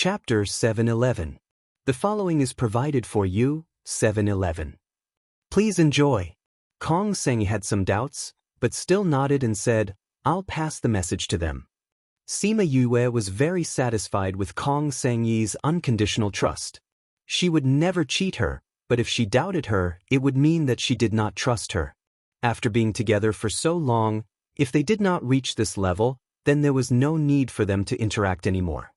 Chapter 711. The following is provided for you, 711. Please enjoy. Kong Seng had some doubts, but still nodded and said, I'll pass the message to them. Sima Yue was very satisfied with Kong Sengyi's unconditional trust. She would never cheat her, but if she doubted her, it would mean that she did not trust her. After being together for so long, if they did not reach this level, then there was no need for them to interact anymore.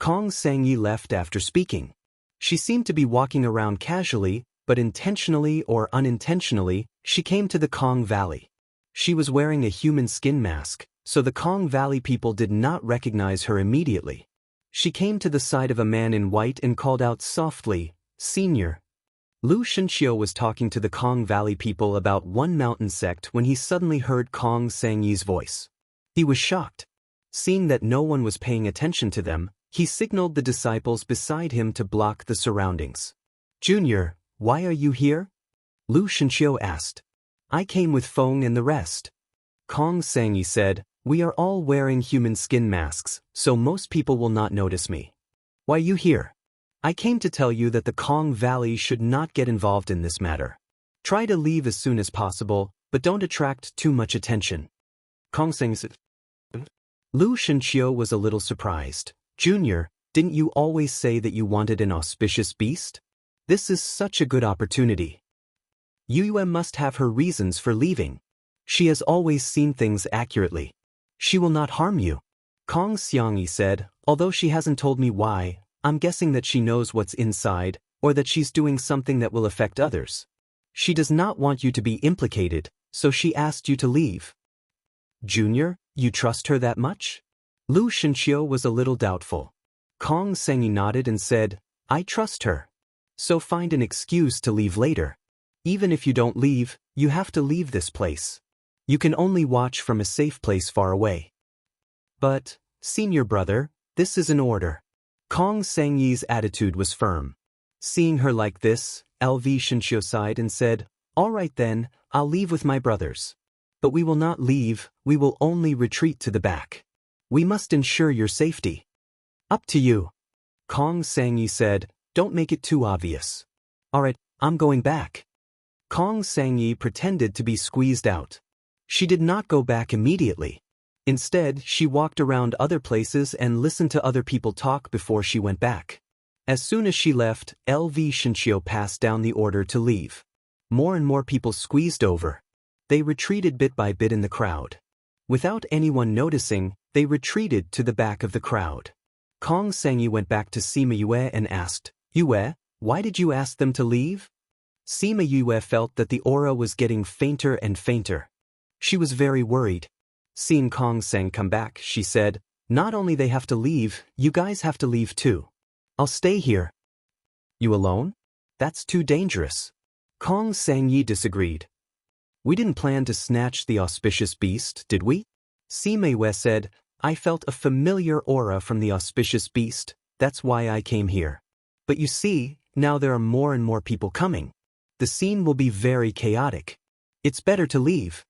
Kong Sengyi left after speaking. She seemed to be walking around casually, but intentionally or unintentionally, she came to the Kong Valley. She was wearing a human skin mask, so the Kong Valley people did not recognize her immediately. She came to the side of a man in white and called out softly, Senior. Lu Shenxiu was talking to the Kong Valley people about one mountain sect when he suddenly heard Kong Sengyi's voice. He was shocked. Seeing that no one was paying attention to them, he signaled the disciples beside him to block the surroundings. Junior, why are you here? Lu Shenxiu asked. I came with Feng and the rest. Kong Sengyi said, we are all wearing human skin masks, so most people will not notice me. Why are you here? I came to tell you that the Kong Valley should not get involved in this matter. Try to leave as soon as possible, but don't attract too much attention. Kong Sengyi said. Lu Shenxiu was a little surprised. Junior, didn't you always say that you wanted an auspicious beast? This is such a good opportunity. Yue must have her reasons for leaving. She has always seen things accurately. She will not harm you. Kong Xianxia said, although she hasn't told me why, I'm guessing that she knows what's inside, or that she's doing something that will affect others. She does not want you to be implicated, so she asked you to leave. Junior, you trust her that much? Lu Shenxiu was a little doubtful. Kong Sengyi nodded and said, I trust her. So find an excuse to leave later. Even if you don't leave, you have to leave this place. You can only watch from a safe place far away. But, senior brother, this is an order. Kong Sengyi's attitude was firm. Seeing her like this, LV Shenxiu sighed and said, all right then, I'll leave with my brothers. But we will not leave, we will only retreat to the back. We must ensure your safety. Up to you. Kong Sengyi said, don't make it too obvious. All right, I'm going back. Kong Sengyi pretended to be squeezed out. She did not go back immediately. Instead, she walked around other places and listened to other people talk before she went back. As soon as she left, LV Shenxiu passed down the order to leave. More and more people squeezed over. They retreated bit by bit in the crowd. Without anyone noticing, they retreated to the back of the crowd. Kong Sengyi went back to Sima Yue and asked, Yue, why did you ask them to leave? Sima Yue felt that the aura was getting fainter and fainter. She was very worried. Seeing Kong Seng come back, she said, not only they have to leave, you guys have to leave too. I'll stay here. You alone? That's too dangerous. Kong Sengyi disagreed. We didn't plan to snatch the auspicious beast, did we? Sima Yue said, I felt a familiar aura from the auspicious beast, that's why I came here. But you see, now there are more and more people coming. The scene will be very chaotic. It's better to leave.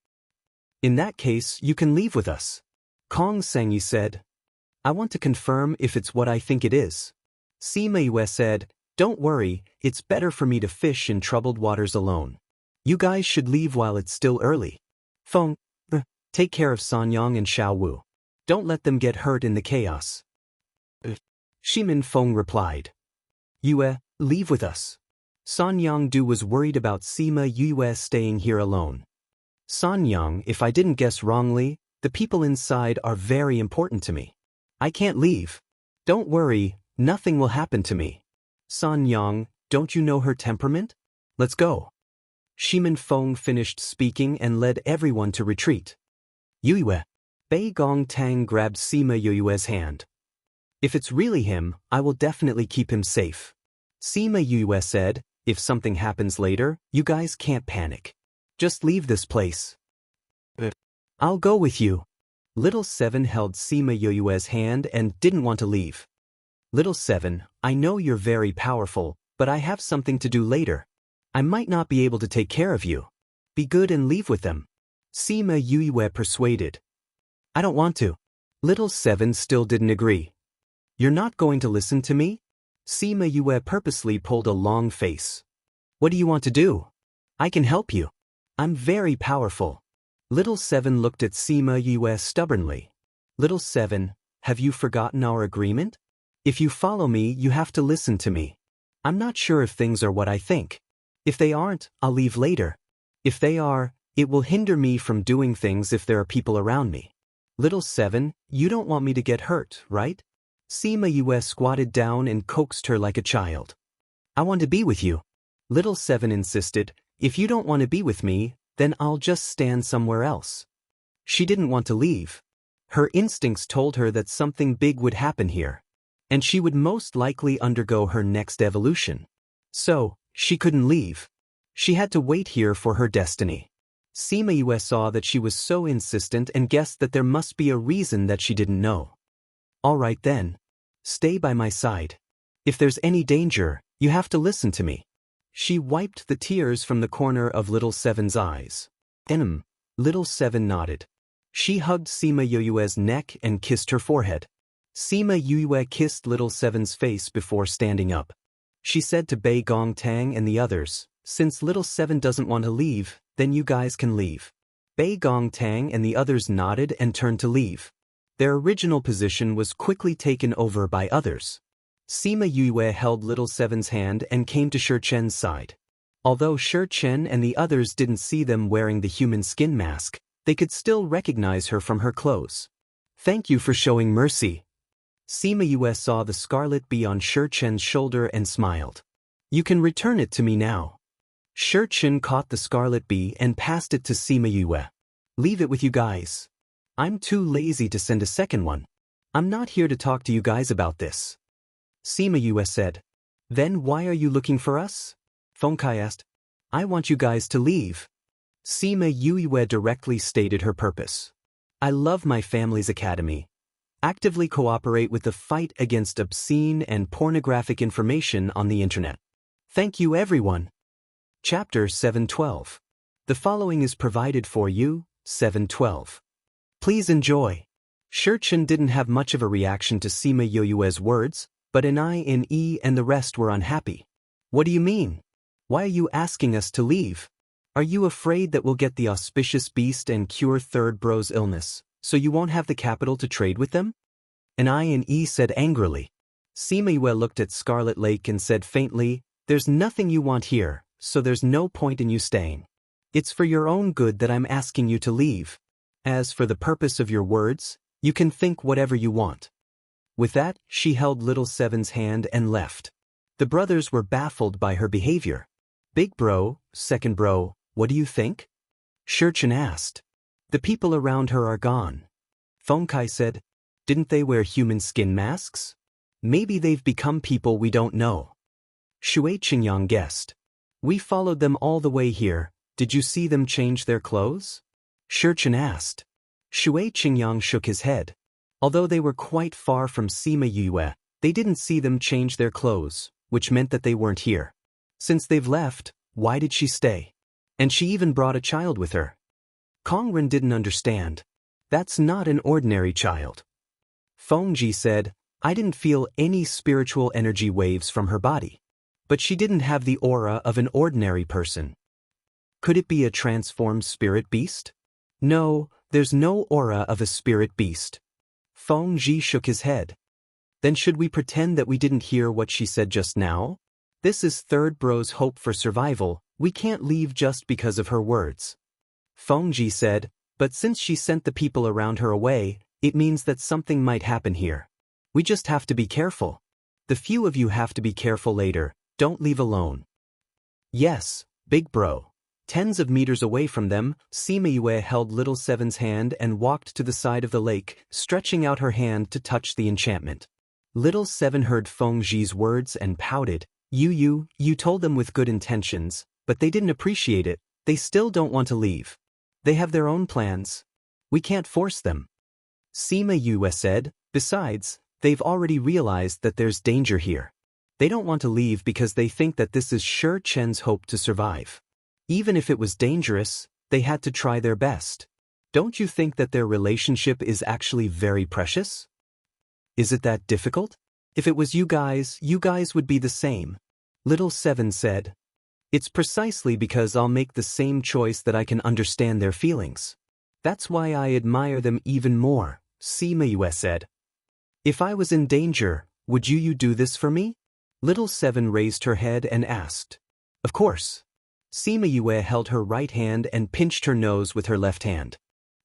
In that case, you can leave with us. Kong Sengyi said, I want to confirm if it's what I think it is. Sima Yue said, don't worry, it's better for me to fish in troubled waters alone. You guys should leave while it's still early. Feng, take care of Sanyang and Xiaowu. Don't let them get hurt in the chaos. Shimin Feng replied. Yue, leave with us. Sanyang Du was worried about Sima Yue staying here alone. Sanyang, if I didn't guess wrongly, the people inside are very important to me. I can't leave. Don't worry, nothing will happen to me. Sanyang, don't you know her temperament? Let's go. Shimin Feng finished speaking and led everyone to retreat. Yue. Bei Gong Tang grabbed Sima Yue's hand. If it's really him, I will definitely keep him safe. Sima Yue said, if something happens later, you guys can't panic. Just leave this place. I'll go with you. Little Seven held Sima Yue's hand and didn't want to leave. Little Seven, I know you're very powerful, but I have something to do later. I might not be able to take care of you. Be good and leave with them. Sima Yue persuaded. I don't want to. Little Seven still didn't agree. You're not going to listen to me? Sima Yue purposely pulled a long face. What do you want to do? I can help you. I'm very powerful. Little Seven looked at Sima Yue stubbornly. Little Seven, have you forgotten our agreement? If you follow me, you have to listen to me. I'm not sure if things are what I think. If they aren't, I'll leave later. If they are, it will hinder me from doing things if there are people around me. Little Seven, you don't want me to get hurt, right? Sima Yue squatted down and coaxed her like a child. I want to be with you. Little Seven insisted, if you don't want to be with me, then I'll just stand somewhere else. She didn't want to leave. Her instincts told her that something big would happen here, and she would most likely undergo her next evolution. So, she couldn't leave. She had to wait here for her destiny. Sima Yue saw that she was so insistent and guessed that there must be a reason that she didn't know. All right then. Stay by my side. If there's any danger, you have to listen to me. She wiped the tears from the corner of Little Seven's eyes. Little Seven nodded. She hugged Sima Yue's neck and kissed her forehead. Sima Yue kissed Little Seven's face before standing up. She said to Bei Gong Tang and the others, since Little Seven doesn't want to leave, then you guys can leave. Bei Gong Tang and the others nodded and turned to leave. Their original position was quickly taken over by others. Sima Yue held Little Seven's hand and came to Shi Chen's side. Although Shi Chen and the others didn't see them wearing the human skin mask, they could still recognize her from her clothes. Thank you for showing mercy. Sima Yue saw the scarlet bee on Shi Chen's shoulder and smiled. You can return it to me now. Shi Chen caught the scarlet bee and passed it to Sima Yue. Leave it with you guys. I'm too lazy to send a second one. I'm not here to talk to you guys about this. Sima Yue said. Then why are you looking for us? Feng Kai asked. I want you guys to leave. Sima Yue directly stated her purpose. I love my family's academy. Actively cooperate with the fight against obscene and pornographic information on the internet. Thank you everyone. Chapter 712. The following is provided for you, 712. Please enjoy. Shi Chen didn't have much of a reaction to Sima Yue's words, but an I and the rest were unhappy. What do you mean? Why are you asking us to leave? Are you afraid that we'll get the auspicious beast and cure Third Bro's illness, so you won't have the capital to trade with them? An I said angrily. Sima Yue looked at Scarlet Lake and said faintly, there's nothing you want here, so there's no point in you staying. It's for your own good that I'm asking you to leave. As for the purpose of your words, you can think whatever you want. With that, she held Little Seven's hand and left. The brothers were baffled by her behavior. Big bro, second bro, what do you think? Shi Chen asked. The people around her are gone. Feng Kai said, didn't they wear human skin masks? Maybe they've become people we don't know. Shui Qingyang guessed. We followed them all the way here, did you see them change their clothes? Shi Chen asked. Shui Qingyang shook his head. Although they were quite far from Sima Yue, they didn't see them change their clothes, which meant that they weren't here. Since they've left, why did she stay? And she even brought a child with her. Kongren didn't understand. That's not an ordinary child. Fengji said, I didn't feel any spiritual energy waves from her body. But she didn't have the aura of an ordinary person. Could it be a transformed spirit beast? No, there's no aura of a spirit beast. Fengji shook his head. Then should we pretend that we didn't hear what she said just now? This is Third Bro's hope for survival, we can't leave just because of her words. Fengji said, but since she sent the people around her away, it means that something might happen here. We just have to be careful. The few of you have to be careful later, don't leave alone. Yes, big bro. Tens of meters away from them, Sima Yue held Little Seven's hand and walked to the side of the lake, stretching out her hand to touch the enchantment. Little Seven heard Fengji's words and pouted. You told them with good intentions, but they didn't appreciate it, they still don't want to leave. They have their own plans. We can't force them. Sima Yue said, besides, they've already realized that there's danger here. They don't want to leave because they think that this is Shi Chen's hope to survive. Even if it was dangerous, they had to try their best. Don't you think that their relationship is actually very precious? Is it that difficult? If it was you guys would be the same. Little 7 said. It's precisely because I'll make the same choice that I can understand their feelings. That's why I admire them even more, Sima Yue said. If I was in danger, would you do this for me? Little 7 raised her head and asked. Of course. Sima Yue held her right hand and pinched her nose with her left hand.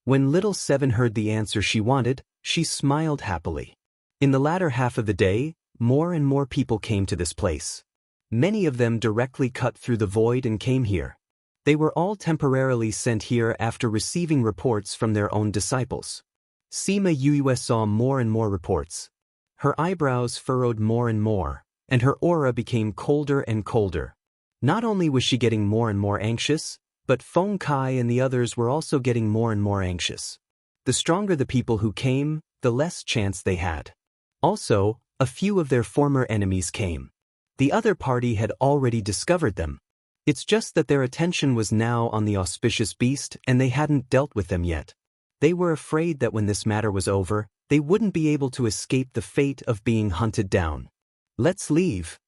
When Little 7 heard the answer she wanted, she smiled happily. In the latter half of the day, more and more people came to this place. Many of them directly cut through the void and came here. They were all temporarily sent here after receiving reports from their own disciples. Sima Yue saw more and more reports. Her eyebrows furrowed more and more, and her aura became colder and colder. Not only was she getting more and more anxious, but Feng Kai and the others were also getting more and more anxious. The stronger the people who came, the less chance they had. Also, a few of their former enemies came. The other party had already discovered them. It's just that their attention was now on the auspicious beast and they hadn't dealt with them yet. They were afraid that when this matter was over, they wouldn't be able to escape the fate of being hunted down. Let's leave,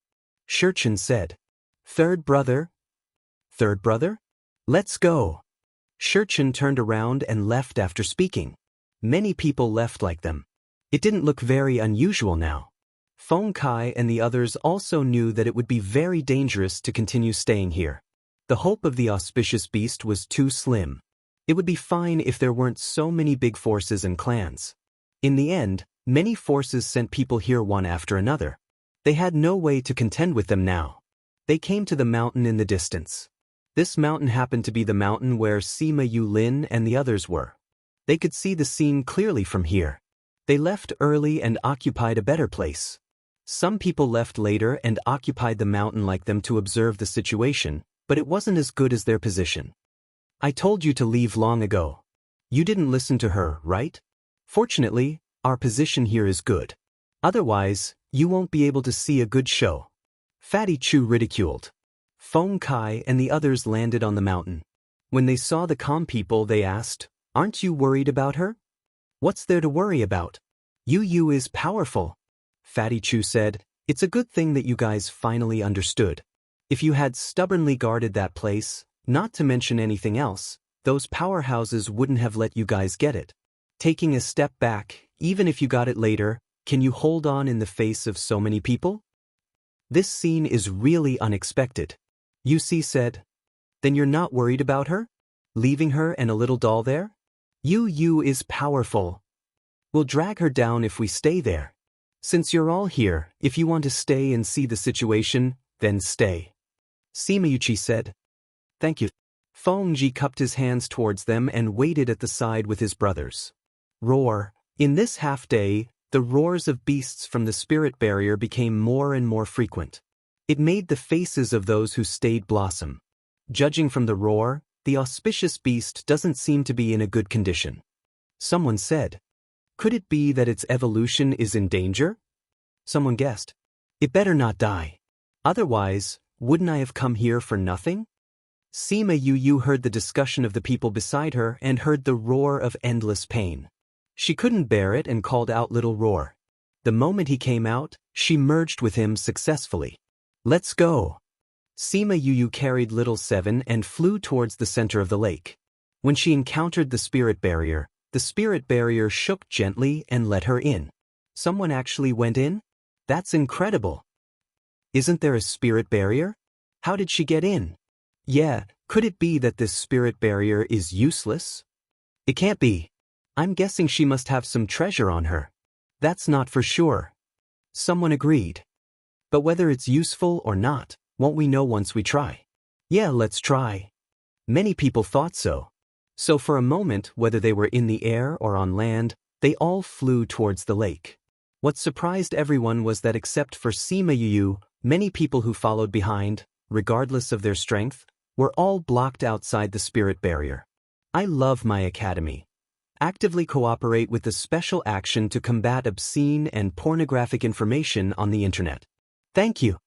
Xianxia said. Third brother? Third brother? Let's go. Xianxia turned around and left after speaking. Many people left like them. It didn't look very unusual now. Feng Kai and the others also knew that it would be very dangerous to continue staying here. The hope of the auspicious beast was too slim. It would be fine if there weren't so many big forces and clans. In the end, many forces sent people here one after another. They had no way to contend with them now. They came to the mountain in the distance. This mountain happened to be the mountain where Sima Lin and the others were. They could see the scene clearly from here. They left early and occupied a better place. Some people left later and occupied the mountain like them to observe the situation, but it wasn't as good as their position. I told you to leave long ago. You didn't listen to her, right? Fortunately, our position here is good. Otherwise, you won't be able to see a good show. Fatty Chu ridiculed. Feng Kai and the others landed on the mountain. When they saw the calm people, they asked, "Aren't you worried about her?" "What's there to worry about? Yu is powerful." Fatty Chu said, "It's a good thing that you guys finally understood. If you had stubbornly guarded that place, not to mention anything else, those powerhouses wouldn't have let you guys get it. Taking a step back, even if you got it later, can you hold on in the face of so many people?" This scene is really unexpected. Yusi said, "Then you're not worried about her? Leaving her and a little doll there? Yu is powerful. We'll drag her down if we stay there. Since you're all here, if you want to stay and see the situation, then stay." Simayuchi said. "Thank you." Fengji cupped his hands towards them and waited at the side with his brothers. Roar. In this half-day, the roars of beasts from the spirit barrier became more and more frequent. It made the faces of those who stayed blossom. Judging from the roar, the auspicious beast doesn't seem to be in a good condition. Someone said, "Could it be that its evolution is in danger?" Someone guessed, "It better not die. Otherwise, wouldn't I have come here for nothing?" Sima Yu heard the discussion of the people beside her and heard the roar of endless pain. She couldn't bear it and called out Little Roar. The moment he came out, she merged with him successfully. "Let's go." Sima Yu carried Little 7 and flew towards the center of the lake. When she encountered the spirit barrier shook gently and let her in. Someone actually went in? That's incredible. Isn't there a spirit barrier? How did she get in? Yeah, could it be that this spirit barrier is useless? It can't be. I'm guessing she must have some treasure on her. That's not for sure. Someone agreed. But whether it's useful or not, won't we know once we try? Yeah, let's try. Many people thought so. So for a moment, whether they were in the air or on land, they all flew towards the lake. What surprised everyone was that except for Sima Yu, many people who followed behind, regardless of their strength, were all blocked outside the spirit barrier. I love my academy. Actively cooperate with the special action to combat obscene and pornographic information on the internet. Thank you.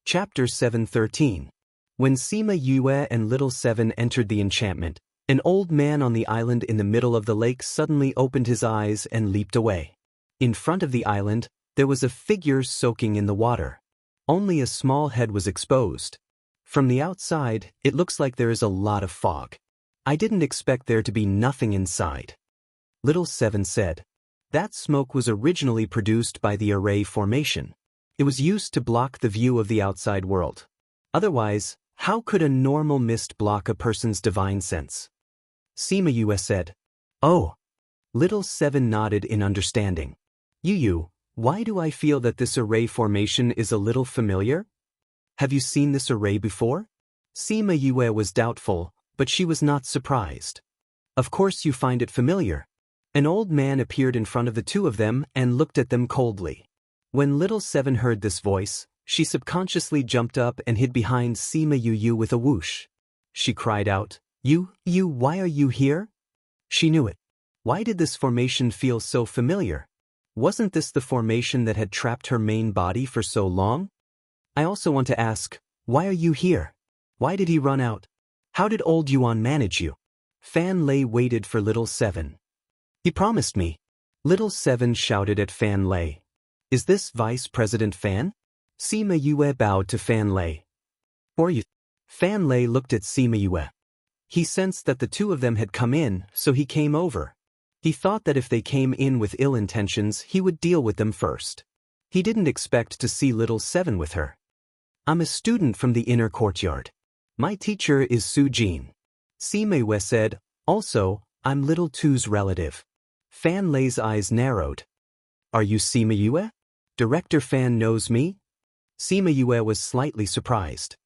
Chapter 713. When Sima Yue and Little 7 entered the enchantment, an old man on the island in the middle of the lake suddenly opened his eyes and leaped away. In front of the island, There was a figure soaking in the water. Only a small head was exposed. From the outside, it looks like there is a lot of fog. I didn't expect there to be nothing inside. Little Seven said. That smoke was originally produced by the array formation. It was used to block the view of the outside world. Otherwise, how could a normal mist block a person's divine sense? Sima said. Oh. Little Seven nodded in understanding. Yu, why do I feel that this array formation is a little familiar? Have you seen this array before? Sima was doubtful, but she was not surprised. Of course you find it familiar. An old man appeared in front of the two of them and looked at them coldly. When Little Seven heard this voice, she subconsciously jumped up and hid behind Sima with a whoosh. She cried out, You, why are you here? She knew it. Why did this formation feel so familiar? Wasn't this the formation that had trapped her main body for so long? I also want to ask, why are you here? Why did he run out? How did old Yuan manage you? Fan Lei waited for Little Seven. He promised me. Little Seven shouted at Fan Lei. Is this Vice President Fan? Sima bowed to Fan Lei. Or you? Fan Lei looked at Sima. He sensed that the two of them had come in, so he came over. He thought that if they came in with ill intentions, he would deal with them first. He didn't expect to see Little Seven with her. I'm a student from the inner courtyard. My teacher is Su Jin. Sima said. Also, I'm Little Two's relative. Fan Lei's eyes narrowed. Are you Sima? Director Fan knows me? Sima was slightly surprised.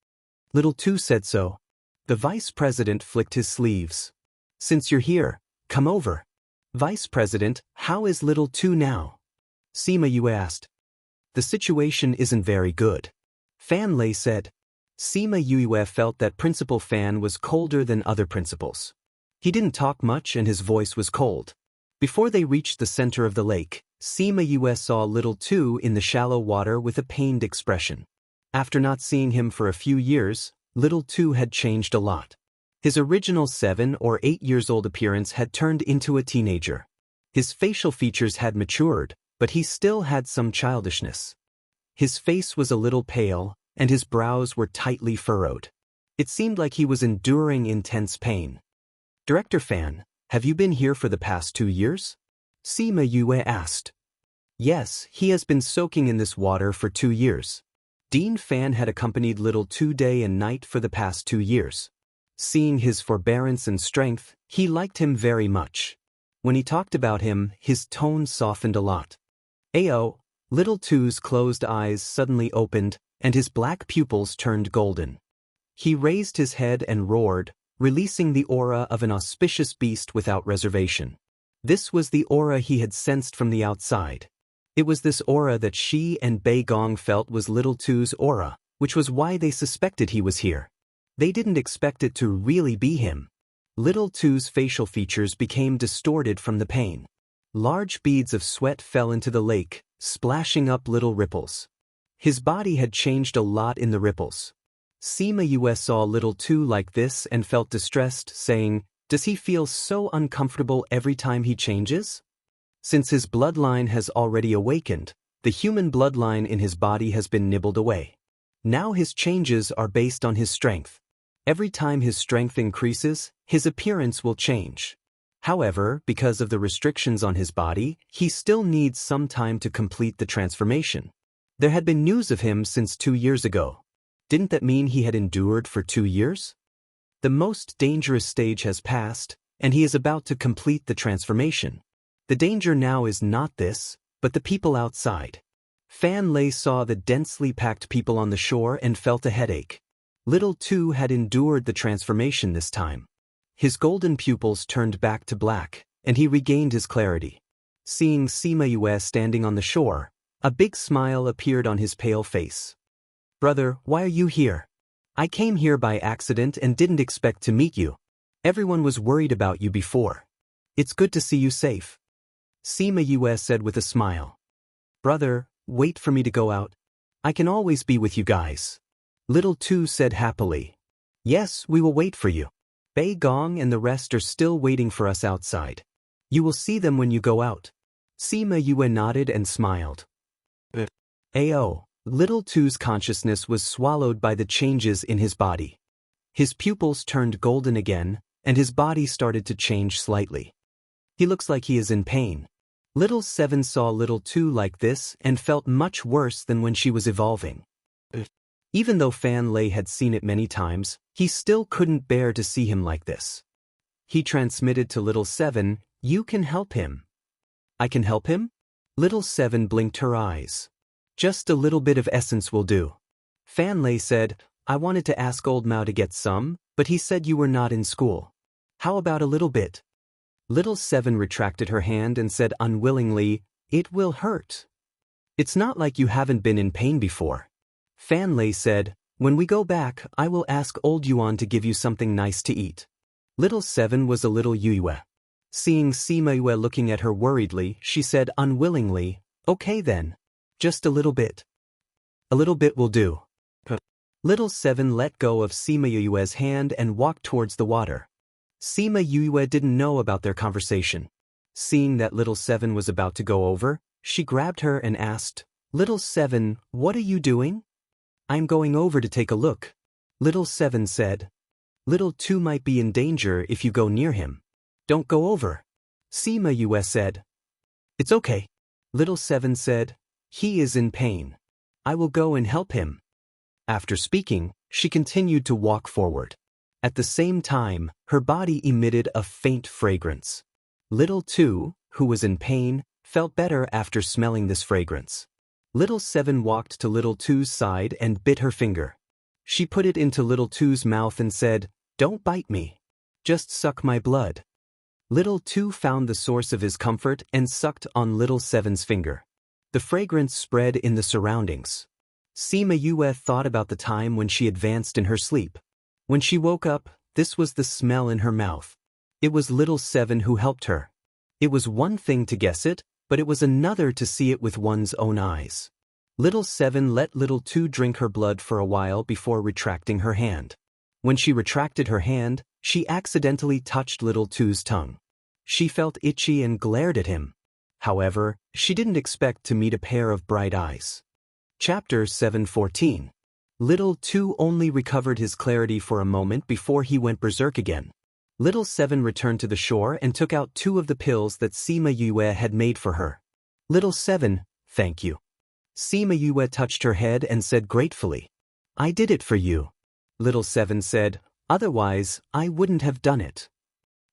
Little Two said so. The vice president flicked his sleeves. Since you're here, come over. Vice President, how is Little Two now? Sima asked. The situation isn't very good. Fan Lei said. Sima felt that Principal Fan was colder than other principals. He didn't talk much and his voice was cold. Before they reached the center of the lake, Sima saw Little Two in the shallow water with a pained expression. After not seeing him for a few years, Little Two had changed a lot. His original 7 or 8 years old appearance had turned into a teenager. His facial features had matured, but he still had some childishness. His face was a little pale, and his brows were tightly furrowed. It seemed like he was enduring intense pain. Director Fan, have you been here for the past 2 years? Sima asked. Yes, he has been soaking in this water for 2 years. Dean Fan had accompanied Little Two day and night for the past 2 years. Seeing his forbearance and strength, he liked him very much. When he talked about him, his tone softened a lot. Ayo, Little Two's closed eyes suddenly opened, and his black pupils turned golden. He raised his head and roared, releasing the aura of an auspicious beast without reservation. This was the aura he had sensed from the outside. It was this aura that she and Bei Gong felt was Little Two's aura, which was why they suspected he was here. They didn't expect it to really be him. Little Two's facial features became distorted from the pain. Large beads of sweat fell into the lake, splashing up little ripples. His body had changed a lot in the ripples. Sima saw Little Two like this and felt distressed, saying, Does he feel so uncomfortable every time he changes? Since his bloodline has already awakened, the human bloodline in his body has been nibbled away. Now his changes are based on his strength. Every time his strength increases, his appearance will change. However, because of the restrictions on his body, he still needs some time to complete the transformation. There had been news of him since 2 years ago. Didn't that mean he had endured for 2 years? The most dangerous stage has passed, and he is about to complete the transformation. The danger now is not this, but the people outside. Fan Lei saw the densely packed people on the shore and felt a headache. Little Two had endured the transformation this time. His golden pupils turned back to black, and he regained his clarity. Seeing Sima standing on the shore, a big smile appeared on his pale face. Brother, why are you here? I came here by accident and didn't expect to meet you. Everyone was worried about you before. It's good to see you safe. Sima said with a smile. Brother, wait for me to go out. I can always be with you guys. Little Two said happily. Yes, we will wait for you. Bei Gong and the rest are still waiting for us outside. You will see them when you go out. Sima nodded and smiled. Ao. Little Two's consciousness was swallowed by the changes in his body. His pupils turned golden again, and his body started to change slightly. He looks like he is in pain. Little Seven saw Little Two like this and felt much worse than when she was evolving. Even though Fan Lei had seen it many times, he still couldn't bear to see him like this. He transmitted to Little Seven, "You can help him." "I can help him?" Little Seven blinked her eyes. "Just a little bit of essence will do." Fan Lei said, "I wanted to ask Old Mao to get some, but he said you were not in school. How about a little bit?" Little Seven retracted her hand and said unwillingly, "It will hurt." "It's not like you haven't been in pain before." Fan Lei said, "When we go back, I will ask Old Yuan to give you something nice to eat." Little Seven was a little Yue. Seeing Sima Yue looking at her worriedly, she said unwillingly, "Okay then. Just a little bit." "A little bit will do." Little Seven let go of Sima Yue's hand and walked towards the water. Sima Yue didn't know about their conversation. Seeing that Little Seven was about to go over, she grabbed her and asked, "Little Seven, what are you doing?" "I'm going over to take a look." Little Seven said. "Little Two might be in danger if you go near him. Don't go over." Sima Yue said. "It's okay." Little Seven said, "He is in pain. I will go and help him." After speaking, she continued to walk forward. At the same time, her body emitted a faint fragrance. Little Two, who was in pain, felt better after smelling this fragrance. Little Seven walked to Little Two's side and bit her finger. She put it into Little Two's mouth and said, "Don't bite me. Just suck my blood." Little Two found the source of his comfort and sucked on Little Seven's finger. The fragrance spread in the surroundings. Sima Yue thought about the time when she advanced in her sleep. When she woke up, this was the smell in her mouth. It was Little Seven who helped her. It was one thing to guess it, but it was another to see it with one's own eyes. Little Seven let Little Two drink her blood for a while before retracting her hand. When she retracted her hand, she accidentally touched Little Two's tongue. She felt itchy and glared at him. However, she didn't expect to meet a pair of bright eyes. Chapter 714. Little Two only recovered his clarity for a moment before he went berserk again. Little Seven returned to the shore and took out 2 of the pills that Sima Yue had made for her. "Little Seven, thank you." Sima Yue touched her head and said gratefully, "I did it for you." Little Seven said, "Otherwise, I wouldn't have done it."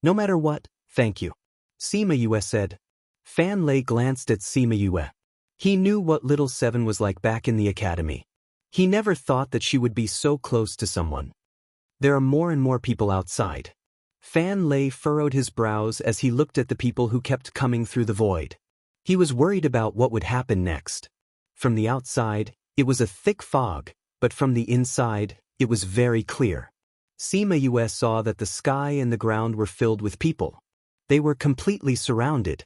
"No matter what, thank you." Sima Yue said. Fan Lei glanced at Sima Yue. He knew what Little Seven was like back in the academy. He never thought that she would be so close to someone. There are more and more people outside. Fan Lei furrowed his brows as he looked at the people who kept coming through the void. He was worried about what would happen next. From the outside, it was a thick fog, but from the inside, it was very clear. Sima Yue saw that the sky and the ground were filled with people. They were completely surrounded.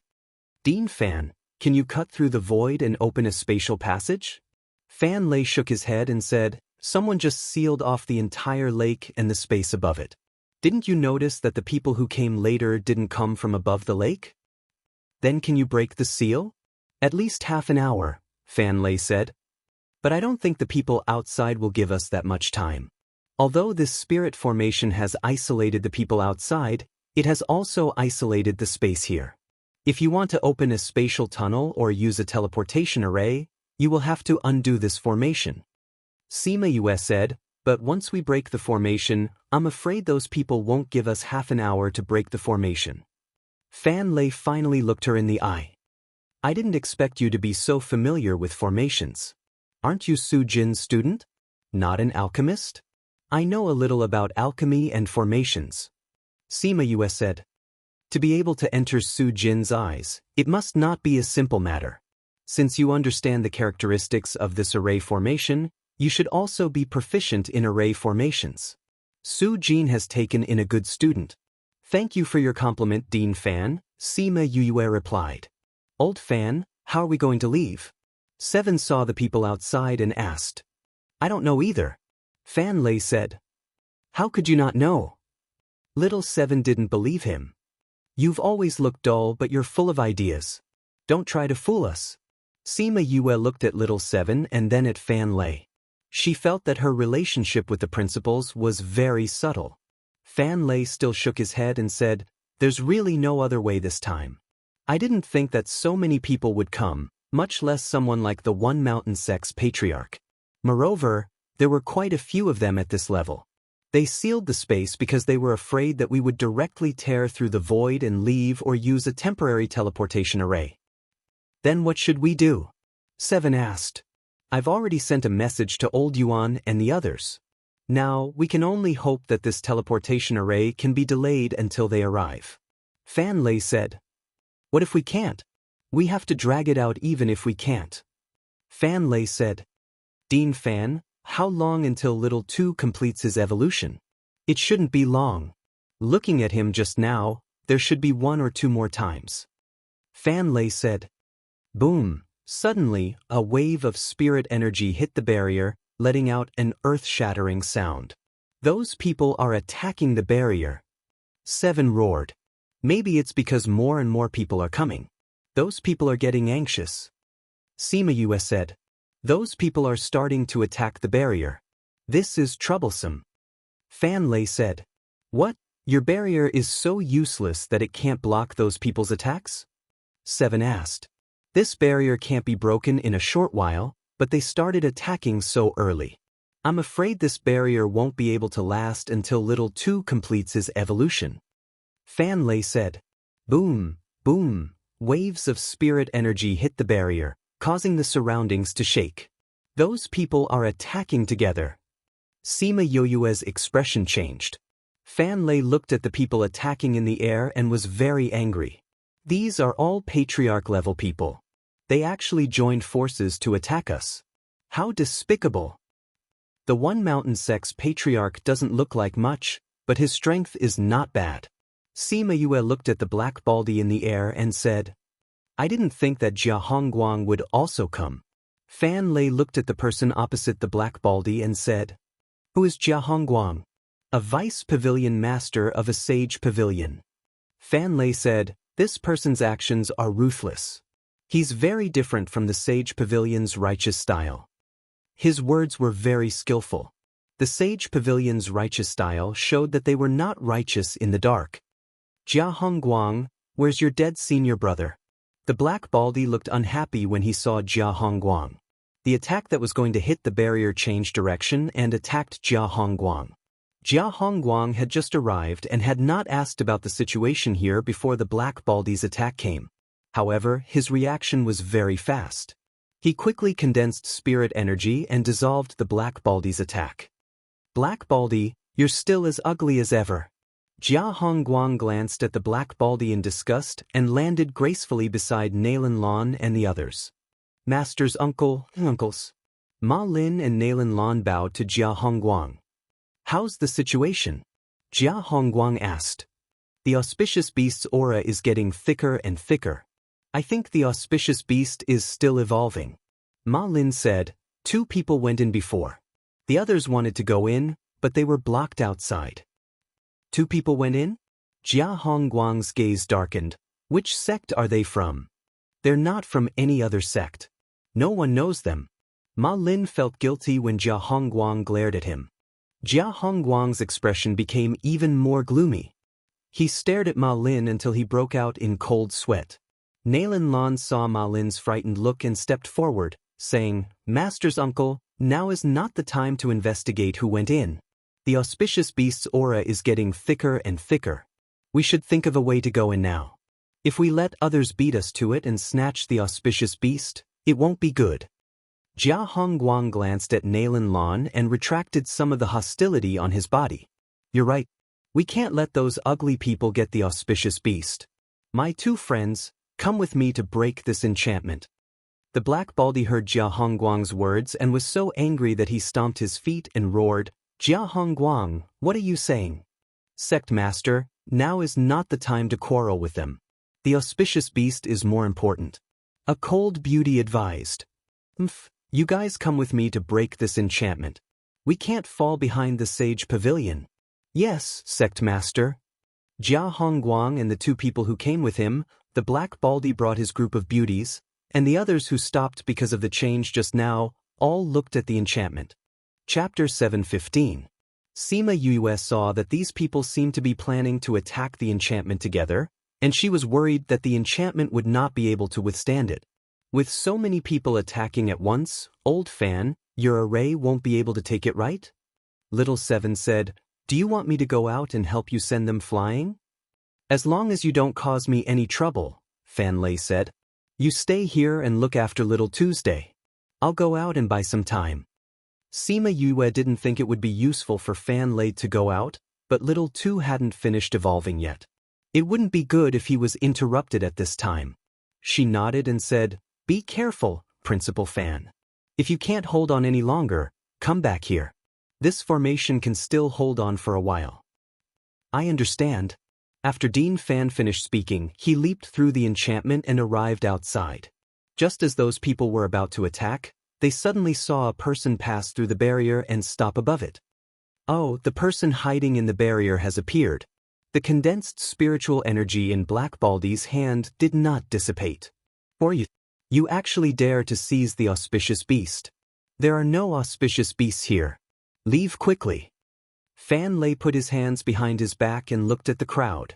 "Dean Fan, can you cut through the void and open a spatial passage?" Fan Lei shook his head and said, "Someone just sealed off the entire lake and the space above it. Didn't you notice that the people who came later didn't come from above the lake? Then can you break the seal?" "At least half an hour," Fan Lei said. "But I don't think the people outside will give us that much time. Although this spirit formation has isolated the people outside, it has also isolated the space here. If you want to open a spatial tunnel or use a teleportation array, you will have to undo this formation." Sima Yue said, "But once we break the formation, I'm afraid those people won't give us half an hour to break the formation." Fan Lei finally looked her in the eye. "I didn't expect you to be so familiar with formations. Aren't you Su Jin's student? Not an alchemist?" "I know a little about alchemy and formations." Sima Yue said. "To be able to enter Su Jin's eyes, it must not be a simple matter. Since you understand the characteristics of this array formation, you should also be proficient in array formations. Su Jin has taken in a good student." "Thank you for your compliment, Dean Fan," Sima Yue replied. "Old Fan, how are we going to leave?" Seven saw the people outside and asked. "I don't know either." Fan Lei said. "How could you not know?" Little Seven didn't believe him. "You've always looked dull, but you're full of ideas. Don't try to fool us." Sima Yue looked at little Seven and then at Fan Lei. She felt that her relationship with the principals was very subtle. Fan Lei still shook his head and said, "There's really no other way this time. I didn't think that so many people would come, much less someone like the One Mountain Sect's patriarch. Moreover, there were quite a few of them at this level. They sealed the space because they were afraid that we would directly tear through the void and leave or use a temporary teleportation array." "Then what should we do?" Seven asked. "I've already sent a message to Old Yuan and the others. Now, we can only hope that this teleportation array can be delayed until they arrive." Fan Lei said. "What if we can't? We have to drag it out even if we can't." Fan Lei said. "Dean Fan, how long until Little 2 completes his evolution?" "It shouldn't be long. Looking at him just now, there should be 1 or 2 more times." Fan Lei said. Boom! Suddenly, a wave of spirit energy hit the barrier, letting out an earth-shattering sound. "Those people are attacking the barrier." Seven roared. "Maybe it's because more and more people are coming. Those people are getting anxious." Sima Yue said. "Those people are starting to attack the barrier. This is troublesome." Fan Lei said. "What? Your barrier is so useless that it can't block those people's attacks?" Seven asked. "This barrier can't be broken in a short while, but they started attacking so early. I'm afraid this barrier won't be able to last until Little 2 completes his evolution." Fan Lei said. Boom, boom, waves of spirit energy hit the barrier, causing the surroundings to shake. "Those people are attacking together." Sima Yoyue's expression changed. Fan Lei looked at the people attacking in the air and was very angry. "These are all patriarch-level people. They actually joined forces to attack us. How despicable." "The One Mountain Sect's patriarch doesn't look like much, but his strength is not bad." Sima Yue looked at the black baldy in the air and said. "I didn't think that Jia Hongguang would also come." Fan Lei looked at the person opposite the black baldy and said. "Who is Jia Hongguang?" "A vice pavilion master of a sage pavilion." Fan Lei said, "This person's actions are ruthless. He's very different from the Sage Pavilion's righteous style." His words were very skillful. The Sage Pavilion's righteous style showed that they were not righteous in the dark. "Jia Hongguang, where's your dead senior brother?" The black baldy looked unhappy when he saw Jia Hongguang. The attack that was going to hit the barrier changed direction and attacked Jia Hongguang. Jia Hongguang had just arrived and had not asked about the situation here before the black baldy's attack came. However, his reaction was very fast. He quickly condensed spirit energy and dissolved the black baldy's attack. "Black baldy, you're still as ugly as ever." Jia Hongguang glanced at the black baldy in disgust and landed gracefully beside Nailin Lan and the others. "Master's uncles." Ma Lin and Nailin Lan bowed to Jia Hongguang. "How's the situation?" Jia Hongguang asked. "The auspicious beast's aura is getting thicker and thicker. I think the auspicious beast is still evolving." Ma Lin said. "2 people went in before. The others wanted to go in, but they were blocked outside." "2 people went in?" Jia Hongguang's gaze darkened. "Which sect are they from?" "They're not from any other sect. No one knows them." Ma Lin felt guilty when Jia Hongguang glared at him. Jia Hongguang's expression became even more gloomy. He stared at Ma Lin until he broke out in cold sweat. Nailin Lan saw Ma Lin's frightened look and stepped forward, saying, "Master's uncle, now is not the time to investigate who went in. The auspicious beast's aura is getting thicker and thicker. We should think of a way to go in now. If we let others beat us to it and snatch the auspicious beast, it won't be good." Jia Hongguang glanced at Nailin Lan and retracted some of the hostility on his body. "You're right. We can't let those ugly people get the auspicious beast. My 2 friends, come with me to break this enchantment." The black baldy heard Jia Hongguang's words and was so angry that he stomped his feet and roared, "Jia Hongguang, what are you saying?" "Sect Master, now is not the time to quarrel with them. The auspicious beast is more important." A cold beauty advised. You guys come with me to break this enchantment. We can't fall behind the Sage Pavilion." "Yes, Sect Master." Jia Hongguang and the 2 people who came with him, the black baldy brought his group of beauties, and the others who stopped because of the change just now, all looked at the enchantment. Chapter 7:15. Sima Yue saw that these people seemed to be planning to attack the enchantment together, and she was worried that the enchantment would not be able to withstand it. With so many people attacking at once, old fan, your array won't be able to take it, right? Little Seven said, do you want me to go out and help you send them flying? As long as you don't cause me any trouble, Fan Lei said. You stay here and look after Little Tuesday. I'll go out and buy some time. Sima Yue didn't think it would be useful for Fan Lei to go out, but Little Two hadn't finished evolving yet. It wouldn't be good if he was interrupted at this time. She nodded and said, be careful, Principal Fan. If you can't hold on any longer, come back here. This formation can still hold on for a while. I understand. After Dean Fan finished speaking, he leaped through the enchantment and arrived outside. Just as those people were about to attack, they suddenly saw a person pass through the barrier and stop above it. Oh, the person hiding in the barrier has appeared. The condensed spiritual energy in Black Baldy's hand did not dissipate. Or you actually dare to seize the auspicious beast. There are no auspicious beasts here. Leave quickly. Fan Lei put his hands behind his back and looked at the crowd.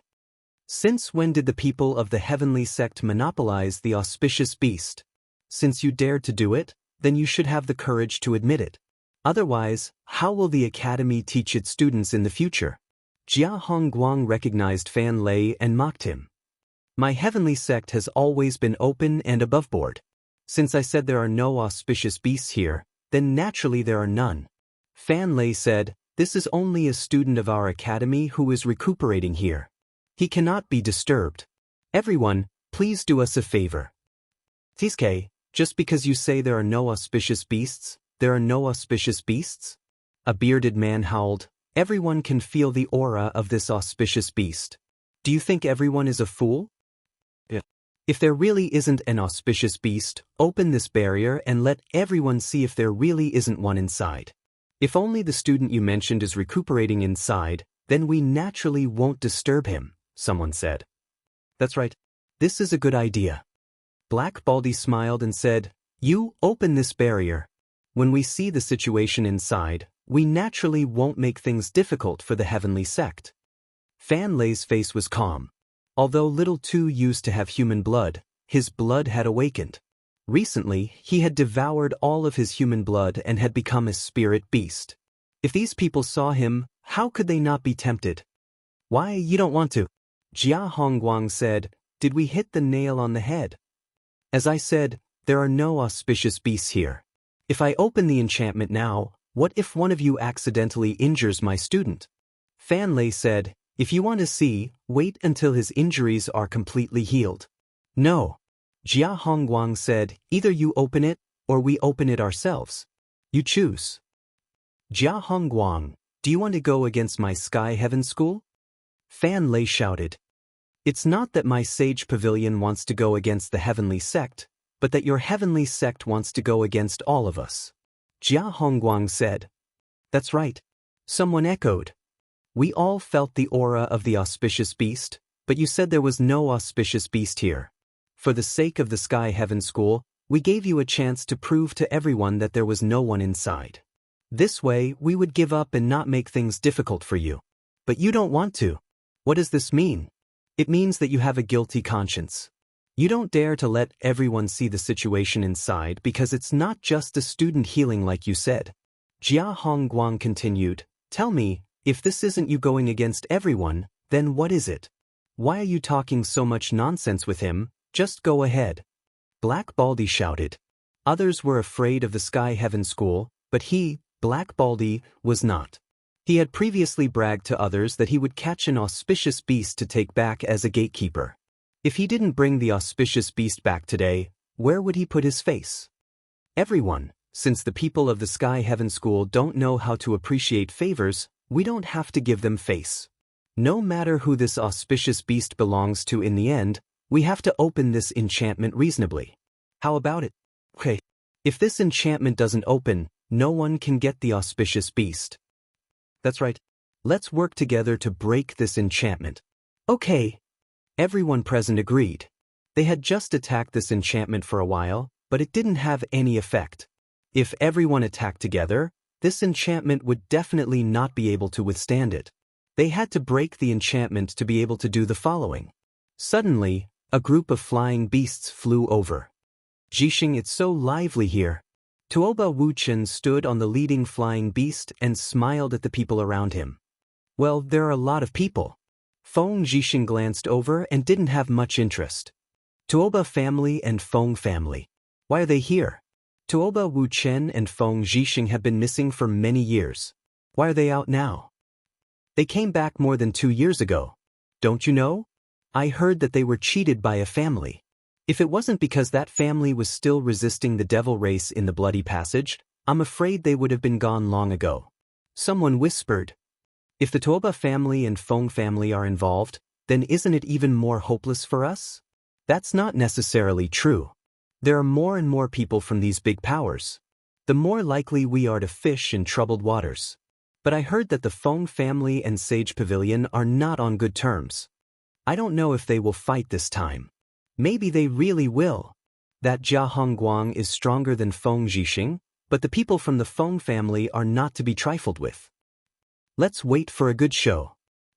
Since when did the people of the heavenly sect monopolize the auspicious beast? Since you dared to do it, then you should have the courage to admit it. Otherwise, how will the academy teach its students in the future? Jia Hongguang recognized Fan Lei and mocked him. My heavenly sect has always been open and aboveboard. Since I said there are no auspicious beasts here, then naturally there are none. Fan Lei said, this is only a student of our academy who is recuperating here. He cannot be disturbed. Everyone, please do us a favor. Tiske, just because you say there are no auspicious beasts, there are no auspicious beasts? A bearded man howled, everyone can feel the aura of this auspicious beast. Do you think everyone is a fool? If there really isn't an auspicious beast, open this barrier and let everyone see if there really isn't one inside. If only the student you mentioned is recuperating inside, then we naturally won't disturb him, someone said. That's right. This is a good idea. Black Baldy smiled and said, you open this barrier. When we see the situation inside, we naturally won't make things difficult for the heavenly sect. Fan Lei's face was calm. Although Little Two used to have human blood, his blood had awakened. Recently, he had devoured all of his human blood and had become a spirit beast. If these people saw him, how could they not be tempted? Why, you don't want to? Jia Hongguang said, did we hit the nail on the head? As I said, there are no auspicious beasts here. If I open the enchantment now, what if one of you accidentally injures my student? Fan Lei said, if you want to see, wait until his injuries are completely healed. No. Jia Hongguang said, either you open it, or we open it ourselves. You choose. Jia Hongguang, do you want to go against my Sky Heaven School? Fan Lei shouted. It's not that my Sage Pavilion wants to go against the heavenly sect, but that your heavenly sect wants to go against all of us. Jia Hongguang said. That's right. Someone echoed. We all felt the aura of the auspicious beast, but you said there was no auspicious beast here. For the sake of the Sky Heaven School, we gave you a chance to prove to everyone that there was no one inside. This way, we would give up and not make things difficult for you. But you don't want to. What does this mean? It means that you have a guilty conscience. You don't dare to let everyone see the situation inside because it's not just a student healing like you said. Jia Hongguang continued, tell me, if this isn't you going against everyone, then what is it? Why are you talking so much nonsense with him? Just go ahead. Black Baldy shouted. Others were afraid of the Sky Heaven School, but he, Black Baldy, was not. He had previously bragged to others that he would catch an auspicious beast to take back as a gatekeeper. If he didn't bring the auspicious beast back today, where would he put his face? Everyone, since the people of the Sky Heaven School don't know how to appreciate favors, we don't have to give them face. No matter who this auspicious beast belongs to in the end, we have to open this enchantment reasonably. How about it? Okay. If this enchantment doesn't open, no one can get the auspicious beast. That's right. Let's work together to break this enchantment. Okay. Everyone present agreed. They had just attacked this enchantment for a while, but it didn't have any effect. If everyone attacked together, this enchantment would definitely not be able to withstand it. They had to break the enchantment to be able to do the following. Suddenly, a group of flying beasts flew over. Jixing, it's so lively here. Tuoba Wuchen stood on the leading flying beast and smiled at the people around him. Well, there are a lot of people. Feng Jixing glanced over and didn't have much interest. Tuoba family and Feng family. Why are they here? Tuoba Wuchen and Feng Jixing have been missing for many years. Why are they out now? They came back more than 2 years ago. Don't you know? I heard that they were cheated by a family. If it wasn't because that family was still resisting the devil race in the bloody passage, I'm afraid they would have been gone long ago. Someone whispered. If the Tuoba family and Feng family are involved, then isn't it even more hopeless for us? That's not necessarily true. There are more and more people from these big powers. The more likely we are to fish in troubled waters. But I heard that the Feng family and Sage Pavilion are not on good terms. I don't know if they will fight this time. Maybe they really will. That Jia Hongguang is stronger than Feng Jixing, but the people from the Feng family are not to be trifled with. Let's wait for a good show.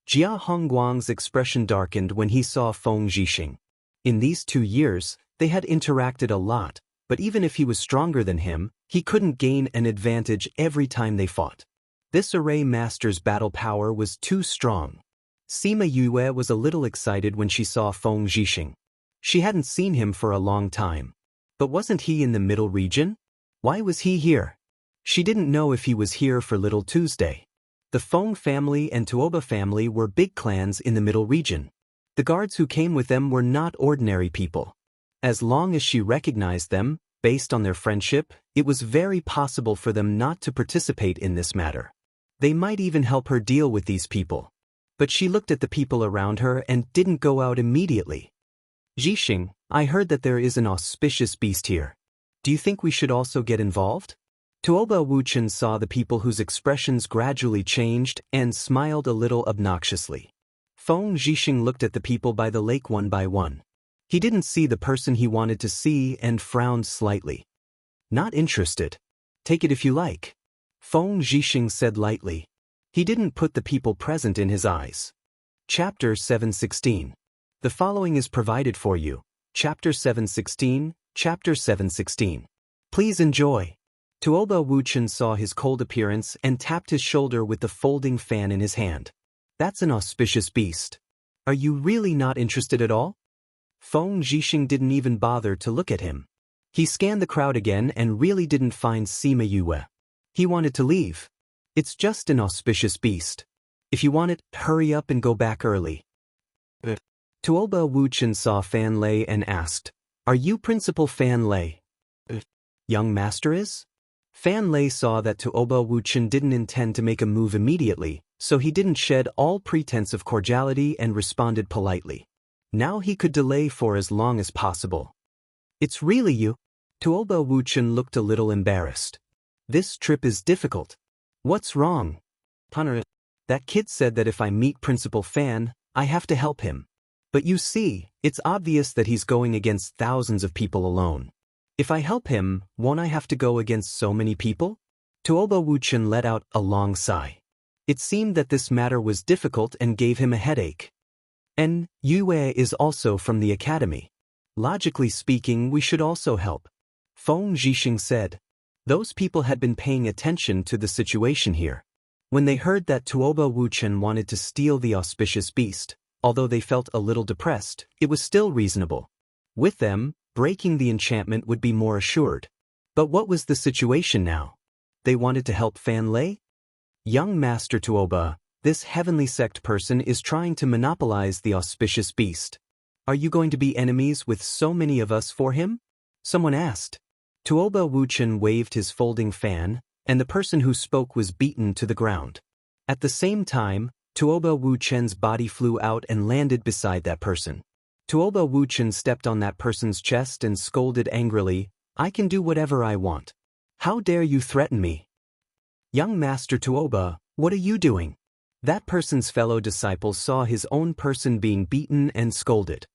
Jia Hongguang's expression darkened when he saw Feng Jixing. In these 2 years, they had interacted a lot, but even if he was stronger than him, he couldn't gain an advantage every time they fought. This array master's battle power was too strong. Sima Yue was a little excited when she saw Feng Jixing. She hadn't seen him for a long time. But wasn't he in the middle region? Why was he here? She didn't know if he was here for Little Tuesday. The Feng family and Tuoba family were big clans in the middle region. The guards who came with them were not ordinary people. As long as she recognized them, based on their friendship, it was very possible for them not to participate in this matter. They might even help her deal with these people. But she looked at the people around her and didn't go out immediately. Jixing, I heard that there is an auspicious beast here. Do you think we should also get involved? Tuoba Wuchen saw the people whose expressions gradually changed and smiled a little obnoxiously. Feng Jixing looked at the people by the lake one by one. He didn't see the person he wanted to see and frowned slightly. Not interested. Take it if you like. Feng Jixing said lightly. He didn't put the people present in his eyes. Chapter 716. The following is provided for you. Chapter 716, Chapter 716. Please enjoy. Tuoba Wuchen saw his cold appearance and tapped his shoulder with the folding fan in his hand. That's an auspicious beast. Are you really not interested at all? Feng Jixing didn't even bother to look at him. He scanned the crowd again and really didn't find Sima Yue. He wanted to leave. It's just an auspicious beast. If you want it, hurry up and go back early. Tuoba Wuchen saw Fan Lei and asked, Are you Principal Fan Lei? Young Master is? Fan Lei saw that Tuoba Wuchen didn't intend to make a move immediately, so he didn't shed all pretense of cordiality and responded politely. Now he could delay for as long as possible. It's really you? Tuoba Wuchen looked a little embarrassed. This trip is difficult. What's wrong? Punner, that kid said that if I meet Principal Fan, I have to help him. But you see, it's obvious that he's going against thousands of people alone. If I help him, won't I have to go against so many people? Tuoba Wuchen let out a long sigh. It seemed that this matter was difficult and gave him a headache. And Yue is also from the academy. Logically speaking, we should also help. Feng Jixing said. Those people had been paying attention to the situation here. When they heard that Tuoba Wuchen wanted to steal the auspicious beast, although they felt a little depressed, it was still reasonable. With them, breaking the enchantment would be more assured. But what was the situation now? They wanted to help Fan Lei? Young Master Tuoba, this heavenly sect person is trying to monopolize the auspicious beast. Are you going to be enemies with so many of us for him? Someone asked. Tuoba Wuchen waved his folding fan, and the person who spoke was beaten to the ground. At the same time, Tuoba Wuchen's body flew out and landed beside that person. Tuoba Wuchen stepped on that person's chest and scolded angrily, I can do whatever I want. How dare you threaten me? Young Master Tuoba, what are you doing? That person's fellow disciples saw his own person being beaten and scolded.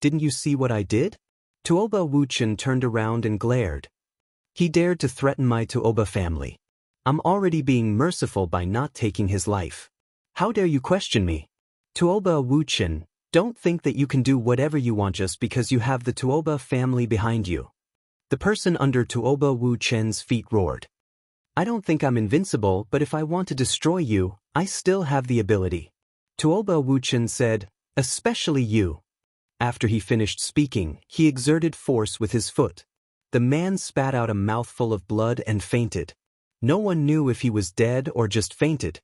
Didn't you see what I did? Tuoba Wuchen turned around and glared. He dared to threaten my Tuoba family. I'm already being merciful by not taking his life. How dare you question me? Tuoba Wuchen, don't think that you can do whatever you want just because you have the Tuoba family behind you. The person under Tuoba Wuchen's feet roared. I don't think I'm invincible, but if I want to destroy you, I still have the ability. Tuoba Wuchen said, especially you. After he finished speaking, he exerted force with his foot. The man spat out a mouthful of blood and fainted. No one knew if he was dead or just fainted.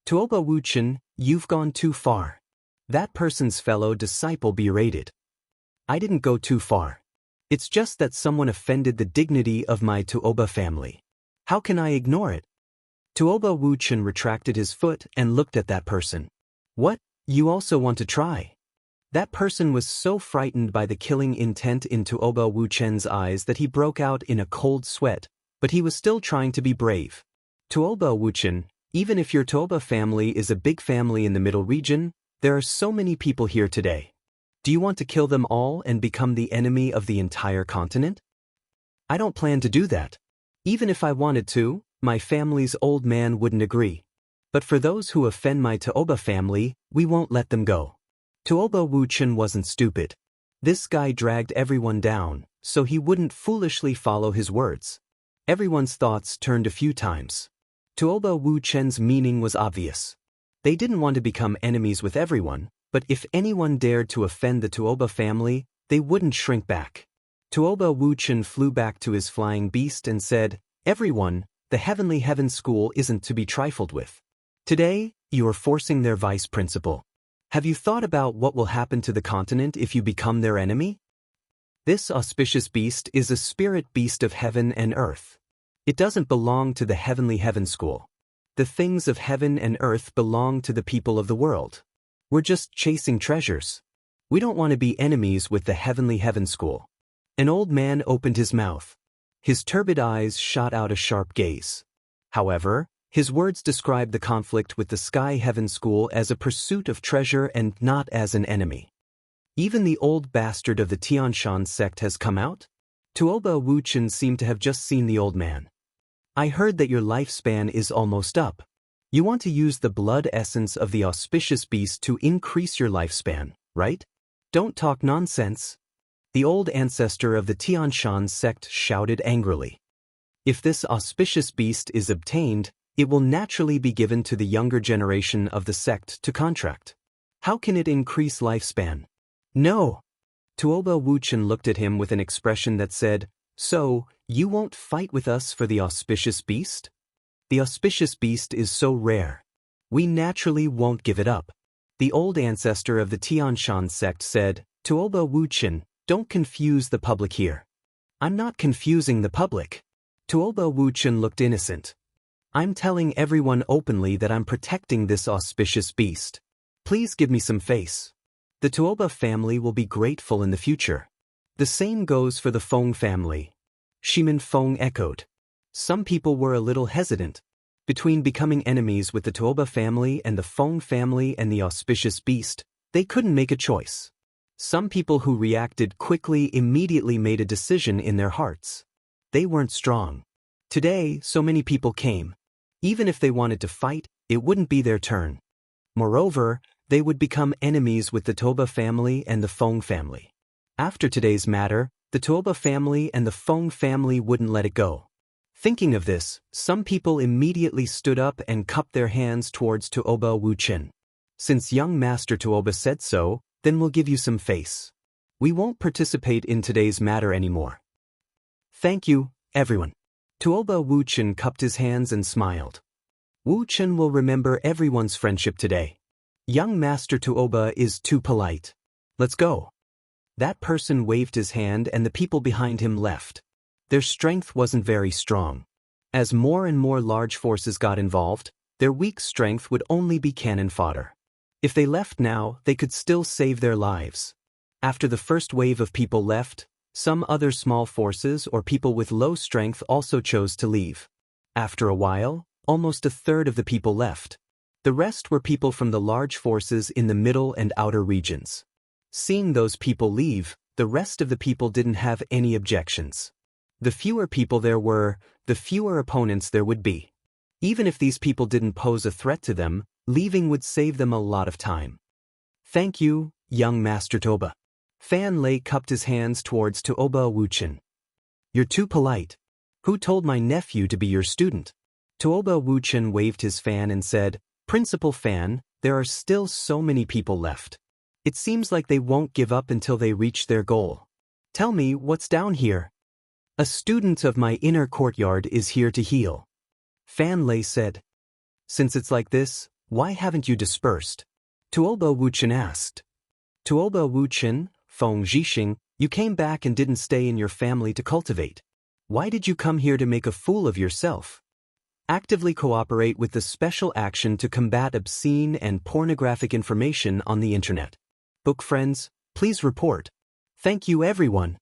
Tuoba Wuchen, you've gone too far. That person's fellow disciple berated. I didn't go too far. It's just that someone offended the dignity of my Tuoba family. How can I ignore it? Tuoba Wuchen retracted his foot and looked at that person. What, you also want to try? That person was so frightened by the killing intent in Tuoba Wuchen's eyes that he broke out in a cold sweat, but he was still trying to be brave. Tuoba Wuchen, even if your Tuoba family is a big family in the middle region, there are so many people here today. Do you want to kill them all and become the enemy of the entire continent? I don't plan to do that. Even if I wanted to, my family's old man wouldn't agree. But for those who offend my Tuoba family, we won't let them go. Tuoba Wuchen wasn't stupid. This guy dragged everyone down, so he wouldn't foolishly follow his words. Everyone's thoughts turned a few times. Tuoba Wuchen's meaning was obvious. They didn't want to become enemies with everyone, but if anyone dared to offend the Tuoba family, they wouldn't shrink back. Tuoba Wuchen flew back to his flying beast and said, everyone, the Heavenly Heaven School isn't to be trifled with. Today, you are forcing their vice principal. Have you thought about what will happen to the continent if you become their enemy? This auspicious beast is a spirit beast of heaven and earth. It doesn't belong to the Heavenly Heaven School. The things of heaven and earth belong to the people of the world. We're just chasing treasures. We don't want to be enemies with the Heavenly Heaven School. An old man opened his mouth. His turbid eyes shot out a sharp gaze. However, his words described the conflict with the Sky Heaven School as a pursuit of treasure and not as an enemy. Even the old bastard of the Tianshan sect has come out? Tuoba Wuchen seemed to have just seen the old man. I heard that your lifespan is almost up. You want to use the blood essence of the auspicious beast to increase your lifespan, right? Don't talk nonsense. The old ancestor of the Tianshan sect shouted angrily. If this auspicious beast is obtained, it will naturally be given to the younger generation of the sect to contract. How can it increase lifespan? No. Tuoba Wuchen looked at him with an expression that said, so, you won't fight with us for the auspicious beast? The auspicious beast is so rare. We naturally won't give it up. The old ancestor of the Tianshan sect said, Tuoba Wuchen, don't confuse the public here. I'm not confusing the public. Tuoba Wuchen looked innocent. I'm telling everyone openly that I'm protecting this auspicious beast. Please give me some face. The Tuoba family will be grateful in the future. The same goes for the Feng family. Shimin Feng echoed. Some people were a little hesitant. Between becoming enemies with the Tuoba family and the Feng family and the auspicious beast, they couldn't make a choice. Some people who reacted quickly immediately made a decision in their hearts. They weren't strong. Today, so many people came. Even if they wanted to fight, it wouldn't be their turn. Moreover, they would become enemies with the Tuoba family and the Feng family. After today's matter, the Tuoba family and the Feng family wouldn't let it go. Thinking of this, some people immediately stood up and cupped their hands towards Tuoba Wuchen. Since young Master Tuoba said so, then we'll give you some face. We won't participate in today's matter anymore. Thank you, everyone. Tuoba Wuchen cupped his hands and smiled. Wuchen will remember everyone's friendship today. Young Master Tuoba is too polite. Let's go. That person waved his hand and the people behind him left. Their strength wasn't very strong. As more and more large forces got involved, their weak strength would only be cannon fodder. If they left now, they could still save their lives. After the first wave of people left, some other small forces or people with low strength also chose to leave. After a while, almost a third of the people left. The rest were people from the large forces in the middle and outer regions. Seeing those people leave, the rest of the people didn't have any objections. The fewer people there were, the fewer opponents there would be. Even if these people didn't pose a threat to them, leaving would save them a lot of time. Thank you, young Master Toba. Fan Lei cupped his hands towards Toba Wuchen. You're too polite. Who told my nephew to be your student? Toba Wuchen waved his fan and said, Principal Fan, there are still so many people left. It seems like they won't give up until they reach their goal. Tell me what's down here. A student of my inner courtyard is here to heal. Fan Lei said. Since it's like this, why haven't you dispersed? Tuoba Wuchen asked. Tuoba Wuchen, Feng Zhixing, you came back and didn't stay in your family to cultivate. Why did you come here to make a fool of yourself? Actively cooperate with the special action to combat obscene and pornographic information on the internet. Book friends, please report. Thank you everyone.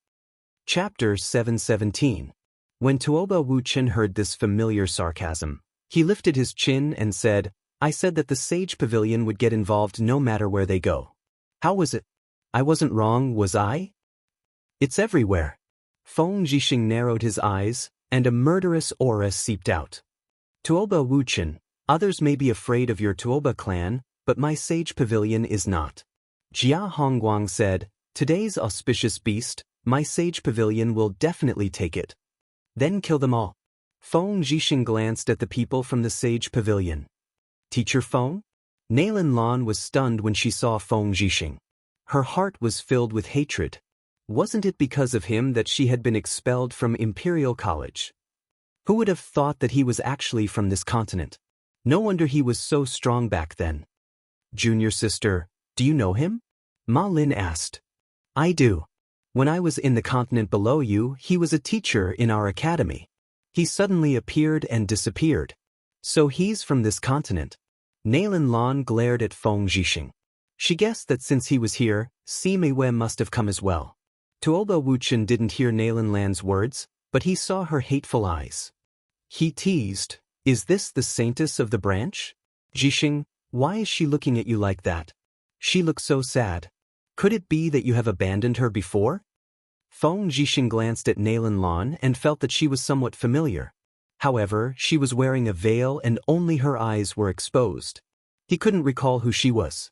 Chapter 717. When Tuoba Wuchen heard this familiar sarcasm, he lifted his chin and said, I said that the Sage Pavilion would get involved no matter where they go. How was it? I wasn't wrong, was I? It's everywhere. Feng Zhixing narrowed his eyes, and a murderous aura seeped out. Tuoba Wuchen, others may be afraid of your Tuoba clan, but my Sage Pavilion is not. Jia Hongguang said, Today's auspicious beast, my Sage Pavilion will definitely take it. Then kill them all. Feng Zhixing glanced at the people from the Sage Pavilion. Teacher Feng? Nailin Lan was stunned when she saw Feng Zhixing. Her heart was filled with hatred. Wasn't it because of him that she had been expelled from Imperial College? Who would have thought that he was actually from this continent? No wonder he was so strong back then. Junior sister, do you know him? Ma Lin asked. I do. When I was in the continent below you, he was a teacher in our academy. He suddenly appeared and disappeared. So he's from this continent. Nailin Lan glared at Feng Zhixing. She guessed that since he was here, Sima Yue must have come as well. Tuoba Wuchen didn't hear Nailin Lan's words, but he saw her hateful eyes. He teased, Is this the saintess of the branch? Zhixing, why is she looking at you like that? She looks so sad. Could it be that you have abandoned her before? Feng Zhixing glanced at Nailin Lan and felt that she was somewhat familiar. However, she was wearing a veil and only her eyes were exposed. He couldn't recall who she was.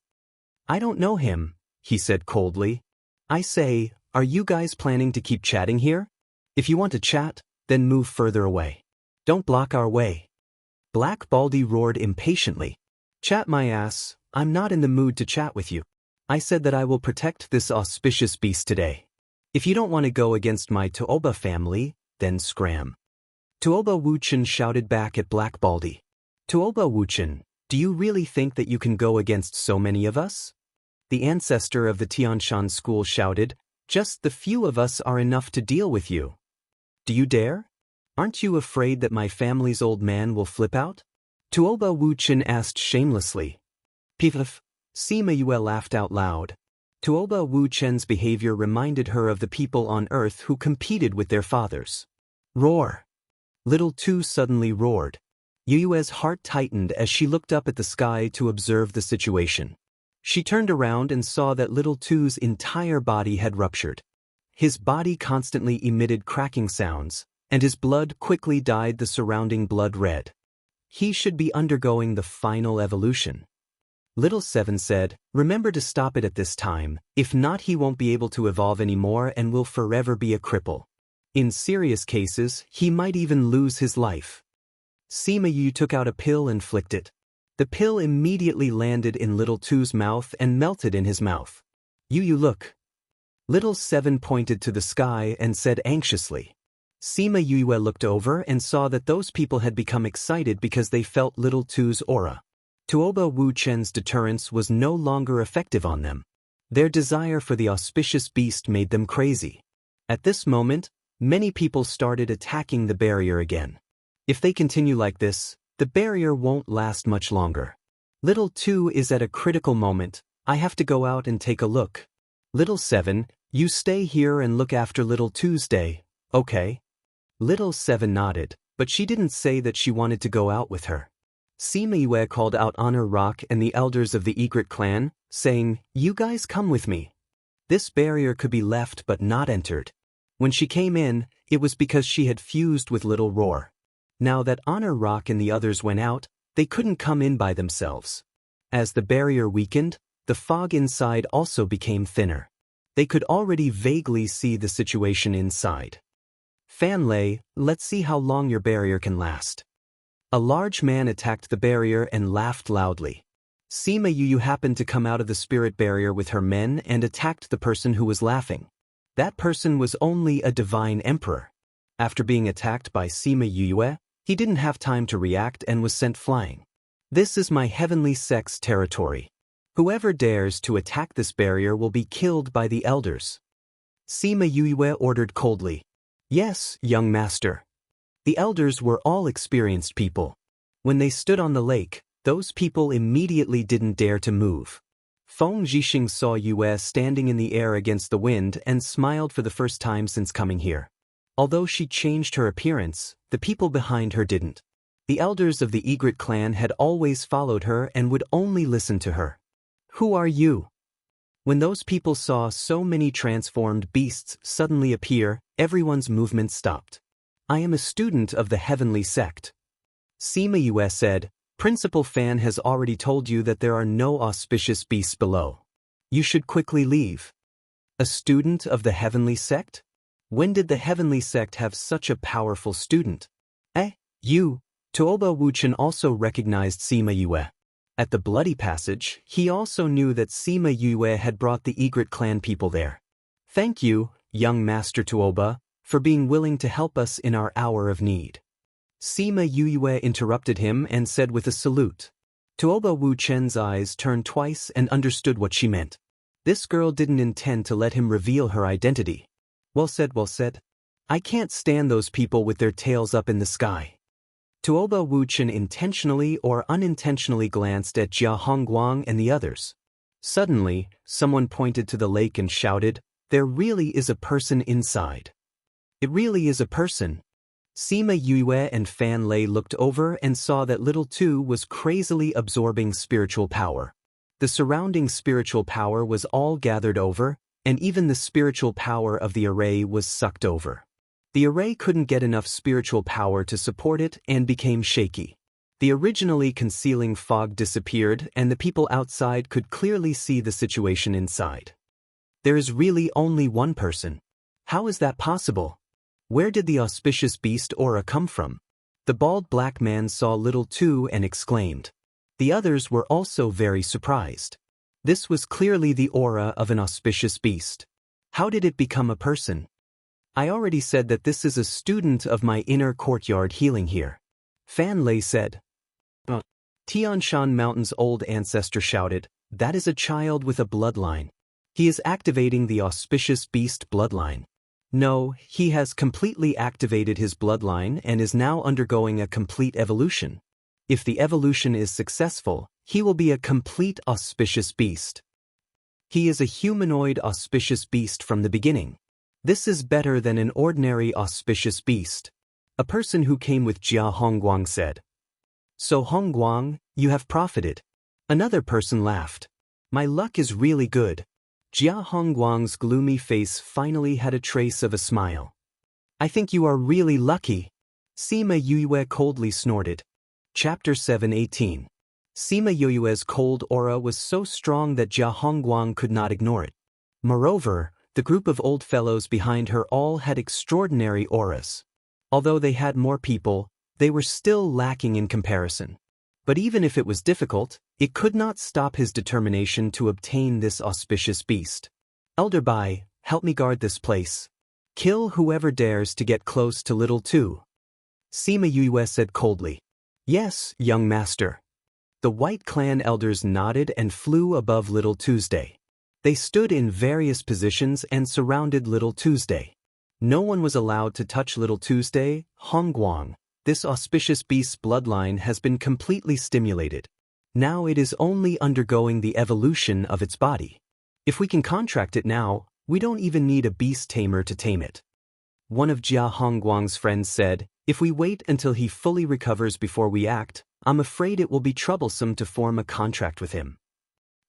I don't know him, he said coldly. I say, are you guys planning to keep chatting here? If you want to chat, then move further away. Don't block our way. Black Baldy roared impatiently. Chat my ass, I'm not in the mood to chat with you. I said that I will protect this auspicious beast today. If you don't want to go against my Tuoba family, then scram. Tuoba Wuchen shouted back at Black Baldy. Tuoba Wuchen, do you really think that you can go against so many of us? The ancestor of the Tianshan school shouted, Just the few of us are enough to deal with you. Do you dare? Aren't you afraid that my family's old man will flip out? Tuoba Wuchen asked shamelessly. Pif. Sima Yue laughed out loud. Tuoba Wuchen's behavior reminded her of the people on Earth who competed with their fathers. Roar! Little Tu suddenly roared. Yue's heart tightened as she looked up at the sky to observe the situation. She turned around and saw that Little Tu's entire body had ruptured. His body constantly emitted cracking sounds, and his blood quickly dyed the surrounding blood red. He should be undergoing the final evolution. Little Seven said, Remember to stop it at this time, if not he won't be able to evolve anymore and will forever be a cripple. In serious cases, he might even lose his life. Sima Yu took out a pill and flicked it. The pill immediately landed in Little Tu's mouth and melted in his mouth. You look. Little Seven pointed to the sky and said anxiously. Sima Yue looked over and saw that those people had become excited because they felt Little Tu's aura. Tuoba Wuchen's deterrence was no longer effective on them. Their desire for the auspicious beast made them crazy. At this moment, many people started attacking the barrier again. If they continue like this, the barrier won't last much longer. Little Tu is at a critical moment. I have to go out and take a look. Little Seven, you stay here and look after Little Tuesday, okay? Little Seven nodded, but she didn't say that she wanted to go out with her. Sima Yue called out Honor Rock and the elders of the Egret clan, saying, You guys come with me. This barrier could be left but not entered. When she came in, it was because she had fused with Little Roar. Now that Honor Rock and the others went out, they couldn't come in by themselves. As the barrier weakened, the fog inside also became thinner. They could already vaguely see the situation inside. Fan Lei, let's see how long your barrier can last. A large man attacked the barrier and laughed loudly. Sima Yu happened to come out of the spirit barrier with her men and attacked the person who was laughing. That person was only a divine emperor. After being attacked by Sima Yue, he didn't have time to react and was sent flying. This is my heavenly sect's territory. Whoever dares to attack this barrier will be killed by the elders. Sima Yue ordered coldly. Yes, young master. The elders were all experienced people. When they stood on the lake, those people immediately didn't dare to move. Feng Zhixing saw Yue standing in the air against the wind and smiled for the first time since coming here. Although she changed her appearance, the people behind her didn't. The elders of the Egret clan had always followed her and would only listen to her. Who are you? When those people saw so many transformed beasts suddenly appear, everyone's movement stopped. I am a student of the heavenly sect. Sima Yue said, Principal Fan has already told you that there are no auspicious beasts below. You should quickly leave. A student of the heavenly sect? When did the heavenly sect have such a powerful student? You. Tuoba Wuchen also recognized Sima Yue. At the Bloody Passage, he also knew that Sima Yue had brought the Egret clan people there. Thank you, young Master Tuoba, for being willing to help us in our hour of need. Sima Yue interrupted him and said with a salute. Tuoba Wu Chen's eyes turned twice and understood what she meant. This girl didn't intend to let him reveal her identity. Well said, well said. I can't stand those people with their tails up in the sky. Tuoba Wu Chen intentionally or unintentionally glanced at Jia Hongguang and the others. Suddenly, someone pointed to the lake and shouted, There really is a person inside. It really is a person. Sima Yue and Fan Lei looked over and saw that Little Two was crazily absorbing spiritual power. The surrounding spiritual power was all gathered over, and even the spiritual power of the array was sucked over. The array couldn't get enough spiritual power to support it and became shaky. The originally concealing fog disappeared and the people outside could clearly see the situation inside. There is really only one person. How is that possible? Where did the auspicious beast aura come from? The bald black man saw Little Two and exclaimed. The others were also very surprised. This was clearly the aura of an auspicious beast. How did it become a person? I already said that this is a student of my inner courtyard healing here. Fan Lei said. Tian Shan Mountain's old ancestor shouted, That is a child with a bloodline. He is activating the auspicious beast bloodline. No, he has completely activated his bloodline and is now undergoing a complete evolution. If the evolution is successful, he will be a complete auspicious beast. He is a humanoid auspicious beast from the beginning. This is better than an ordinary auspicious beast. A person who came with Jia Hongguang said. So Hongguang, you have profited. Another person laughed. My luck is really good. Jia Hongguang's gloomy face finally had a trace of a smile. I think you are really lucky. Sima Yue coldly snorted. Chapter 7:18. Sima Yue's cold aura was so strong that Jia Hongguang could not ignore it. Moreover, the group of old fellows behind her all had extraordinary auras. Although they had more people, they were still lacking in comparison. But even if it was difficult, it could not stop his determination to obtain this auspicious beast. Elder Bai, help me guard this place. Kill whoever dares to get close to Little Two. Sima Yue said coldly. Yes, young master. The White Clan elders nodded and flew above Little Tuesday. They stood in various positions and surrounded Little Tuesday. No one was allowed to touch Little Tuesday. Hongguang, this auspicious beast's bloodline has been completely stimulated. Now it is only undergoing the evolution of its body. If we can contract it now, we don't even need a beast tamer to tame it. One of Jia Hongguang's friends said, If we wait until he fully recovers before we act, I'm afraid it will be troublesome to form a contract with him.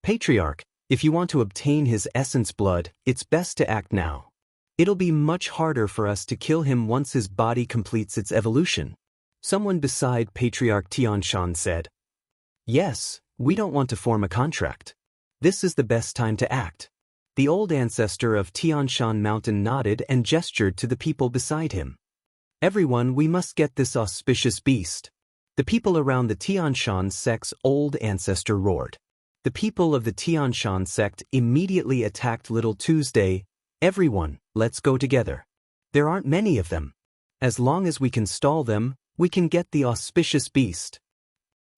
Patriarch, If you want to obtain his essence blood, it's best to act now. It'll be much harder for us to kill him once his body completes its evolution. Someone beside Patriarch Tianshan said. Yes, we don't want to form a contract. This is the best time to act. The old ancestor of Tianshan Mountain nodded and gestured to the people beside him. Everyone, we must get this auspicious beast. The people around the Tianshan sect's old ancestor roared. The people of the Tianshan sect immediately attacked Little Tuesday. Everyone, let's go together. There aren't many of them. As long as we can stall them, we can get the auspicious beast.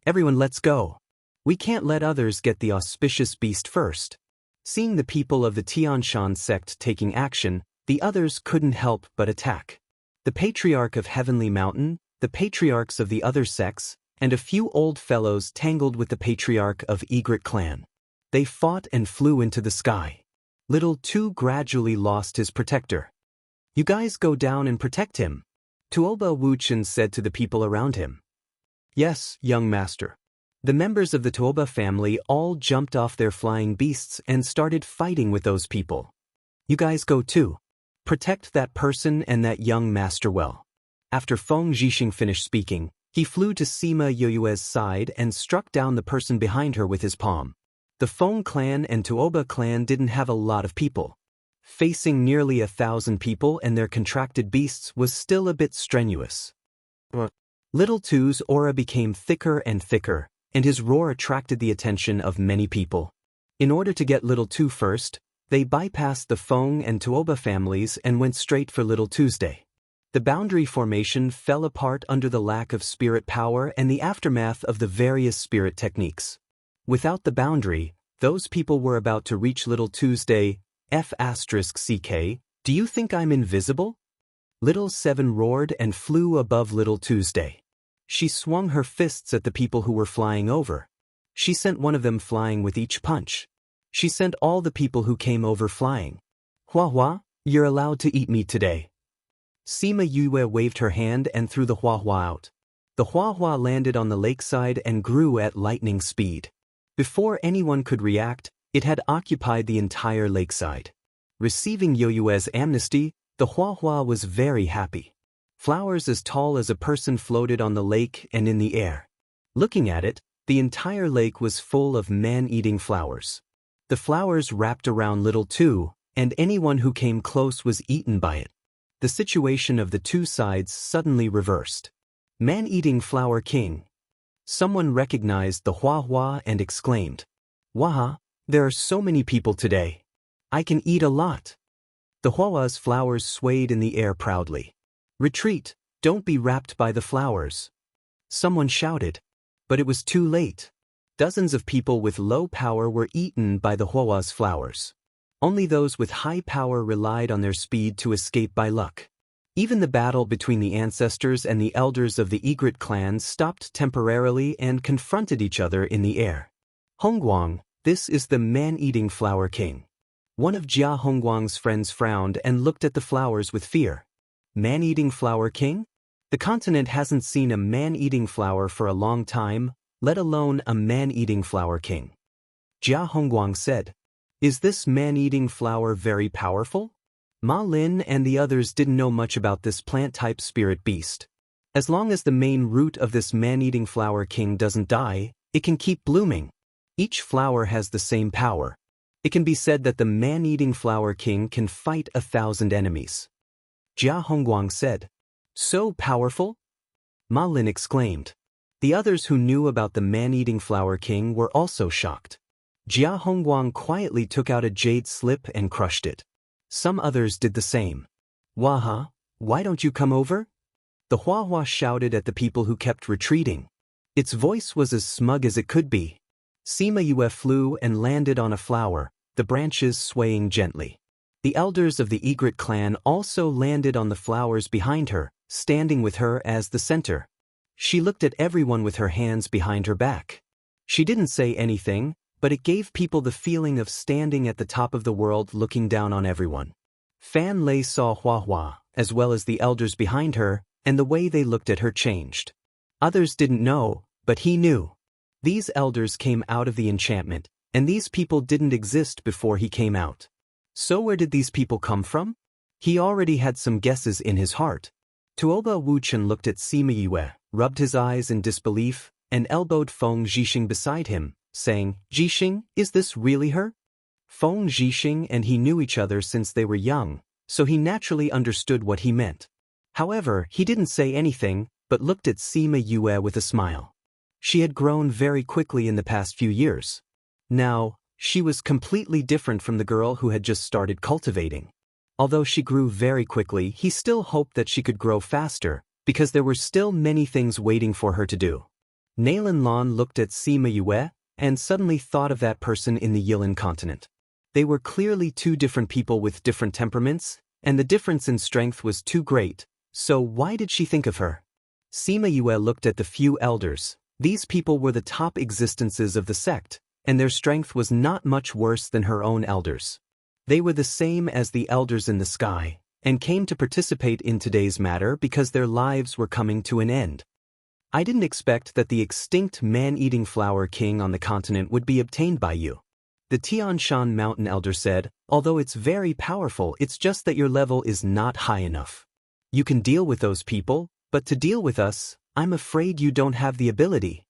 Everyone, let's go. We can't let others get the auspicious beast first. Seeing the people of the Tianshan sect taking action, the others couldn't help but attack. The Patriarch of Heavenly Mountain, the patriarchs of the other sects, and a few old fellows tangled with the Patriarch of Egret clan. They fought and flew into the sky. Little Two gradually lost his protector. You guys go down and protect him, Tuoba Wuchen said to the people around him. Yes, young master. The members of the Tuoba family all jumped off their flying beasts and started fighting with those people. You guys go too. Protect that person and that young master well. After Feng Zhixing finished speaking, he flew to Sima Yoyue's side and struck down the person behind her with his palm. The Feng clan and Tuoba clan didn't have a lot of people. Facing nearly 1,000 people and their contracted beasts was still a bit strenuous. Little Two's aura became thicker and thicker, and his roar attracted the attention of many people. In order to get Little Two first, they bypassed the Feng and Tuoba families and went straight for Little Tuesday. The boundary formation fell apart under the lack of spirit power and the aftermath of the various spirit techniques. Without the boundary, those people were about to reach Little Tuesday. F***CK, do you think I'm invisible? Little Seven roared and flew above Little Tuesday. She swung her fists at the people who were flying over. She sent one of them flying with each punch. She sent all the people who came over flying. Hua Hua, you're allowed to eat me today. Sima Yue waved her hand and threw the Hua Hua out. The Hua Hua landed on the lakeside and grew at lightning speed. Before anyone could react, it had occupied the entire lakeside. Receiving Yoyue's amnesty, the Hua Hua was very happy. Flowers as tall as a person floated on the lake and in the air. Looking at it, the entire lake was full of man-eating flowers. The flowers wrapped around Little Two, and anyone who came close was eaten by it. The situation of the two sides suddenly reversed. Man-eating flower king. Someone recognized the Hua Hua and exclaimed, "Waha, there are so many people today. I can eat a lot." The Hua Hua's flowers swayed in the air proudly. "Retreat, don't be wrapped by the flowers." Someone shouted. But it was too late. Dozens of people with low power were eaten by the Hua Hua's flowers. Only those with high power relied on their speed to escape by luck. Even the battle between the ancestors and the elders of the Egret clan stopped temporarily and confronted each other in the air. Hongguang, this is the man-eating flower king. One of Jia Hongguang's friends frowned and looked at the flowers with fear. Man-eating flower king? The continent hasn't seen a man-eating flower for a long time, let alone a man-eating flower king. Jia Hongguang said, "Is this man-eating flower very powerful?" Ma Lin and the others didn't know much about this plant-type spirit beast. As long as the main root of this man-eating flower king doesn't die, it can keep blooming. Each flower has the same power. It can be said that the man-eating flower king can fight 1,000 enemies. Jia Hongguang said, "So powerful?" Ma Lin exclaimed. The others who knew about the man-eating flower king were also shocked. Jia Hongguang quietly took out a jade slip and crushed it. Some others did the same. "Waha, why don't you come over?" The Hua Hua shouted at the people who kept retreating. Its voice was as smug as it could be. Sima Yue flew and landed on a flower, the branches swaying gently. The elders of the Egret clan also landed on the flowers behind her, standing with her as the center. She looked at everyone with her hands behind her back. She didn't say anything, but it gave people the feeling of standing at the top of the world looking down on everyone. Fan Lei saw Hua Hua, as well as the elders behind her, and the way they looked at her changed. Others didn't know, but he knew. These elders came out of the enchantment, And these people didn't exist before he came out. So where did these people come from? He already had some guesses in his heart. Tuoba Wuchen looked at Sima Yue, rubbed his eyes in disbelief, and elbowed Feng Zhixing beside him, saying, "Zhixing, is this really her?" Feng Zhixing and he knew each other since they were young, so he naturally understood what he meant. However, he didn't say anything, but looked at Sima Yue with a smile. She had grown very quickly in the past few years. Now, she was completely different from the girl who had just started cultivating. Although she grew very quickly, he still hoped that she could grow faster, because there were still many things waiting for her to do. Nalan Lan looked at Sima Yue, and suddenly thought of that person in the Yilan continent. They were clearly two different people with different temperaments, and the difference in strength was too great, so why did she think of her? Sima Yue looked at the few elders. These people were the top existences of the sect, and their strength was not much worse than her own elders. They were the same as the elders in the sky, and came to participate in today's matter because their lives were coming to an end. I didn't expect that the extinct man-eating flower king on the continent would be obtained by you. The Tian Shan mountain elder said, although it's very powerful, it's just that your level is not high enough. You can deal with those people, but to deal with us, I'm afraid you don't have the ability.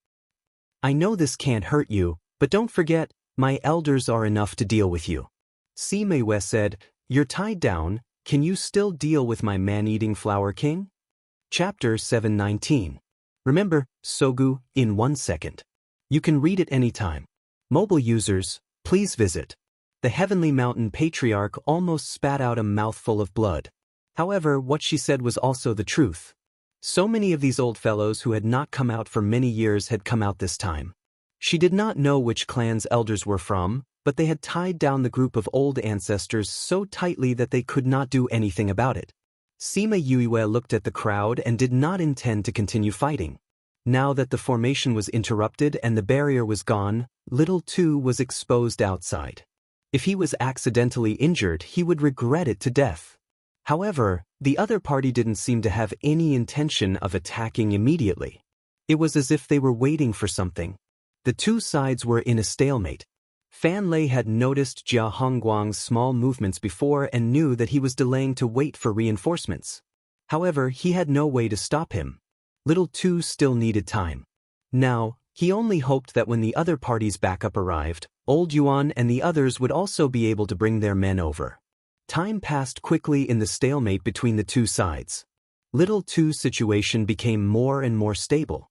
I know this can't hurt you, but don't forget, my elders are enough to deal with you. Sima Yue said, "You're tied down, can you still deal with my man-eating flower king?" Chapter 719. Remember, Sogu, in 1 second. You can read it anytime. Mobile users, please visit. The Heavenly Mountain Patriarch almost spat out a mouthful of blood. However, what she said was also the truth. So many of these old fellows who had not come out for many years had come out this time. She did not know which clan's elders were from, but they had tied down the group of old ancestors so tightly that they could not do anything about it. Sima Yue looked at the crowd and did not intend to continue fighting. Now that the formation was interrupted and the barrier was gone, Little Two was exposed outside. If he was accidentally injured, he would regret it to death. However, the other party didn't seem to have any intention of attacking immediately. It was as if they were waiting for something. The two sides were in a stalemate. Fan Lei had noticed Jia Hongguang's small movements before and knew that he was delaying to wait for reinforcements. However, he had no way to stop him. Little Two still needed time. Now, he only hoped that when the other party's backup arrived, Old Yuan and the others would also be able to bring their men over. Time passed quickly in the stalemate between the two sides. Little Two's situation became more and more stable.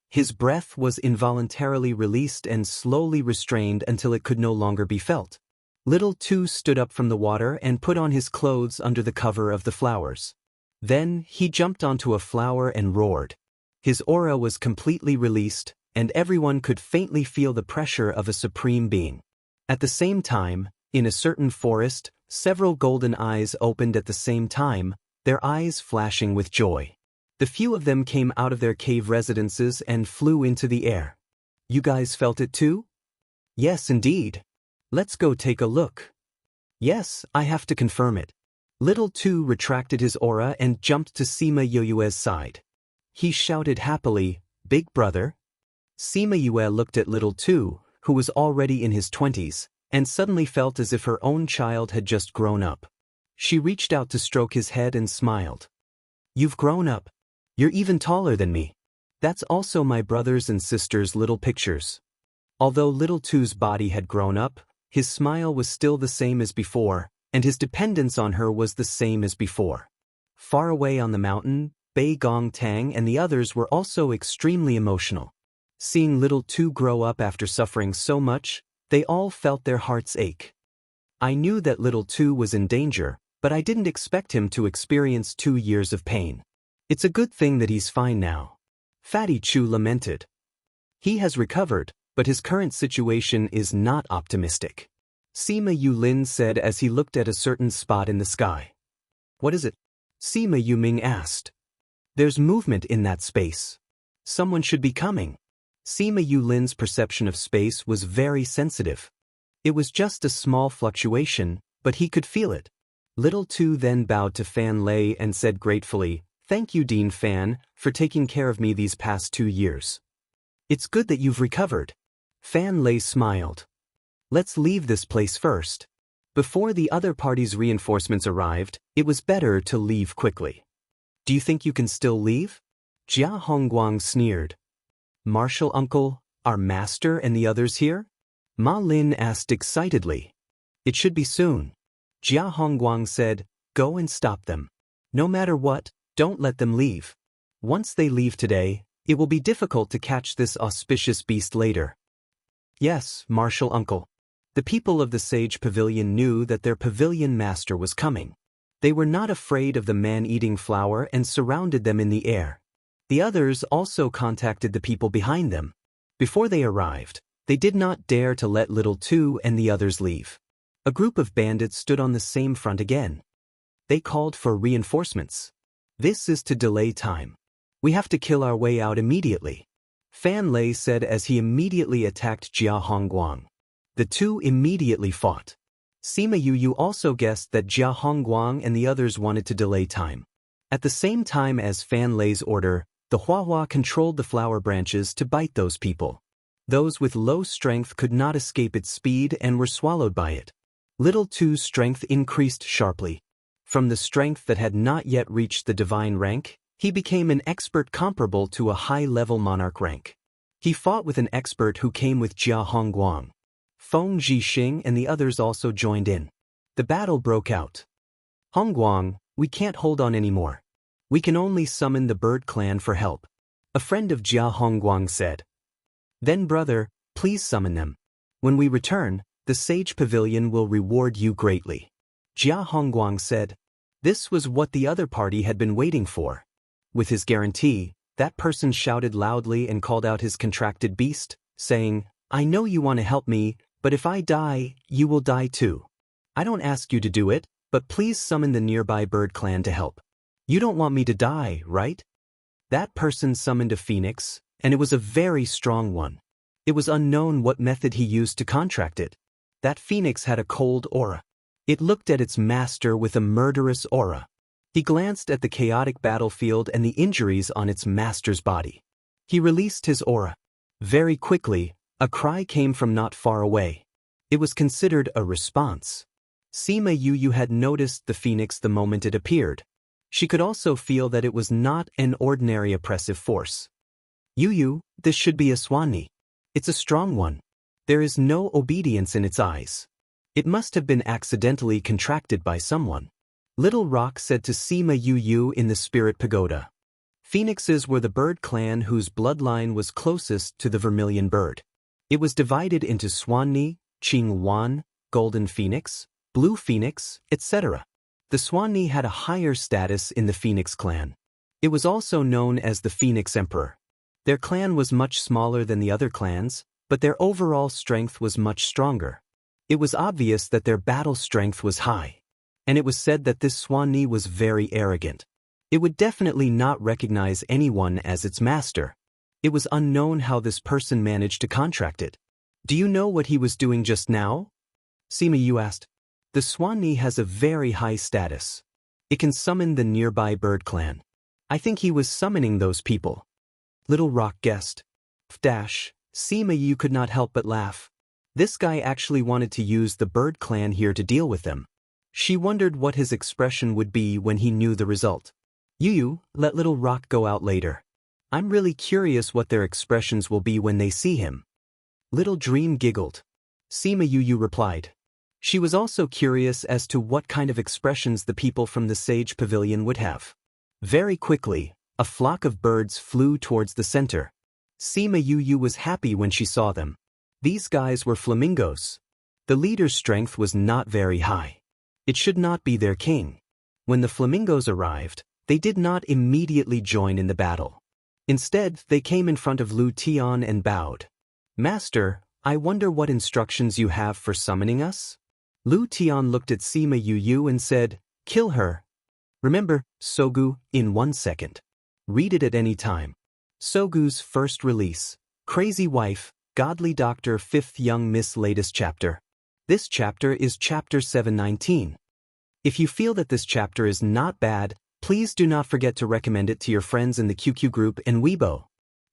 His breath was involuntarily released and slowly restrained until it could no longer be felt. Little Two stood up from the water and put on his clothes under the cover of the flowers. Then, he jumped onto a flower and roared. His aura was completely released, and everyone could faintly feel the pressure of a supreme being. At the same time, in a certain forest, several golden eyes opened at the same time, their eyes flashing with joy. The few of them came out of their cave residences and flew into the air. You guys felt it too? Yes, indeed. Let's go take a look. Yes, I have to confirm it. Little Two retracted his aura and jumped to Sima Yue's side. He shouted happily, "Big brother." Sima Yue looked at Little Two, who was already in his 20s, and suddenly felt as if her own child had just grown up. She reached out to stroke his head and smiled. "You've grown up. You're even taller than me. That's also my brothers and sisters' little pictures." Although Little Two's body had grown up, his smile was still the same as before, and his dependence on her was the same as before. Far away on the mountain, Bei Gong Tang and the others were also extremely emotional. Seeing Little Two grow up after suffering so much, they all felt their hearts ache. I knew that Little Two was in danger, but I didn't expect him to experience 2 years of pain. It's a good thing that he's fine now. Fatty Chu lamented. He has recovered, but his current situation is not optimistic. Sima Yulin said as he looked at a certain spot in the sky. What is it? Sima Yuming asked. There's movement in that space. Someone should be coming. Sima Yulin's perception of space was very sensitive. It was just a small fluctuation, but he could feel it. Little Two then bowed to Fan Lei and said gratefully, "Thank you, Dean Fan, for taking care of me these past 2 years. It's good that you've recovered." Fan Lei smiled. Let's leave this place first. Before the other party's reinforcements arrived, it was better to leave quickly. Do you think you can still leave? Jia Hongguang sneered. Martial uncle, our master and the others here? Ma Lin asked excitedly. It should be soon. Jia Hongguang said, go and stop them. No matter what, don't let them leave. Once they leave today, it will be difficult to catch this auspicious beast later. Yes, martial uncle. The people of the Sage Pavilion knew that their pavilion master was coming. They were not afraid of the man-eating flower and surrounded them in the air. The others also contacted the people behind them. Before they arrived, they did not dare to let Little Two and the others leave. A group of bandits stood on the same front again. They called for reinforcements. This is to delay time. We have to kill our way out immediately, Fan Lei said as he immediately attacked Jia Hongguang. The two immediately fought. Sima Yuyu also guessed that Jia Hongguang and the others wanted to delay time. At the same time as Fan Lei's order, the Huahua controlled the flower branches to bite those people. Those with low strength could not escape its speed and were swallowed by it. Little Two's strength increased sharply. From the strength that had not yet reached the divine rank, he became an expert comparable to a high-level monarch rank. He fought with an expert who came with Jia Hongguang. Feng Zhixing and the others also joined in. The battle broke out. Hongguang, we can't hold on anymore. We can only summon the bird clan for help, a friend of Jia Hongguang said. Then brother, please summon them. When we return, the Sage Pavilion will reward you greatly. Jia Hongguang said. This was what the other party had been waiting for. With his guarantee, that person shouted loudly and called out his contracted beast, saying, I know you want to help me, but if I die, you will die too. I don't ask you to do it, but please summon the nearby bird clan to help. You don't want me to die, right? That person summoned a phoenix, and it was a very strong one. It was unknown what method he used to contract it. That phoenix had a cold aura. It looked at its master with a murderous aura. He glanced at the chaotic battlefield and the injuries on its master's body. He released his aura. Very quickly, a cry came from not far away. It was considered a response. Sima Yuyu had noticed the phoenix the moment it appeared. She could also feel that it was not an ordinary oppressive force. Yuyu, this should be a Swanni. It's a strong one. There is no obedience in its eyes. It must have been accidentally contracted by someone. Little Rock said to Sima Yuyu in the Spirit Pagoda. Phoenixes were the bird clan whose bloodline was closest to the vermilion bird. It was divided into Swanni, Qingwan, Golden Phoenix, Blue Phoenix, etc. The Swanni had a higher status in the Phoenix clan. It was also known as the Phoenix Emperor. Their clan was much smaller than the other clans, but their overall strength was much stronger. It was obvious that their battle strength was high. And it was said that this Swanni was very arrogant. It would definitely not recognize anyone as its master. It was unknown how this person managed to contract it. Do you know what he was doing just now? Sima Yu asked. The Swanni has a very high status. It can summon the nearby bird clan. I think he was summoning those people. Little Rock guessed. Sima Yu could not help but laugh. This guy actually wanted to use the bird clan here to deal with them. She wondered what his expression would be when he knew the result. Yuyu, let Little Rock go out later. I'm really curious what their expressions will be when they see him. Little Dream giggled. Sima Yuyu replied. She was also curious as to what kind of expressions the people from the Sage Pavilion would have. Very quickly, a flock of birds flew towards the center. Sima Yuyu was happy when she saw them. These guys were flamingos. The leader's strength was not very high. It should not be their king. When the flamingos arrived, they did not immediately join in the battle. Instead, they came in front of Lu Tian and bowed. Master, I wonder what instructions you have for summoning us? Lu Tian looked at Sima Yuyu and said, kill her. Remember, Sogu, in 1 second. Read it at any time. Sogu's first release, Crazy Wife, Godly Doctor 5th Young Miss latest chapter. This chapter is chapter 719. If you feel that this chapter is not bad, please do not forget to recommend it to your friends in the QQ group and Weibo.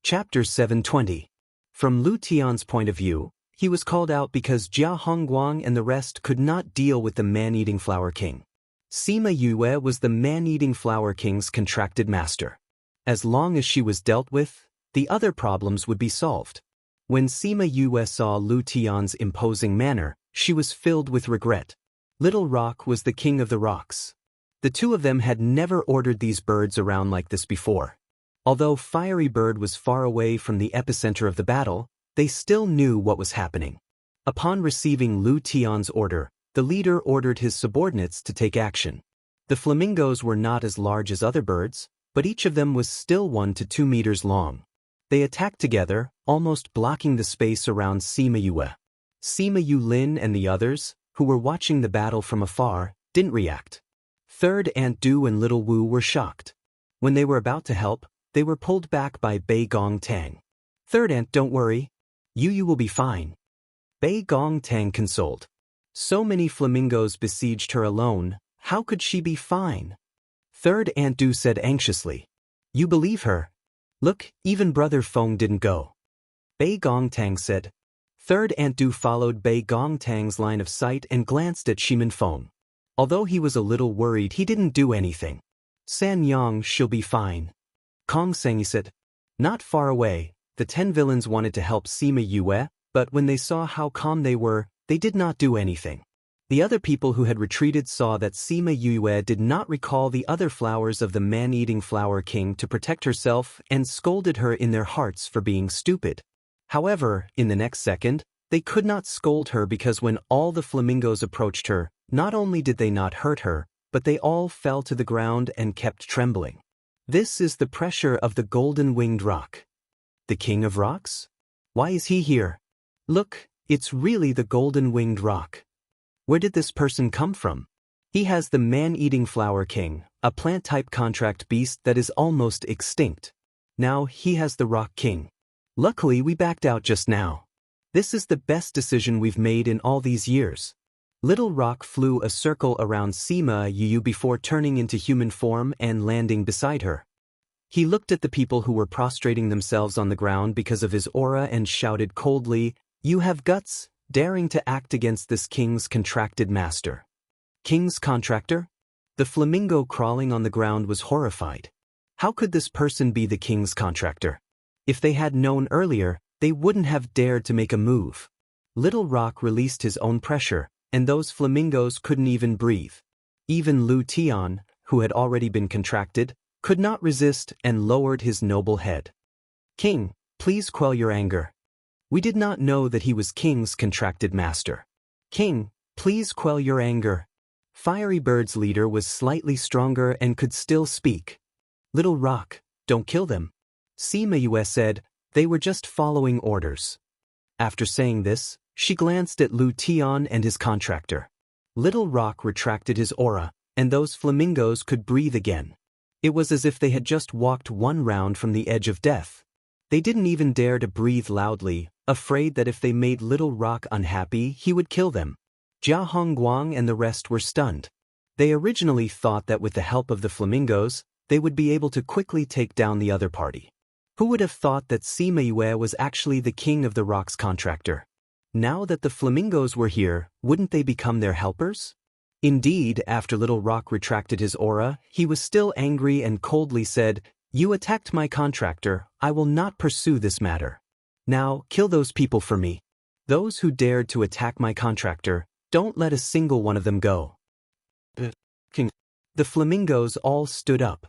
Chapter 720. From Lu Tian's point of view, He was called out because Jia Hongguang and the rest could not deal with the man-eating flower king. Sima Yue was the man-eating flower king's contracted master. As long as she was dealt with, the other problems would be solved. When Sima Yue saw Lu Tian's imposing manner, she was filled with regret. Little Rock was the king of the rocks. The two of them had never ordered these birds around like this before. Although Fiery Bird was far away from the epicenter of the battle, they still knew what was happening. Upon receiving Lu Tian's order, the leader ordered his subordinates to take action. The flamingos were not as large as other birds, but each of them was still 1 to 2 meters long. They attacked together, almost blocking the space around Sima Yue. Sima Yulin and the others, who were watching the battle from afar, didn't react. Third Aunt Du and Little Wu were shocked. When they were about to help, they were pulled back by Bei Gong Tang. Third Aunt, don't worry. You will be fine. Bei Gong Tang consoled. So many flamingos besieged her alone, how could she be fine? Third Aunt Du said anxiously. You believe her? Look, even Brother Feng didn't go. Bei Gong Tang said. Third Aunt Du followed Bei Gong Tang's line of sight and glanced at Shimin Feng. Although he was a little worried, he didn't do anything. San Yang, she'll be fine. Kong Sengyi said. Not far away, the 10 villains wanted to help Sima Yue, but when they saw how calm they were, they did not do anything. The other people who had retreated saw that Sima Yue did not recall the other flowers of the man-eating flower king to protect herself and scolded her in their hearts for being stupid. However, in the next second, they could not scold her because when all the flamingos approached her, not only did they not hurt her, but they all fell to the ground and kept trembling. This is the pressure of the golden-winged rock. The king of rocks? Why is he here? Look, it's really the golden-winged rock. Where did this person come from? He has the man-eating flower king, a plant-type contract beast that is almost extinct. Now he has the rock king. Luckily we backed out just now. This is the best decision we've made in all these years. Little Rock flew a circle around Sima Yue before turning into human form and landing beside her. He looked at the people who were prostrating themselves on the ground because of his aura and shouted coldly, "You have guts, daring to act against this king's contracted master." King's contractor? The flamingo crawling on the ground was horrified. How could this person be the king's contractor? If they had known earlier, they wouldn't have dared to make a move. Little Rock released his own pressure, and those flamingos couldn't even breathe. Even Lu Tian, who had already been contracted, could not resist and lowered his noble head. King, please quell your anger. We did not know that he was King's contracted master. King, please quell your anger. Fiery Bird's leader was slightly stronger and could still speak. Little Rock, don't kill them. Sima Yue said, they were just following orders. After saying this, she glanced at Lu Tian and his contractor. Little Rock retracted his aura, and those flamingos could breathe again. It was as if they had just walked one round from the edge of death. They didn't even dare to breathe loudly, afraid that if they made Little Rock unhappy, he would kill them. Jia Hongguang and the rest were stunned. They originally thought that with the help of the flamingos, they would be able to quickly take down the other party. Who would have thought that Sima Yue was actually the king of the rocks contractor? Now that the flamingos were here, wouldn't they become their helpers? Indeed, after Little Rock retracted his aura, he was still angry and coldly said, "You attacked my contractor, I will not pursue this matter. Now, kill those people for me. Those who dared to attack my contractor, don't let a single one of them go." King. The flamingos all stood up.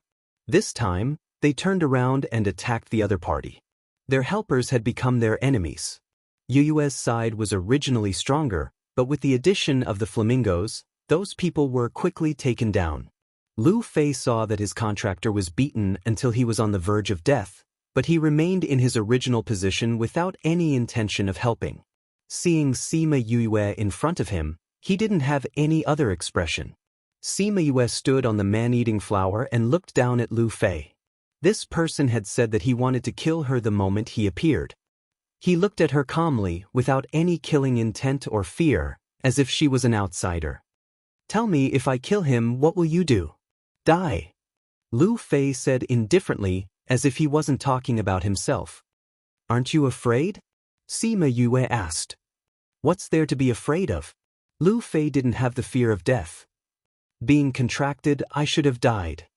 This time, they turned around and attacked the other party. Their helpers had become their enemies. Yue's side was originally stronger, but with the addition of the flamingos, those people were quickly taken down. Lu Fei saw that his contractor was beaten until he was on the verge of death, but he remained in his original position without any intention of helping. Seeing Sima Yue in front of him, he didn't have any other expression. Sima Yue stood on the man-eating flower and looked down at Lu Fei. This person had said that he wanted to kill her the moment he appeared. He looked at her calmly, without any killing intent or fear, as if she was an outsider. "Tell me, if I kill him, what will you do?" "Die." Lu Fei said indifferently, as if he wasn't talking about himself. "Aren't you afraid?" Sima Yue asked. What's there to be afraid of? Lu Fei didn't have the fear of death. Being contracted, I should have died.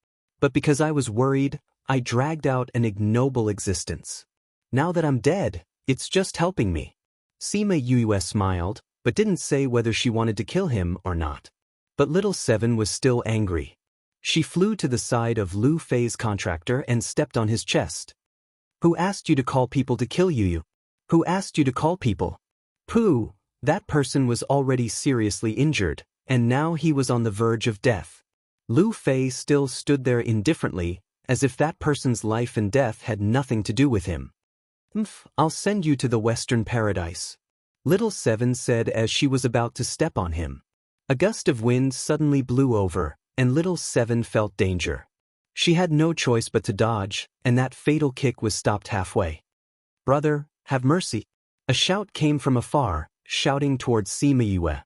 But because I was worried, I dragged out an ignoble existence. Now that I'm dead, it's just helping me. Sima Yue smiled, but didn't say whether she wanted to kill him or not. But little Seven was still angry. She flew to the side of Lu Fei's contractor and stepped on his chest. Who asked you to call people to kill you? Who asked you to call people? Pooh, that person was already seriously injured, and now he was on the verge of death. Lu Fei still stood there indifferently, as if that person's life and death had nothing to do with him. I'll send you to the Western Paradise, Little Seven said as she was about to step on him. A gust of wind suddenly blew over, and Little Seven felt danger. She had no choice but to dodge, and that fatal kick was stopped halfway. Brother, have mercy. A shout came from afar, shouting towards Sima Yue.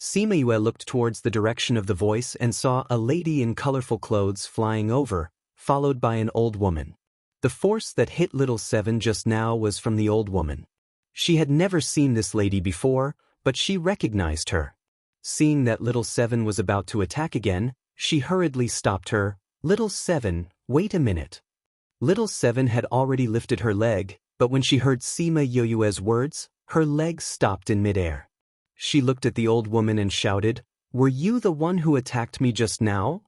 Sima Yue looked towards the direction of the voice and saw a lady in colorful clothes flying over, followed by an old woman. The force that hit Little Seven just now was from the old woman. She had never seen this lady before, but she recognized her. Seeing that Little Seven was about to attack again, she hurriedly stopped her. Little Seven, wait a minute. Little Seven had already lifted her leg, but when she heard Sima Yue's words, her leg stopped in midair. She looked at the old woman and shouted, "Were you the one who attacked me just now?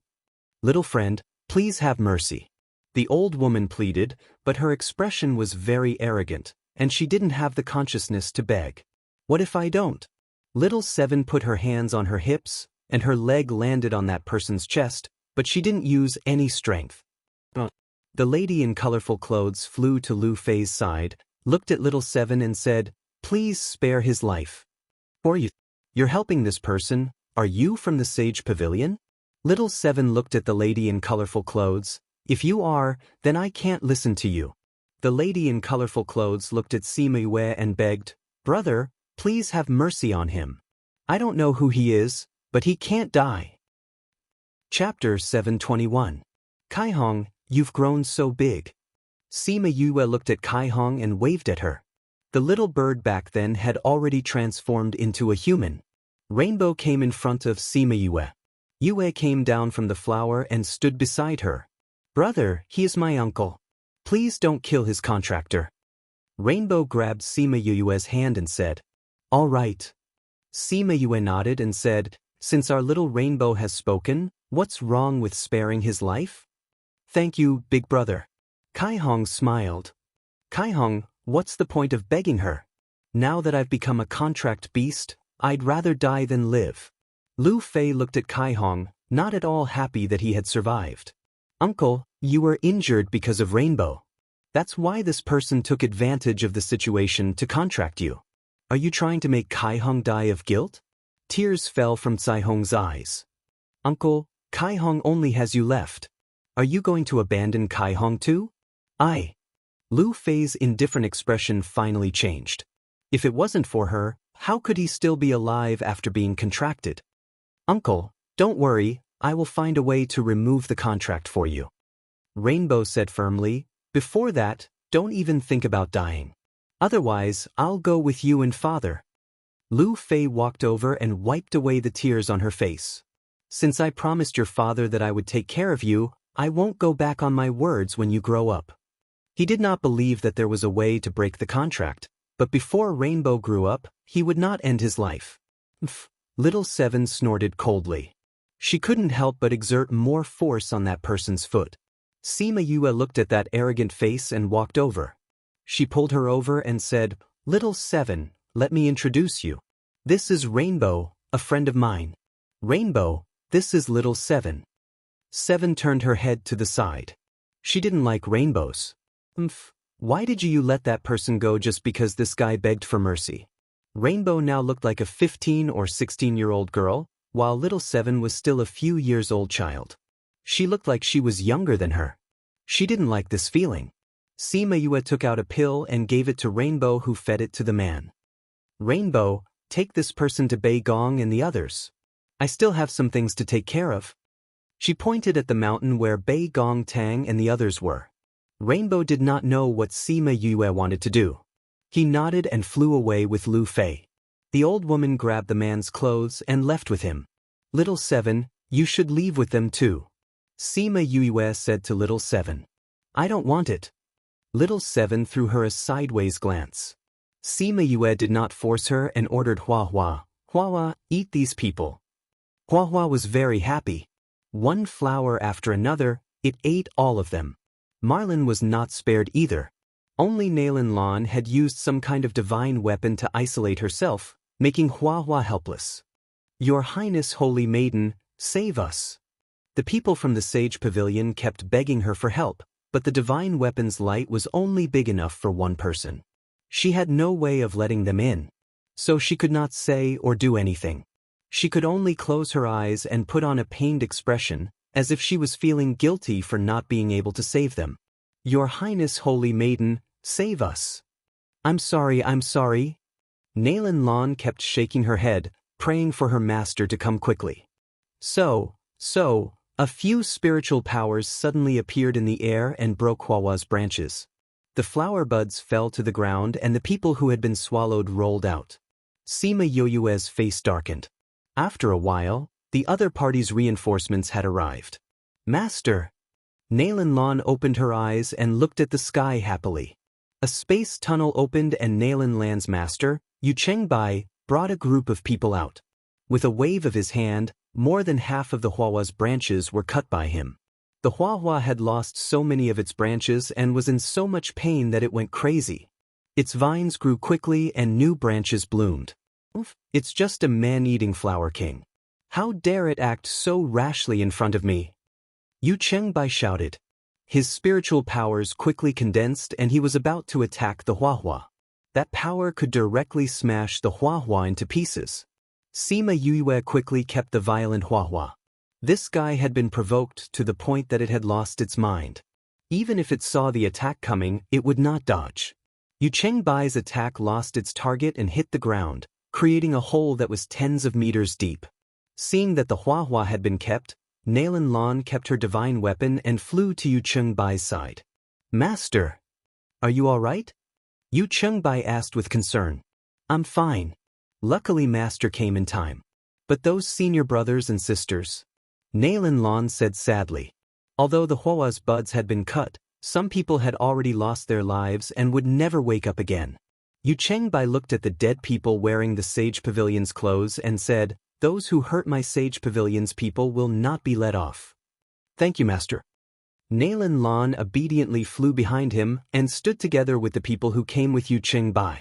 Little friend, please have mercy." The old woman pleaded, but her expression was very arrogant, and she didn't have the consciousness to beg. What if I don't? Little Seven put her hands on her hips, and her leg landed on that person's chest, but she didn't use any strength. The lady in colorful clothes flew to Lu Fei's side, looked at Little Seven and said, "Please spare his life." You're helping this person. Are you from the Sage Pavilion? Little Seven looked at the lady in colorful clothes. If you are, then I can't listen to you. The lady in colorful clothes looked at Sima Yue and begged, "Brother, please have mercy on him. I don't know who he is, but he can't die." Chapter 721. Kaihong, you've grown so big. Sima Yue looked at Kaihong and waved at her. The little bird back then had already transformed into a human. Rainbow came in front of Sima Yue. Yue came down from the flower and stood beside her. "Brother, he is my uncle. Please don't kill his contractor." Rainbow grabbed Sima Yue's hand and said, "All right." Sima Yue nodded and said, "Since our little Rainbow has spoken, what's wrong with sparing his life?" "Thank you, big brother." Kaihong smiled. "Kaihong, what's the point of begging her? Now that I've become a contract beast, I'd rather die than live." Lu Fei looked at Kaihong, not at all happy that he had survived. "Uncle, you were injured because of Rainbow. That's why this person took advantage of the situation to contract you. Are you trying to make Kaihong die of guilt?" Tears fell from Caihong's eyes. "Uncle, Kaihong only has you left. Are you going to abandon Kaihong too?" Lu Fei's indifferent expression finally changed. If it wasn't for her, how could he still be alive after being contracted? "Uncle, don't worry, I will find a way to remove the contract for you," Rainbow said firmly. "Before that, don't even think about dying. Otherwise, I'll go with you and father." Lu Fei walked over and wiped away the tears on her face. "Since I promised your father that I would take care of you, I won't go back on my words when you grow up." He did not believe that there was a way to break the contract, but before Rainbow grew up, he would not end his life. Little Seven snorted coldly. She couldn't help but exert more force on that person's foot. Sima Yue looked at that arrogant face and walked over. She pulled her over and said, "Little Seven, let me introduce you. This is Rainbow, a friend of mine. Rainbow, this is Little Seven." Seven turned her head to the side. She didn't like rainbows. Why did you let that person go just because this guy begged for mercy? Rainbow now looked like a 15 or 16-year-old girl, while Little Seven was still a few years old child. She looked like she was younger than her. She didn't like this feeling. Sima Yue took out a pill and gave it to Rainbow, who fed it to the man. "Rainbow, take this person to Bei Gong and the others. I still have some things to take care of." She pointed at the mountain where Bei Gong Tang and the others were. Rainbow did not know what Sima Yue wanted to do. He nodded and flew away with Lu Fei. The old woman grabbed the man's clothes and left with him. Little 7, you should leave with them too. Sima Yue said to Little 7. I don't want it. Little 7 threw her a sideways glance. Sima Yue did not force her and ordered Hua Hua, Hua, eat these people. Hua Hua was very happy. One flower after another, it ate all of them. Marlin was not spared either. Only Nailin Lan had used some kind of divine weapon to isolate herself, making Hua Hua helpless. Your Highness, Holy Maiden, save us. The people from the Sage Pavilion kept begging her for help, but the divine weapon's light was only big enough for one person. She had no way of letting them in, so she could not say or do anything. She could only close her eyes and put on a pained expression, as if she was feeling guilty for not being able to save them. Your Highness, Holy Maiden, save us. I'm sorry. Nailin Lan kept shaking her head, praying for her master to come quickly. So, a few spiritual powers suddenly appeared in the air and broke Hua Hua's branches. The flower buds fell to the ground and the people who had been swallowed rolled out. Sima Yoyue's face darkened. After a while, the other party's reinforcements had arrived. Master! Nailin Lan opened her eyes and looked at the sky happily. A space tunnel opened and Nailin Lan's master, Yu Chengbai, brought a group of people out. With a wave of his hand, more than half of the Hua Hua's branches were cut by him. The Hua Hua had lost so many of its branches and was in so much pain that it went crazy. Its vines grew quickly and new branches bloomed. It's just a man-eating flower king. How dare it act so rashly in front of me? Yu Chengbai shouted. His spiritual powers quickly condensed and he was about to attack the Hua Hua. That power could directly smash the Hua Hua into pieces. Sima Yue quickly kept the violent Hua Hua. This guy had been provoked to the point that it had lost its mind. Even if it saw the attack coming, it would not dodge. Yu Chengbai's attack lost its target and hit the ground, creating a hole that was tens of meters deep. Seeing that the Hua Hua had been kept, Nailin Lan kept her divine weapon and flew to Yu Chengbai's side. Master! Are you all right? Yu Chengbai asked with concern. I'm fine. Luckily Master came in time. But those senior brothers and sisters? Nailin Lan said sadly. Although the Hua Hua's buds had been cut, some people had already lost their lives and would never wake up again. Yu Chengbai looked at the dead people wearing the Sage Pavilion's clothes and said, Those who hurt my Sage Pavilion's people will not be let off. Thank you, Master. Nailin Lan obediently flew behind him and stood together with the people who came with Yu Chengbai.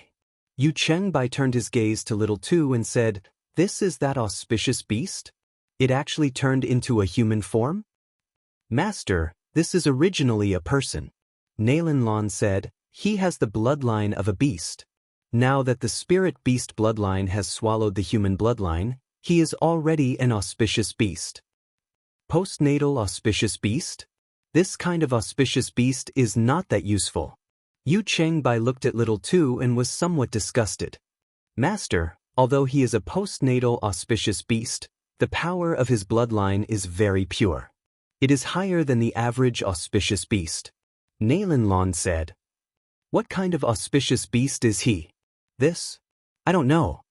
Yu Chengbai turned his gaze to Little Two and said, This is that auspicious beast? It actually turned into a human form? Master, this is originally a person. Nailin Lan said, He has the bloodline of a beast. Now that the spirit beast bloodline has swallowed the human bloodline, he is already an auspicious beast. Postnatal auspicious beast? This kind of auspicious beast is not that useful. Yu Chengbai looked at Little Two and was somewhat disgusted. Master, although he is a postnatal auspicious beast, the power of his bloodline is very pure. It is higher than the average auspicious beast. Nailin Lan said. What kind of auspicious beast is he? This? I don't know.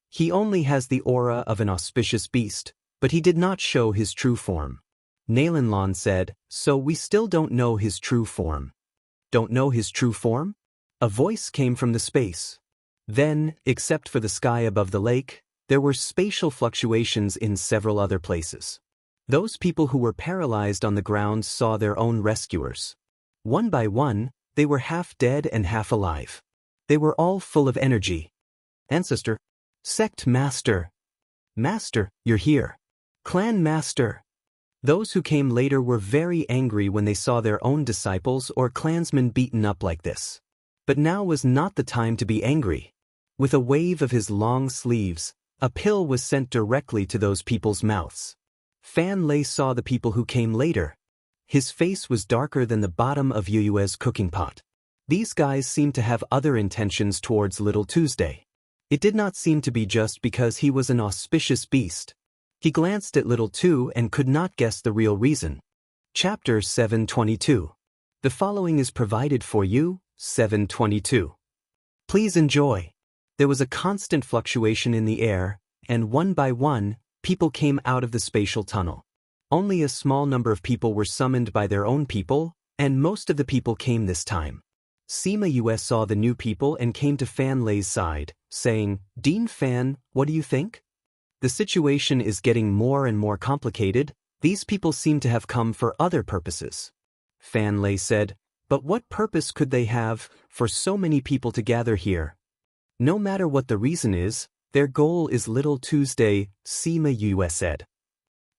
He only has the aura of an auspicious beast, but he did not show his true form. Nailin Lan said, So we still don't know his true form. Don't know his true form? A voice came from the space. Then, except for the sky above the lake, there were spatial fluctuations in several other places. Those people who were paralyzed on the ground saw their own rescuers. One by one, they were half dead and half alive. They were all full of energy. Ancestor. Sect Master. Master, you're here. Clan Master. Those who came later were very angry when they saw their own disciples or clansmen beaten up like this. But now was not the time to be angry. With a wave of his long sleeves, a pill was sent directly to those people's mouths. Fan Lei saw the people who came later. His face was darker than the bottom of Yue's cooking pot. These guys seemed to have other intentions towards Little Tuesday. It did not seem to be just because he was an auspicious beast. He glanced at Little Two and could not guess the real reason. Chapter 722. The following is provided for you, 722. Please enjoy. There was a constant fluctuation in the air, and one by one, people came out of the spatial tunnel. Only a small number of people were summoned by their own people, and most of the people came this time. Sima Yue saw the new people and came to Fan Lei's side, saying, "Dean Fan, what do you think? The situation is getting more and more complicated. These people seem to have come for other purposes." Fan Lei said, "But what purpose could they have for so many people to gather here? No matter what the reason is, their goal is Little Tuesday," Sima Yue said.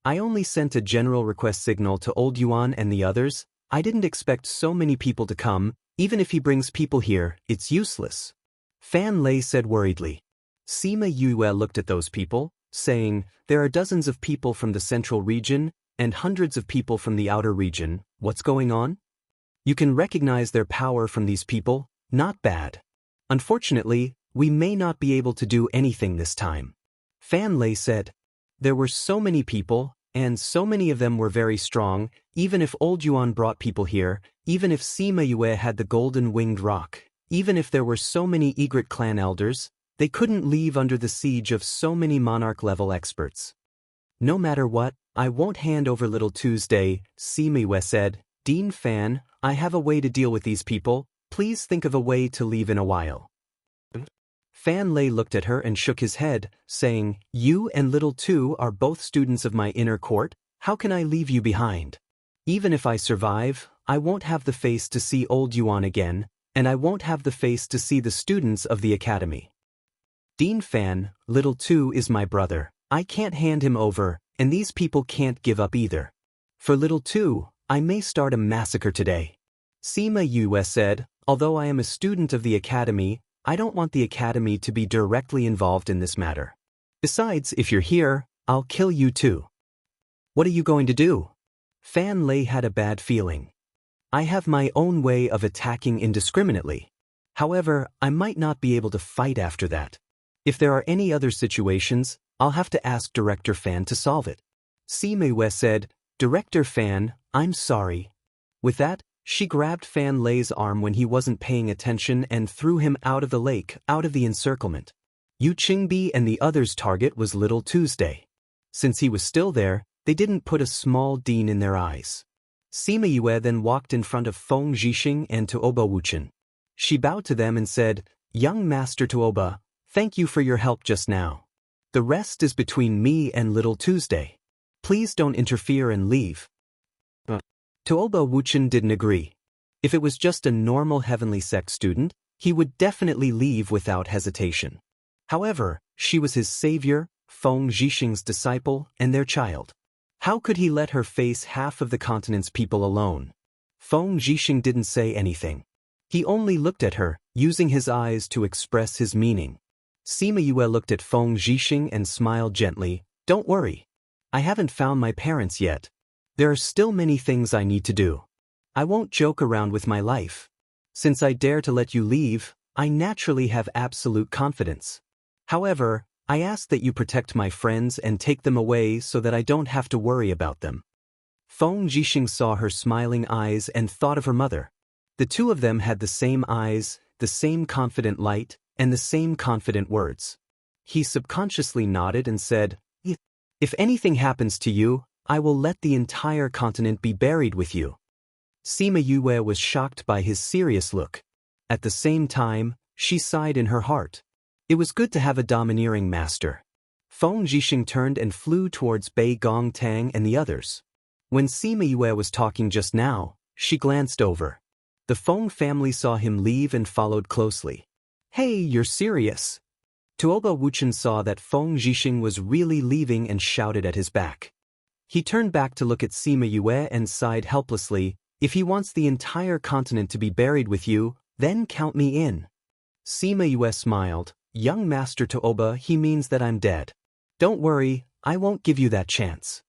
"I only sent a general request signal to Old Yuan and the others. I didn't expect so many people to come. Even if he brings people here, it's useless," Fan Lei said worriedly. Sima Yue looked at those people, saying, "There are dozens of people from the central region, and hundreds of people from the outer region. What's going on? You can recognize their power from these people. Not bad. Unfortunately, we may not be able to do anything this time," Fan Lei said. There were so many people, and so many of them were very strong. Even if Old Yuan brought people here, even if Sima Yue had the golden winged rock, even if there were so many Egret clan elders, they couldn't leave under the siege of so many monarch-level experts. "No matter what, I won't hand over Little Tuesday," Sima Yue said. "Dean Fan, I have a way to deal with these people. Please think of a way to leave in a while." Fan Lei looked at her and shook his head, saying, "You and Little Two are both students of my inner court. How can I leave you behind? Even if I survive, I won't have the face to see Old Yuan again, and I won't have the face to see the students of the academy. Dean Fan, Little Two is my brother. I can't hand him over, and these people can't give up either. For Little Two, I may start a massacre today." Sima Yue said, "Although I am a student of the academy, I don't want the academy to be directly involved in this matter. Besides, if you're here, I'll kill you too." "What are you going to do?" Fan Lei had a bad feeling. "I have my own way of attacking indiscriminately. However, I might not be able to fight after that. If there are any other situations, I'll have to ask Director Fan to solve it." Sima Yue said, "Director Fan, I'm sorry." With that, she grabbed Fan Lei's arm when he wasn't paying attention and threw him out of the lake, out of the encirclement. Yu Qingbi and the others' target was Little Tuesday. Since he was still there, they didn't put a small dean in their eyes. Sima Yue then walked in front of Feng Zhixing and Tuoba Wuchen. She bowed to them and said, "Young Master Tuoba, thank you for your help just now. The rest is between me and Little Tuesday. Please don't interfere and leave." Tuoba Wuchen didn't agree. If it was just a normal heavenly sect student, he would definitely leave without hesitation. However, she was his savior, Feng Zhixing's disciple, and their child. How could he let her face half of the continent's people alone? Feng Zhixing didn't say anything. He only looked at her, using his eyes to express his meaning. Sima Yue looked at Feng Zhixing and smiled gently. "Don't worry. I haven't found my parents yet. There are still many things I need to do. I won't joke around with my life. Since I dare to let you leave, I naturally have absolute confidence. However, I ask that you protect my friends and take them away so that I don't have to worry about them." Feng Zhixing saw her smiling eyes and thought of her mother. The two of them had the same eyes, the same confident light, and the same confident words. He subconsciously nodded and said, "If anything happens to you, I will let the entire continent be buried with you." Sima Yue was shocked by his serious look. At the same time, she sighed in her heart. It was good to have a domineering master. Feng Zhixing turned and flew towards Bei Gong Tang and the others. When Sima Yue was talking just now, she glanced over. The Feng family saw him leave and followed closely. "Hey, you're serious?" Tuoba Wuchen saw that Feng Zhixing was really leaving and shouted at his back. He turned back to look at Sima Yue and sighed helplessly. "If he wants the entire continent to be buried with you, then count me in." Sima Yue smiled. "Young Master Tuoba, he means that I'm dead. Don't worry, I won't give you that chance.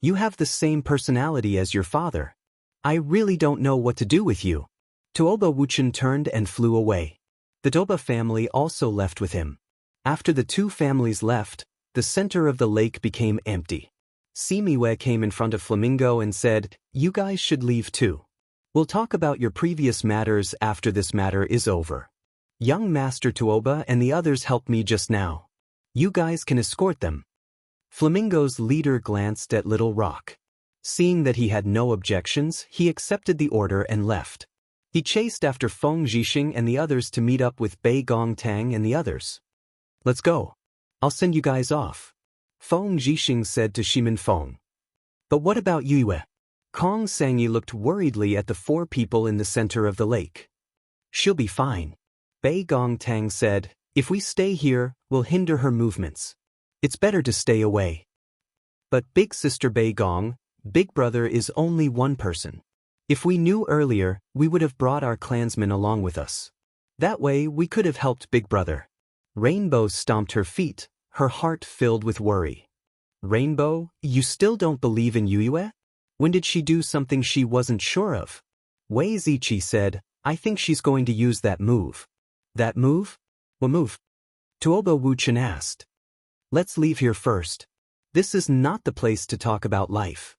You have the same personality as your father. I really don't know what to do with you." Tuoba Wuchen turned and flew away. The Toba family also left with him. After the two families left, the center of the lake became empty. Sima Yue came in front of Flamingo and said, "You guys should leave too. We'll talk about your previous matters after this matter is over." Young Master Tuoba and the others helped me just now. You guys can escort them. Flamingo's leader glanced at Little Rock. Seeing that he had no objections, he accepted the order and left. He chased after Feng Zhixing and the others to meet up with Bei Gongtang and the others. Let's go. I'll send you guys off, Feng Zhixing said to Shimin Feng. But what about Yue? Kong Sangyi looked worriedly at the 4 people in the center of the lake. She'll be fine. Bei Gongtang said, if we stay here, we'll hinder her movements. It's better to stay away. But Big Sister Bei Gong, Big Brother is only one person. If we knew earlier, we would have brought our clansmen along with us. That way we could have helped Big Brother. Rainbow stomped her feet, her heart filled with worry. Rainbow, you still don't believe in Yue? When did she do something she wasn't sure of? Wei Ziqi said, I think she's going to use that move. That move? What move? Tuoba Wuchen asked. Let's leave here first. This is not the place to talk about life.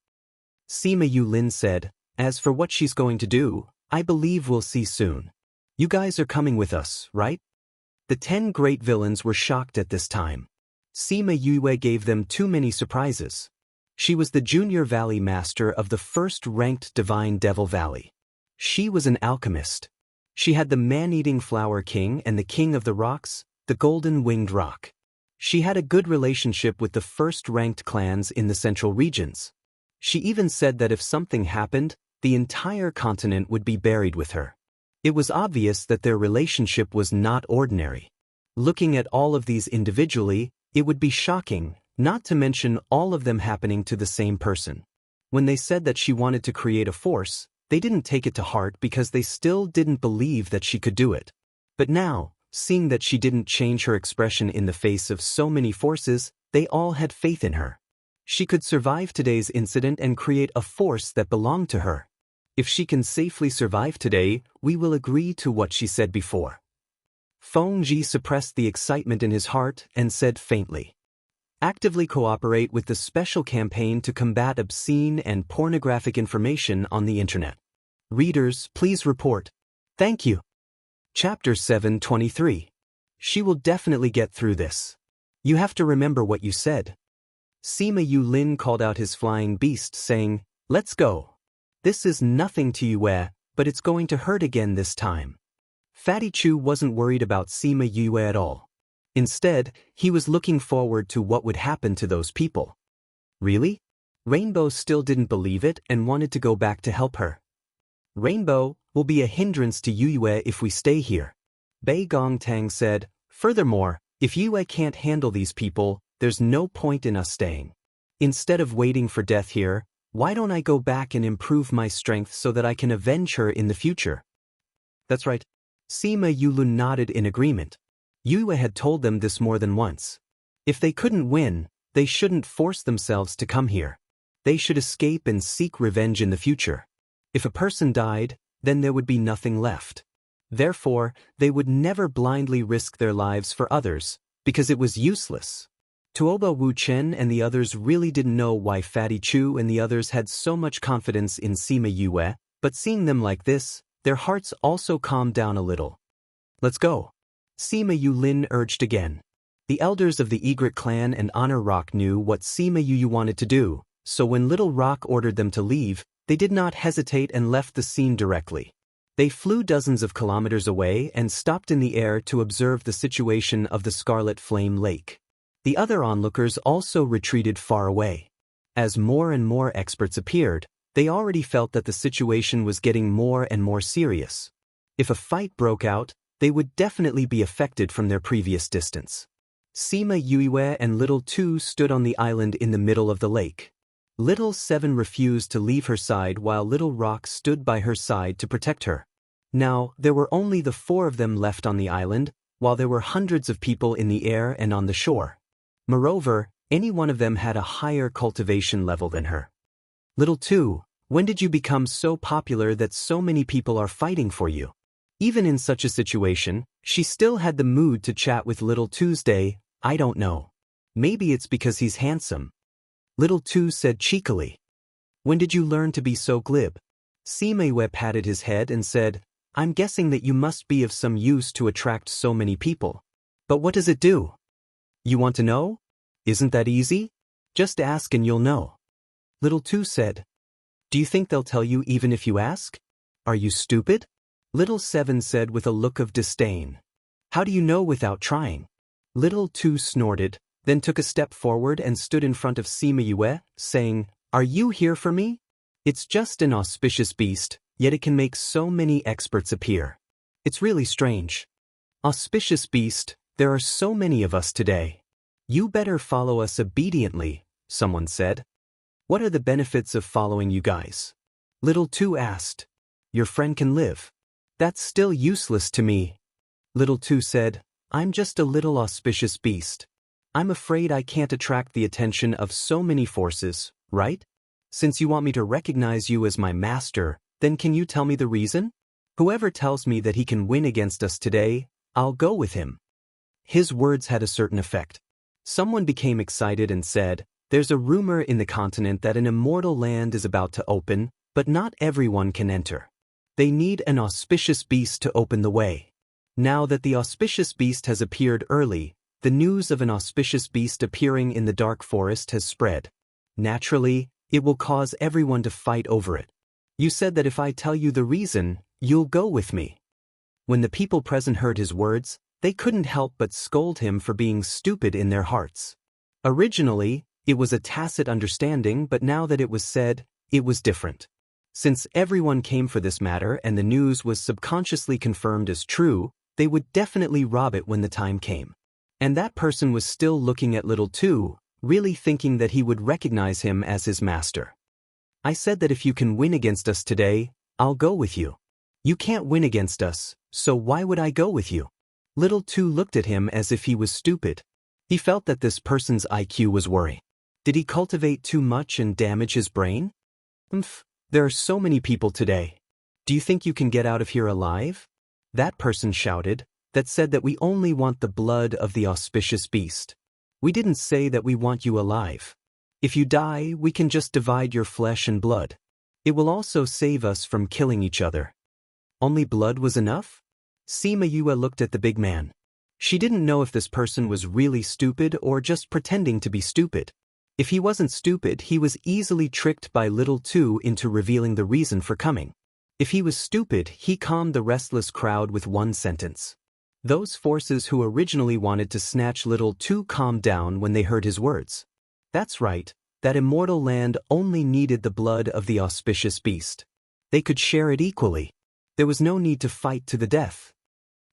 Sima Yulin said, as for what she's going to do, I believe we'll see soon. You guys are coming with us, right? The 10 great villains were shocked at this time. Sima Yue gave them too many surprises. She was the junior valley master of the first-ranked divine Devil Valley. She was an alchemist. She had the man-eating flower king and the king of the rocks, the golden-winged rock. She had a good relationship with the first-ranked clans in the central regions. She even said that if something happened, the entire continent would be buried with her. It was obvious that their relationship was not ordinary. Looking at all of these individually, it would be shocking, not to mention all of them happening to the same person. When they said that she wanted to create a force, they didn't take it to heart because they still didn't believe that she could do it. But now, seeing that she didn't change her expression in the face of so many forces, they all had faith in her. She could survive today's incident and create a force that belonged to her. If she can safely survive today, we will agree to what she said before. Feng Ji suppressed the excitement in his heart and said faintly, actively cooperate with the special campaign to combat obscene and pornographic information on the internet. Readers, please report. Thank you. Chapter 723. She will definitely get through this. You have to remember what you said. Sima Yulin called out his flying beast, saying, let's go. This is nothing to Yue, but it's going to hurt again this time. Fatty Chu wasn't worried about Sima Yue at all. Instead, he was looking forward to what would happen to those people. Really? Rainbow still didn't believe it and wanted to go back to help her. Rainbow will be a hindrance to Yue if we stay here. Bei Gongtang said, furthermore, if Yue can't handle these people, there's no point in us staying. Instead of waiting for death here, why don't I go back and improve my strength so that I can avenge her in the future? That's right. Sima Yulun nodded in agreement. Yue had told them this more than once. If they couldn't win, they shouldn't force themselves to come here. They should escape and seek revenge in the future. If a person died, then there would be nothing left. Therefore, they would never blindly risk their lives for others, because it was useless. Tuoba Wu Chen and the others really didn't know why Fatty Chu and the others had so much confidence in Sima Yue, but seeing them like this, their hearts also calmed down a little. Let's go. Sima Yulin urged again. The elders of the Egret clan and Honor Rock knew what Sima Yu wanted to do, so when Little Rock ordered them to leave, they did not hesitate and left the scene directly. They flew dozens of kilometers away and stopped in the air to observe the situation of the Scarlet Flame Lake. The other onlookers also retreated far away. As more and more experts appeared, they already felt that the situation was getting more and more serious. If a fight broke out, they would definitely be affected from their previous distance. Sima Yue and Little Two stood on the island in the middle of the lake. Little Seven refused to leave her side while Little Rock stood by her side to protect her. Now, there were only the 4 of them left on the island, while there were hundreds of people in the air and on the shore. Moreover, any one of them had a higher cultivation level than her. Little Two, when did you become so popular that so many people are fighting for you? Even in such a situation, she still had the mood to chat with Little Tuesday. I don't know. Maybe it's because he's handsome. Little Two said cheekily. When did you learn to be so glib? Sima Yue patted his head and said, I'm guessing that you must be of some use to attract so many people. But what does it do? You want to know? Isn't that easy? Just ask and you'll know. Little 2 said. Do you think they'll tell you even if you ask? Are you stupid? Little 7 said with a look of disdain. How do you know without trying? Little 2 snorted, then took a step forward and stood in front of Sima Yue, saying, Are you here for me? It's just an auspicious beast, yet it can make so many experts appear. It's really strange. Auspicious beast, there are so many of us today. You better follow us obediently, someone said. What are the benefits of following you guys? Little 2 asked. Your friend can live. That's still useless to me. Little 2 said, I'm just a little auspicious beast. I'm afraid I can't attract the attention of so many forces, right? Since you want me to recognize you as my master, then can you tell me the reason? Whoever tells me that he can win against us today, I'll go with him. His words had a certain effect. Someone became excited and said, There's a rumor in the continent that an immortal land is about to open, but not everyone can enter. They need an auspicious beast to open the way. Now that the auspicious beast has appeared early, the news of an auspicious beast appearing in the dark forest has spread. Naturally, it will cause everyone to fight over it. You said that if I tell you the reason, you'll go with me. When the people present heard his words, they couldn't help but scold him for being stupid in their hearts. Originally, it was a tacit understanding, but now that it was said, it was different. Since everyone came for this matter and the news was subconsciously confirmed as true, they would definitely rob it when the time came. And that person was still looking at Little 2, really thinking that he would recognize him as his master. I said that if you can win against us today, I'll go with you. You can't win against us, so why would I go with you? Little 2 looked at him as if he was stupid. He felt that this person's IQ was worrying. Did he cultivate too much and damage his brain? There are so many people today. Do you think you can get out of here alive? That person shouted, that said that we only want the blood of the auspicious beast. We didn't say that we want you alive. If you die, we can just divide your flesh and blood. It will also save us from killing each other. Only blood was enough? Sima Yue looked at the big man. She didn't know if this person was really stupid or just pretending to be stupid. If he wasn't stupid, he was easily tricked by Little 2 into revealing the reason for coming. If he was stupid, he calmed the restless crowd with one sentence. Those forces who originally wanted to snatch Little 2 calmed down when they heard his words. That's right, that immortal land only needed the blood of the auspicious beast. They could share it equally. There was no need to fight to the death.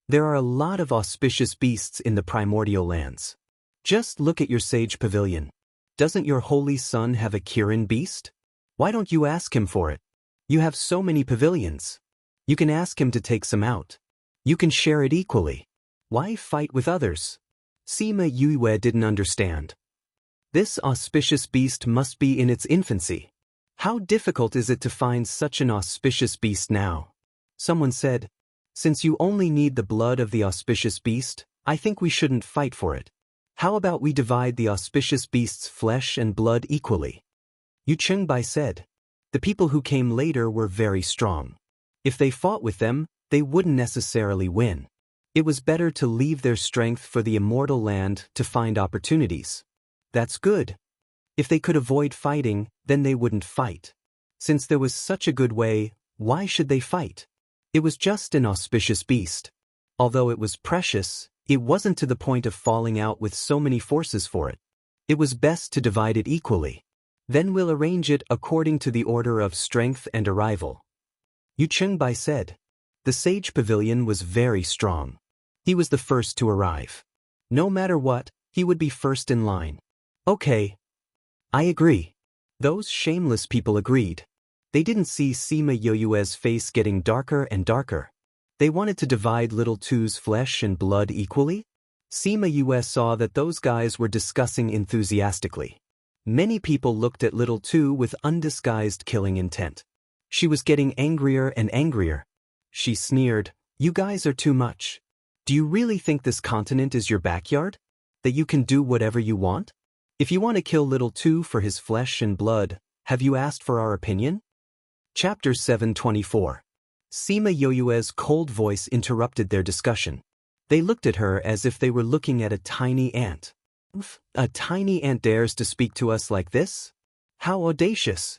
There are a lot of auspicious beasts in the primordial lands. Just look at your sage pavilion. Doesn't your holy son have a Kirin beast? Why don't you ask him for it? You have so many pavilions. You can ask him to take some out. You can share it equally. Why fight with others? Sima Yue didn't understand. This auspicious beast must be in its infancy. How difficult is it to find such an auspicious beast now? Someone said, Since you only need the blood of the auspicious beast, I think we shouldn't fight for it. How about we divide the auspicious beast's flesh and blood equally? Yu Chengbai said. The people who came later were very strong. If they fought with them, they wouldn't necessarily win. It was better to leave their strength for the immortal land to find opportunities. That's good. If they could avoid fighting, then they wouldn't fight. Since there was such a good way, why should they fight? It was just an auspicious beast. Although it was precious, it wasn't to the point of falling out with so many forces for it. It was best to divide it equally. Then we'll arrange it according to the order of strength and arrival. Yu Chengbai said. The sage pavilion was very strong. He was the first to arrive. No matter what, he would be first in line. Okay. I agree. Those shameless people agreed. They didn't see Sima Yue's face getting darker and darker. They wanted to divide Little 2's flesh and blood equally? Sima Yue saw that those guys were discussing enthusiastically. Many people looked at Little 2 with undisguised killing intent. She was getting angrier and angrier. She sneered, You guys are too much. Do you really think this continent is your backyard? That you can do whatever you want? If you want to kill Little 2 for his flesh and blood, have you asked for our opinion? Chapter 724. Sima Yoyue's cold voice interrupted their discussion. They looked at her as if they were looking at a tiny ant. A tiny ant dares to speak to us like this? How audacious!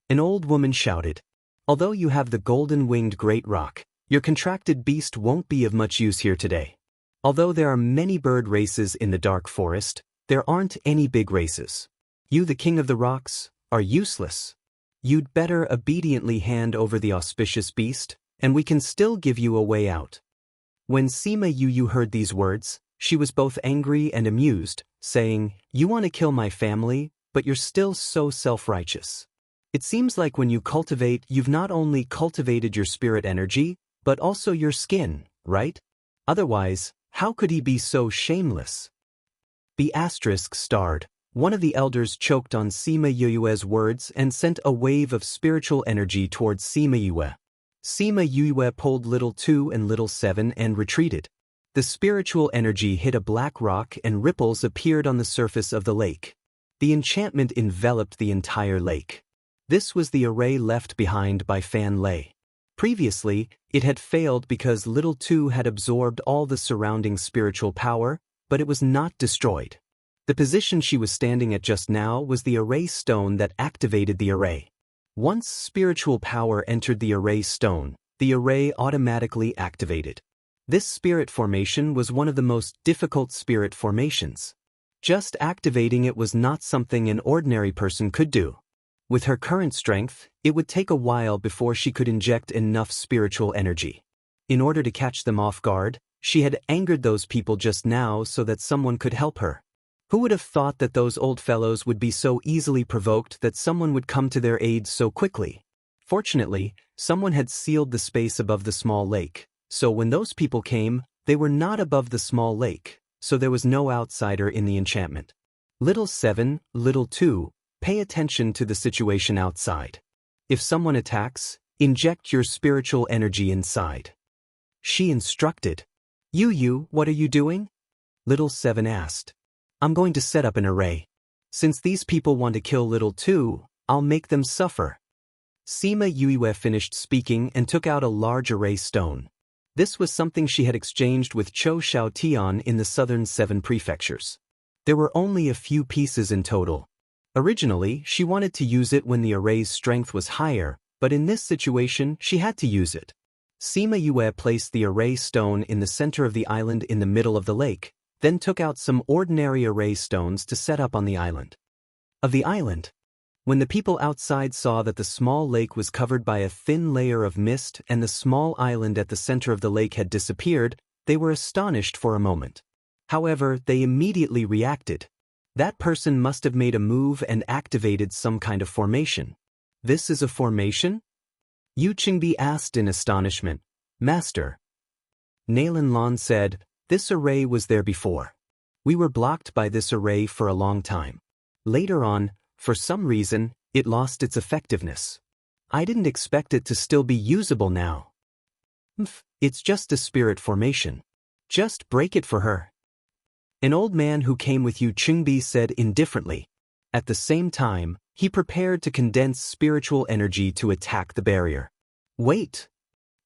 An old woman shouted. Although you have the golden-winged great roc, your contracted beast won't be of much use here today. Although there are many bird races in the dark forest, there aren't any big races. You, the king of the rocks, are useless. You'd better obediently hand over the auspicious beast, and we can still give you a way out. When Sima Yuyu heard these words, she was both angry and amused, saying, "You want to kill my family, but you're still so self-righteous. It seems like when you cultivate, you've not only cultivated your spirit energy, but also your skin, right? Otherwise, how could he be so shameless?" The asterisk starred. One of the elders choked on Sima Yuyue's words and sent a wave of spiritual energy towards Sima Yue. Sima Yue pulled Little 2 and Little 7 and retreated. The spiritual energy hit a black rock and ripples appeared on the surface of the lake. The enchantment enveloped the entire lake. This was the array left behind by Fan Lei. Previously, it had failed because Little 2 had absorbed all the surrounding spiritual power, but it was not destroyed. The position she was standing at just now was the array stone that activated the array. Once spiritual power entered the array stone, the array automatically activated. This spirit formation was one of the most difficult spirit formations. Just activating it was not something an ordinary person could do. With her current strength, it would take a while before she could inject enough spiritual energy. In order to catch them off guard, she had angered those people just now so that someone could help her. Who would have thought that those old fellows would be so easily provoked that someone would come to their aid so quickly? Fortunately, someone had sealed the space above the small lake, so when those people came, they were not above the small lake, so there was no outsider in the enchantment. Little 7, Little 2, pay attention to the situation outside. If someone attacks, inject your spiritual energy inside. She instructed. You, what are you doing? Little 7 asked. I'm going to set up an array. Since these people want to kill Little 2, I'll make them suffer. Sima Yue finished speaking and took out a large array stone. This was something she had exchanged with Chou Xiaotian in the southern 7 prefectures. There were only a few pieces in total. Originally, she wanted to use it when the array's strength was higher, but in this situation, she had to use it. Sima Yue placed the array stone in the center of the island in the middle of the lake, then took out some ordinary array stones to set up on the island. Of the island. When the people outside saw that the small lake was covered by a thin layer of mist and the small island at the center of the lake had disappeared, they were astonished for a moment. However, they immediately reacted. That person must have made a move and activated some kind of formation. This is a formation? Yu Qingbi asked in astonishment. Master. Nalan Lan said, this array was there before. We were blocked by this array for a long time. Later on, for some reason, it lost its effectiveness. I didn't expect it to still be usable now. It's just a spirit formation. Just break it for her. An old man who came with Yu Qingbi said indifferently. At the same time, he prepared to condense spiritual energy to attack the barrier. Wait!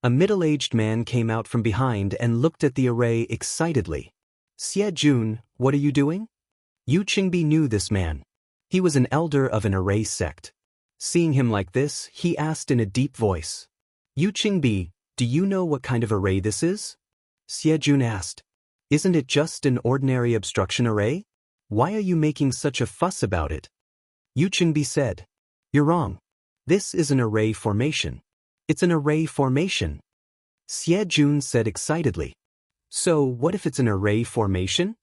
A middle-aged man came out from behind and looked at the array excitedly. Xie Jun, what are you doing? Yu Qingbi knew this man. He was an elder of an array sect. Seeing him like this, he asked in a deep voice. Yu Qingbi, do you know what kind of array this is? Xie Jun asked. Isn't it just an ordinary obstruction array? Why are you making such a fuss about it? Yu Qingbi said. You're wrong. This is an array formation. It's an array formation. Xie Jun said excitedly. So what if it's an array formation?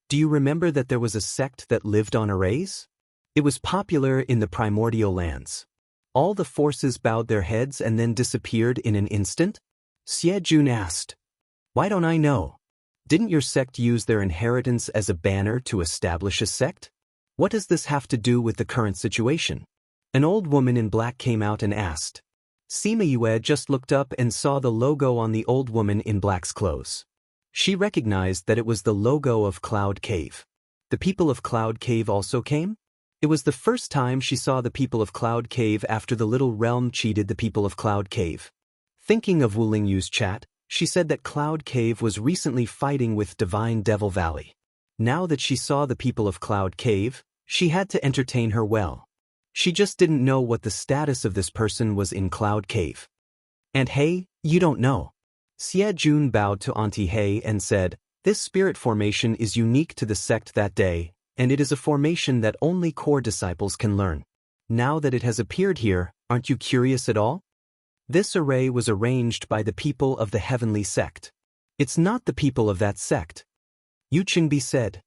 Do you remember that there was a sect that lived on arrays? It was popular in the primordial lands. All the forces bowed their heads and then disappeared in an instant? Xie Jun asked. Why don't I know? Didn't your sect use their inheritance as a banner to establish a sect? What does this have to do with the current situation? An old woman in black came out and asked. Sima Yue just looked up and saw the logo on the old woman in black's clothes. She recognized that it was the logo of Cloud Cave. The people of Cloud Cave also came? It was the first time she saw the people of Cloud Cave after the little realm cheated the people of Cloud Cave. Thinking of Wu Lingyu's chat, she said that Cloud Cave was recently fighting with Divine Devil Valley. Now that she saw the people of Cloud Cave, she had to entertain her well. She just didn't know what the status of this person was in Cloud Cave. "And hey, you don't know." Xie Jun bowed to Auntie He and said, "This spirit formation is unique to the sect that day, and it is a formation that only core disciples can learn. Now that it has appeared here, aren't you curious at all?" This array was arranged by the people of the heavenly sect. "It's not the people of that sect," Yu Qingbi said.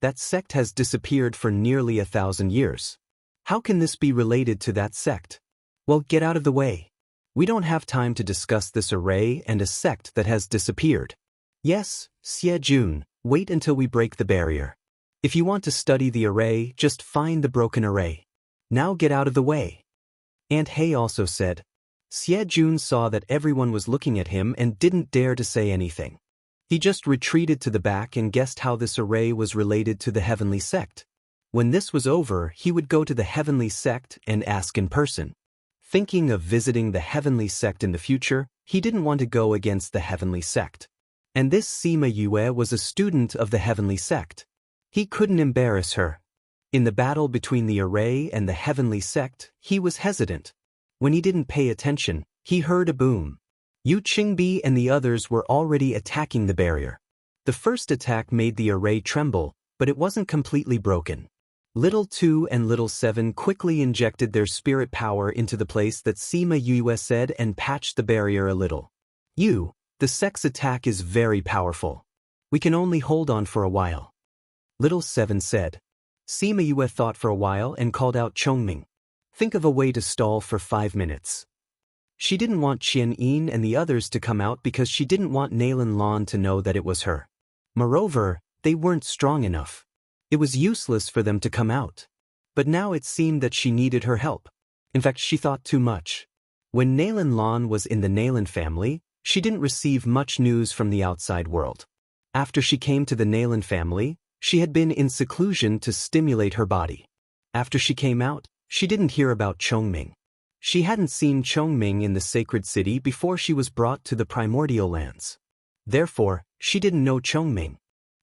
"That sect has disappeared for nearly 1,000 years. How can this be related to that sect?" "Well, get out of the way. We don't have time to discuss this array and a sect that has disappeared." "Yes, Xie Jun, wait until we break the barrier. If you want to study the array, just find the broken array. Now get out of the way." Aunt He also said. Xie Jun saw that everyone was looking at him and didn't dare to say anything. He just retreated to the back and guessed how this array was related to the heavenly sect. When this was over, he would go to the heavenly sect and ask in person. Thinking of visiting the heavenly sect in the future, he didn't want to go against the heavenly sect. And this Sima Yue was a student of the heavenly sect. He couldn't embarrass her. In the battle between the array and the heavenly sect, he was hesitant. When he didn't pay attention, he heard a boom. Yu Qingbi and the others were already attacking the barrier. The first attack made the array tremble, but it wasn't completely broken. Little 2 and Little 7 quickly injected their spirit power into the place that Sima Yue said and patched the barrier a little. The sect's attack is very powerful. We can only hold on for a while." Little 7 said. Sima Yue thought for a while and called out Chongming. "Think of a way to stall for 5 minutes." She didn't want Qian Yin and the others to come out because she didn't want Nalan Lan to know that it was her. Moreover, they weren't strong enough. It was useless for them to come out. But now it seemed that she needed her help. In fact, she thought too much. When Nalan Lan was in the Nalan family, she didn't receive much news from the outside world. After she came to the Nalan family, she had been in seclusion to stimulate her body. After she came out, she didn't hear about Chongming. She hadn't seen Chongming in the sacred city before she was brought to the primordial lands. Therefore, she didn't know Chongming.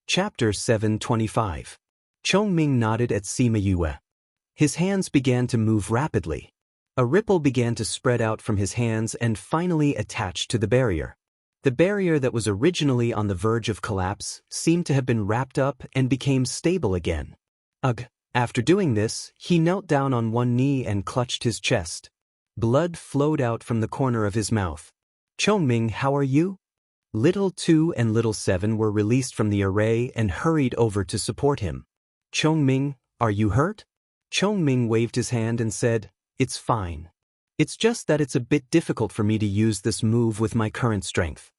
Chapter 725. Chongming nodded at Sima Yue. His hands began to move rapidly. A ripple began to spread out from his hands and finally attached to the barrier. The barrier that was originally on the verge of collapse seemed to have been wrapped up and became stable again. Ugh! After doing this, he knelt down on one knee and clutched his chest. Blood flowed out from the corner of his mouth. "Chongming, how are you?" Little 2 and Little 7 were released from the array and hurried over to support him. "Chongming, are you hurt?" Chongming waved his hand and said, "It's fine. It's just that it's a bit difficult for me to use this move with my current strength."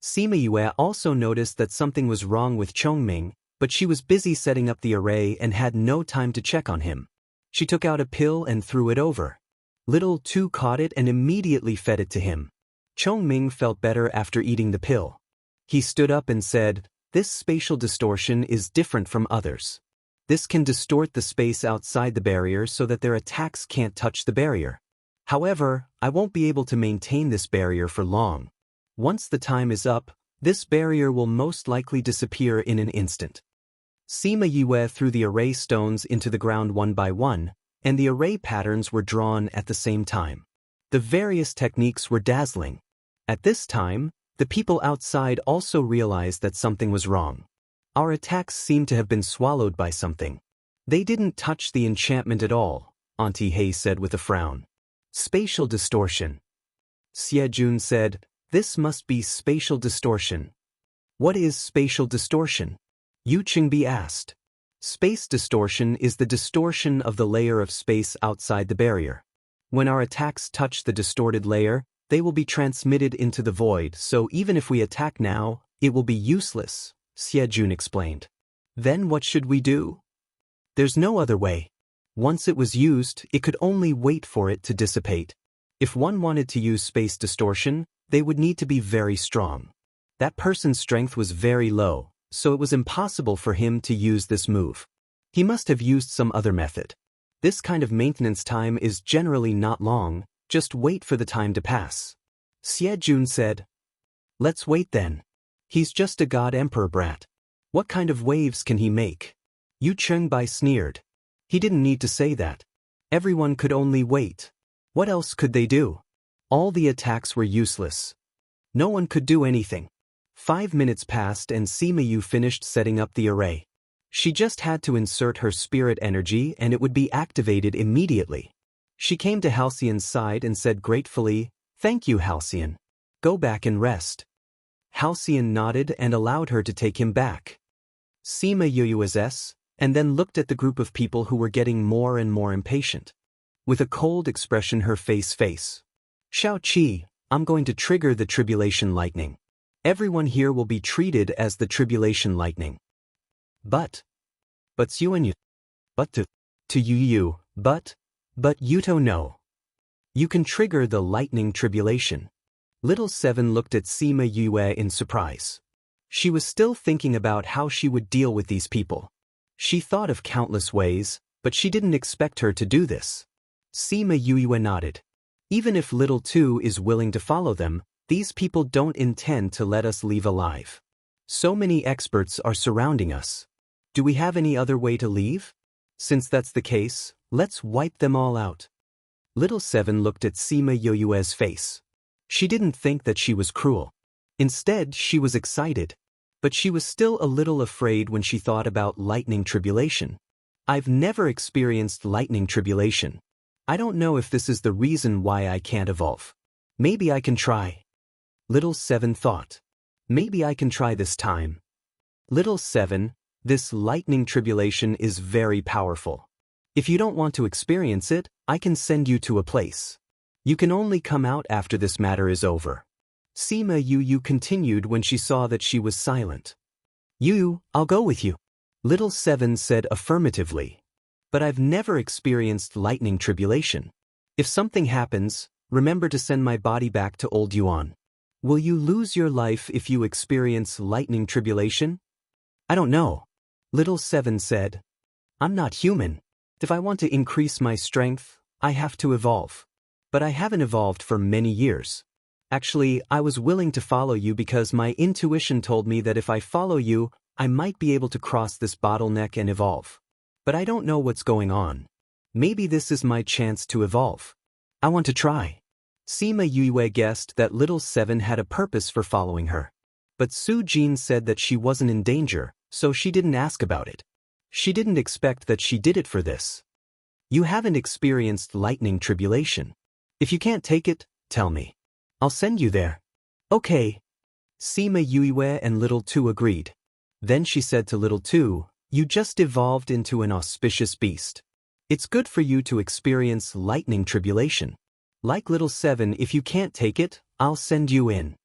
Sima Yue also noticed that something was wrong with Chongming, but she was busy setting up the array and had no time to check on him. She took out a pill and threw it over. Little 2 caught it and immediately fed it to him. Chongming felt better after eating the pill. He stood up and said, "This spatial distortion is different from others. This can distort the space outside the barrier so that their attacks can't touch the barrier. However, I won't be able to maintain this barrier for long. Once the time is up, this barrier will most likely disappear in an instant." Sima Yue threw the array stones into the ground one by one, and the array patterns were drawn at the same time. The various techniques were dazzling. At this time, the people outside also realized that something was wrong. Our attacks seemed to have been swallowed by something. They didn't touch the enchantment at all, Auntie He said with a frown. Spatial distortion. Xie Jun said, "This must be spatial distortion." "What is spatial distortion?" Yu Qingbi asked. Space distortion is the distortion of the layer of space outside the barrier. When our attacks touch the distorted layer, they will be transmitted into the void, so even if we attack now, it will be useless, Xie Jun explained. "Then what should we do?" "There's no other way. Once it was used, it could only wait for it to dissipate. If one wanted to use space distortion, they would need to be very strong. That person's strength was very low, so it was impossible for him to use this move. He must have used some other method. This kind of maintenance time is generally not long, just wait for the time to pass." Xie said. Let's wait then. He's just a god emperor brat. What kind of waves can he make? Yu Chengbai sneered. He didn't need to say that. Everyone could only wait. What else could they do? All the attacks were useless. No one could do anything. 5 minutes passed and Sima Yu finished setting up the array. She just had to insert her spirit energy and it would be activated immediately. She came to Halcyon's side and said gratefully, "Thank you, Halcyon. Go back and rest." Halcyon nodded and allowed her to take him back. Sima Yu's and then looked at the group of people who were getting more and more impatient. With a cold expression her face. Shao Qi, I'm going to trigger the tribulation lightning. Everyone here will be treated as the tribulation lightning. But Yuan, but to Yu, but Yuto no. You can trigger the lightning tribulation. Little Seven looked at Sima Yue in surprise. She was still thinking about how she would deal with these people. She thought of countless ways, but she didn't expect her to do this. Sima Yue nodded. Even if Little Two is willing to follow them, these people don't intend to let us leave alive. So many experts are surrounding us. Do we have any other way to leave? Since that's the case, let's wipe them all out. Little Seven looked at Sima Yue's face. She didn't think that she was cruel. Instead, she was excited. But she was still a little afraid when she thought about lightning tribulation. I've never experienced lightning tribulation. I don't know if this is the reason why I can't evolve. Maybe I can try. Little Seven thought. Maybe I can try this time. Little Seven, this lightning tribulation is very powerful. If you don't want to experience it, I can send you to a place. You can only come out after this matter is over. Sima Yu continued when she saw that she was silent. Yu, I'll go with you. Little Seven said affirmatively. But I've never experienced lightning tribulation. If something happens, remember to send my body back to Old Yuan. Will you lose your life if you experience lightning tribulation? I don't know. Little Seven said. I'm not human. If I want to increase my strength, I have to evolve. But I haven't evolved for many years. Actually, I was willing to follow you because my intuition told me that if I follow you, I might be able to cross this bottleneck and evolve. But I don't know what's going on. Maybe this is my chance to evolve. I want to try. Sima Yue guessed that Little Seven had a purpose for following her. But Su Jin said that she wasn't in danger, so she didn't ask about it. She didn't expect that she did it for this. You haven't experienced lightning tribulation. If you can't take it, tell me. I'll send you there. Okay. Sima Yue and Little Two agreed. Then she said to Little Two, you just evolved into an auspicious beast. It's good for you to experience lightning tribulation. Like Little Seven, if you can't take it, I'll send you in.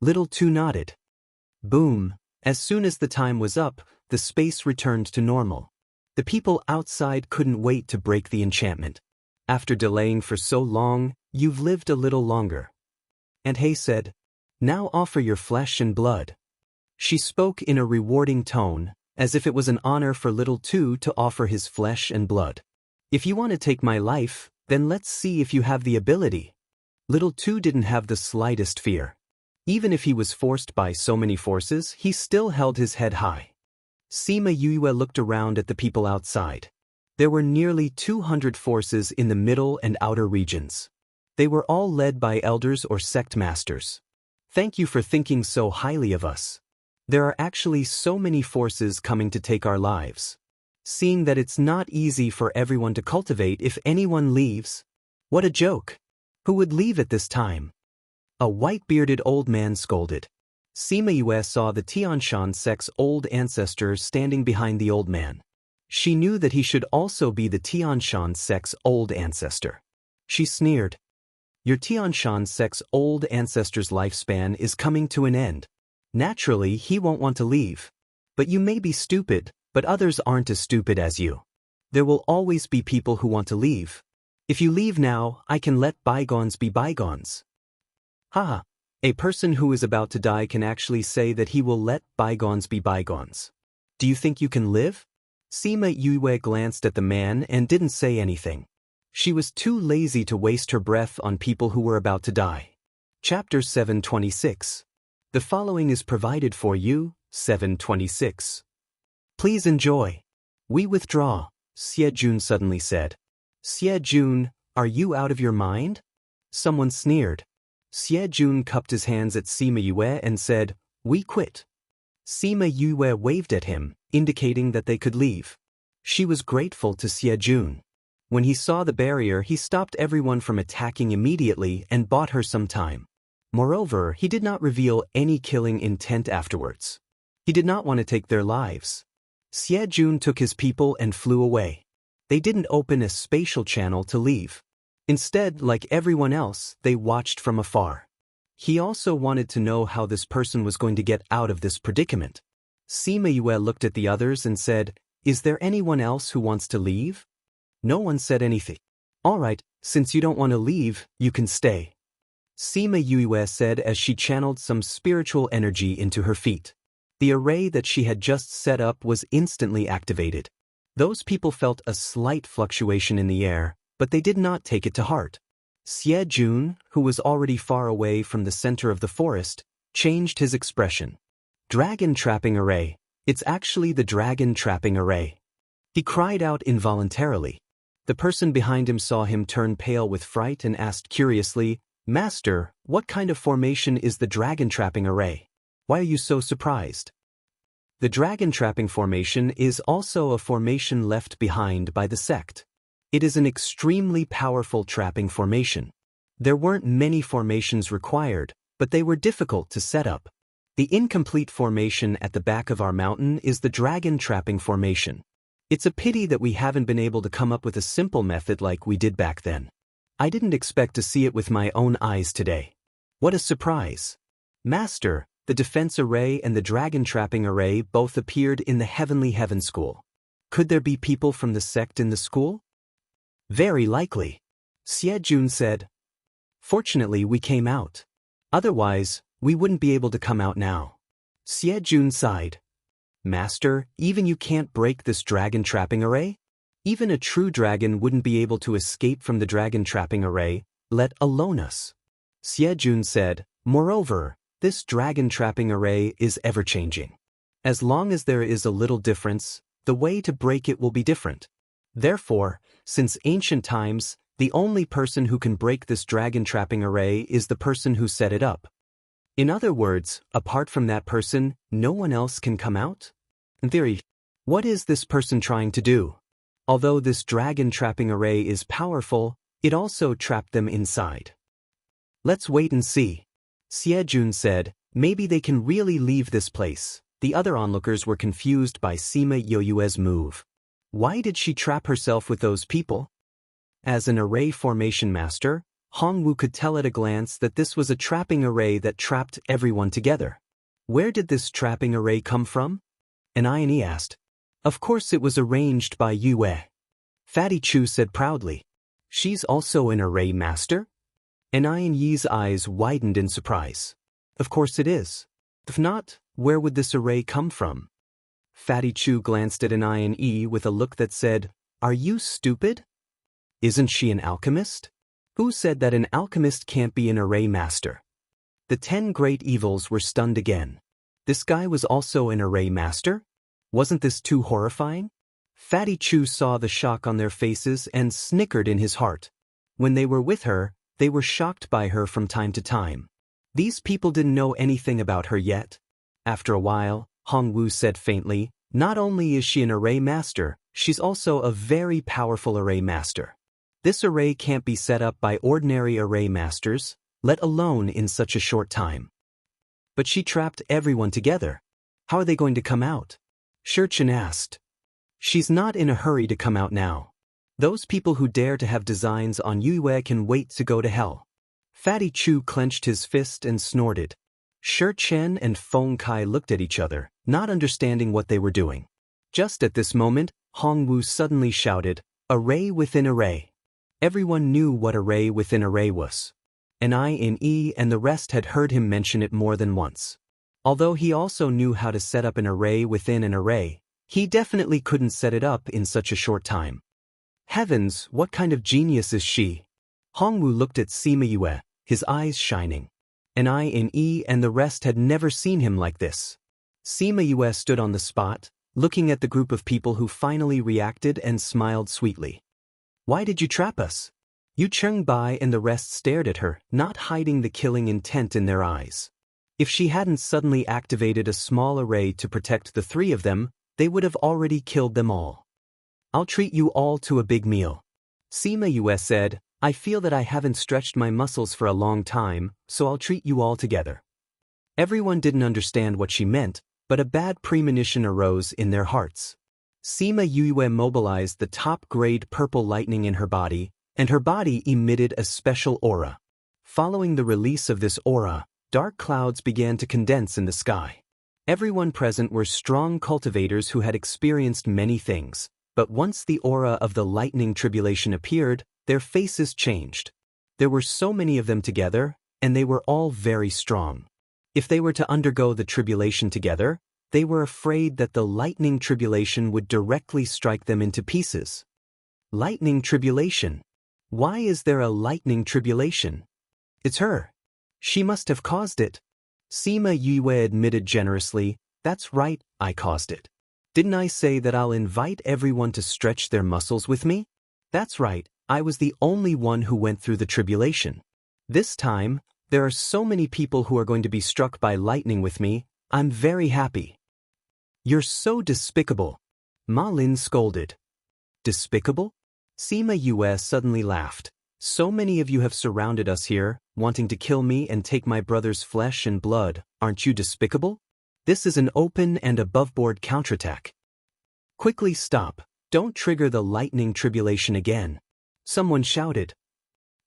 Little Two nodded. Boom. As soon as the time was up, the space returned to normal. The people outside couldn't wait to break the enchantment. After delaying for so long, you've lived a little longer. And He said, now offer your flesh and blood. She spoke in a rewarding tone, as if it was an honor for Little Two to offer his flesh and blood. If you want to take my life, then let's see if you have the ability. Little Two didn't have the slightest fear. Even if he was forced by so many forces, he still held his head high. Sima Yue looked around at the people outside. There were nearly 200 forces in the middle and outer regions. They were all led by elders or sect masters. Thank you for thinking so highly of us. There are actually so many forces coming to take our lives. Seeing that it's not easy for everyone to cultivate if anyone leaves. What a joke. Who would leave at this time? A white-bearded old man scolded. Sima Yue saw the Tianshan sect's old ancestor standing behind the old man. She knew that he should also be the Tianshan sect's old ancestor. She sneered. Your Tianshan sect's old ancestor's lifespan is coming to an end. Naturally, he won't want to leave. But you may be stupid, but others aren't as stupid as you. There will always be people who want to leave. If you leave now, I can let bygones be bygones. Haha, a person who is about to die can actually say that he will let bygones be bygones. Do you think you can live? Sima Yue glanced at the man and didn't say anything. She was too lazy to waste her breath on people who were about to die. Chapter 726. The following is provided for you, 726. Please enjoy. We withdraw, Xie Jun suddenly said. Xie Jun, are you out of your mind? Someone sneered. Xie Jun cupped his hands at Sima Yue and said, we quit. Sima Yue waved at him, indicating that they could leave. She was grateful to Xie Jun. When he saw the barrier, he stopped everyone from attacking immediately and bought her some time. Moreover, he did not reveal any killing intent afterwards. He did not want to take their lives. Xie Jun took his people and flew away. They didn't open a spatial channel to leave. Instead, like everyone else, they watched from afar. He also wanted to know how this person was going to get out of this predicament. Sima Yue looked at the others and said, is there anyone else who wants to leave? No one said anything. All right, since you don't want to leave, you can stay. Sima Yue said as she channeled some spiritual energy into her feet. The array that she had just set up was instantly activated. Those people felt a slight fluctuation in the air, but they did not take it to heart. Xie Jun, who was already far away from the center of the forest, changed his expression. Dragon trapping array. It's actually the dragon trapping array. He cried out involuntarily. The person behind him saw him turn pale with fright and asked curiously, Master, what kind of formation is the dragon trapping array? Why are you so surprised? The dragon trapping formation is also a formation left behind by the sect. It is an extremely powerful trapping formation. There weren't many formations required, but they were difficult to set up. The incomplete formation at the back of our mountain is the dragon trapping formation. It's a pity that we haven't been able to come up with a simple method like we did back then. I didn't expect to see it with my own eyes today. What a surprise! Master, the defense array and the dragon trapping array both appeared in the Heavenly Heaven School. Could there be people from the sect in the school? Very likely. Xie Jun said. Fortunately, we came out. Otherwise, we wouldn't be able to come out now. Xie Jun sighed. Master, even you can't break this dragon trapping array? Even a true dragon wouldn't be able to escape from the dragon trapping array, let alone us. Xie Jun said, moreover, this dragon trapping array is ever-changing. As long as there is a little difference, the way to break it will be different. Therefore, since ancient times, the only person who can break this dragon trapping array is the person who set it up. In other words, apart from that person, no one else can come out? In theory, what is this person trying to do? Although this dragon trapping array is powerful, it also trapped them inside. Let's wait and see. Xie Jun said, maybe they can really leave this place. The other onlookers were confused by Sima Yue's move. Why did she trap herself with those people? As an array formation master, Hongwu could tell at a glance that this was a trapping array that trapped everyone together. Where did this trapping array come from? An asked. Of course it was arranged by Yue. Fatty Chu said proudly. She's also an array master? An's eyes widened in surprise. Of course it is. If not, where would this array come from? Fatty Chu glanced at An with a look that said, are you stupid? Isn't she an alchemist? Who said that an alchemist can't be an array master? The 10 great evils were stunned again. This guy was also an array master? Wasn't this too horrifying? Fatty Chu saw the shock on their faces and snickered in his heart. When they were with her, they were shocked by her from time to time. These people didn't know anything about her yet. After a while, Hongwu said faintly, not only is she an array master, she's also a very powerful array master. This array can't be set up by ordinary array masters, let alone in such a short time. But she trapped everyone together. How are they going to come out? Shurchen asked. She's not in a hurry to come out now. Those people who dare to have designs on Yue can wait to go to hell. Fatty Chu clenched his fist and snorted. Shurchen and Feng Kai looked at each other, not understanding what they were doing. Just at this moment, Hongwu suddenly shouted, array within array. Everyone knew what array within array was. An and the rest had heard him mention it more than once. Although he also knew how to set up an array within an array, he definitely couldn't set it up in such a short time. Heavens, what kind of genius is she? Hongwu looked at Sima Yue, his eyes shining. an I in E, and the rest had never seen him like this. Sima Yue stood on the spot, looking at the group of people who finally reacted and smiled sweetly. Why did you trap us? Yu Chengbai and the rest stared at her, not hiding the killing intent in their eyes. If she hadn't suddenly activated a small array to protect the three of them, they would have already killed them all. I'll treat you all to a big meal. Sima Yue said, I feel that I haven't stretched my muscles for a long time, so I'll treat you all together. Everyone didn't understand what she meant, but a bad premonition arose in their hearts. Sima Yue mobilized the top-grade purple lightning in her body, and her body emitted a special aura. Following the release of this aura, dark clouds began to condense in the sky. Everyone present were strong cultivators who had experienced many things, but once the aura of the lightning tribulation appeared, their faces changed. There were so many of them together, and they were all very strong. If they were to undergo the tribulation together, they were afraid that the lightning tribulation would directly strike them into pieces. Lightning tribulation. Why is there a lightning tribulation? It's her. She must have caused it. Sima Yue admitted generously, that's right, I caused it. Didn't I say that I'll invite everyone to stretch their muscles with me? That's right, I was the only one who went through the tribulation. This time, there are so many people who are going to be struck by lightning with me, I'm very happy. You're so despicable. Ma Lin scolded. Despicable? Sima Yue suddenly laughed. So many of you have surrounded us here, wanting to kill me and take my brother's flesh and blood, aren't you despicable? This is an open and above-board counterattack. Quickly stop, don't trigger the lightning tribulation again. Someone shouted.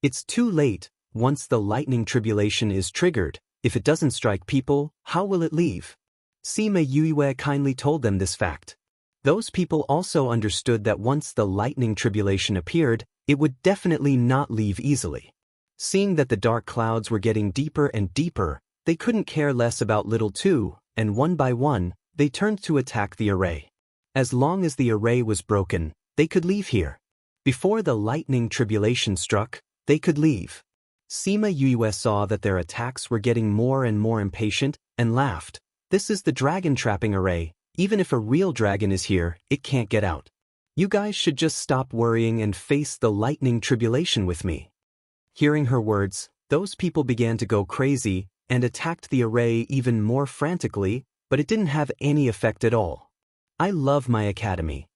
It's too late, once the lightning tribulation is triggered, if it doesn't strike people, how will it leave? Sima Yue kindly told them this fact. Those people also understood that once the lightning tribulation appeared, it would definitely not leave easily. Seeing that the dark clouds were getting deeper and deeper, they couldn't care less about little two, and one by one, they turned to attack the array. As long as the array was broken, they could leave here. Before the lightning tribulation struck, they could leave. Sima Yue saw that their attacks were getting more and more impatient, and laughed. This is the dragon trapping array. Even if a real dragon is here, it can't get out. You guys should just stop worrying and face the lightning tribulation with me. Hearing her words, those people began to go crazy and attacked the array even more frantically, but it didn't have any effect at all. I love my academy.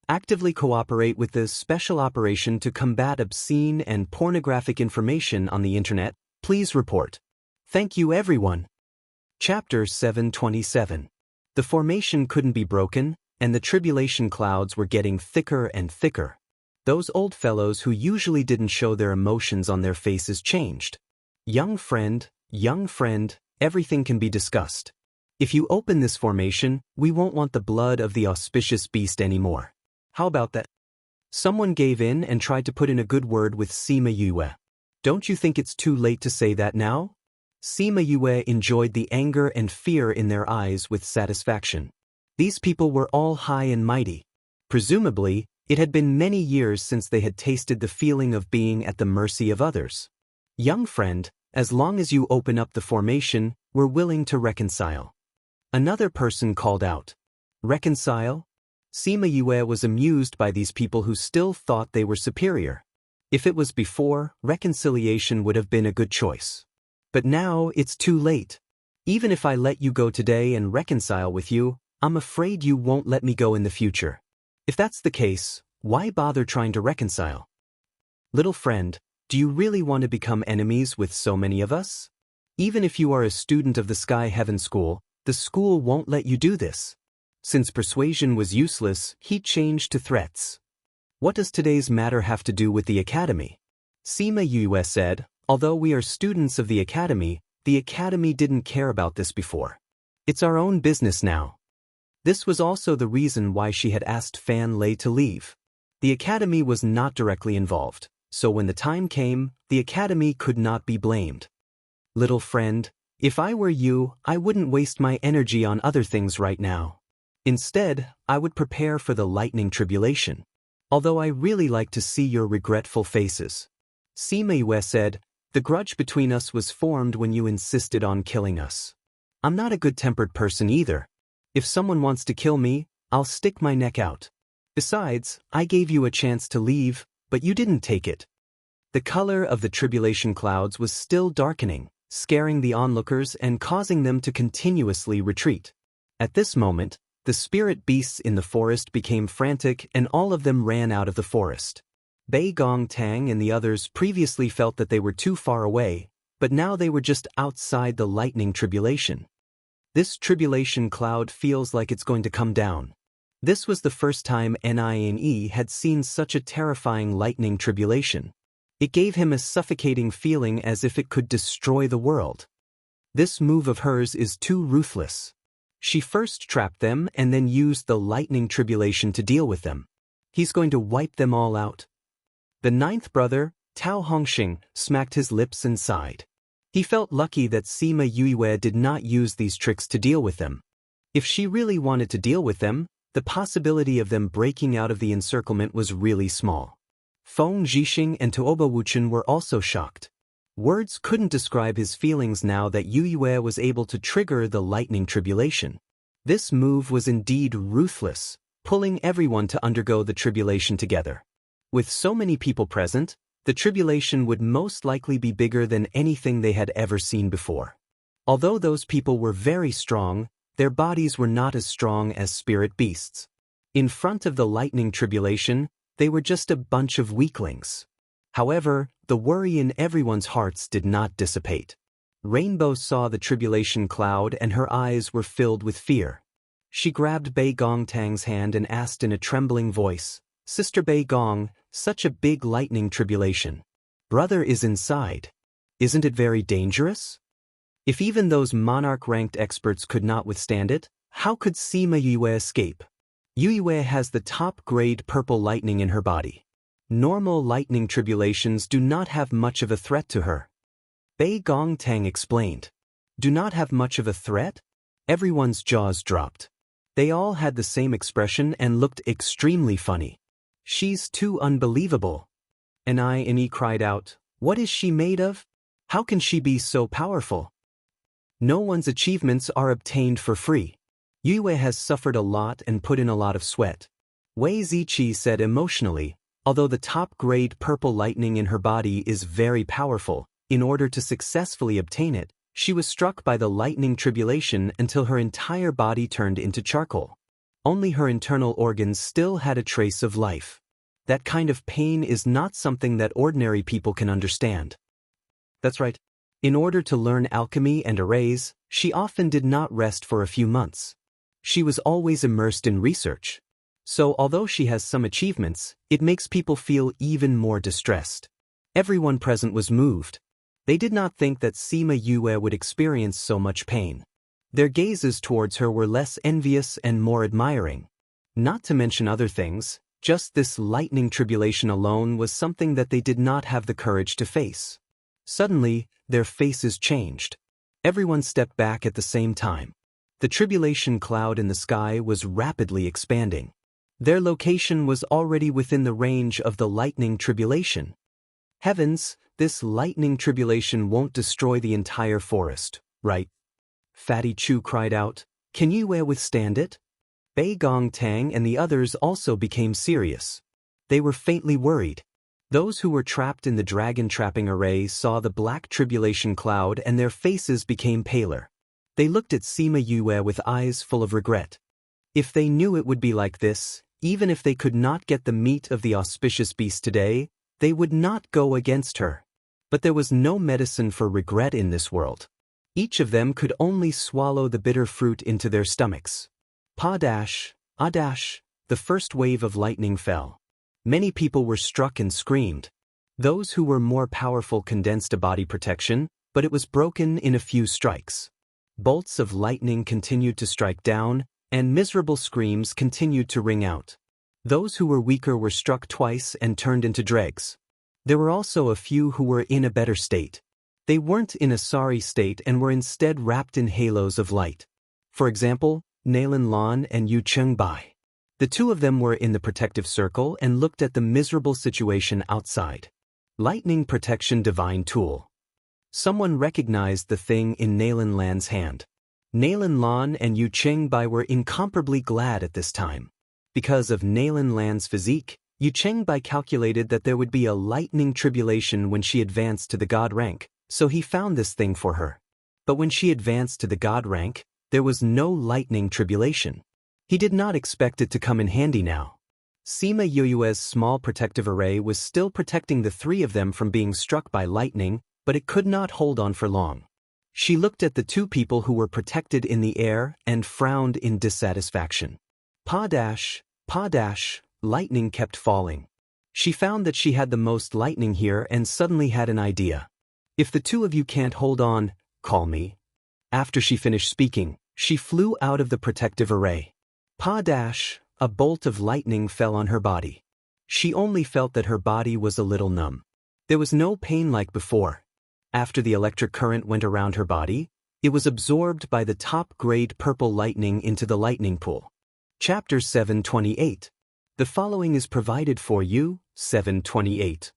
Actively cooperate with the special operation to combat obscene and pornographic information on the internet. Please report. Thank you, everyone. Chapter 727. The formation couldn't be broken, and the tribulation clouds were getting thicker and thicker. Those old fellows who usually didn't show their emotions on their faces changed. Young friend, everything can be discussed. If you open this formation, we won't want the blood of the auspicious beast anymore. How about that? Someone gave in and tried to put in a good word with Sima Yue. Don't you think it's too late to say that now? Sima Yue enjoyed the anger and fear in their eyes with satisfaction. These people were all high and mighty. Presumably, it had been many years since they had tasted the feeling of being at the mercy of others. Young friend, as long as you open up the formation, we're willing to reconcile. Another person called out. Reconcile? Sima Yue was amused by these people who still thought they were superior. If it was before, reconciliation would have been a good choice. But now it's too late. Even if I let you go today and reconcile with you, I'm afraid you won't let me go in the future. If that's the case, why bother trying to reconcile? Little friend, do you really want to become enemies with so many of us? Even if you are a student of the Sky Heaven School, the school won't let you do this. Since persuasion was useless, he changed to threats. What does today's matter have to do with the academy? Sima Yue said, although we are students of the academy didn't care about this before. It's our own business now. This was also the reason why she had asked Fan Lei to leave. The academy was not directly involved, so when the time came, the academy could not be blamed. Little friend, if I were you, I wouldn't waste my energy on other things right now. Instead, I would prepare for the lightning tribulation. Although I really like to see your regretful faces. Sima Yue said, The grudge between us was formed when you insisted on killing us. I'm not a good-tempered person either. If someone wants to kill me, I'll stick my neck out. Besides, I gave you a chance to leave, but you didn't take it. The color of the tribulation clouds was still darkening, scaring the onlookers and causing them to continuously retreat. At this moment, the spirit beasts in the forest became frantic and all of them ran out of the forest. Bei Gong Tang and the others previously felt that they were too far away, but now they were just outside the lightning tribulation. This tribulation cloud feels like it's going to come down. This was the first time Nine had seen such a terrifying lightning tribulation. It gave him a suffocating feeling as if it could destroy the world. This move of hers is too ruthless. She first trapped them and then used the lightning tribulation to deal with them. He's going to wipe them all out. The ninth brother, Tao Hongxing, smacked his lips and sighed. He felt lucky that Sima Yuiwei did not use these tricks to deal with them. If she really wanted to deal with them, the possibility of them breaking out of the encirclement was really small. Feng Zhixing and Tuoba Wuchen were also shocked. Words couldn't describe his feelings now that Yuiwei was able to trigger the lightning tribulation. This move was indeed ruthless, pulling everyone to undergo the tribulation together. With so many people present, the tribulation would most likely be bigger than anything they had ever seen before. Although those people were very strong, their bodies were not as strong as spirit beasts. In front of the lightning tribulation, they were just a bunch of weaklings. However, the worry in everyone's hearts did not dissipate. Rainbow saw the tribulation cloud and her eyes were filled with fear. She grabbed Bei Gong Tang's hand and asked in a trembling voice, "Sister Bei Gong, such a big lightning tribulation. Brother is inside. Isn't it very dangerous?" If even those monarch-ranked experts could not withstand it, how could Sima Yuiwei escape? Yuiwei has the top-grade purple lightning in her body. Normal lightning tribulations do not have much of a threat to her. Bei Gong Tang explained. Do not have much of a threat? Everyone's jaws dropped. They all had the same expression and looked extremely funny. She's too unbelievable. Nine cried out, what is she made of? How can she be so powerful? No one's achievements are obtained for free. Yuiwei has suffered a lot and put in a lot of sweat. Wei Ziqi said emotionally, although the top-grade purple lightning in her body is very powerful, in order to successfully obtain it, she was struck by the lightning tribulation until her entire body turned into charcoal. Only her internal organs still had a trace of life. That kind of pain is not something that ordinary people can understand. That's right. In order to learn alchemy and arrays, she often did not rest for a few months. She was always immersed in research. So although she has some achievements, it makes people feel even more distressed. Everyone present was moved. They did not think that Sima Yuiwei would experience so much pain. Their gazes towards her were less envious and more admiring. Not to mention other things, just this lightning tribulation alone was something that they did not have the courage to face. Suddenly, their faces changed. Everyone stepped back at the same time. The tribulation cloud in the sky was rapidly expanding. Their location was already within the range of the lightning tribulation. Heavens, this lightning tribulation won't destroy the entire forest, right? Fatty Chu cried out, can Yuiwei withstand it? Bei Gong Tang and the others also became serious. They were faintly worried. Those who were trapped in the dragon trapping array saw the black tribulation cloud and their faces became paler. They looked at Sima Yuiwei with eyes full of regret. If they knew it would be like this, even if they could not get the meat of the auspicious beast today, they would not go against her. But there was no medicine for regret in this world. Each of them could only swallow the bitter fruit into their stomachs. Pa-dash, ah-dash, the first wave of lightning fell. Many people were struck and screamed. Those who were more powerful condensed a body protection, but it was broken in a few strikes. Bolts of lightning continued to strike down, and miserable screams continued to ring out. Those who were weaker were struck twice and turned into dregs. There were also a few who were in a better state. They weren't in a sorry state and were instead wrapped in halos of light. For example, Nailin Lan and Yu Chengbai. The two of them were in the protective circle and looked at the miserable situation outside. Lightning Protection Divine Tool. Someone recognized the thing in Nalan Lan's hand. Nalan Lan and Yu Qingbai were incomparably glad at this time. Because of Nalan Lan's physique, Yu Qingbai calculated that there would be a lightning tribulation when she advanced to the god rank, so he found this thing for her. But when she advanced to the god rank, there was no lightning tribulation. He did not expect it to come in handy now. Sima Yoyue's small protective array was still protecting the three of them from being struck by lightning, but it could not hold on for long. She looked at the two people who were protected in the air and frowned in dissatisfaction. Pa-dash, lightning kept falling. She found that she had the most lightning here and suddenly had an idea. If the two of you can't hold on, call me. After she finished speaking, she flew out of the protective array. Pa-dash, a bolt of lightning fell on her body. She only felt that her body was a little numb. There was no pain like before. After the electric current went around her body, it was absorbed by the top-grade purple lightning into the lightning pool. Chapter 728. The following is provided for you, 728.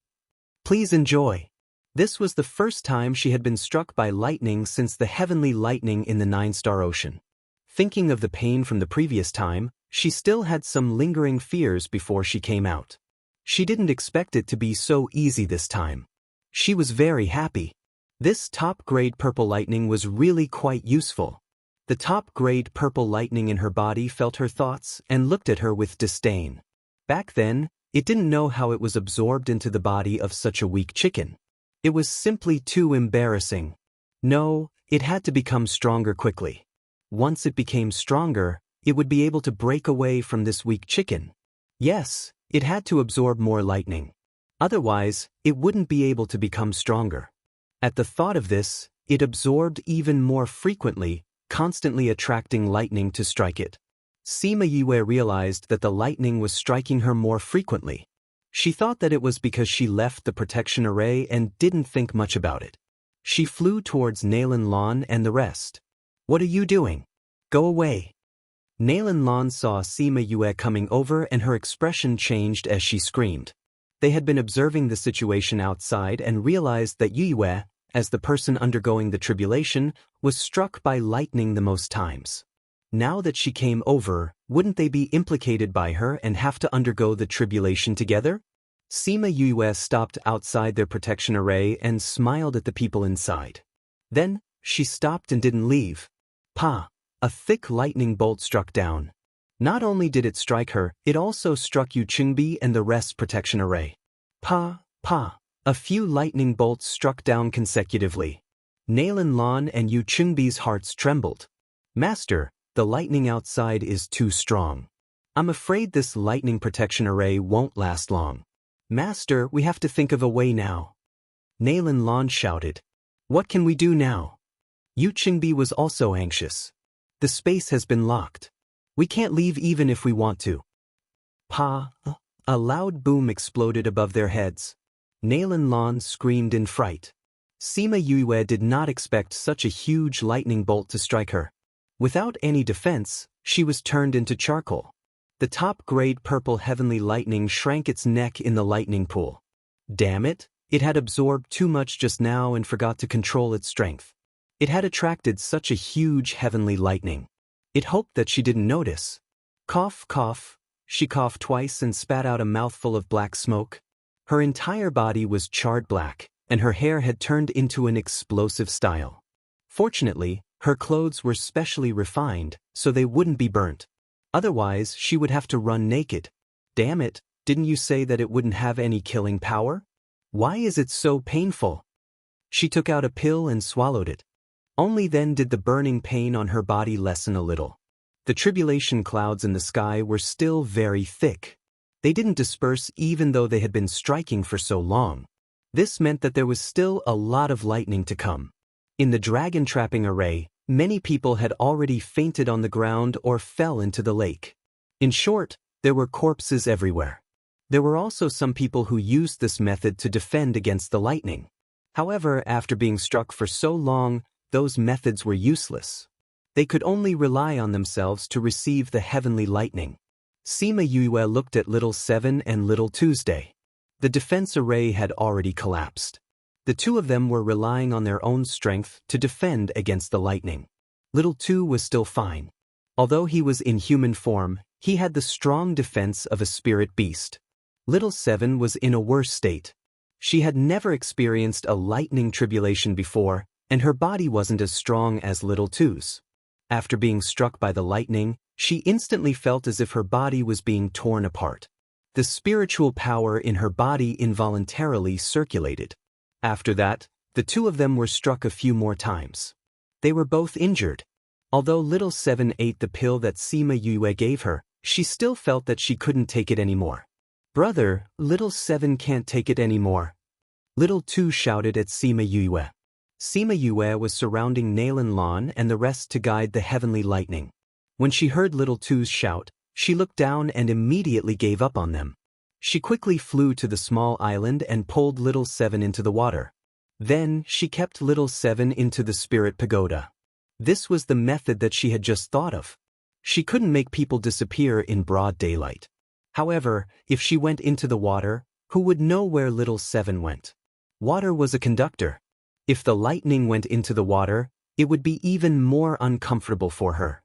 Please enjoy. This was the first time she had been struck by lightning since the heavenly lightning in the Nine-Star Ocean. Thinking of the pain from the previous time, she still had some lingering fears before she came out. She didn't expect it to be so easy this time. She was very happy. This top-grade purple lightning was really quite useful. The top-grade purple lightning in her body felt her thoughts and looked at her with disdain. Back then, it didn't know how it was absorbed into the body of such a weak chicken. It was simply too embarrassing. No, it had to become stronger quickly. Once it became stronger, it would be able to break away from this weak chicken. Yes, it had to absorb more lightning. Otherwise, it wouldn't be able to become stronger. At the thought of this, it absorbed even more frequently, constantly attracting lightning to strike it. Sima Yue realized that the lightning was striking her more frequently. She thought that it was because she left the protection array and didn't think much about it. She flew towards Nalan Lan and the rest. What are you doing? Go away. Nalan Lan saw Sima Yue coming over and her expression changed as she screamed. They had been observing the situation outside and realized that Yue, as the person undergoing the tribulation, was struck by lightning the most times. Now that she came over, wouldn't they be implicated by her and have to undergo the tribulation together? Sima Yue stopped outside their protection array and smiled at the people inside. Then, she stopped and didn't leave. Pa! A thick lightning bolt struck down. Not only did it strike her, it also struck Yu Qingbi and the rest's protection array. Pa! A few lightning bolts struck down consecutively. Nalan Lan and Yu Qingbi's hearts trembled. Master, the lightning outside is too strong. I'm afraid this lightning protection array won't last long. Master, we have to think of a way now. Nalan Lan shouted. What can we do now? Yu Qingbi was also anxious. The space has been locked. We can't leave even if we want to. Pa! A loud boom exploded above their heads. Nalan Lan screamed in fright. Sima Yue did not expect such a huge lightning bolt to strike her. Without any defense, she was turned into charcoal. The top-grade purple heavenly lightning shrank its neck in the lightning pool. Damn it, it had absorbed too much just now and forgot to control its strength. It had attracted such a huge heavenly lightning. It hoped that she didn't notice. Cough, cough. She coughed twice and spat out a mouthful of black smoke. Her entire body was charred black, and her hair had turned into an explosive style. Fortunately, her clothes were specially refined, so they wouldn't be burnt. Otherwise, she would have to run naked. Damn it, didn't you say that it wouldn't have any killing power? Why is it so painful? She took out a pill and swallowed it. Only then did the burning pain on her body lessen a little. The tribulation clouds in the sky were still very thick. They didn't disperse even though they had been striking for so long. This meant that there was still a lot of lightning to come. In the dragon trapping array, many people had already fainted on the ground or fell into the lake. In short, there were corpses everywhere. There were also some people who used this method to defend against the lightning. However, after being struck for so long, those methods were useless. They could only rely on themselves to receive the heavenly lightning. Sima Yue looked at Little Seven and Little Tuesday. The defense array had already collapsed. The two of them were relying on their own strength to defend against the lightning. Little Two was still fine. Although he was in human form, he had the strong defense of a spirit beast. Little Seven was in a worse state. She had never experienced a lightning tribulation before, and her body wasn't as strong as Little Two's. After being struck by the lightning, she instantly felt as if her body was being torn apart. The spiritual power in her body involuntarily circulated. After that, the two of them were struck a few more times. They were both injured. Although Little Seven ate the pill that Sima Yue gave her, she still felt that she couldn't take it anymore. "Brother, Little Seven can't take it anymore," Little Two shouted at Sima Yue. Sima Yue was surrounding Nalan Lan and the rest to guide the heavenly lightning. When she heard Little Two's shout, she looked down and immediately gave up on them. She quickly flew to the small island and pulled Little Seven into the water. Then she kept Little Seven into the spirit pagoda. This was the method that she had just thought of. She couldn't make people disappear in broad daylight. However, if she went into the water, who would know where Little Seven went? Water was a conductor. If the lightning went into the water, it would be even more uncomfortable for her.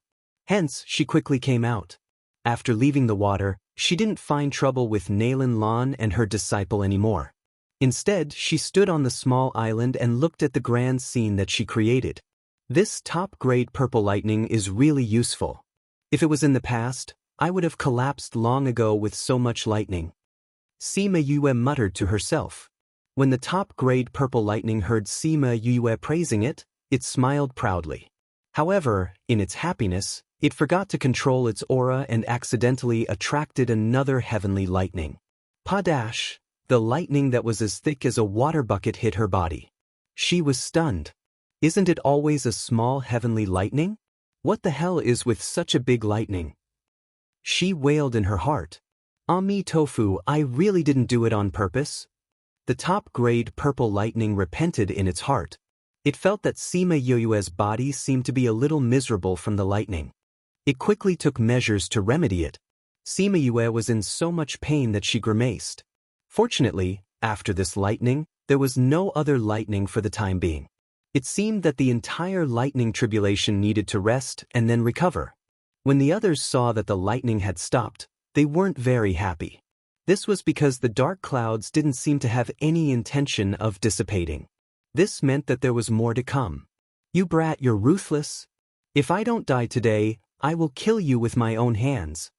Hence, she quickly came out. After leaving the water, she didn't find trouble with Nalan Lan and her disciple anymore. Instead, she stood on the small island and looked at the grand scene that she created. This top-grade purple lightning is really useful. If it was in the past, I would have collapsed long ago with so much lightning. Sima Yue muttered to herself. When the top-grade purple lightning heard Sima Yue praising it, it smiled proudly. However, in its happiness, it forgot to control its aura and accidentally attracted another heavenly lightning. Padash! The lightning that was as thick as a water bucket hit her body. She was stunned. Isn't it always a small heavenly lightning? What the hell is with such a big lightning? She wailed in her heart. Ami Tofu, I really didn't do it on purpose. The top-grade purple lightning repented in its heart. It felt that Sima Yue's body seemed to be a little miserable from the lightning. It quickly took measures to remedy it. Sima Yue was in so much pain that she grimaced. Fortunately, after this lightning, there was no other lightning for the time being. It seemed that the entire lightning tribulation needed to rest and then recover. When the others saw that the lightning had stopped, they weren't very happy. This was because the dark clouds didn't seem to have any intention of dissipating. This meant that there was more to come. You brat, you're ruthless. If I don't die today, I will kill you with my own hands.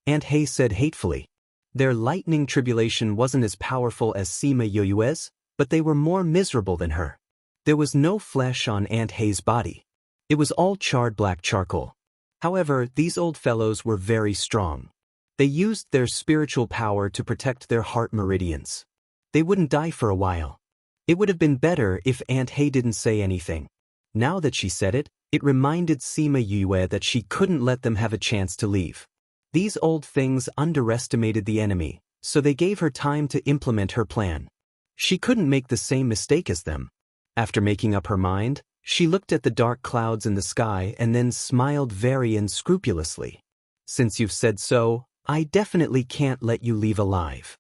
Aunt Hay said hatefully. Their lightning tribulation wasn't as powerful as Sima Yue's, but they were more miserable than her. There was no flesh on Aunt Hay's body. It was all charred black charcoal. However, these old fellows were very strong. They used their spiritual power to protect their heart meridians. They wouldn't die for a while. It would have been better if Aunt Hay didn't say anything. Now that she said it, it reminded Sima Yue that she couldn't let them have a chance to leave. These old things underestimated the enemy, so they gave her time to implement her plan. She couldn't make the same mistake as them. After making up her mind, she looked at the dark clouds in the sky and then smiled very unscrupulously. Since you've said so, I definitely can't let you leave alive.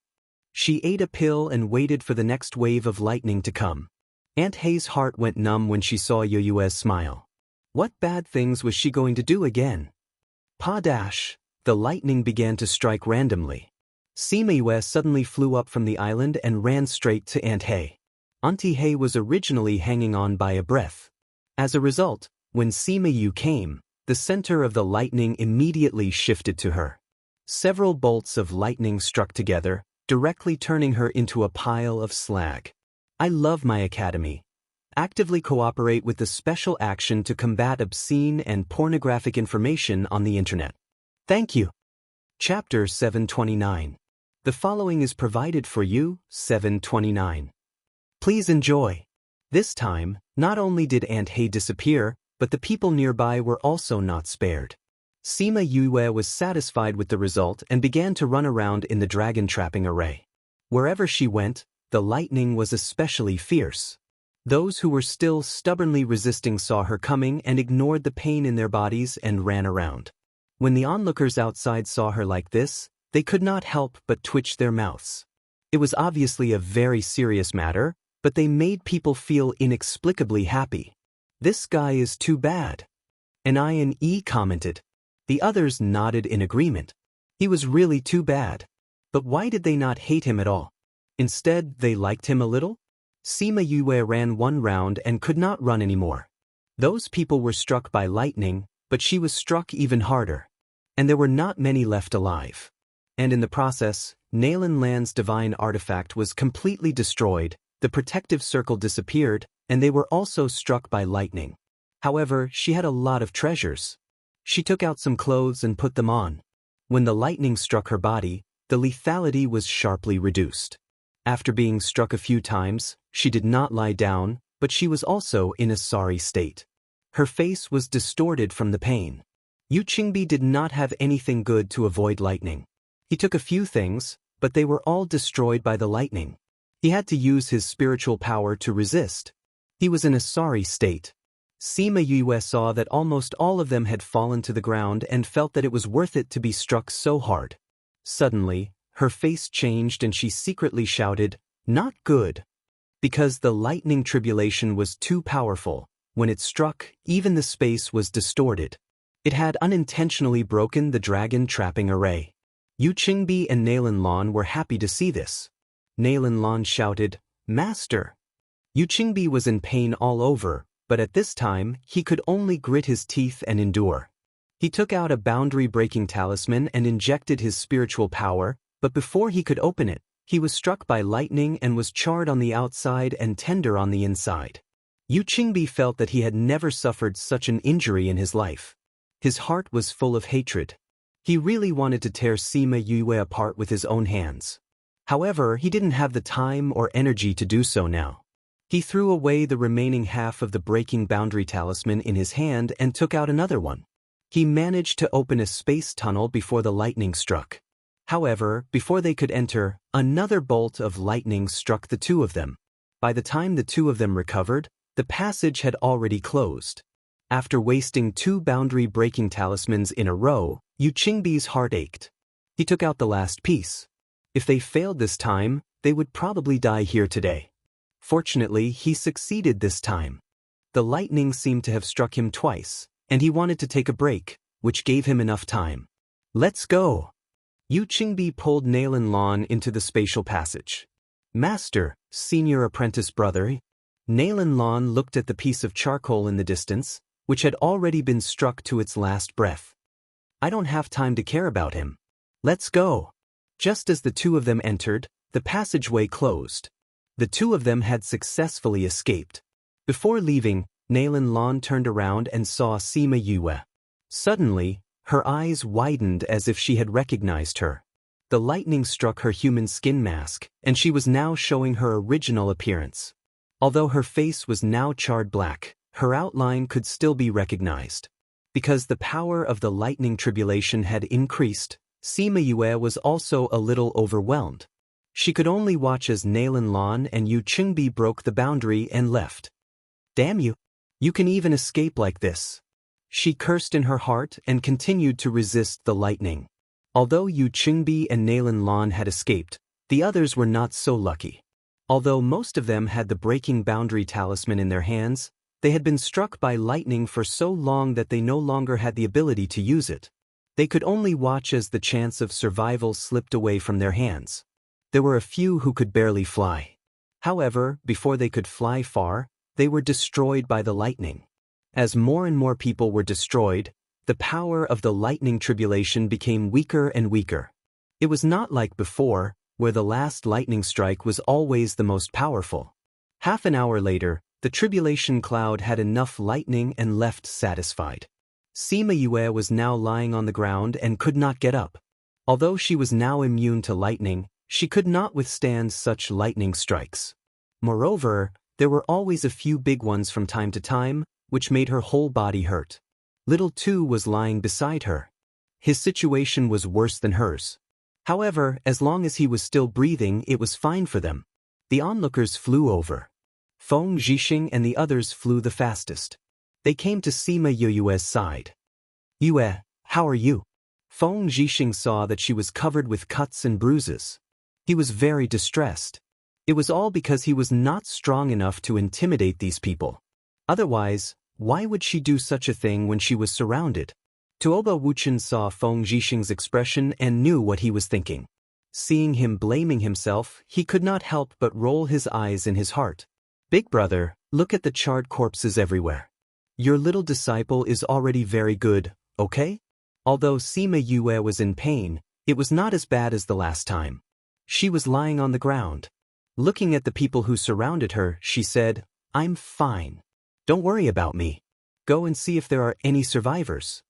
She ate a pill and waited for the next wave of lightning to come. Aunt Hay's heart went numb when she saw Yue's smile. What bad things was she going to do again? Padash! The lightning began to strike randomly. Sima Yue suddenly flew up from the island and ran straight to Aunt Hay. Auntie Hay was originally hanging on by a breath. As a result, when Sima Yue came, the center of the lightning immediately shifted to her. Several bolts of lightning struck together, directly turning her into a pile of slag. I love my academy. Actively cooperate with the special action to combat obscene and pornographic information on the internet. Thank you. Chapter 729. The following is provided for you, 729. Please enjoy. This time, not only did Aunt Hay disappear, but the people nearby were also not spared. Sima Yue was satisfied with the result and began to run around in the dragon-trapping array. Wherever she went, the lightning was especially fierce. Those who were still stubbornly resisting saw her coming and ignored the pain in their bodies and ran around. When the onlookers outside saw her like this, they could not help but twitch their mouths. It was obviously a very serious matter, but they made people feel inexplicably happy. This guy is too bad. An I&E commented. The others nodded in agreement. He was really too bad. But why did they not hate him at all? Instead, they liked him a little? Sima Yue ran one round and could not run anymore. Those people were struck by lightning, but she was struck even harder. And there were not many left alive. And in the process, Nalan Lan's divine artifact was completely destroyed, the protective circle disappeared, and they were also struck by lightning. However, she had a lot of treasures. She took out some clothes and put them on. When the lightning struck her body, the lethality was sharply reduced. After being struck a few times, she did not lie down, but she was also in a sorry state. Her face was distorted from the pain. Yu Qingbi did not have anything good to avoid lightning. He took a few things, but they were all destroyed by the lightning. He had to use his spiritual power to resist. He was in a sorry state. Sima Yue saw that almost all of them had fallen to the ground and felt that it was worth it to be struck so hard. Suddenly, her face changed and she secretly shouted, "Not good." Because the lightning tribulation was too powerful, when it struck, even the space was distorted. It had unintentionally broken the dragon trapping array. Yu Qingbi and Nalan Lan were happy to see this. Nalan Lan shouted, "Master!" Yu Qingbi was in pain all over, but at this time, he could only grit his teeth and endure. He took out a boundary-breaking talisman and injected his spiritual power, but before he could open it, he was struck by lightning and was charred on the outside and tender on the inside. Yu Qingbi felt that he had never suffered such an injury in his life. His heart was full of hatred. He really wanted to tear Sima Yue apart with his own hands. However, he didn't have the time or energy to do so now. He threw away the remaining half of the breaking boundary talisman in his hand and took out another one. He managed to open a space tunnel before the lightning struck. However, before they could enter, another bolt of lightning struck the two of them. By the time the two of them recovered, the passage had already closed. After wasting 2 boundary-breaking talismans in a row, Yu Qingbi's heart ached. He took out the last piece. If they failed this time, they would probably die here today. Fortunately, he succeeded this time. The lightning seemed to have struck him twice, and he wanted to take a break, which gave him enough time. "Let's go!" Yu Qingbi pulled Nalan Lan into the spatial passage. "Master, senior apprentice brother." Nalan Lan looked at the piece of charcoal in the distance, which had already been struck to its last breath. "I don't have time to care about him. Let's go." Just as the two of them entered, the passageway closed. The two of them had successfully escaped. Before leaving, Nalan Lan turned around and saw Sima Yue. Suddenly, her eyes widened as if she had recognized her. The lightning struck her human skin mask, and she was now showing her original appearance. Although her face was now charred black, her outline could still be recognized. Because the power of the lightning tribulation had increased, Sima Yue was also a little overwhelmed. She could only watch as Nalan Lan and Yu Qingbi broke the boundary and left. "Damn you! You can even escape like this." She cursed in her heart and continued to resist the lightning. Although Yu Qingbi and Nalan Lan had escaped, the others were not so lucky. Although most of them had the breaking boundary talisman in their hands, they had been struck by lightning for so long that they no longer had the ability to use it. They could only watch as the chance of survival slipped away from their hands. There were a few who could barely fly. However, before they could fly far, they were destroyed by the lightning. As more and more people were destroyed, the power of the lightning tribulation became weaker and weaker. It was not like before, where the last lightning strike was always the most powerful. Half an hour later, the tribulation cloud had enough lightning and left satisfied. Sima Yue was now lying on the ground and could not get up. Although she was now immune to lightning, she could not withstand such lightning strikes. Moreover, there were always a few big ones from time to time, which made her whole body hurt. Little Tu was lying beside her. His situation was worse than hers. However, as long as he was still breathing, it was fine for them. The onlookers flew over. Feng Zhixing and the others flew the fastest. They came to Sima Yue's side. "Yue, how are you?" Feng Zhixing saw that she was covered with cuts and bruises. He was very distressed. It was all because he was not strong enough to intimidate these people. Otherwise, why would she do such a thing when she was surrounded? Tuoba Wuchen saw Feng Zhixing's expression and knew what he was thinking. Seeing him blaming himself, he could not help but roll his eyes in his heart. Big brother, look at the charred corpses everywhere. Your little disciple is already very good, okay? Although Sima Yue was in pain, it was not as bad as the last time. She was lying on the ground. Looking at the people who surrounded her, she said, I'm fine. Don't worry about me. Go and see if there are any survivors.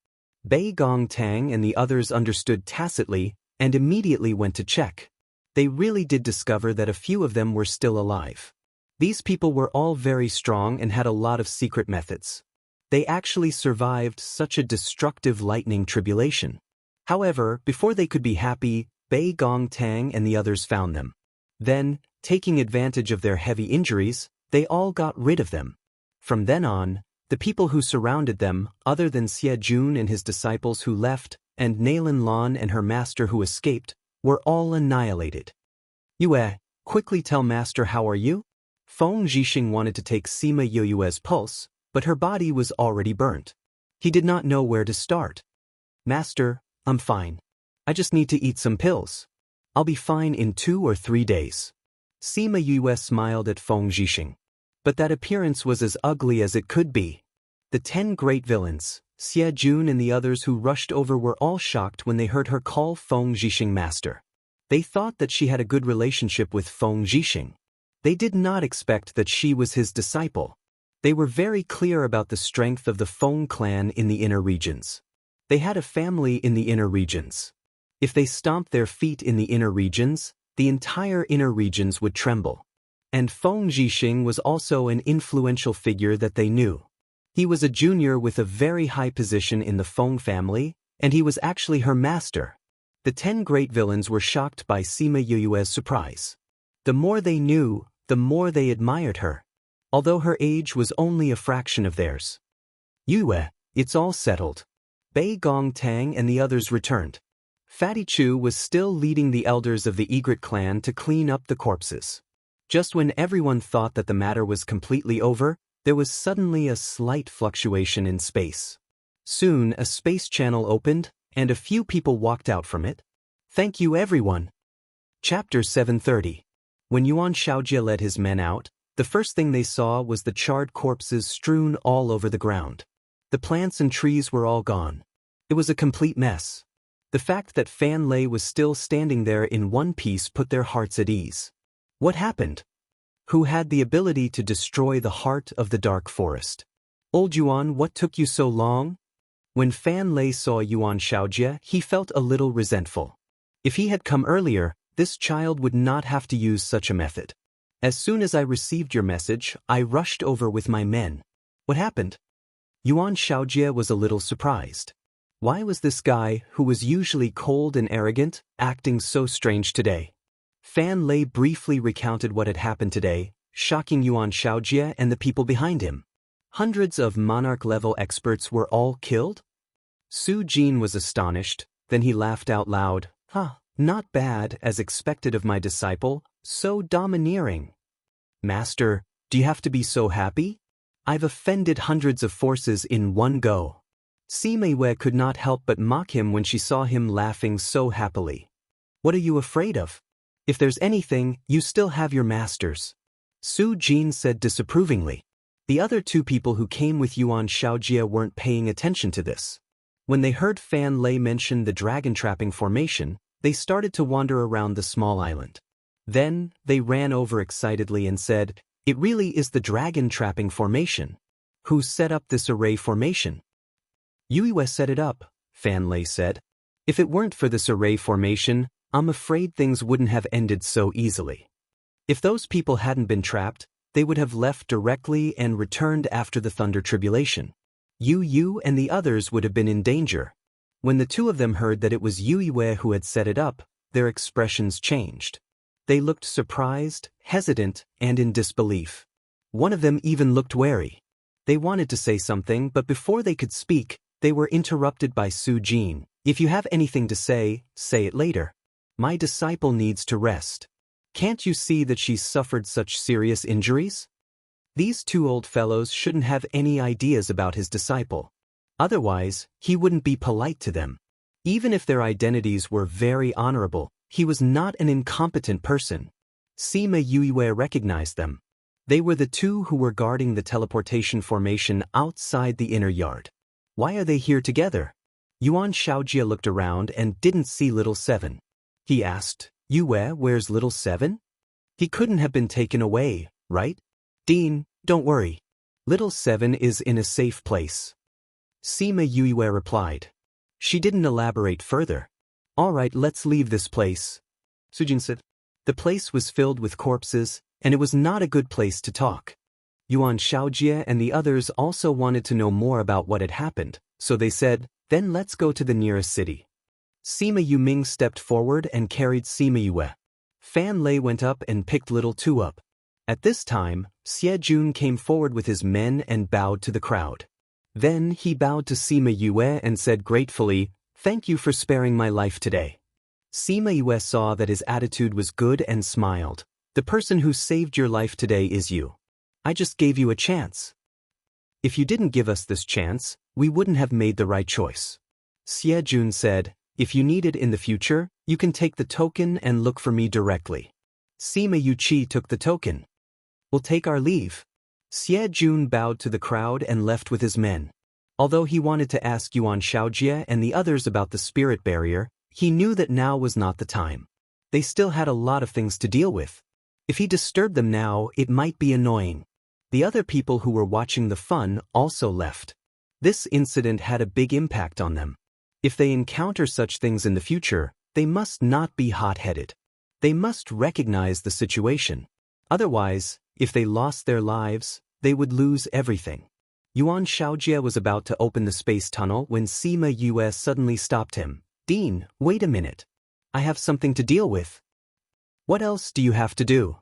Bei Gongtang and the others understood tacitly and immediately went to check. They really did discover that a few of them were still alive. These people were all very strong and had a lot of secret methods. They actually survived such a destructive lightning tribulation. However, before they could be happy, Bei Gongtang and the others found them. Then, taking advantage of their heavy injuries, they all got rid of them. From then on, the people who surrounded them, other than Xie Jun and his disciples who left, and Nailin Lan and her master who escaped, were all annihilated. Yue, quickly tell master how are you? Feng Zhixing wanted to take Sima Yue's pulse, but her body was already burnt. He did not know where to start. Master, I'm fine. I just need to eat some pills. I'll be fine in 2 or 3 days. Sima Yue smiled at Feng Zhixing. But that appearance was as ugly as it could be. The 10 great villains, Xie Jun and the others who rushed over were all shocked when they heard her call Feng Zhixing master. They thought that she had a good relationship with Feng Zhixing. They did not expect that she was his disciple. They were very clear about the strength of the Feng clan in the inner regions. They had a family in the inner regions. If they stomped their feet in the inner regions, the entire inner regions would tremble. And Feng Zhixing was also an influential figure that they knew. He was a junior with a very high position in the Feng family, and he was actually her master. The 10 great villains were shocked by Sima Yue's surprise. The more they knew, the more they admired her, although her age was only a fraction of theirs. Yue, it's all settled. Bei Gongtang and the others returned. Fatty Chu was still leading the elders of the Egret clan to clean up the corpses. Just when everyone thought that the matter was completely over, there was suddenly a slight fluctuation in space. Soon a space channel opened, and a few people walked out from it. Thank you everyone. Chapter 730. When Yuan Xiaojie led his men out, the first thing they saw was the charred corpses strewn all over the ground. The plants and trees were all gone. It was a complete mess. The fact that Fan Lei was still standing there in one piece put their hearts at ease. What happened? Who had the ability to destroy the heart of the dark forest? Old Yuan, what took you so long? When Fan Lei saw Yuan Xiaojie, he felt a little resentful. If he had come earlier, this child would not have to use such a method. As soon as I received your message, I rushed over with my men. What happened? Yuan Xiaojie was a little surprised. Why was this guy, who was usually cold and arrogant, acting so strange today? Fan Lei briefly recounted what had happened today, shocking Yuan Xiaojie and the people behind him. Hundreds of monarch-level experts were all killed? Su Jin was astonished, then he laughed out loud. Not bad, as expected of my disciple, so domineering. Master, do you have to be so happy? I've offended hundreds of forces in one go. Sima Yue could not help but mock him when she saw him laughing so happily. What are you afraid of? If there's anything, you still have your masters. Su Jin said disapprovingly. The other 2 people who came with Yuan Xiaojie weren't paying attention to this. When they heard Fan Lei mention the dragon trapping formation, they started to wander around the small island. Then, they ran over excitedly and said, "It really is the dragon trapping formation. Who set up this array formation?" Yue set it up, Fan Lei said. If it weren't for this array formation, I'm afraid things wouldn't have ended so easily. If those people hadn't been trapped, they would have left directly and returned after the Thunder Tribulation. Yu and the others would have been in danger. When the 2 of them heard that it was Yue who had set it up, their expressions changed. They looked surprised, hesitant, and in disbelief. One of them even looked wary. They wanted to say something, but before they could speak, they were interrupted by Su Jin. If you have anything to say, say it later. My disciple needs to rest. Can't you see that she's suffered such serious injuries? These two old fellows shouldn't have any ideas about his disciple. Otherwise, he wouldn't be polite to them. Even if their identities were very honorable, he was not an incompetent person. Sima Yue recognized them. They were the two who were guarding the teleportation formation outside the inner yard. Why are they here together? Yuan Xiaojie looked around and didn't see Little Seven. He asked, Yue, where's Little Seven? He couldn't have been taken away, right? Dean, don't worry. Little Seven is in a safe place. Sima Yue replied. She didn't elaborate further. All right, let's leave this place, Sujin said. The place was filled with corpses, and it was not a good place to talk. Yuan Xiaojie and the others also wanted to know more about what had happened, so they said, then let's go to the nearest city. Sima Yuming stepped forward and carried Sima Yue. Fan Lei went up and picked Little Two up. At this time, Xie Jun came forward with his men and bowed to the crowd. Then he bowed to Sima Yue and said gratefully, Thank you for sparing my life today. Sima Yue saw that his attitude was good and smiled. The person who saved your life today is you. I just gave you a chance. If you didn't give us this chance, we wouldn't have made the right choice. Xie Jun said, If you need it in the future, you can take the token and look for me directly. Sima Yuqi took the token. We'll take our leave. Xie Jun bowed to the crowd and left with his men. Although he wanted to ask Yuan Xiaojie and the others about the spirit barrier, he knew that now was not the time. They still had a lot of things to deal with. If he disturbed them now, it might be annoying. The other people who were watching the fun also left. This incident had a big impact on them. If they encounter such things in the future, they must not be hot-headed. They must recognize the situation. Otherwise, if they lost their lives, they would lose everything. Yuan Xiaojie was about to open the space tunnel when Sima Yue suddenly stopped him. Dean, wait a minute. I have something to deal with. What else do you have to do?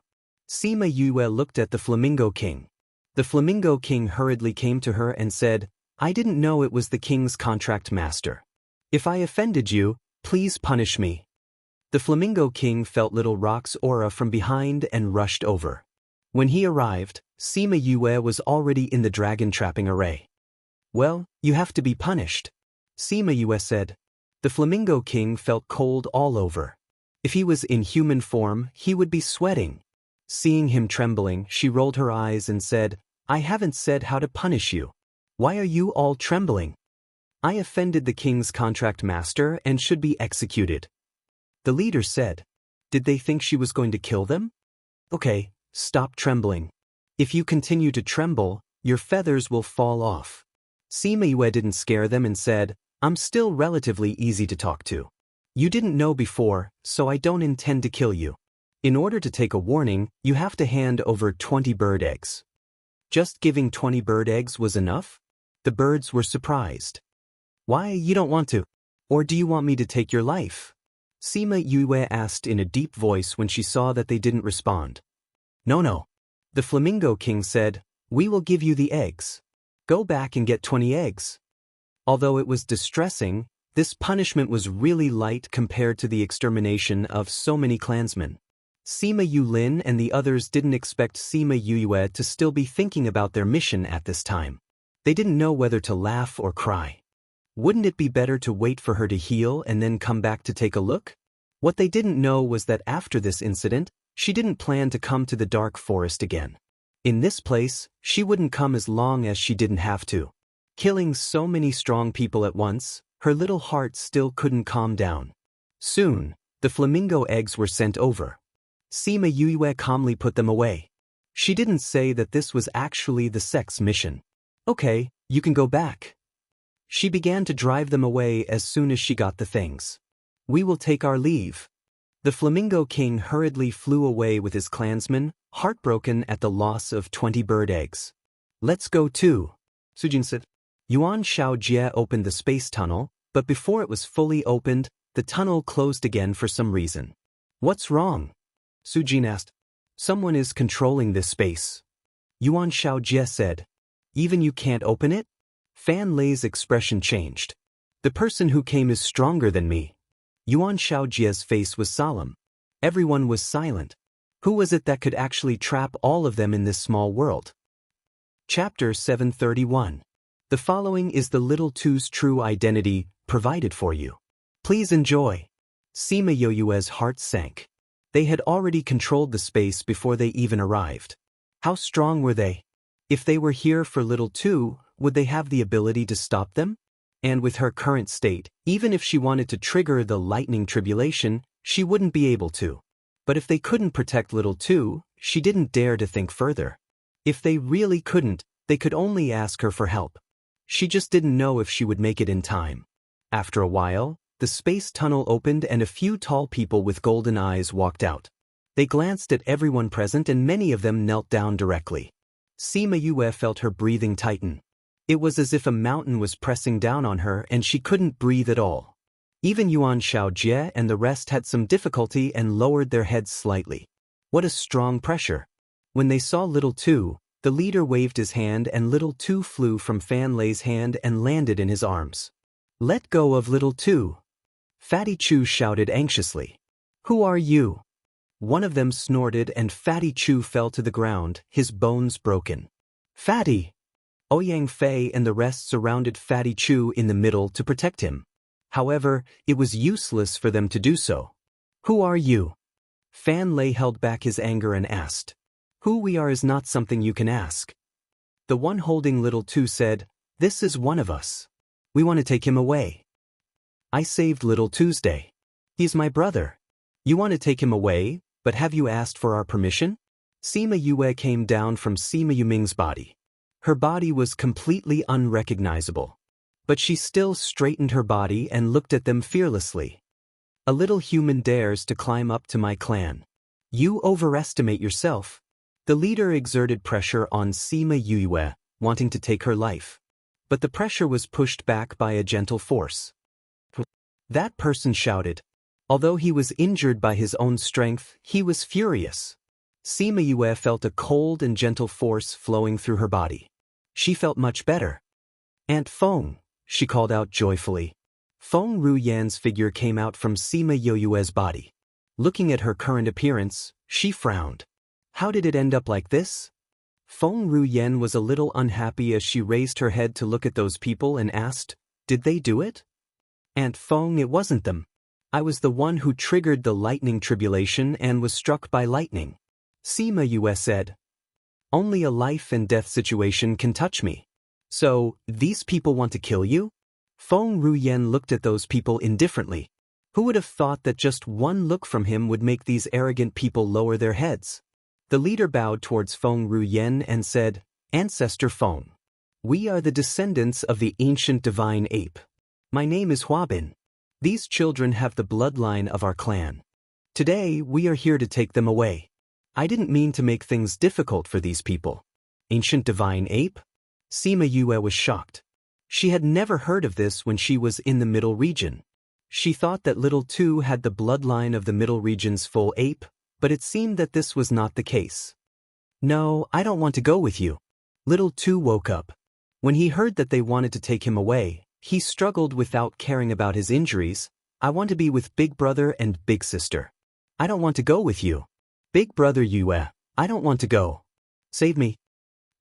Sima Yue looked at the Flamingo King. The Flamingo King hurriedly came to her and said, I didn't know it was the king's contract master. If I offended you, please punish me. The Flamingo King felt Little Rock's aura from behind and rushed over. When he arrived, Sima Yue was already in the dragon trapping array. Well, you have to be punished. Sima Yue said. The Flamingo King felt cold all over. If he was in human form, he would be sweating. Seeing him trembling, she rolled her eyes and said, I haven't said how to punish you. Why are you all trembling? I offended the king's contract master and should be executed. The leader said. Did they think she was going to kill them? Okay, stop trembling. If you continue to tremble, your feathers will fall off. Sima Yue didn't scare them and said, I'm still relatively easy to talk to. You didn't know before, so I don't intend to kill you. In order to take a warning, you have to hand over 20 bird eggs. Just giving 20 bird eggs was enough? The birds were surprised. Why, you don't want to? Or do you want me to take your life? Sima Yue asked in a deep voice when she saw that they didn't respond. No. The Flamingo King said, we will give you the eggs. Go back and get 20 eggs. Although it was distressing, this punishment was really light compared to the extermination of so many clansmen. Sima Yulin and the others didn't expect Sima Yue to still be thinking about their mission at this time. They didn't know whether to laugh or cry. Wouldn't it be better to wait for her to heal and then come back to take a look? What they didn't know was that after this incident, she didn't plan to come to the dark forest again. In this place, she wouldn't come as long as she didn't have to. Killing so many strong people at once, her little heart still couldn't calm down. Soon, the flamingo eggs were sent over. Sima Yue calmly put them away. She didn't say that this was actually the sect's mission. Okay, you can go back. She began to drive them away as soon as she got the things. We will take our leave. The Flamingo King hurriedly flew away with his clansmen, heartbroken at the loss of 20 bird eggs. Let's go too, Sujin said. Yuan Xiaojie opened the space tunnel, but before it was fully opened, the tunnel closed again for some reason. What's wrong? Sujin asked. Someone is controlling this space. Yuan Xiaojie said. Even you can't open it? Fan Lei's expression changed. The person who came is stronger than me. Yuan Xiaojie's face was solemn. Everyone was silent. Who was it that could actually trap all of them in this small world? Chapter 731. The following is the little two's true identity, provided for you. Please enjoy. Sima Yoyue's heart sank. They had already controlled the space before they even arrived. How strong were they? If they were here for little two, would they have the ability to stop them? And with her current state, even if she wanted to trigger the lightning tribulation, she wouldn't be able to. But if they couldn't protect little two, she didn't dare to think further. If they really couldn't, they could only ask her for help. She just didn't know if she would make it in time. After a while, the space tunnel opened and a few tall people with golden eyes walked out. They glanced at everyone present and many of them knelt down directly. Sima Yue felt her breathing tighten. It was as if a mountain was pressing down on her and she couldn't breathe at all. Even Yuan Xiaojie and the rest had some difficulty and lowered their heads slightly. What a strong pressure. When they saw little two, the leader waved his hand and little two flew from Fan Lei's hand and landed in his arms. Let go of little two. Fatty Chu shouted anxiously. Who are you? One of them snorted and Fatty Chu fell to the ground, his bones broken. Fatty! Ouyang Fei and the rest surrounded Fatty Chu in the middle to protect him. However, it was useless for them to do so. Who are you? Fan Lei held back his anger and asked. Who we are is not something you can ask. The one holding little two said, This is one of us. We want to take him away. I saved little Tuesday. He's my brother. You want to take him away, but have you asked for our permission? Sima Yue came down from Sima Yuming's body. Her body was completely unrecognizable. But she still straightened her body and looked at them fearlessly. A little human dares to climb up to my clan. You overestimate yourself. The leader exerted pressure on Sima Yue, wanting to take her life. But the pressure was pushed back by a gentle force. That person shouted. Although he was injured by his own strength, he was furious. Sima Yue felt a cold and gentle force flowing through her body. She felt much better. Aunt Feng, she called out joyfully. Feng Ruyan's figure came out from Sima Yoyue's body. Looking at her current appearance, she frowned. How did it end up like this? Feng Ruyan was a little unhappy as she raised her head to look at those people and asked, Did they do it? Aunt Feng, it wasn't them. I was the one who triggered the lightning tribulation and was struck by lightning. Sima Yue said. Only a life and death situation can touch me. So, these people want to kill you? Feng Ruyan looked at those people indifferently. Who would have thought that just one look from him would make these arrogant people lower their heads? The leader bowed towards Feng Ruyan and said, Ancestor Feng. We are the descendants of the ancient divine ape. My name is Huabin. These children have the bloodline of our clan. Today, we are here to take them away. I didn't mean to make things difficult for these people. Ancient divine ape? Sima Yue was shocked. She had never heard of this when she was in the Middle Region. She thought that little two had the bloodline of the Middle Region's full ape, but it seemed that this was not the case. No, I don't want to go with you. Little two woke up. When he heard that they wanted to take him away, he struggled without caring about his injuries. I want to be with Big Brother and Big Sister. I don't want to go with you. Big Brother Yue, I don't want to go. Save me.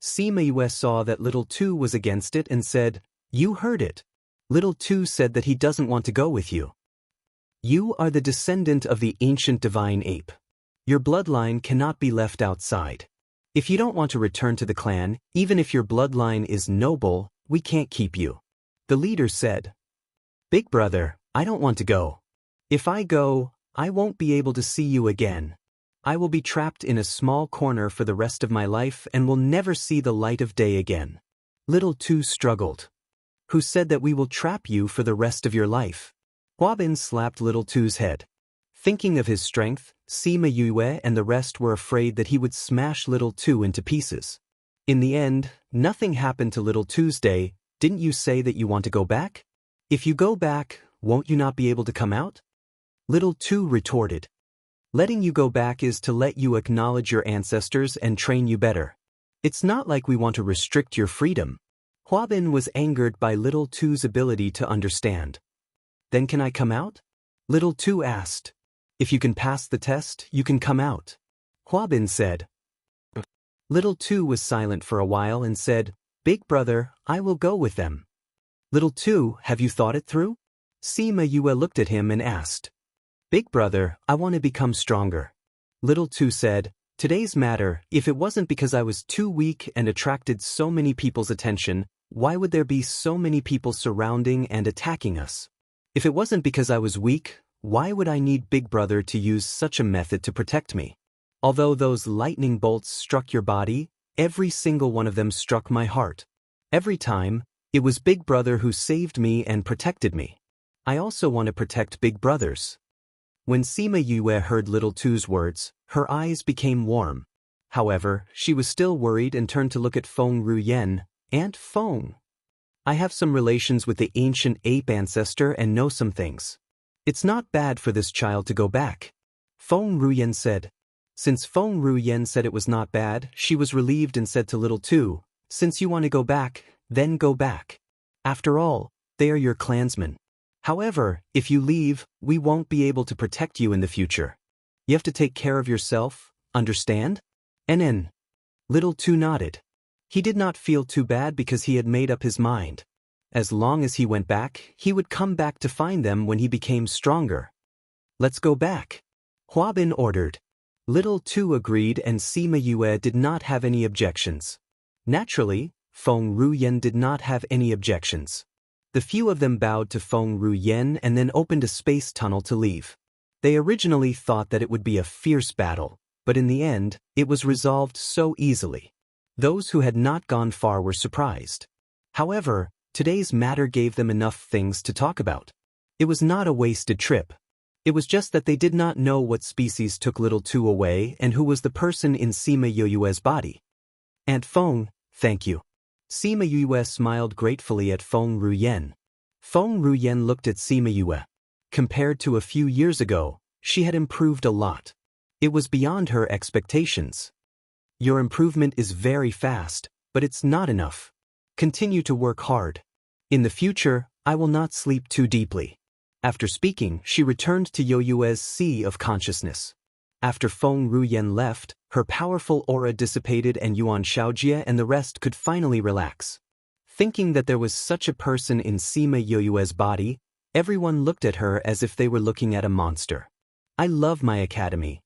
Sima Yue saw that little two was against it and said, You heard it. Little two said that he doesn't want to go with you. You are the descendant of the ancient divine ape. Your bloodline cannot be left outside. If you don't want to return to the clan, even if your bloodline is noble, we can't keep you. The leader said, Big Brother, I don't want to go. If I go, I won't be able to see you again. I will be trapped in a small corner for the rest of my life and will never see the light of day again. Little two struggled. Who said that we will trap you for the rest of your life? Huabin slapped little two's head. Thinking of his strength, Sima Yue and the rest were afraid that he would smash little two into pieces. In the end, nothing happened to little Tuesday. Didn't you say that you want to go back? If you go back, won't you not be able to come out? Little two retorted. Letting you go back is to let you acknowledge your ancestors and train you better. It's not like we want to restrict your freedom. Huabin was angered by little two's ability to understand. Then can I come out? Little two asked. If you can pass the test, you can come out. Huabin said. Little Two was silent for a while and said, Big brother, I will go with them. Little Two, have you thought it through? Sima Yue looked at him and asked. Big brother, I want to become stronger. Little Two said, Today's matter, if it wasn't because I was too weak and attracted so many people's attention, why would there be so many people surrounding and attacking us? If it wasn't because I was weak, why would I need Big Brother to use such a method to protect me? Although those lightning bolts struck your body, every single one of them struck my heart. Every time, it was Big Brother who saved me and protected me. I also want to protect Big Brothers. When Sima Yue heard Little Two's words, her eyes became warm. However, she was still worried and turned to look at Feng Ruyen. Aunt Feng. I have some relations with the ancient ape ancestor and know some things. It's not bad for this child to go back. Feng Ruyen said. Since Feng Ruyen said it was not bad, she was relieved and said to Little Two, Since you want to go back, then go back. After all, they are your clansmen. However, if you leave, we won't be able to protect you in the future. You have to take care of yourself, understand? NN. Little Two nodded. He did not feel too bad because he had made up his mind. As long as he went back, he would come back to find them when he became stronger. Let's go back. Huabin ordered. Little Two agreed and Sima Yue did not have any objections. Naturally, Feng Ruyen did not have any objections. The few of them bowed to Feng Ruyen and then opened a space tunnel to leave. They originally thought that it would be a fierce battle, but in the end, it was resolved so easily. Those who had not gone far were surprised. However, today's matter gave them enough things to talk about. It was not a wasted trip. It was just that they did not know what species took Little Two away and who was the person in Sima Yue's body. Aunt Feng, thank you. Sima Yue smiled gratefully at Feng Ruyen. Feng Ruyen looked at Sima Yue. Compared to a few years ago, she had improved a lot. It was beyond her expectations. Your improvement is very fast, but it's not enough. Continue to work hard. In the future, I will not sleep too deeply. After speaking, she returned to Yue's sea of consciousness. After Feng Ruyen left, her powerful aura dissipated and Yuan Xiaojie and the rest could finally relax. Thinking that there was such a person in Sima Yue's body, everyone looked at her as if they were looking at a monster. I love my academy.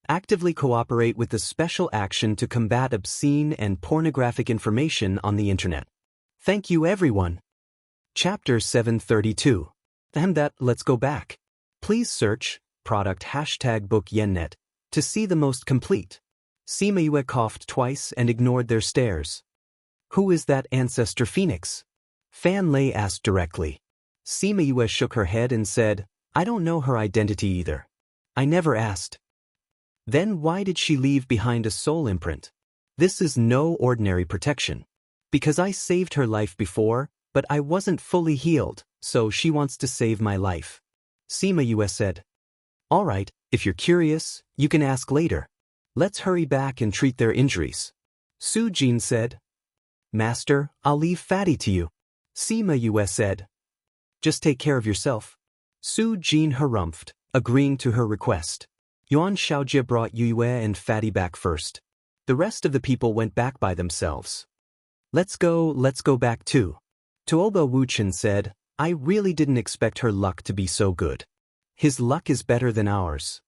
Actively cooperate with the special action to combat obscene and pornographic information on the internet. Thank you everyone. Chapter 732. Let's go back. Please search product #book yennet to see the most complete. Sima Yue coughed twice and ignored their stares. Who is that ancestor phoenix? Fan Lei asked directly. Sima Yue shook her head and said, I don't know her identity either. I never asked. Then why did she leave behind a soul imprint? This is no ordinary protection. Because I saved her life before, but I wasn't fully healed, so she wants to save my life. Sima Yue said. All right, if you're curious, you can ask later. Let's hurry back and treat their injuries. Su Jin said. Master, I'll leave Fatty to you. Sima Yue said. Just take care of yourself. Su Jin harumphed, agreeing to her request. Yuan Xiaojie brought Yue and Fatty back first. The rest of the people went back by themselves. Let's go back too. Tuoba Wuchen said, I really didn't expect her luck to be so good. His luck is better than ours.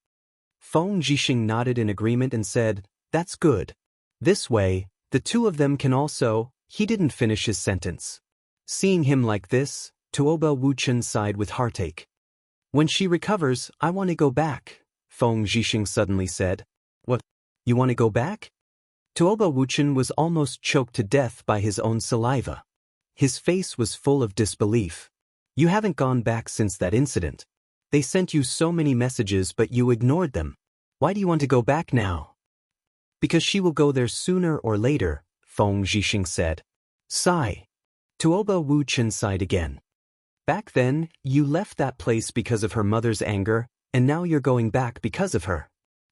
Feng Zhixing nodded in agreement and said, That's good. This way, the two of them can also. He didn't finish his sentence. Seeing him like this, Tuoba Wuchen sighed with heartache. When she recovers, I want to go back, Feng Zhixing suddenly said. What? You want to go back? Tuoba Wuchen was almost choked to death by his own saliva. His face was full of disbelief. You haven't gone back since that incident. They sent you so many messages but you ignored them. Why do you want to go back now? Because she will go there sooner or later, Feng Zhixing said. Sigh. Tuoba Wuchen sighed again. Back then, you left that place because of her mother's anger, and now you're going back because of her.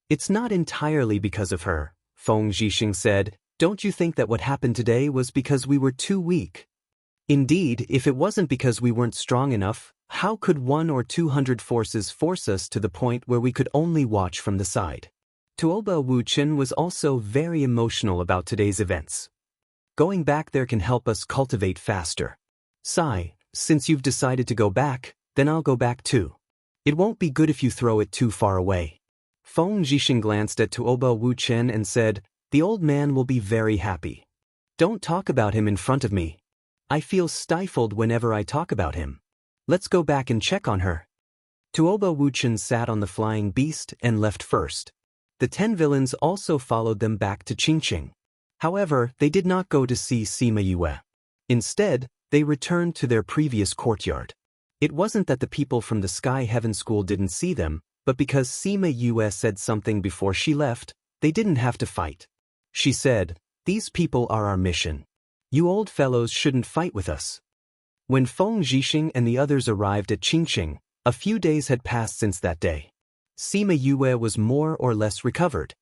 It's not entirely because of her, Feng Zhixing said. Don't you think that what happened today was because we were too weak? Indeed, if it wasn't because we weren't strong enough, how could 100 or 200 forces force us to the point where we could only watch from the side? Tuoba Wuchen was also very emotional about today's events. Going back there can help us cultivate faster. Sai, since you've decided to go back, then I'll go back too. It won't be good if you throw it too far away. Feng Zhixing glanced at Tuoba Wuchen and said, the old man will be very happy. Don't talk about him in front of me. I feel stifled whenever I talk about him. Let's go back and check on her. Tuoba Wuchen sat on the flying beast and left first. The 10 villains also followed them back to Qingqing. However, they did not go to see Sima Yue. Instead, they returned to their previous courtyard. It wasn't that the people from the Sky Heaven School didn't see them, but because Sima Yue said something before she left, they didn't have to fight. She said, these people are our mission. You old fellows shouldn't fight with us. When Feng Zhixing and the others arrived at Qingqing, a few days had passed since that day. Sima Yue was more or less recovered.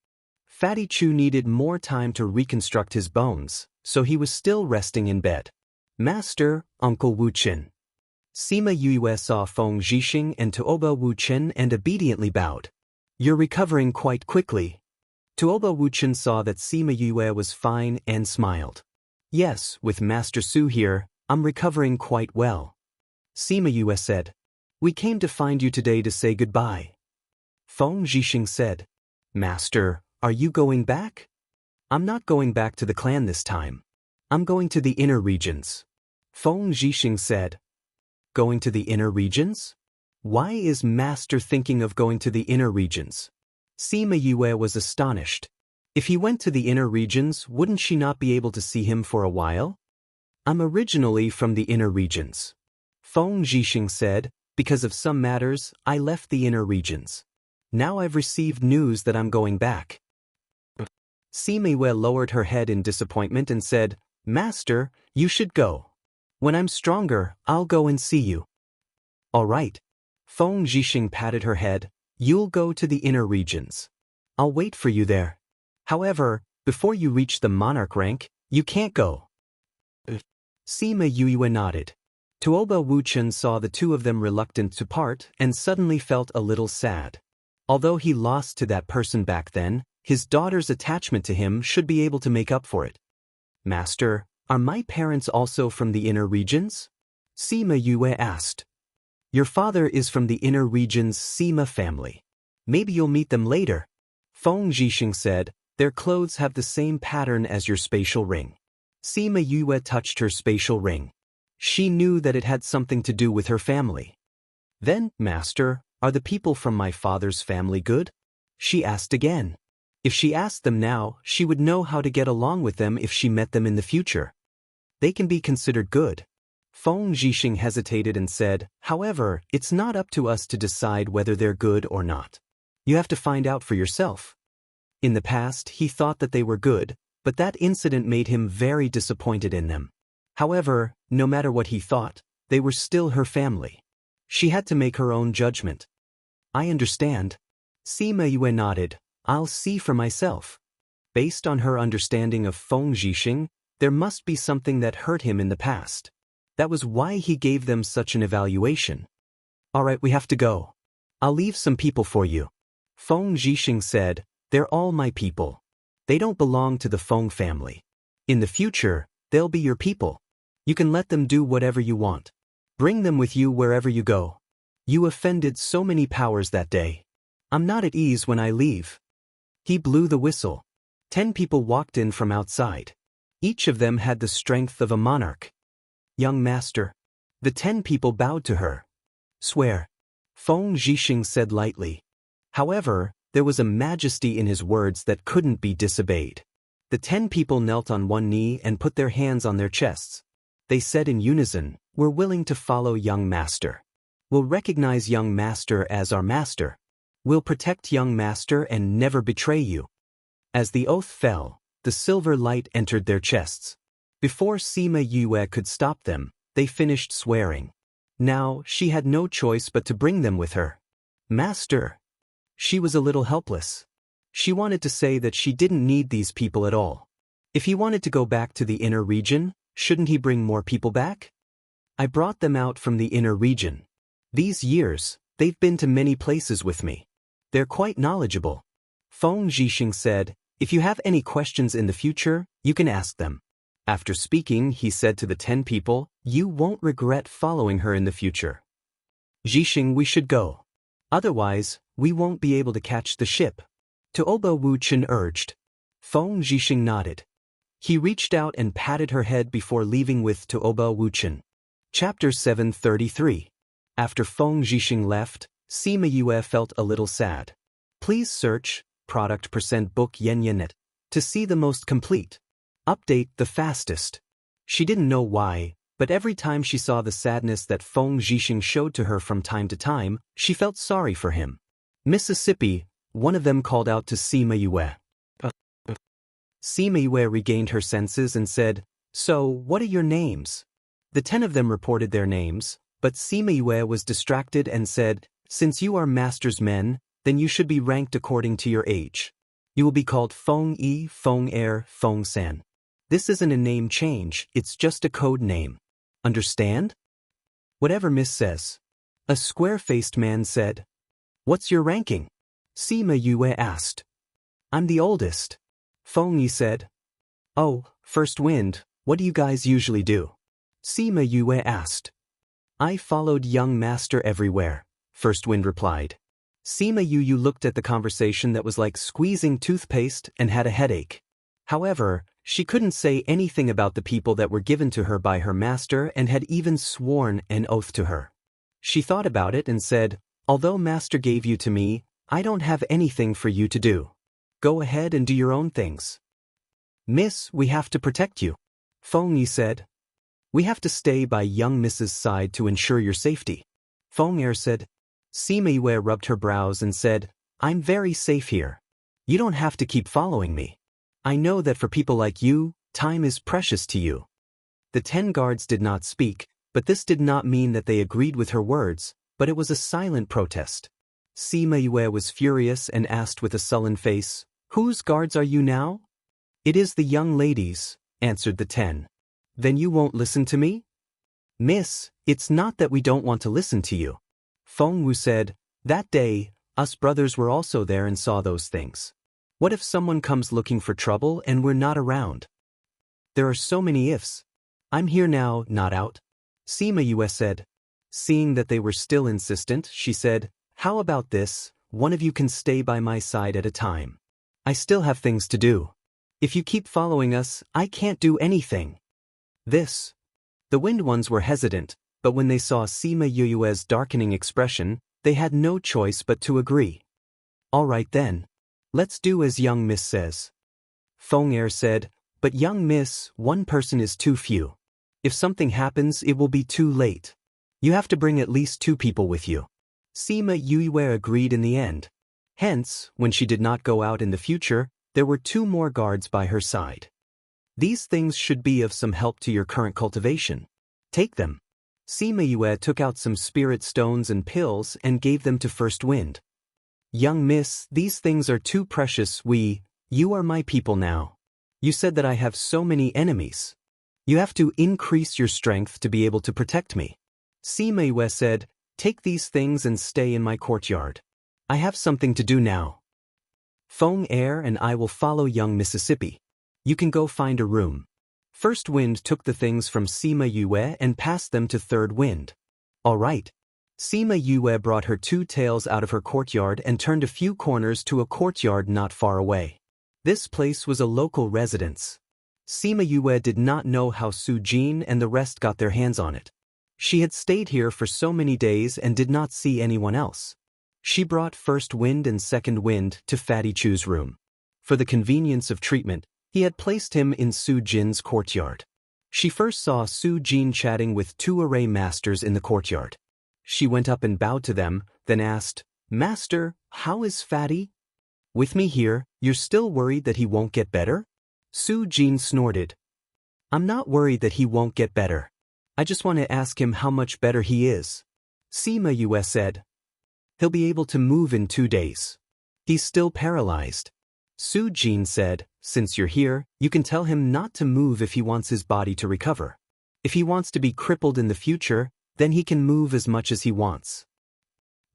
Fatty Chu needed more time to reconstruct his bones, so he was still resting in bed. Master, Uncle Wuchen. Sima Yue saw Feng Zhixing and Tuoba Wuchen and obediently bowed. You're recovering quite quickly. Tuoba Wuchen saw that Sima Yue was fine and smiled. Yes, with Master Su here, I'm recovering quite well. Sima Yue said, we came to find you today to say goodbye. Feng Zhixing said, Master, are you going back? I'm not going back to the clan this time. I'm going to the inner regions. Feng Zhixing said, going to the inner regions? Why is Master thinking of going to the inner regions? Sima Yue was astonished. If he went to the inner regions, wouldn't she not be able to see him for a while? I'm originally from the inner regions. Feng Zhixing said, because of some matters, I left the inner regions. Now I've received news that I'm going back. Sima Yue lowered her head in disappointment and said, Master, you should go. When I'm stronger, I'll go and see you. All right. Feng Zhixing patted her head. You'll go to the inner regions. I'll wait for you there. However, before you reach the monarch rank, you can't go. Sima Yue nodded. Tuoba Wuchen saw the two of them reluctant to part and suddenly felt a little sad. Although he lost to that person back then, his daughter's attachment to him should be able to make up for it. Master, are my parents also from the inner regions? Sima Yue asked. Your father is from the inner regions Sima family. Maybe you'll meet them later. Feng Zhixing said, their clothes have the same pattern as your spatial ring. Sima Yue touched her spatial ring. She knew that it had something to do with her family. Then, Master, are the people from my father's family good? She asked again. If she asked them now, she would know how to get along with them if she met them in the future. They can be considered good. Feng Zhixing hesitated and said, however, it's not up to us to decide whether they're good or not. You have to find out for yourself. In the past, he thought that they were good, but that incident made him very disappointed in them. However, no matter what he thought, they were still her family. She had to make her own judgment. I understand. Sima Yue nodded. I'll see for myself. Based on her understanding of Feng Zhixing, there must be something that hurt him in the past. That was why he gave them such an evaluation. All right, we have to go. I'll leave some people for you. Feng Zhixing said, they're all my people. They don't belong to the Feng family. In the future, they'll be your people. You can let them do whatever you want. Bring them with you wherever you go. You offended so many powers that day. I'm not at ease when I leave. He blew the whistle. 10 people walked in from outside. Each of them had the strength of a monarch. Young master. The 10 people bowed to her. Swear. Feng Zhixing said lightly. However, there was a majesty in his words that couldn't be disobeyed. The 10 people knelt on one knee and put their hands on their chests. They said in unison, we're willing to follow young master. We'll recognize young master as our master. We'll protect young master and never betray you. As the oath fell, the silver light entered their chests. Before Sima Yue could stop them, they finished swearing. Now, she had no choice but to bring them with her. Master. She was a little helpless. She wanted to say that she didn't need these people at all. If he wanted to go back to the inner region, shouldn't he bring more people back? I brought them out from the inner region. These years, they've been to many places with me. They're quite knowledgeable. Feng Zhixing said, "If you have any questions in the future, you can ask them." After speaking, he said to the 10 people, "You won't regret following her in the future. Zhixing, we should go. Otherwise, we won't be able to catch the ship." Tuoba Wuchen urged. Feng Zhixing nodded. He reached out and patted her head before leaving with Tuoba Wuchen. Chapter 733. After Feng Zhixing left, Sima Yue felt a little sad. Please search product %book Yenyenet to see the most complete. Update the fastest. She didn't know why, but every time she saw the sadness that Feng Zhixing showed to her from time to time, she felt sorry for him. Mississippi, one of them called out to Sima Yue. Sima Yue regained her senses and said, "So, what are your names?" The 10 of them reported their names, but Sima Yue was distracted and said, "Since you are master's men, then you should be ranked according to your age. You will be called Feng Yi, Feng Er, Feng San. This isn't a name change, it's just a code name. Understand?" "Whatever Miss says." A square-faced man said. "What's your ranking?" Sima Yue asked. "I'm the oldest." Feng Yi said. "Oh, first wind, what do you guys usually do?" Sima Yue asked. "I followed young master everywhere," First Wind replied. Sima Yue looked at the conversation that was like squeezing toothpaste and had a headache. However, she couldn't say anything about the people that were given to her by her master and had even sworn an oath to her. She thought about it and said, "Although master gave you to me, I don't have anything for you to do. Go ahead and do your own things." "Miss, we have to protect you," Feng Yi said. "We have to stay by young Miss's side to ensure your safety," Feng Er said. Sima Yue rubbed her brows and said, "I'm very safe here. You don't have to keep following me. I know that for people like you, time is precious to you." The 10 guards did not speak, but this did not mean that they agreed with her words, but it was a silent protest. Sima Yue was furious and asked with a sullen face, "Whose guards are you now?" "It is the young ladies," answered the 10. "Then you won't listen to me?" "Miss, it's not that we don't want to listen to you." Feng Wu said, "That day, us brothers were also there and saw those things. What if someone comes looking for trouble and we're not around? There are so many ifs. I'm here now, not out." Sima Yue said. Seeing that they were still insistent, she said, "How about this, one of you can stay by my side at a time. I still have things to do. If you keep following us, I can't do anything." The Wind Ones were hesitant, but when they saw Sima Yue's darkening expression, they had no choice but to agree. "All right then. Let's do as young Miss says." Feng Er said, "But young Miss, one person is too few. If something happens, it will be too late. You have to bring at least 2 people with you." Sima Yue agreed in the end. Hence, when she did not go out in the future, there were 2 more guards by her side. "These things should be of some help to your current cultivation. Take them." Sima Yue took out some spirit stones and pills and gave them to First Wind. "Young Miss, these things are too precious. You are my people now. You said that I have so many enemies. You have to increase your strength to be able to protect me." Sima Yue said, "Take these things and stay in my courtyard. I have something to do now. Feng Er and I will follow young Mississippi. You can go find a room." First Wind took the things from Sima Yue and passed them to Third Wind. "All right." Sima Yue brought her 2 tails out of her courtyard and turned a few corners to a courtyard not far away. This place was a local residence. Sima Yue did not know how Su Jin and the rest got their hands on it. She had stayed here for so many days and did not see anyone else. She brought First Wind and Second Wind to Fatty Chu's room. For the convenience of treatment, he had placed him in Su Jin's courtyard. She first saw Su Jin chatting with 2 array masters in the courtyard. She went up and bowed to them, then asked, "Master, how is Fatty?" "With me here, you're still worried that he won't get better?" Su Jin snorted. "I'm not worried that he won't get better. I just want to ask him how much better he is." Sima Yue said. "He'll be able to move in 2 days. He's still paralyzed." Su Jin said, "Since you're here, you can tell him not to move if he wants his body to recover. If he wants to be crippled in the future, then he can move as much as he wants."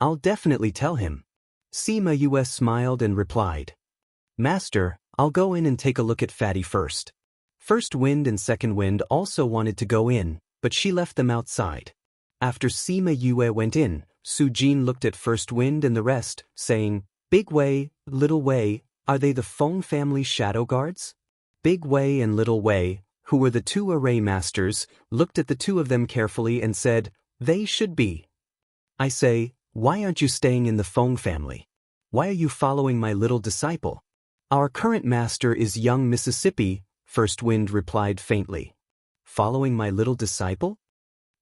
"I'll definitely tell him." Sima Yue smiled and replied. Master, I'll go in and take a look at Fatty first. First Wind and Second Wind also wanted to go in, but she left them outside. After Sima Yue went in, Su Jin looked at First Wind and the rest, saying, Big Wei, Little Wei, are they the Feng family shadow guards? Big Wei and Little Wei, who were the two array masters, looked at the two of them carefully and said, They should be. I say, why aren't you staying in the Feng family? Why are you following my little disciple? Our current master is young Mississippi, First Wind replied faintly. Following my little disciple?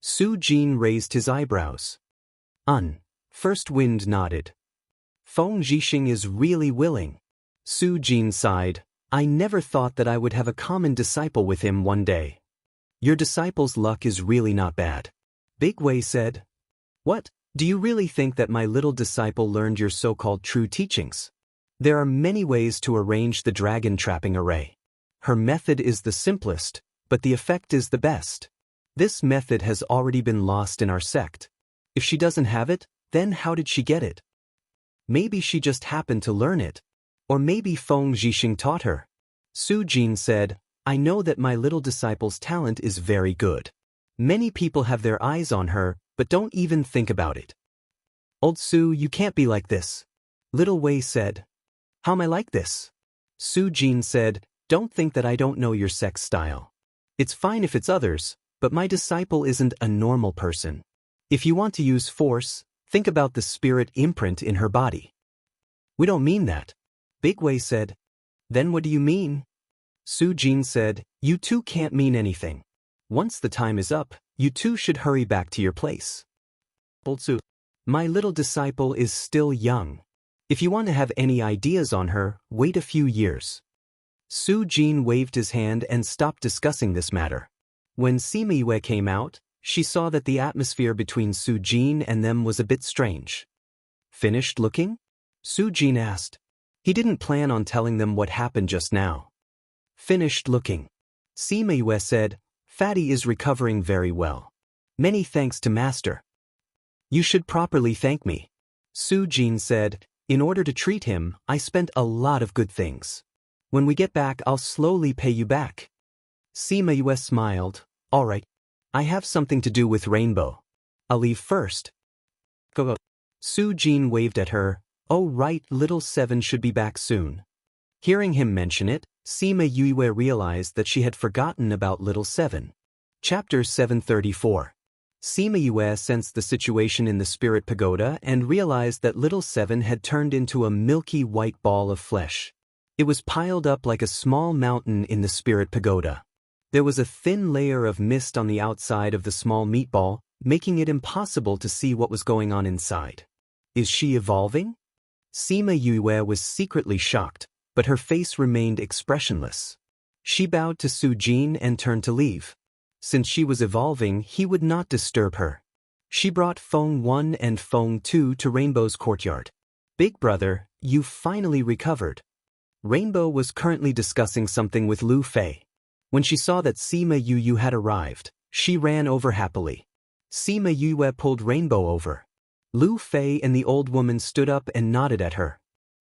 Su Jin raised his eyebrows. First Wind nodded. Feng Zhixing is really willing. Su Jin sighed. I never thought that I would have a common disciple with him one day. Your disciple's luck is really not bad. Big Wei said. What? Do you really think that my little disciple learned your so-called true teachings? There are many ways to arrange the dragon trapping array. Her method is the simplest, but the effect is the best. This method has already been lost in our sect. If she doesn't have it, then how did she get it? Maybe she just happened to learn it. Or maybe Feng Zhixing taught her. Su Jin said, I know that my little disciple's talent is very good. Many people have their eyes on her, but don't even think about it. Old Su, you can't be like this. Little Wei said. How am I like this? Su Jin said, Don't think that I don't know your sex style. It's fine if it's others, but my disciple isn't a normal person. If you want to use force, think about the spirit imprint in her body. We don't mean that. Big Wei said. Then what do you mean? Su Jin said, You two can't mean anything. Once the time is up, you two should hurry back to your place. Old Su, my little disciple is still young. If you want to have any ideas on her, wait a few years. Su Jin waved his hand and stopped discussing this matter. When Sima Yue came out, she saw that the atmosphere between Su Jin and them was a bit strange. Finished looking? Su Jin asked. He didn't plan on telling them what happened just now. Finished looking. Sima Yue said, Fatty is recovering very well. Many thanks to Master. You should properly thank me. Su Jin said, In order to treat him, I spent a lot of good things. When we get back, I'll slowly pay you back. Sima Yue smiled. All right. I have something to do with Rainbow. I'll leave first. Go. Su Jin waved at her. Oh right, little Seven should be back soon. Hearing him mention it, Sima Yue realized that she had forgotten about little Seven. Chapter 734. Sima Yue sensed the situation in the spirit pagoda and realized that little Seven had turned into a milky white ball of flesh. It was piled up like a small mountain in the spirit pagoda. There was a thin layer of mist on the outside of the small meatball, making it impossible to see what was going on inside. Is she evolving? Sima Yue was secretly shocked, but her face remained expressionless. She bowed to Su Jin and turned to leave. Since she was evolving, he would not disturb her. She brought Feng 1 and Feng 2 to Rainbow's courtyard. Big brother, you finally recovered. Rainbow was currently discussing something with Lu Fei. When she saw that Sima Yue had arrived, she ran over happily. Sima Yue pulled Rainbow over. Lu Fei and the old woman stood up and nodded at her.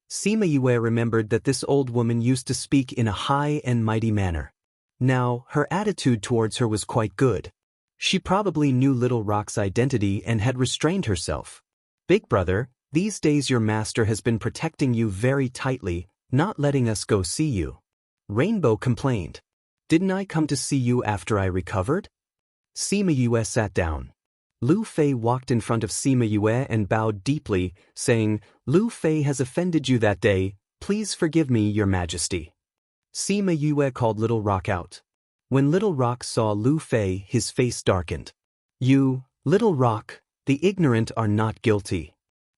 Sima Yue remembered that this old woman used to speak in a high and mighty manner. Now, her attitude towards her was quite good. She probably knew Little Rock's identity and had restrained herself. Big brother, these days your master has been protecting you very tightly, not letting us go see you. Rainbow complained. Didn't I come to see you after I recovered? Sima Yue sat down. Lu Fei walked in front of Sima Yue and bowed deeply, saying, Lu Fei has offended you that day, please forgive me, your majesty. Sima Yue called Little Rock out. When Little Rock saw Lu Fei, his face darkened. You, Little Rock, the ignorant are not guilty.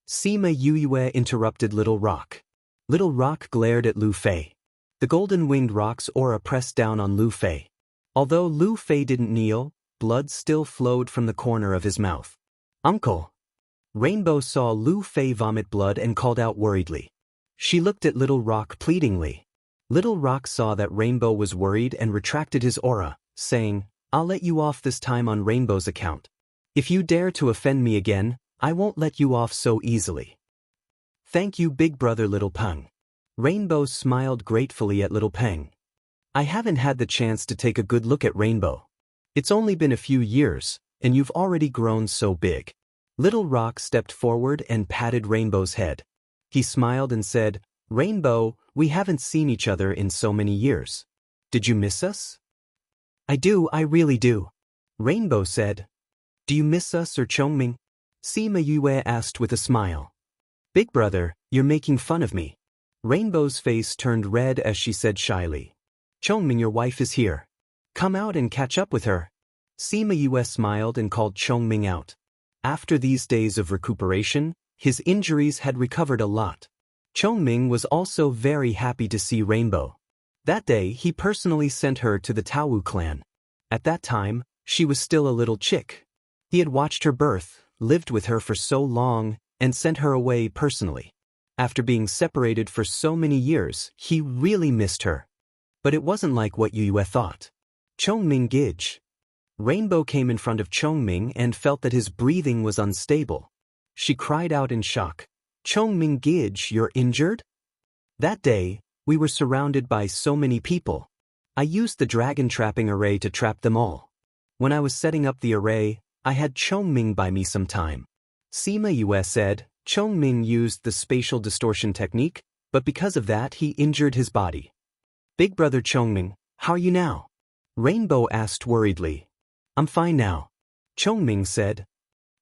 Sima Yue interrupted Little Rock. Little Rock glared at Lu Fei. The golden-winged rock's aura pressed down on Lu Fei. Although Lu Fei didn't kneel, blood still flowed from the corner of his mouth. Uncle! Rainbow saw Lu Fei vomit blood and called out worriedly. She looked at Little Rock pleadingly. Little Rock saw that Rainbow was worried and retracted his aura, saying, I'll let you off this time on Rainbow's account. If you dare to offend me again, I won't let you off so easily. Thank you, big brother Little Peng. Rainbow smiled gratefully at Little Peng. I haven't had the chance to take a good look at Rainbow. It's only been a few years, and you've already grown so big. Little Rock stepped forward and patted Rainbow's head. He smiled and said, Rainbow, we haven't seen each other in so many years. Did you miss us? I do, I really do. Rainbow said. Do you miss us or Chongming? Sima Yue asked with a smile. Big brother, you're making fun of me. Rainbow's face turned red as she said shyly. Chongming, your wife is here. Come out and catch up with her. Sima Yue smiled and called Chongming out. After these days of recuperation, his injuries had recovered a lot. Chongming was also very happy to see Rainbow. That day he personally sent her to the Taowu clan. At that time, she was still a little chick. He had watched her birth, lived with her for so long, and sent her away personally. After being separated for so many years, he really missed her. But it wasn't like what Yue thought. Chongming Gij. Rainbow came in front of Chongming and felt that his breathing was unstable. She cried out in shock. Chongming Gij, you're injured? That day, we were surrounded by so many people. I used the dragon trapping array to trap them all. When I was setting up the array, I had Chongming by me some time. Sima Yue said, Chongming used the spatial distortion technique, but because of that he injured his body. Big brother Chongming, how are you now? Rainbow asked worriedly. I'm fine now. Chongming said.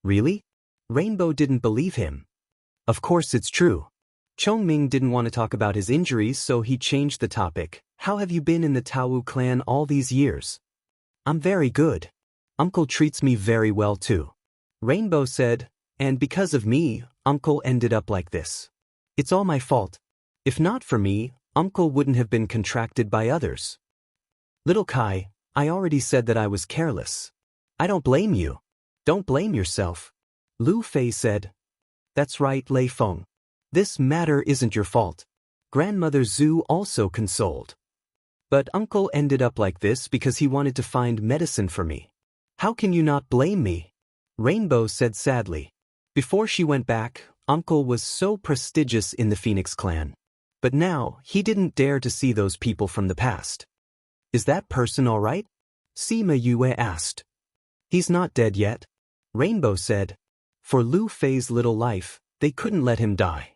Really? Rainbow didn't believe him. Of course it's true. Chongming didn't want to talk about his injuries, so he changed the topic. How have you been in the Taowu clan all these years? I'm very good. Uncle treats me very well too. Rainbow said, and because of me, Uncle ended up like this. It's all my fault. If not for me, Uncle wouldn't have been contracted by others. Little Kai, I already said that I was careless. I don't blame you. Don't blame yourself. Lu Fei said. That's right, Lei Feng. This matter isn't your fault. Grandmother Zhu also consoled. But Uncle ended up like this because he wanted to find medicine for me. How can you not blame me? Rainbow said sadly. Before she went back, Uncle was so prestigious in the Phoenix clan. But now, he didn't dare to see those people from the past. Is that person all right? Sima Yue asked. He's not dead yet. Rainbow said. For Lu Fei's little life, they couldn't let him die.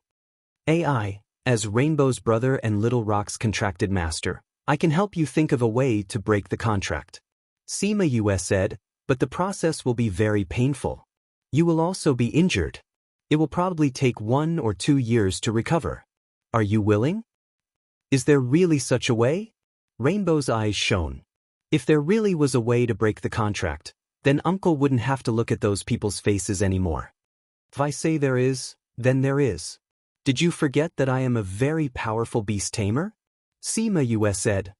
AI, as Rainbow's brother and Little Rock's contracted master, I can help you think of a way to break the contract. Sima Yue said, but the process will be very painful. You will also be injured. It will probably take 1 or 2 years to recover. Are you willing? Is there really such a way? Rainbow's eyes shone. If there really was a way to break the contract, then Uncle wouldn't have to look at those people's faces anymore. If I say there is, then there is. Did you forget that I am a very powerful beast tamer? Sima Yue said.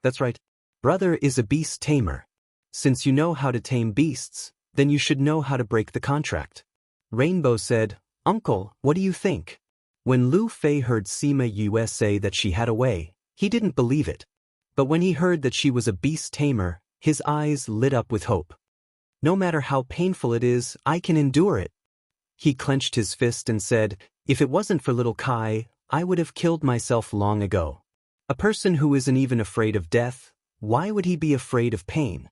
That's right. Brother is a beast tamer. Since you know how to tame beasts, then you should know how to break the contract. Rainbow said, Uncle, what do you think? When Lu Fei heard Sima Yue say that she had a way, he didn't believe it. But when he heard that she was a beast tamer, his eyes lit up with hope. No matter how painful it is, I can endure it. He clenched his fist and said, if it wasn't for little Kai, I would have killed myself long ago. A person who isn't even afraid of death, why would he be afraid of pain?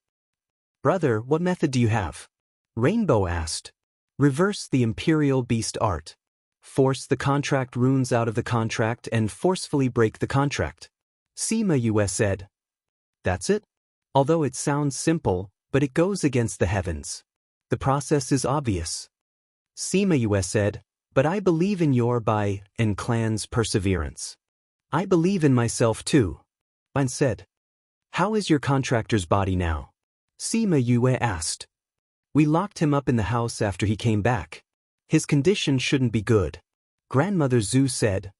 Brother, what method do you have? Rainbow asked. Reverse the Imperial Beast art. Force the contract runes out of the contract and forcefully break the contract. Sima Yue said. That's it? Although it sounds simple, but it goes against the heavens. The process is obvious. Sima Yue said, but I believe in your and clan's perseverance. I believe in myself too. Wan said. How is your contractor's body now? Sima Yue asked. We locked him up in the house after he came back. His condition shouldn't be good. Grandmother Zhu said.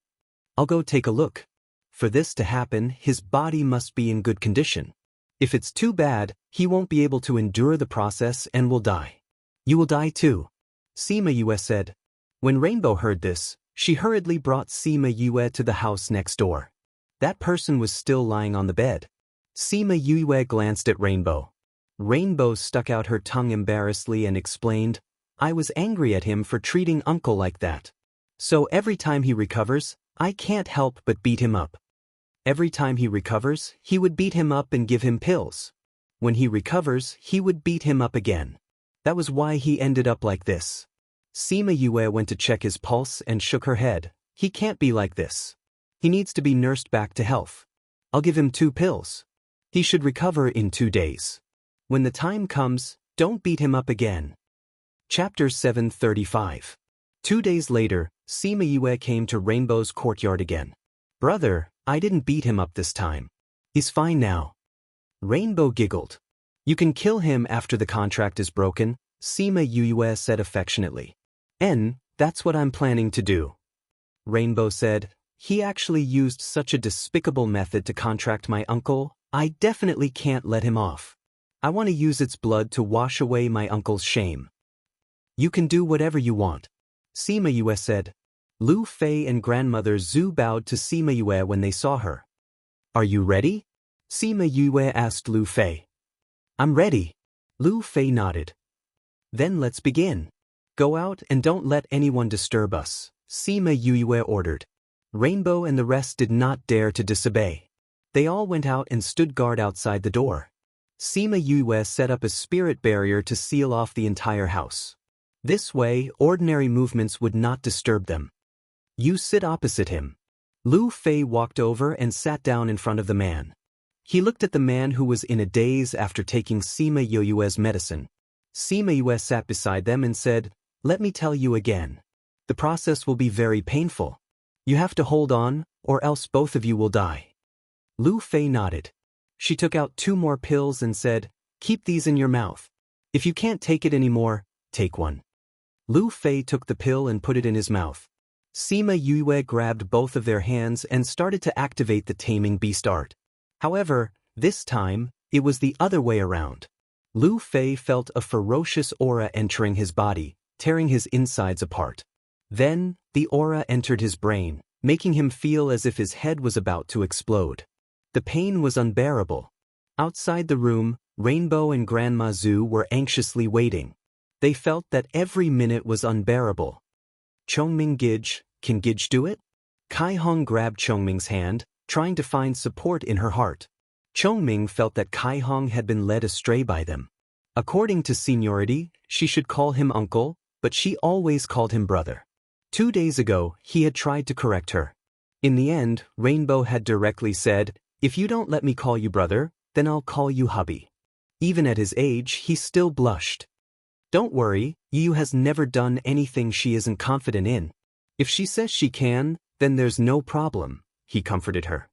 I'll go take a look. For this to happen, his body must be in good condition. If it's too bad, he won't be able to endure the process and will die. You will die too. Sima Yue said. When Rainbow heard this, she hurriedly brought Sima Yue to the house next door. That person was still lying on the bed. Sima Yue glanced at Rainbow. Rainbow stuck out her tongue embarrassedly and explained, I was angry at him for treating Uncle like that. So every time he recovers, I can't help but beat him up. Every time he recovers, he would beat him up and give him pills. When he recovers, he would beat him up again. That was why he ended up like this. Sima Yue went to check his pulse and shook her head. He can't be like this. He needs to be nursed back to health. I'll give him 2 pills. He should recover in 2 days. When the time comes, don't beat him up again. Chapter 735. 2 days later, Sima Yue came to Rainbow's courtyard again. Brother, I didn't beat him up this time. He's fine now. Rainbow giggled. You can kill him after the contract is broken, Sima Yue said affectionately. That's what I'm planning to do. Rainbow said, he actually used such a despicable method to contract my uncle, I definitely can't let him off. I want to use its blood to wash away my uncle's shame. You can do whatever you want. Sima Yue said. Lu Fei and grandmother Zhu bowed to Sima Yue when they saw her. Are you ready? Sima Yue asked Lu Fei. I'm ready. Lu Fei nodded. Then let's begin. Go out and don't let anyone disturb us, Sima Yue ordered. Rainbow and the rest did not dare to disobey. They all went out and stood guard outside the door. Sima Yue set up a spirit barrier to seal off the entire house. This way, ordinary movements would not disturb them. You sit opposite him. Lu Fei walked over and sat down in front of the man. He looked at the man who was in a daze after taking Sima Yue's medicine. Sima Yue sat beside them and said, let me tell you again. The process will be very painful. You have to hold on, or else both of you will die. Lu Fei nodded. She took out 2 more pills and said, keep these in your mouth. If you can't take it anymore, take one. Lu Fei took the pill and put it in his mouth. Sima Yue grabbed both of their hands and started to activate the taming beast art. However, this time, it was the other way around. Lu Fei felt a ferocious aura entering his body, tearing his insides apart. Then, the aura entered his brain, making him feel as if his head was about to explode. The pain was unbearable. Outside the room, Rainbow and Grandma Zhu were anxiously waiting. They felt that every minute was unbearable. Chongming Gij, can Gij do it? Kai Hong grabbed Chongming's hand, trying to find support in her heart. Chongming felt that Kai Hong had been led astray by them. According to seniority, she should call him uncle, but she always called him brother. 2 days ago, he had tried to correct her. In the end, Rainbow had directly said, if you don't let me call you brother, then I'll call you hubby. Even at his age, he still blushed. Don't worry, Yu has never done anything she isn't confident in. If she says she can, then there's no problem, he comforted her.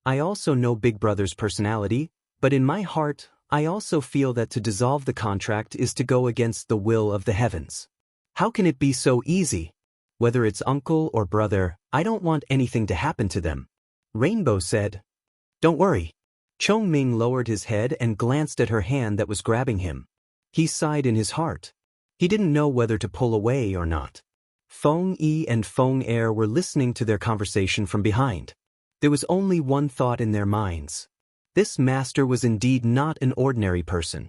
I also know Big Brother's personality, but in my heart, I also feel that to dissolve the contract is to go against the will of the heavens. How can it be so easy? Whether it's uncle or brother, I don't want anything to happen to them. Rainbow said. Don't worry. Chongming lowered his head and glanced at her hand that was grabbing him. He sighed in his heart. He didn't know whether to pull away or not. Feng Yi and Feng Er were listening to their conversation from behind. There was only one thought in their minds. This master was indeed not an ordinary person.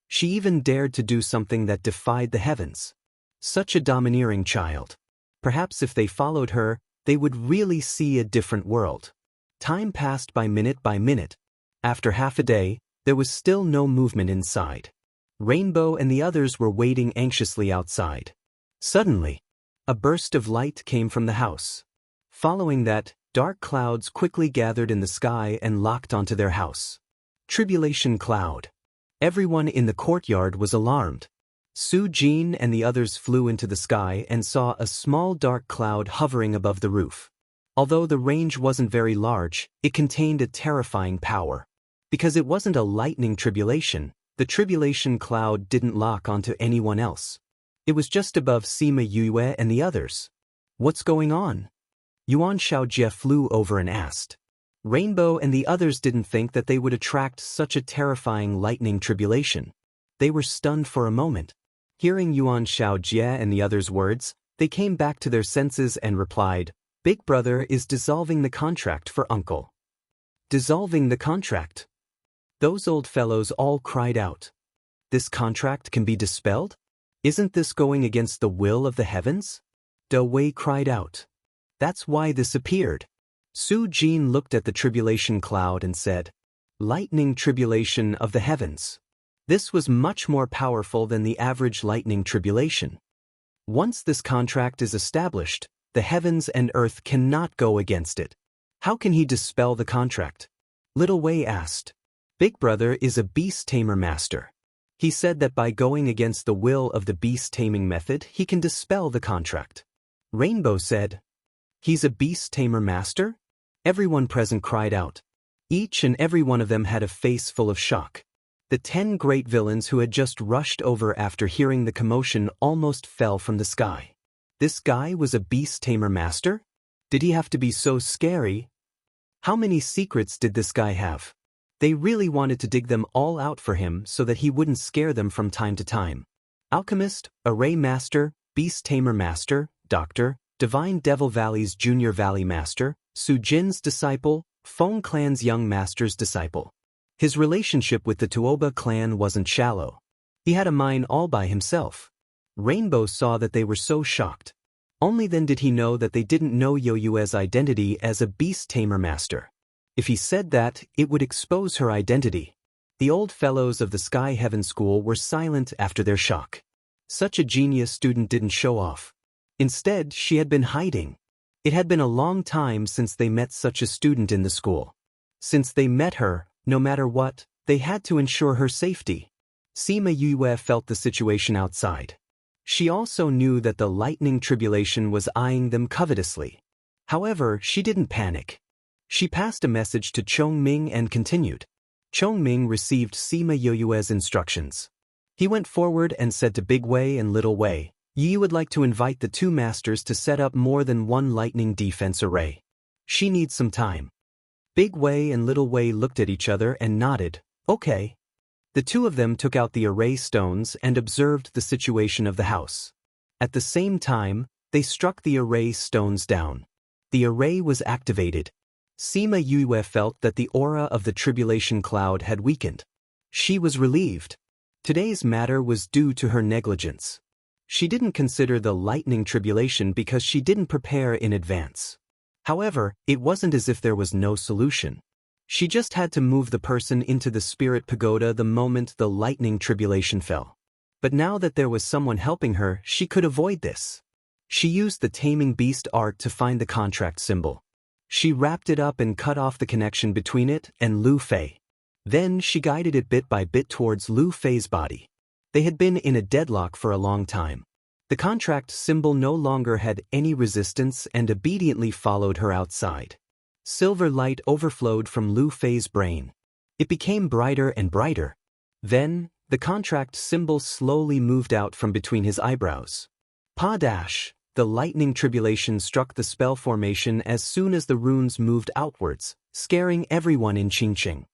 She even dared to do something that defied the heavens. Such a domineering child. Perhaps if they followed her, they would really see a different world. Time passed by minute by minute. After half a day, there was still no movement inside. Rainbow and the others were waiting anxiously outside. Suddenly, a burst of light came from the house. Following that, dark clouds quickly gathered in the sky and locked onto their house. Tribulation cloud. Everyone in the courtyard was alarmed. Su Jin and the others flew into the sky and saw a small dark cloud hovering above the roof. Although the range wasn't very large, it contained a terrifying power. Because it wasn't a lightning tribulation, the tribulation cloud didn't lock onto anyone else. It was just above Sima Yue and the others. What's going on? Yuan Xiaojie flew over and asked. Rainbow and the others didn't think that they would attract such a terrifying lightning tribulation. They were stunned for a moment. Hearing Yuan Xiaojie and the others' words, they came back to their senses and replied, Big Brother is dissolving the contract for Uncle. Dissolving the contract? Those old fellows all cried out. This contract can be dispelled? Isn't this going against the will of the heavens? Da Wei cried out. That's why this appeared. Su Jin looked at the tribulation cloud and said, lightning tribulation of the heavens. This was much more powerful than the average lightning tribulation. Once this contract is established, the heavens and earth cannot go against it. How can he dispel the contract? Little Wei asked. Big Brother is a beast tamer master. He said that by going against the will of the beast taming method, he can dispel the contract. Rainbow said, he's a beast tamer master? Everyone present cried out. Each and every one of them had a face full of shock. The 10 great villains who had just rushed over after hearing the commotion almost fell from the sky. This guy was a beast tamer master? Did he have to be so scary? How many secrets did this guy have? They really wanted to dig them all out for him so that he wouldn't scare them from time to time. Alchemist, Array Master, Beast Tamer Master, Doctor, Divine Devil Valley's Junior Valley Master, Su Jin's disciple, Feng Clan's young master's disciple. His relationship with the Tuoba clan wasn't shallow. He had a mine all by himself. Rainbow saw that they were so shocked. Only then did he know that they didn't know Yoyue's identity as a beast tamer master. If he said that, it would expose her identity. The old fellows of the Sky Heaven School were silent after their shock. Such a genius student didn't show off. Instead, she had been hiding. It had been a long time since they met such a student in the school. Since they met her, no matter what, they had to ensure her safety. Sima Yue felt the situation outside. She also knew that the lightning tribulation was eyeing them covetously. However, she didn't panic. She passed a message to Chongming and continued. Chongming received Sima Yue's instructions. He went forward and said to Big Wei and Little Wei, Yi would like to invite the 2 masters to set up more than one lightning defense array. She needs some time. Big Wei and Little Wei looked at each other and nodded, okay. The 2 of them took out the array stones and observed the situation of the house. At the same time, they struck the array stones down. The array was activated. Sima Yue felt that the aura of the tribulation cloud had weakened. She was relieved. Today's matter was due to her negligence. She didn't consider the lightning tribulation because she didn't prepare in advance. However, it wasn't as if there was no solution. She just had to move the person into the spirit pagoda the moment the lightning tribulation fell. But now that there was someone helping her, she could avoid this. She used the taming beast art to find the contract symbol. She wrapped it up and cut off the connection between it and Lu Fei. Then she guided it bit by bit towards Lu Fei's body. They had been in a deadlock for a long time. The contract symbol no longer had any resistance and obediently followed her outside. Silver light overflowed from Lu Fei's brain. It became brighter and brighter. Then, the contract symbol slowly moved out from between his eyebrows. Pa-dash! The lightning tribulation struck the spell formation as soon as the runes moved outwards, scaring everyone in Qingqing.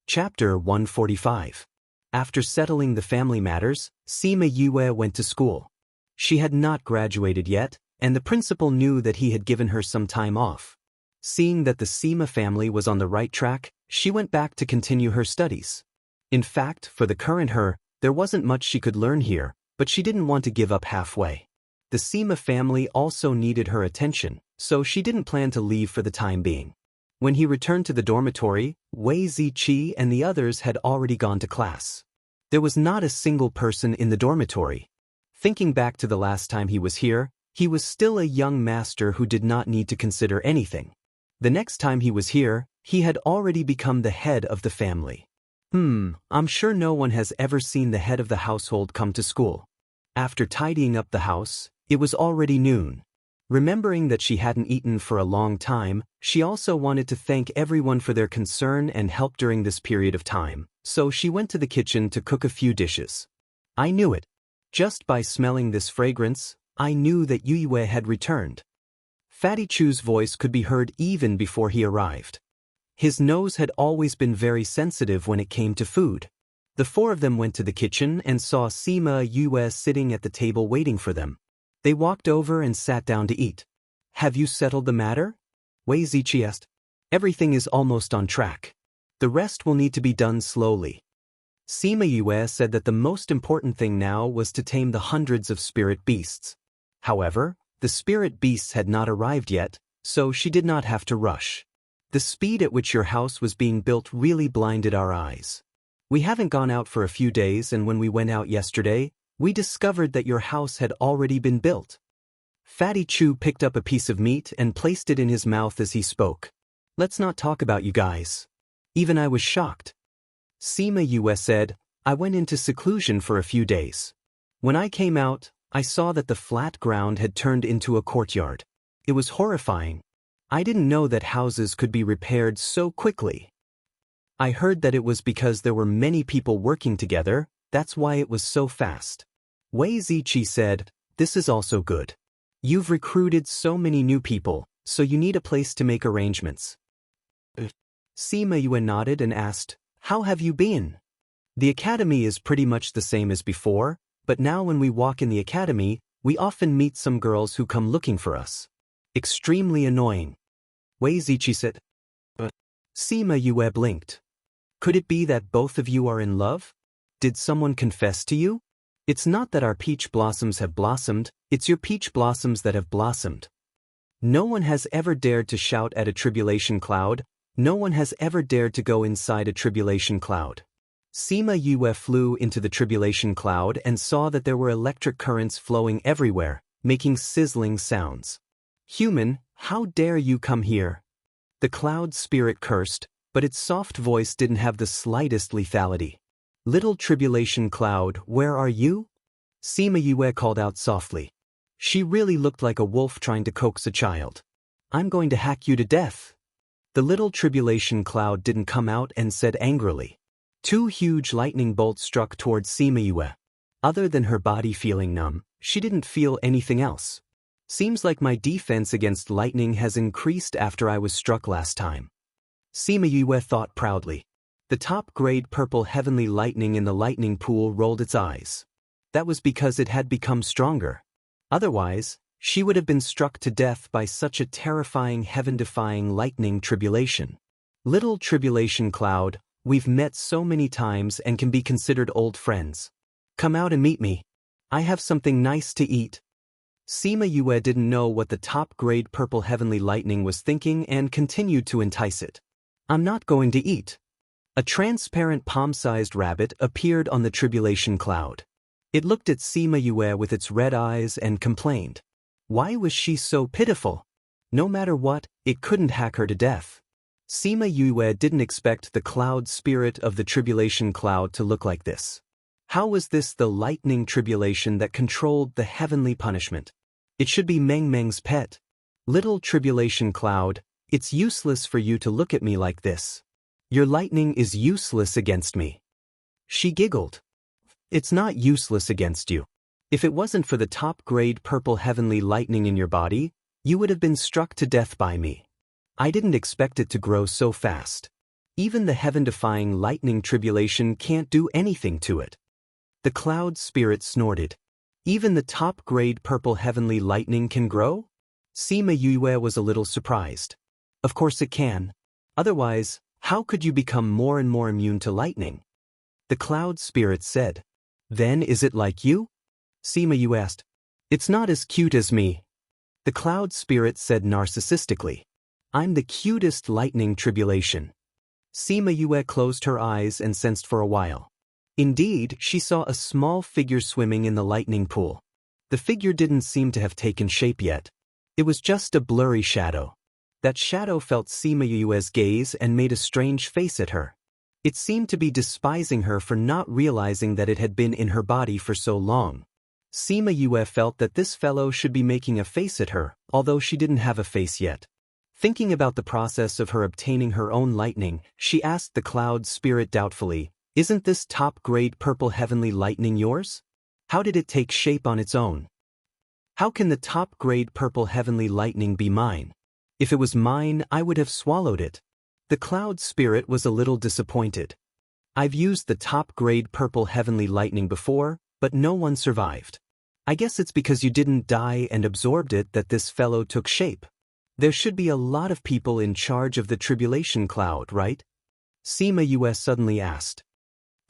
Chapter 145. After settling the family matters, Sima Yue went to school. She had not graduated yet, and the principal knew that he had given her some time off. Seeing that the Sima family was on the right track, she went back to continue her studies. In fact, for the current her, there wasn't much she could learn here, but she didn't want to give up halfway. The Sima family also needed her attention, so she didn't plan to leave for the time being. When he returned to the dormitory, Wei Ziqi and the others had already gone to class. There was not a single person in the dormitory. Thinking back to the last time he was here, he was still a young master who did not need to consider anything. The next time he was here, he had already become the head of the family. I'm sure no one has ever seen the head of the household come to school. After tidying up the house, it was already noon. Remembering that she hadn't eaten for a long time, she also wanted to thank everyone for their concern and help during this period of time, so she went to the kitchen to cook a few dishes. I knew it. Just by smelling this fragrance, I knew that Yue had returned. Fatty Chu's voice could be heard even before he arrived. His nose had always been very sensitive when it came to food. The 4 of them went to the kitchen and saw Sima Yue sitting at the table waiting for them. They walked over and sat down to eat. Have you settled the matter? Wei Ziqi asked. Everything is almost on track. The rest will need to be done slowly. Sima Yue said that the most important thing now was to tame the hundreds of spirit beasts. However, the spirit beasts had not arrived yet, so she did not have to rush. The speed at which your house was being built really blinded our eyes. We haven't gone out for a few days, and when we went out yesterday, we discovered that your house had already been built. Fatty Chu picked up a piece of meat and placed it in his mouth as he spoke. Let's not talk about you guys. Even I was shocked. Sima Yue said, I went into seclusion for a few days. When I came out, I saw that the flat ground had turned into a courtyard. It was horrifying. I didn't know that houses could be repaired so quickly. I heard that it was because there were many people working together, that's why it was so fast. Wei Ziqi said, this is also good. You've recruited so many new people, so you need a place to make arrangements. Sima Yue nodded and asked, how have you been? The academy is pretty much the same as before, but now when we walk in the academy, we often meet some girls who come looking for us. Extremely annoying. Wei Ziqi said. Sima Yue blinked. Could it be that both of you are in love? Did someone confess to you? It's not that our peach blossoms have blossomed, it's your peach blossoms that have blossomed. No one has ever dared to shout at a tribulation cloud, no one has ever dared to go inside a tribulation cloud. Sima Yue flew into the tribulation cloud and saw that there were electric currents flowing everywhere, making sizzling sounds. Human, how dare you come here? The cloud spirit cursed, but its soft voice didn't have the slightest lethality. Little tribulation cloud, where are you? Sima Yue called out softly. She really looked like a wolf trying to coax a child. I'm going to hack you to death. The little tribulation cloud didn't come out and said angrily. Two huge lightning bolts struck towards Sima Yue. Other than her body feeling numb, she didn't feel anything else. Seems like my defense against lightning has increased after I was struck last time. Sima Yue thought proudly. The top-grade purple heavenly lightning in the lightning pool rolled its eyes. That was because it had become stronger. Otherwise, she would have been struck to death by such a terrifying heaven-defying lightning tribulation. Little tribulation cloud, we've met so many times and can be considered old friends. Come out and meet me. I have something nice to eat. Sima Yue didn't know what the top-grade purple heavenly lightning was thinking and continued to entice it. I'm not going to eat. A transparent palm-sized rabbit appeared on the tribulation cloud. It looked at Sima Yue with its red eyes and complained. Why was she so pitiful? No matter what, it couldn't hack her to death. Sima Yue didn't expect the cloud spirit of the tribulation cloud to look like this. How was this the lightning tribulation that controlled the heavenly punishment? It should be Meng Meng's pet. Little tribulation cloud, it's useless for you to look at me like this. Your lightning is useless against me. She giggled. It's not useless against you. If it wasn't for the top-grade purple heavenly lightning in your body, you would have been struck to death by me. I didn't expect it to grow so fast. Even the heaven-defying lightning tribulation can't do anything to it. The cloud spirit snorted. Even the top-grade purple heavenly lightning can grow? Sima Yue was a little surprised. Of course it can. Otherwise, how could you become more and more immune to lightning? The cloud spirit said. Then is it like you? Sima Yue asked. It's not as cute as me. The cloud spirit said narcissistically. I'm the cutest lightning tribulation. Sima Yue closed her eyes and sensed for a while. Indeed, she saw a small figure swimming in the lightning pool. The figure didn't seem to have taken shape yet. It was just a blurry shadow. That shadow felt Sima Yue's gaze and made a strange face at her. It seemed to be despising her for not realizing that it had been in her body for so long. Sima Yue felt that this fellow should be making a face at her, although she didn't have a face yet. Thinking about the process of her obtaining her own lightning, she asked the cloud spirit doubtfully, isn't this top-grade purple heavenly lightning yours? How did it take shape on its own? How can the top-grade purple heavenly lightning be mine? If it was mine, I would have swallowed it. The cloud spirit was a little disappointed. I've used the top-grade purple heavenly lightning before, but no one survived. I guess it's because you didn't die and absorbed it that this fellow took shape. There should be a lot of people in charge of the tribulation cloud, right? Sima Yue suddenly asked.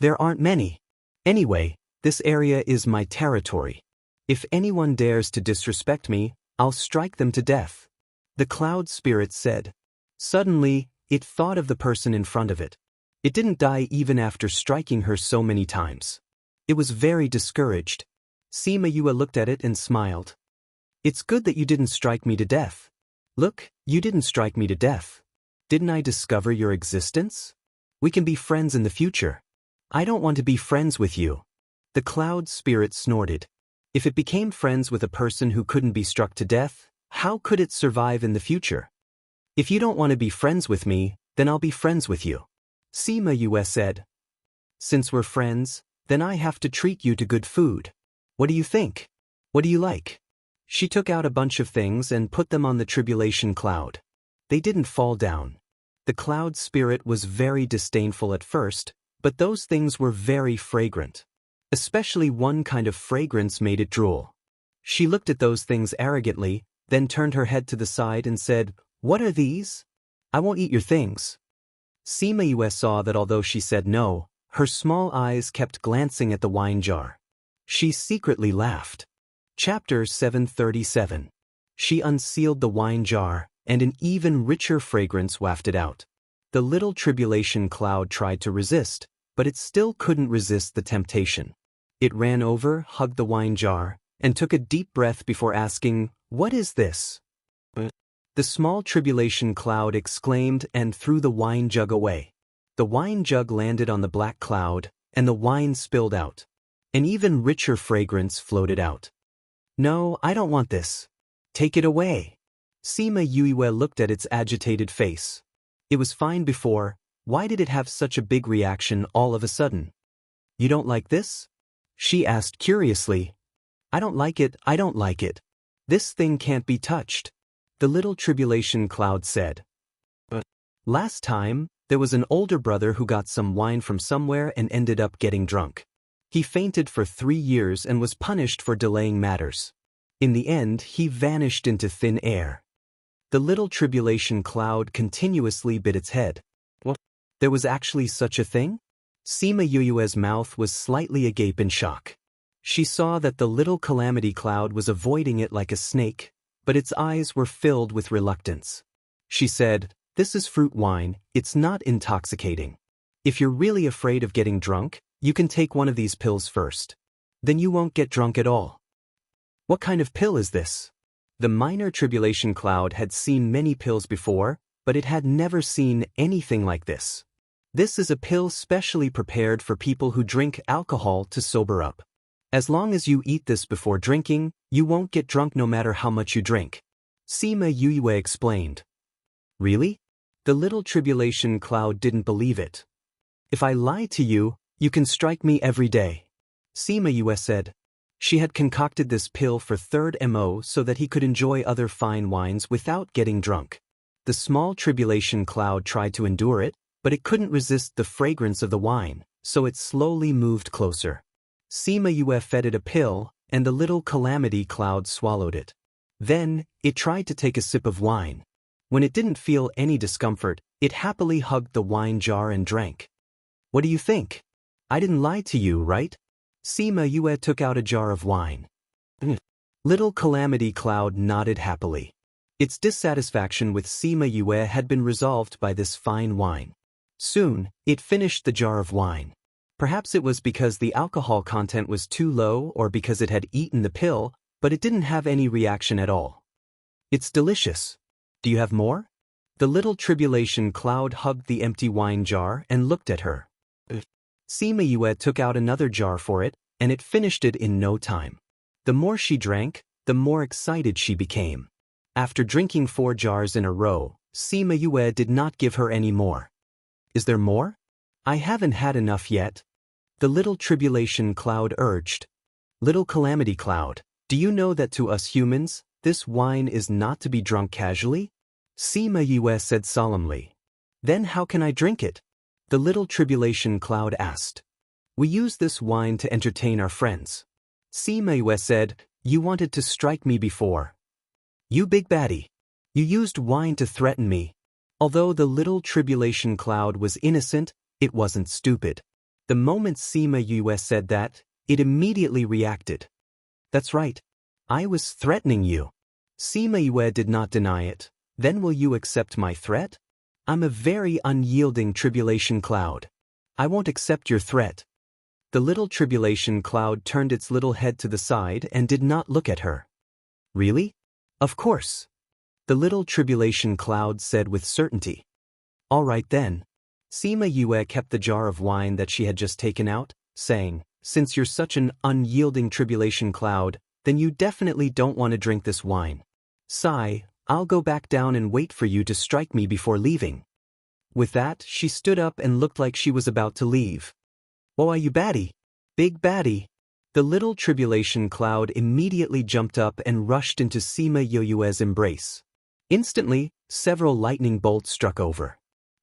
There aren't many. Anyway, this area is my territory. If anyone dares to disrespect me, I'll strike them to death. the cloud spirit said. Suddenly, it thought of the person in front of it. It didn't die even after striking her so many times. It was very discouraged. Sima Yue looked at it and smiled. It's good that you didn't strike me to death. Look, you didn't strike me to death. Didn't I discover your existence? We can be friends in the future. I don't want to be friends with you. The cloud spirit snorted. If it became friends with a person who couldn't be struck to death, how could it survive in the future? If you don't want to be friends with me, then I'll be friends with you. Sima Yue said. Since we're friends, then I have to treat you to good food. What do you think? What do you like? She took out a bunch of things and put them on the tribulation cloud. They didn't fall down. The cloud spirit was very disdainful at first, but those things were very fragrant. Especially one kind of fragrance made it drool. She looked at those things arrogantly, then turned her head to the side and said, What are these? I won't eat your things. Sima Yue saw that although she said no, her small eyes kept glancing at the wine jar. She secretly laughed. Chapter 737. She unsealed the wine jar, and an even richer fragrance wafted out. The little tribulation cloud tried to resist, but it still couldn't resist the temptation. It ran over, hugged the wine jar, and took a deep breath before asking, What is this? The small tribulation cloud exclaimed and threw the wine jug away. The wine jug landed on the black cloud, and the wine spilled out. An even richer fragrance floated out. No, I don't want this. Take it away. Sima Yue looked at its agitated face. It was fine before. Why did it have such a big reaction all of a sudden? You don't like this? She asked curiously. I don't like it, I don't like it. This thing can't be touched. The little tribulation cloud said. But last time, there was an older brother who got some wine from somewhere and ended up getting drunk. He fainted for 3 years and was punished for delaying matters. In the end, he vanished into thin air. The little tribulation cloud continuously bit its head. What? There was actually such a thing? Sima Yue's mouth was slightly agape in shock. She saw that the little calamity cloud was avoiding it like a snake, but its eyes were filled with reluctance. She said, This is fruit wine, it's not intoxicating. If you're really afraid of getting drunk, you can take one of these pills first. Then you won't get drunk at all. What kind of pill is this? The minor tribulation cloud had seen many pills before, but it had never seen anything like this. This is a pill specially prepared for people who drink alcohol to sober up. As long as you eat this before drinking, you won't get drunk no matter how much you drink. Sima Yue explained. Really? The little tribulation cloud didn't believe it. If I lie to you, you can strike me every day. Sima Yue said. She had concocted this pill for Third Mo so that he could enjoy other fine wines without getting drunk. The small tribulation cloud tried to endure it, but it couldn't resist the fragrance of the wine, so it slowly moved closer. Sima Yue fed it a pill, and the little calamity cloud swallowed it. Then, it tried to take a sip of wine. When it didn't feel any discomfort, it happily hugged the wine jar and drank. What do you think? I didn't lie to you, right? Sima Yue took out a jar of wine. Little calamity cloud nodded happily. Its dissatisfaction with Sima Yue had been resolved by this fine wine. Soon, it finished the jar of wine. Perhaps it was because the alcohol content was too low or because it had eaten the pill, but it didn't have any reaction at all. It's delicious. Do you have more? The little tribulation cloud hugged the empty wine jar and looked at her. Sima Yue took out another jar for it, and it finished it in no time. The more she drank, the more excited she became. After drinking 4 jars in a row, Sima Yue did not give her any more. Is there more? I haven't had enough yet. The little tribulation cloud urged. Little calamity cloud, do you know that to us humans, this wine is not to be drunk casually? Sima Yue said solemnly. Then how can I drink it? The little tribulation cloud asked. We use this wine to entertain our friends. Sima Yue said, You wanted to strike me before. You big baddie. You used wine to threaten me. Although the little tribulation cloud was innocent, it wasn't stupid. The moment Sima Yue said that, it immediately reacted. That's right. I was threatening you. Sima Yue did not deny it. Then will you accept my threat? I'm a very unyielding tribulation cloud. I won't accept your threat. The little tribulation cloud turned its little head to the side and did not look at her. Really? Of course. The little tribulation cloud said with certainty. All right then. Sima Yue kept the jar of wine that she had just taken out, saying, since you're such an unyielding tribulation cloud, then you definitely don't want to drink this wine. Sigh, I'll go back down and wait for you to strike me before leaving. With that, she stood up and looked like she was about to leave. Oh, are you baddie? Big baddie. The little tribulation cloud immediately jumped up and rushed into Sima Yue's embrace. Instantly, several lightning bolts struck over.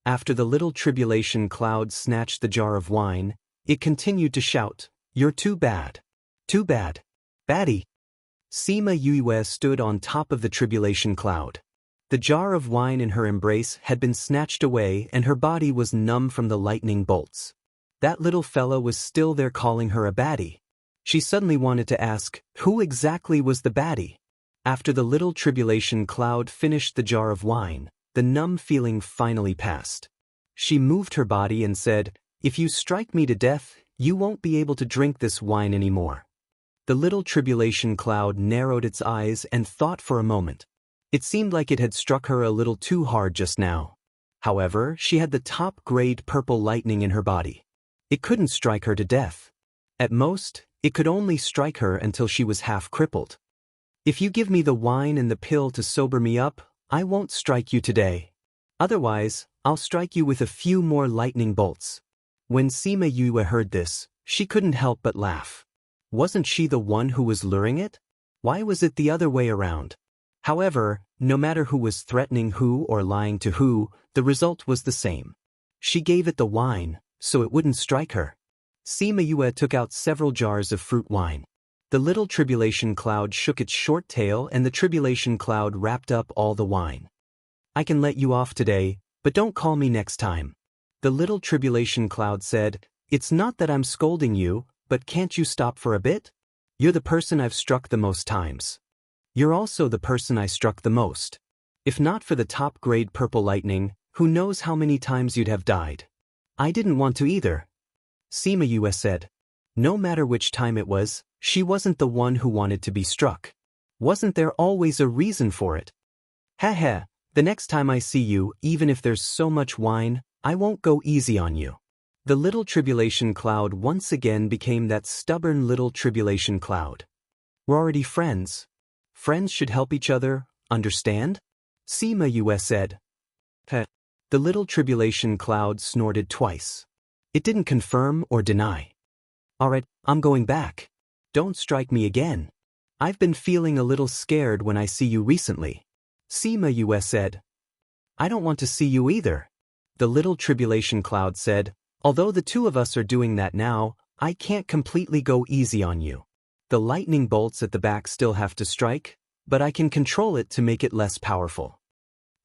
After the little tribulation cloud snatched the jar of wine, it continued to shout, "You're too bad. Too bad. Baddie." Sima Yue stood on top of the tribulation cloud. The jar of wine in her embrace had been snatched away and her body was numb from the lightning bolts. That little fella was still there calling her a baddie. She suddenly wanted to ask, who exactly was the baddie? After the little tribulation cloud finished the jar of wine, the numb feeling finally passed. She moved her body and said, "If you strike me to death, you won't be able to drink this wine anymore." The little tribulation cloud narrowed its eyes and thought for a moment. It seemed like it had struck her a little too hard just now. However, she had the top-grade purple lightning in her body. It couldn't strike her to death. At most, it could only strike her until she was half crippled. If you give me the wine and the pill to sober me up, I won't strike you today. Otherwise, I'll strike you with a few more lightning bolts. When Sima Yue heard this, she couldn't help but laugh. Wasn't she the one who was luring it? Why was it the other way around? However, no matter who was threatening who or lying to who, the result was the same. She gave it the wine, so it wouldn't strike her. Sima Yue took out several jars of fruit wine. The little tribulation cloud shook its short tail and the tribulation cloud wrapped up all the wine. I can let you off today, but don't call me next time. The little tribulation cloud said, "It's not that I'm scolding you, but can't you stop for a bit? You're the person I've struck the most times. You're also the person I struck the most. If not for the top-grade purple lightning, who knows how many times you'd have died. I didn't want to either." Sima Yue said. No matter which time it was, she wasn't the one who wanted to be struck. Wasn't there always a reason for it? "Heh, the next time I see you, even if there's so much wine, I won't go easy on you." The little tribulation cloud once again became that stubborn little tribulation cloud. "We're already friends. Friends should help each other, understand?" Sima Yue said. Heh. The little tribulation cloud snorted twice. It didn't confirm or deny. "Alright, I'm going back. Don't strike me again. I've been feeling a little scared when I see you recently." Sima Yue said. "I don't want to see you either." The little tribulation cloud said, "Although the two of us are doing that now, I can't completely go easy on you. The lightning bolts at the back still have to strike, but I can control it to make it less powerful."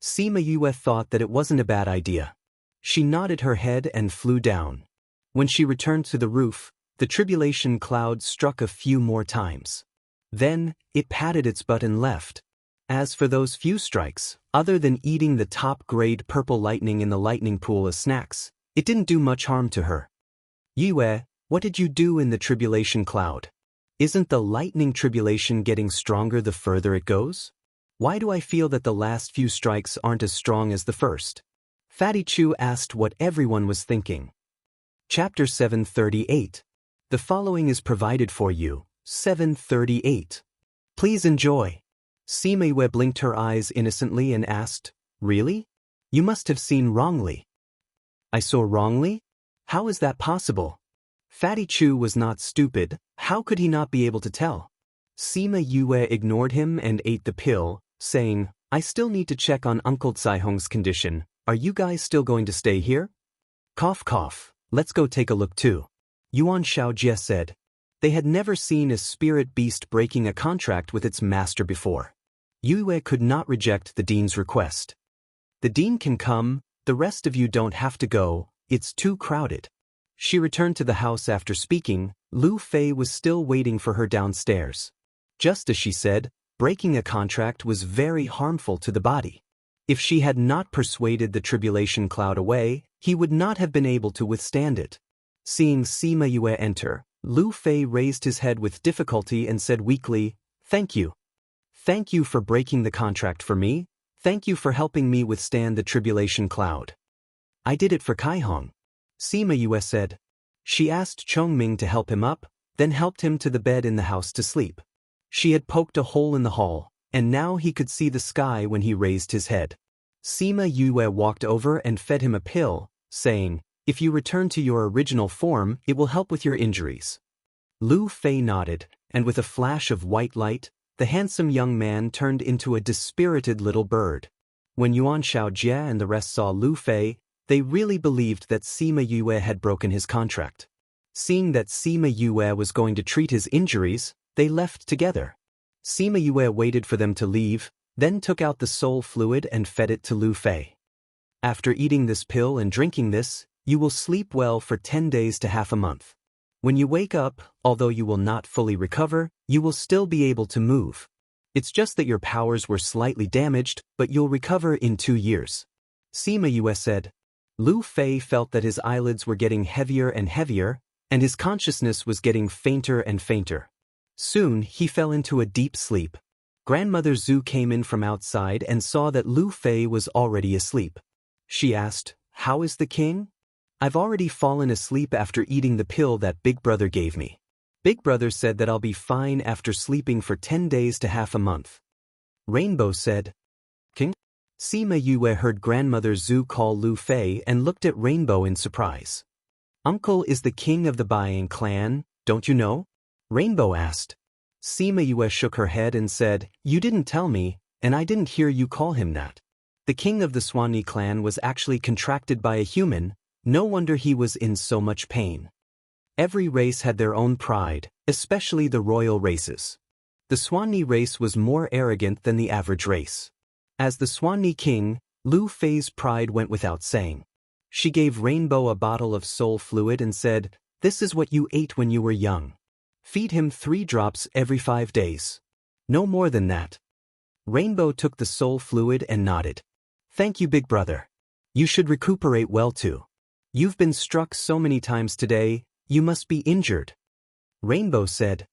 Sima Yue thought that it wasn't a bad idea. She nodded her head and flew down. When she returned to the roof, the tribulation cloud struck a few more times. Then, it patted its butt and left. As for those few strikes, other than eating the top-grade purple lightning in the lightning pool as snacks, it didn't do much harm to her. "Yue, what did you do in the tribulation cloud? Isn't the lightning tribulation getting stronger the further it goes? Why do I feel that the last few strikes aren't as strong as the first?" Fatty Chu asked what everyone was thinking. Chapter 738. The following is provided for you, 738. Please enjoy. Sima Yue blinked her eyes innocently and asked, "Really? You must have seen wrongly." "I saw wrongly? How is that possible?" Fatty Chu was not stupid, how could he not be able to tell? Sima Yue ignored him and ate the pill, saying, "I still need to check on Uncle Caihong's condition. Are you guys still going to stay here?" Cough cough, let's go take a look too. Yuan Xiaojie said. They had never seen a spirit beast breaking a contract with its master before. Yue could not reject the dean's request. "The dean can come, the rest of you don't have to go, it's too crowded." She returned to the house after speaking. Lu Fei was still waiting for her downstairs. Just as she said, breaking a contract was very harmful to the body. If she had not persuaded the tribulation cloud away, he would not have been able to withstand it. Seeing Sima Yue enter, Lu Fei raised his head with difficulty and said weakly, "Thank you. Thank you for breaking the contract for me. Thank you for helping me withstand the tribulation cloud." "I did it for Kaihong," Sima Yue said. She asked Chongming to help him up, then helped him to the bed in the house to sleep. She had poked a hole in the hall, and now he could see the sky when he raised his head. Sima Yue walked over and fed him a pill, saying, "If you return to your original form, it will help with your injuries." Lu Fei nodded, and with a flash of white light, the handsome young man turned into a dispirited little bird. When Yuan Xiaojie and the rest saw Lu Fei, they really believed that Sima Yue had broken his contract. Seeing that Sima Yue was going to treat his injuries, they left together. Sima Yue waited for them to leave, then took out the soul fluid and fed it to Lu Fei. "After eating this pill and drinking this, you will sleep well for 10 days to half a month. When you wake up, although you will not fully recover, you will still be able to move. It's just that your powers were slightly damaged, but you'll recover in 2 years." Sima Yue said. Lu Fei felt that his eyelids were getting heavier and heavier, and his consciousness was getting fainter and fainter. Soon, he fell into a deep sleep. Grandmother Zhu came in from outside and saw that Lu Fei was already asleep. She asked, "How is the king?" "I've already fallen asleep after eating the pill that Big Brother gave me. Big Brother said that I'll be fine after sleeping for 10 days to half a month." Rainbow said, "King?" Sima Yue heard Grandmother Zhu call Lu Fei and looked at Rainbow in surprise. "Uncle is the king of the Baiang clan, don't you know?" Rainbow asked. Sima Yue shook her head and said, "You didn't tell me, and I didn't hear you call him that. The king of the Swanee clan was actually contracted by a human, no wonder he was in so much pain." Every race had their own pride, especially the royal races. The Swanee race was more arrogant than the average race. As the Swanee king, Lu Fei's pride went without saying. She gave Rainbow a bottle of soul fluid and said, "This is what you ate when you were young. Feed him 3 drops every 5 days. No more than that." Rainbow took the soul fluid and nodded. "Thank you, Big Brother. You should recuperate well too. You've been struck so many times today, you must be injured." Rainbow said,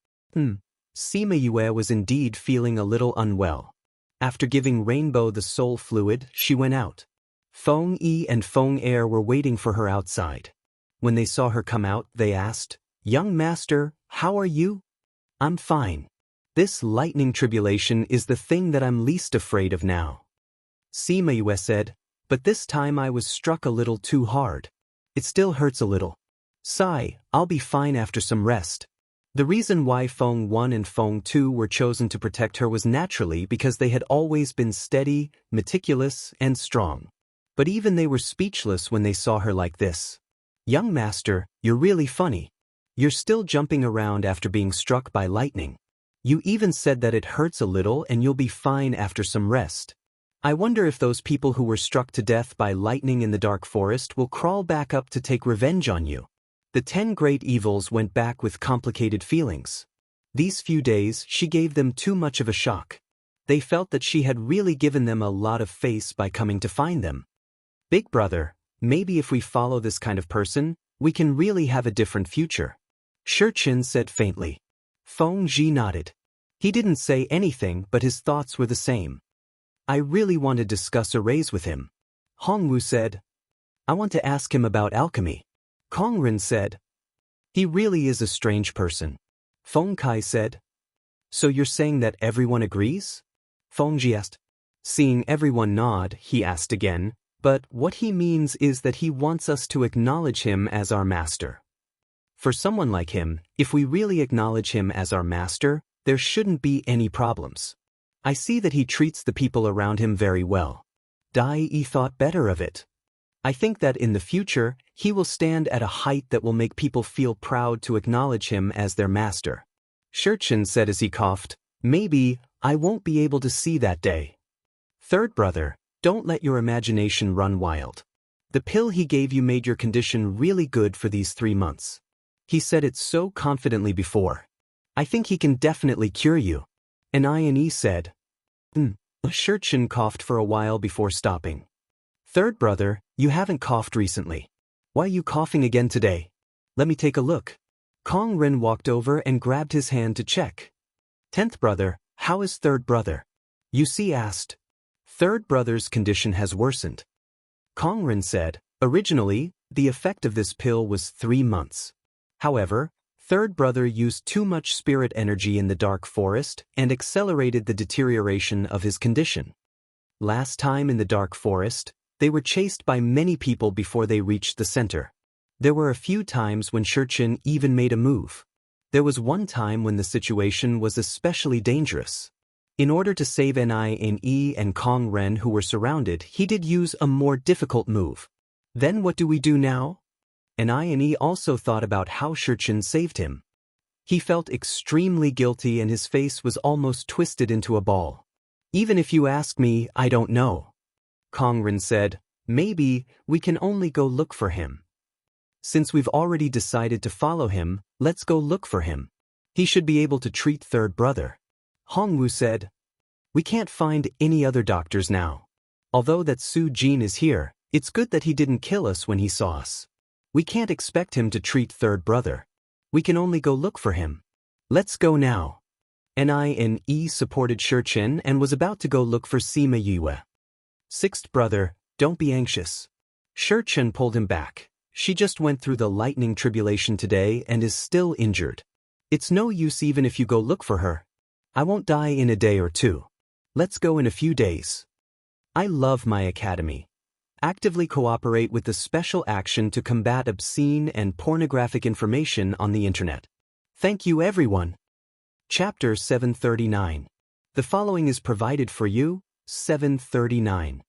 Sima Yue was indeed feeling a little unwell. After giving Rainbow the soul fluid, she went out. Feng Yi and Feng Er were waiting for her outside. When they saw her come out, they asked, "Young master, how are you?" "I'm fine. This lightning tribulation is the thing that I'm least afraid of now." Sima Yue said, "But this time I was struck a little too hard. It still hurts a little. Sigh, I'll be fine after some rest." The reason why Feng 1 and Feng 2 were chosen to protect her was naturally because they had always been steady, meticulous, and strong. But even they were speechless when they saw her like this. "Young master, you're really funny. You're still jumping around after being struck by lightning. You even said that it hurts a little and you'll be fine after some rest. I wonder if those people who were struck to death by lightning in the dark forest will crawl back up to take revenge on you." The 10 great evils went back with complicated feelings. These few days, she gave them too much of a shock. They felt that she had really given them a lot of face by coming to find them. "Big Brother, maybe if we follow this kind of person, we can really have a different future," Shichin said faintly. Feng Ji nodded. He didn't say anything, but his thoughts were the same. "I really want to discuss a raise with him." Hongwu said, "I want to ask him about alchemy." Kongren said, "He really is a strange person." Feng Kai said, "So you're saying that everyone agrees?" Feng Ji asked. Seeing everyone nod, he asked again, "But what he means is that he wants us to acknowledge him as our master. For someone like him, if we really acknowledge him as our master, there shouldn't be any problems. I see that he treats the people around him very well." Dai Yi thought better of it. "I think that in the future, he will stand at a height that will make people feel proud to acknowledge him as their master." Shichin said as he coughed, "Maybe, I won't be able to see that day." "Third brother, don't let your imagination run wild. The pill he gave you made your condition really good for these 3 months. He said it so confidently before. I think he can definitely cure you." And I&E said, Shurchen coughed for a while before stopping. Third brother, you haven't coughed recently. Why are you coughing again today? Let me take a look. Kong Ren walked over and grabbed his hand to check. 10th brother, how is third brother? Yusi asked. Third brother's condition has worsened. Kong Ren said, originally, the effect of this pill was 3 months. However, third brother used too much spirit energy in the dark forest and accelerated the deterioration of his condition. Last time in the dark forest, they were chased by many people before they reached the center. There were a few times when Shurchen even made a move. There was one time when the situation was especially dangerous. In order to save Ni and Kong Ren who were surrounded, he did use a more difficult move. Then what do we do now? Ni also thought about how Shurchen saved him. He felt extremely guilty and his face was almost twisted into a ball. Even if you ask me, I don't know. Kong Ren said, maybe we can only go look for him. Since we've already decided to follow him, let's go look for him. He should be able to treat third brother. Hongwu said, we can't find any other doctors now. Although that Su Jin is here, it's good that he didn't kill us when he saw us. We can't expect him to treat third brother. We can only go look for him. Let's go now. Ni supported Shurchen and was about to go look for Sima Yue. 6th brother, don't be anxious. Shurchen pulled him back. She just went through the lightning tribulation today and is still injured. It's no use even if you go look for her. I won't die in a day or two. Let's go in a few days. I love my academy. Actively cooperate with the special action to combat obscene and pornographic information on the internet. Thank you everyone. Chapter 739. The following is provided for you, 739.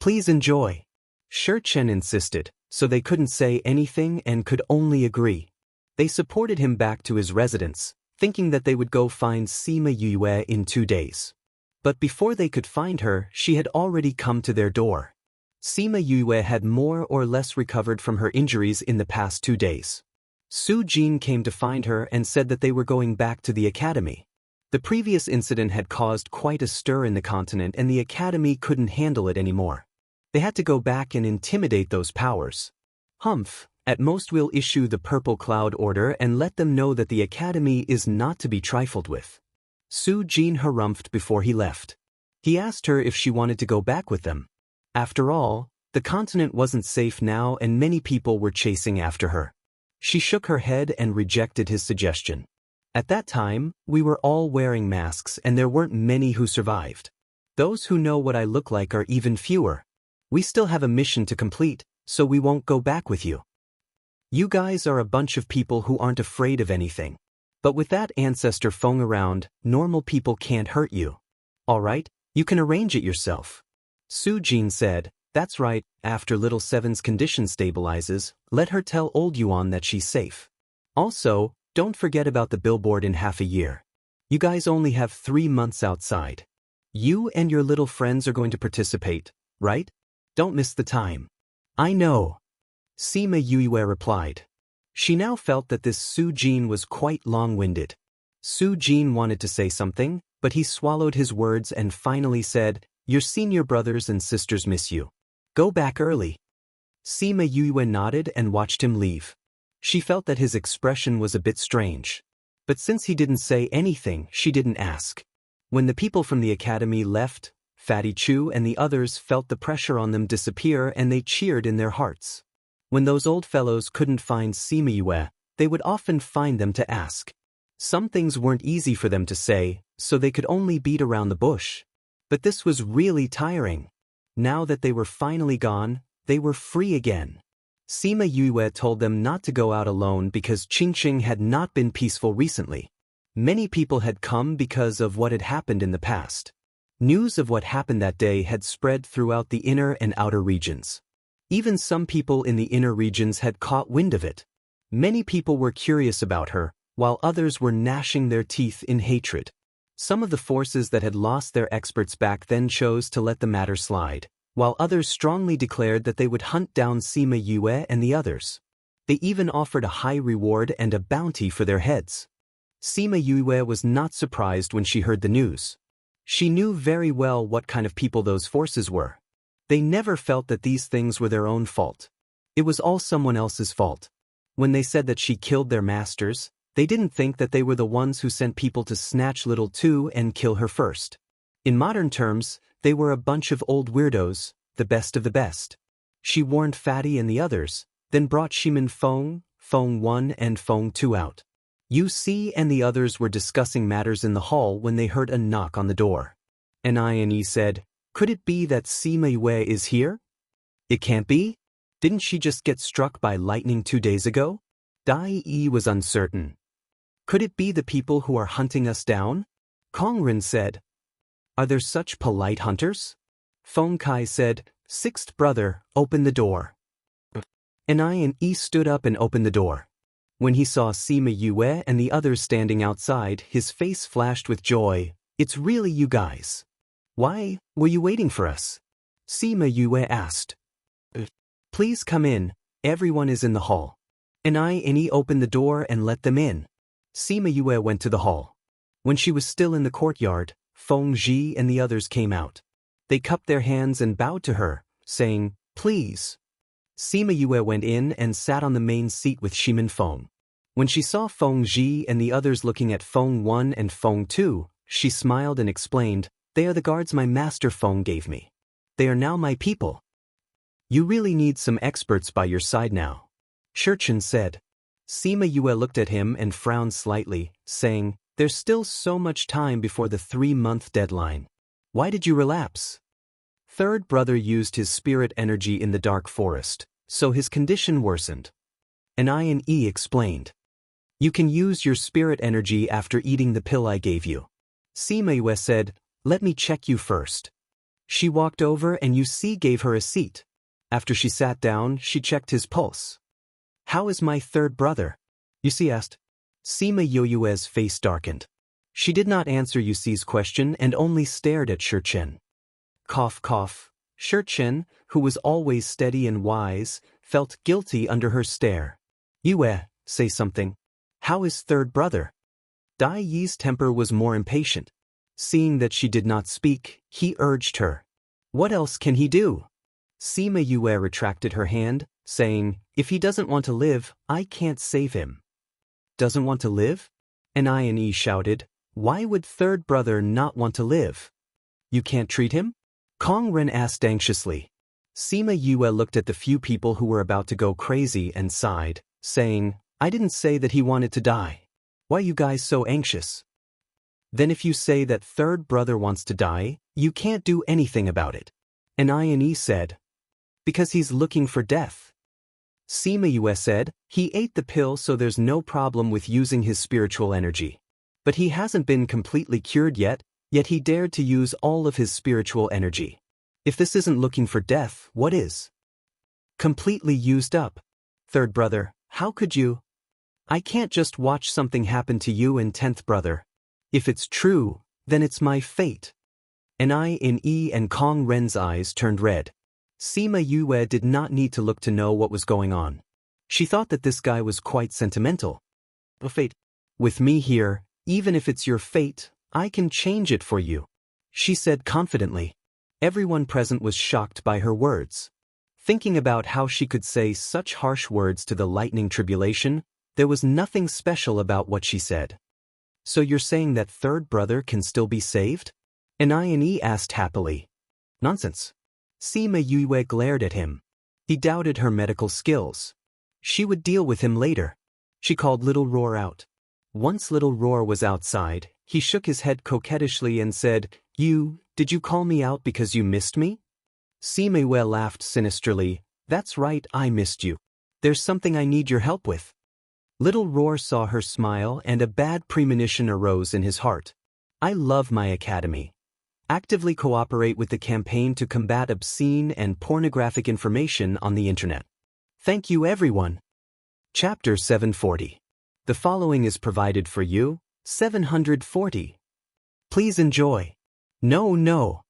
Please enjoy. Shurchen insisted, so they couldn't say anything and could only agree. They supported him back to his residence, thinking that they would go find Sima Yue in 2 days. But before they could find her, she had already come to their door. Sima Yue had more or less recovered from her injuries in the past 2 days. Su Jin came to find her and said that they were going back to the academy. The previous incident had caused quite a stir in the continent and the academy couldn't handle it anymore. They had to go back and intimidate those powers. Humph, at most we'll issue the Purple Cloud Order and let them know that the academy is not to be trifled with. Su Jin harumphed before he left. He asked her if she wanted to go back with them. After all, the continent wasn't safe now and many people were chasing after her. She shook her head and rejected his suggestion. At that time, we were all wearing masks and there weren't many who survived. Those who know what I look like are even fewer. We still have a mission to complete, so we won't go back with you. You guys are a bunch of people who aren't afraid of anything. But with that ancestor Feng around, normal people can't hurt you. Alright, you can arrange it yourself. Su Jin said, that's right, after little Seven's condition stabilizes, let her tell old Yuan that she's safe. Also, don't forget about the billboard in half a year. You guys only have 3 months outside. You and your little friends are going to participate, right? Don't miss the time. I know. Sima Yue replied. She now felt that this Su Jin was quite long-winded. Su Jin wanted to say something, but he swallowed his words and finally said, your senior brothers and sisters miss you. Go back early. Sima Yue nodded and watched him leave. She felt that his expression was a bit strange. But since he didn't say anything, she didn't ask. When the people from the academy left, Fatty Chu and the others felt the pressure on them disappear and they cheered in their hearts. When those old fellows couldn't find Sima Yue, they would often find them to ask. Some things weren't easy for them to say, so they could only beat around the bush. But this was really tiring. Now that they were finally gone, they were free again. Sima Yue told them not to go out alone because Qingqing had not been peaceful recently. Many people had come because of what had happened in the past. News of what happened that day had spread throughout the inner and outer regions. Even some people in the inner regions had caught wind of it. Many people were curious about her, while others were gnashing their teeth in hatred. Some of the forces that had lost their experts back then chose to let the matter slide, while others strongly declared that they would hunt down Sima Yue and the others. They even offered a high reward and a bounty for their heads. Sima Yue was not surprised when she heard the news. She knew very well what kind of people those forces were. They never felt that these things were their own fault. It was all someone else's fault. When they said that she killed their masters, they didn't think that they were the ones who sent people to snatch little Tu and kill her first. In modern terms, they were a bunch of old weirdos, the best of the best. She warned Fatty and the others, then brought Shimin Feng, Feng 1 and Feng 2 out. Yu Si and the others were discussing matters in the hall when they heard a knock on the door. Ni said, "Could it be that Sima Yue is here?" "It can't be. Didn't she just get struck by lightning 2 days ago?" Dai Yi was uncertain. "Could it be the people who are hunting us down?" Kong Ren said, "Are there such polite hunters?" Feng Kai said, "Sixth brother, open the door." Ni stood up and opened the door. When he saw Sima Yue and the others standing outside, his face flashed with joy. "It's really you guys. Why were you waiting for us?" Sima Yue asked. "Please come in, everyone is in the hall." Ni opened the door and let them in. Sima Yue went to the hall. When she was still in the courtyard, Feng Ji and the others came out. They cupped their hands and bowed to her, saying, "Please." Sima Yue went in and sat on the main seat with Shimin Feng. When she saw Feng Ji and the others looking at Feng 1 and Feng 2, she smiled and explained, "They are the guards my master Feng gave me. They are now my people." "You really need some experts by your side now," Shurchen said. Sima Yue looked at him and frowned slightly, saying, "There's still so much time before the 3-month deadline. Why did you relapse?" Third brother used his spirit energy in the dark forest, so his condition worsened. Ni explained. "You can use your spirit energy after eating the pill I gave you." Sima Yue said, "Let me check you first." She walked over and Yu Si gave her a seat. After she sat down, she checked his pulse. "How is my third brother?" Yu Si asked. Sima Yue's face darkened. She did not answer Yu Si's question and only stared at Shurchen. Cough cough. Shurchen, who was always steady and wise, felt guilty under her stare. "Yue, say something. How is third brother?" Dai Yi's temper was more impatient. Seeing that she did not speak, he urged her. "What else can he do?" Sima Yue retracted her hand, saying, "If he doesn't want to live, I can't save him." "Doesn't want to live?" Ni shouted. "Why would third brother not want to live?" "You can't treat him?" Kong Ren asked anxiously. Sima Yue looked at the few people who were about to go crazy and sighed, saying, "I didn't say that he wanted to die. Why are you guys so anxious?" "Then if you say that third brother wants to die, you can't do anything about it." Ni said, "Because he's looking for death." Sima Yue said, "He ate the pill so there's no problem with using his spiritual energy. But he hasn't been completely cured yet he dared to use all of his spiritual energy. If this isn't looking for death, what is? Completely used up. Third brother, how could you? I can't just watch something happen to you and 10th brother. If it's true, then it's my fate." Ni and Kong Ren's eyes turned red. Sima Yue did not need to look to know what was going on. She thought that this guy was quite sentimental. "A fate. With me here, even if it's your fate, I can change it for you," she said confidently. Everyone present was shocked by her words. Thinking about how she could say such harsh words to the lightning tribulation, there was nothing special about what she said. "So you're saying that third brother can still be saved?" Ni asked happily. "Nonsense." Sima Yue glared at him. He doubted her medical skills. She would deal with him later. She called Little Roar out. Once Little Roar was outside, he shook his head coquettishly and said, Did you call me out because you missed me?" Sima Yue laughed sinisterly. "That's right, I missed you. There's something I need your help with." Little Roar saw her smile and a bad premonition arose in his heart. "I love my academy. Actively cooperate with the campaign to combat obscene and pornographic information on the internet. Thank you everyone." Chapter 740. The following is provided for you, 740. Please enjoy. No.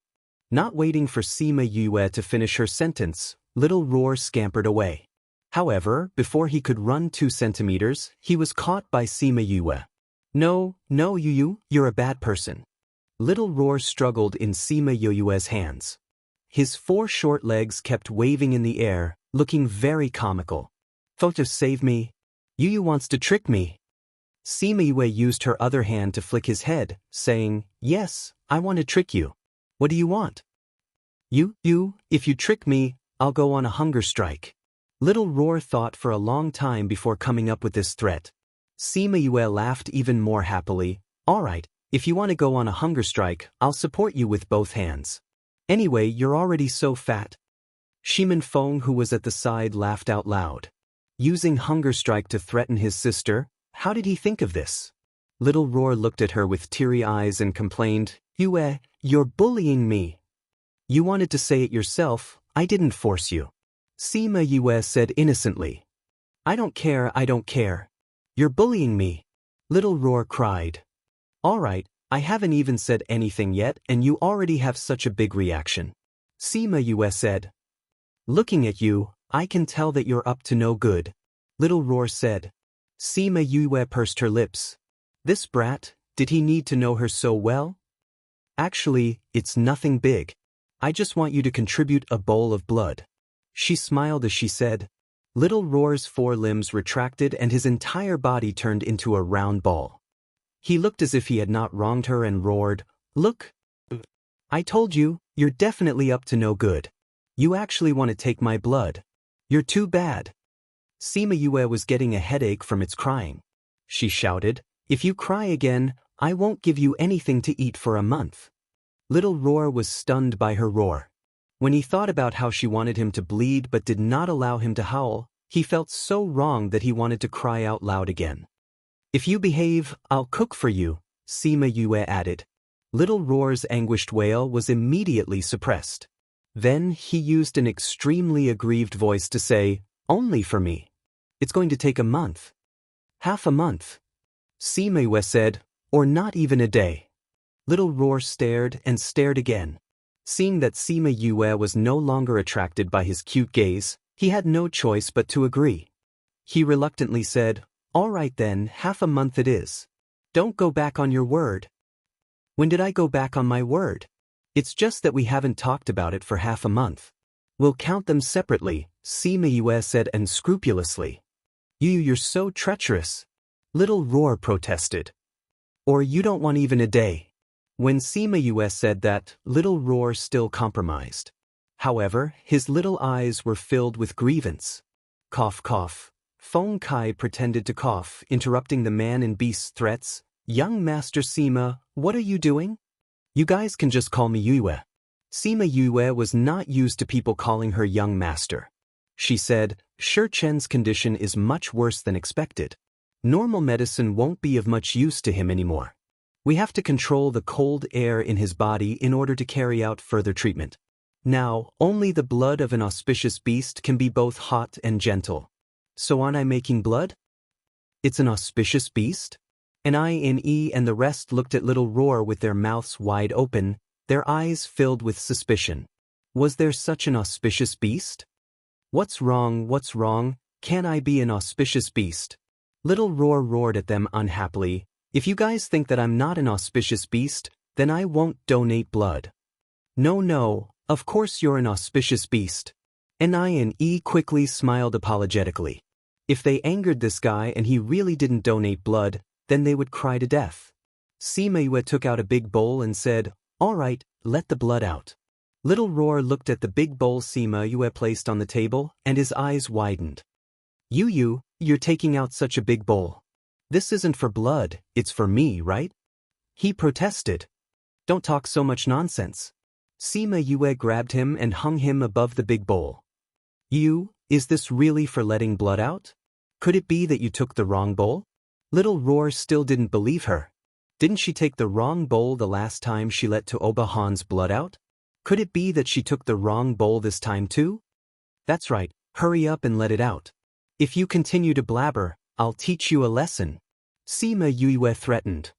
Not waiting for Sima Yue to finish her sentence, Little Roar scampered away. However, before he could run 2 centimeters, he was caught by Sima Yue. No, Yu, you're a bad person. Little Roar struggled in Sima Yue's hands. His 4 short legs kept waving in the air, looking very comical. Photo save me. Yu wants to trick me. Sima Yue used her other hand to flick his head, saying, yes, I want to trick you. What do you want? You, if you trick me, I'll go on a hunger strike. Little Roar thought for a long time before coming up with this threat. Sima Yue laughed even more happily. All right, if you want to go on a hunger strike, I'll support you with both hands. Anyway, you're already so fat. Shimin Feng, who was at the side, laughed out loud. Using hunger strike to threaten his sister, how did he think of this? Little Roar looked at her with teary eyes and complained, Yue, you're bullying me. You wanted to say it yourself, I didn't force you. Sima Yue said innocently. I don't care. You're bullying me. Little Roar cried. All right, I haven't even said anything yet and you already have such a big reaction. Sima Yue said. Looking at you, I can tell that you're up to no good. Little Roar said. Sima Yue pursed her lips. This brat, did he need to know her so well? Actually, it's nothing big. I just want you to contribute a bowl of blood. She smiled as she said. Little Roar's 4 limbs retracted and his entire body turned into a round ball. He looked as if he had not wronged her and roared, Look! I told you, you're definitely up to no good. You actually want to take my blood. You're too bad. Sima Yue was getting a headache from its crying. She shouted, If you cry again, I won't give you anything to eat for a month. Little Roar was stunned by her roar. When he thought about how she wanted him to bleed but did not allow him to howl, he felt so wrong that he wanted to cry out loud again. If you behave, I'll cook for you, Sima Yue added. Little Roar's anguished wail was immediately suppressed. Then he used an extremely aggrieved voice to say, Only for me. It's going to take a month. Half a month. Sima Yue said, Or not even a day. Little Roar stared and stared again. Seeing that Sima Yue was no longer attracted by his cute gaze, he had no choice but to agree. He reluctantly said, All right then, half a month it is. Don't go back on your word. When did I go back on my word? It's just that we haven't talked about it for half a month. We'll count them separately, Sima Yue said unscrupulously. You're so treacherous. Little Roar protested. Or you don't want even a day. When Sima Yue said that, Little Roar still compromised. However, his little eyes were filled with grievance. Cough cough. Feng Kai pretended to cough, interrupting the man and beast's threats. Young Master Sima, what are you doing? You guys can just call me Yue. Sima Yue was not used to people calling her young master. She said, Shi Chen's condition is much worse than expected. Normal medicine won't be of much use to him anymore. We have to control the cold air in his body in order to carry out further treatment. Now, only the blood of an auspicious beast can be both hot and gentle. So aren't I making blood? It's an auspicious beast? And I and the rest looked at Little Roar with their mouths wide open, their eyes filled with suspicion. Was there such an auspicious beast? What's wrong? Can I be an auspicious beast? Little Roar roared at them unhappily. If you guys think that I'm not an auspicious beast, then I won't donate blood. No, of course you're an auspicious beast. And I quickly smiled apologetically. If they angered this guy and he really didn't donate blood, then they would cry to death. Sima Yue took out a big bowl and said, All right, let the blood out. Little Roar looked at the big bowl Sima Yue placed on the table, and his eyes widened. You're taking out such a big bowl. This isn't for blood, it's for me, right? He protested. Don't talk so much nonsense. Sima Yue grabbed him and hung him above the big bowl. Is this really for letting blood out? Could it be that you took the wrong bowl? Little Roar still didn't believe her. Didn't she take the wrong bowl the last time she let Tuoba Han's blood out? Could it be that she took the wrong bowl this time too? That's right, hurry up and let it out. If you continue to blabber, I'll teach you a lesson. Sima Yue threatened.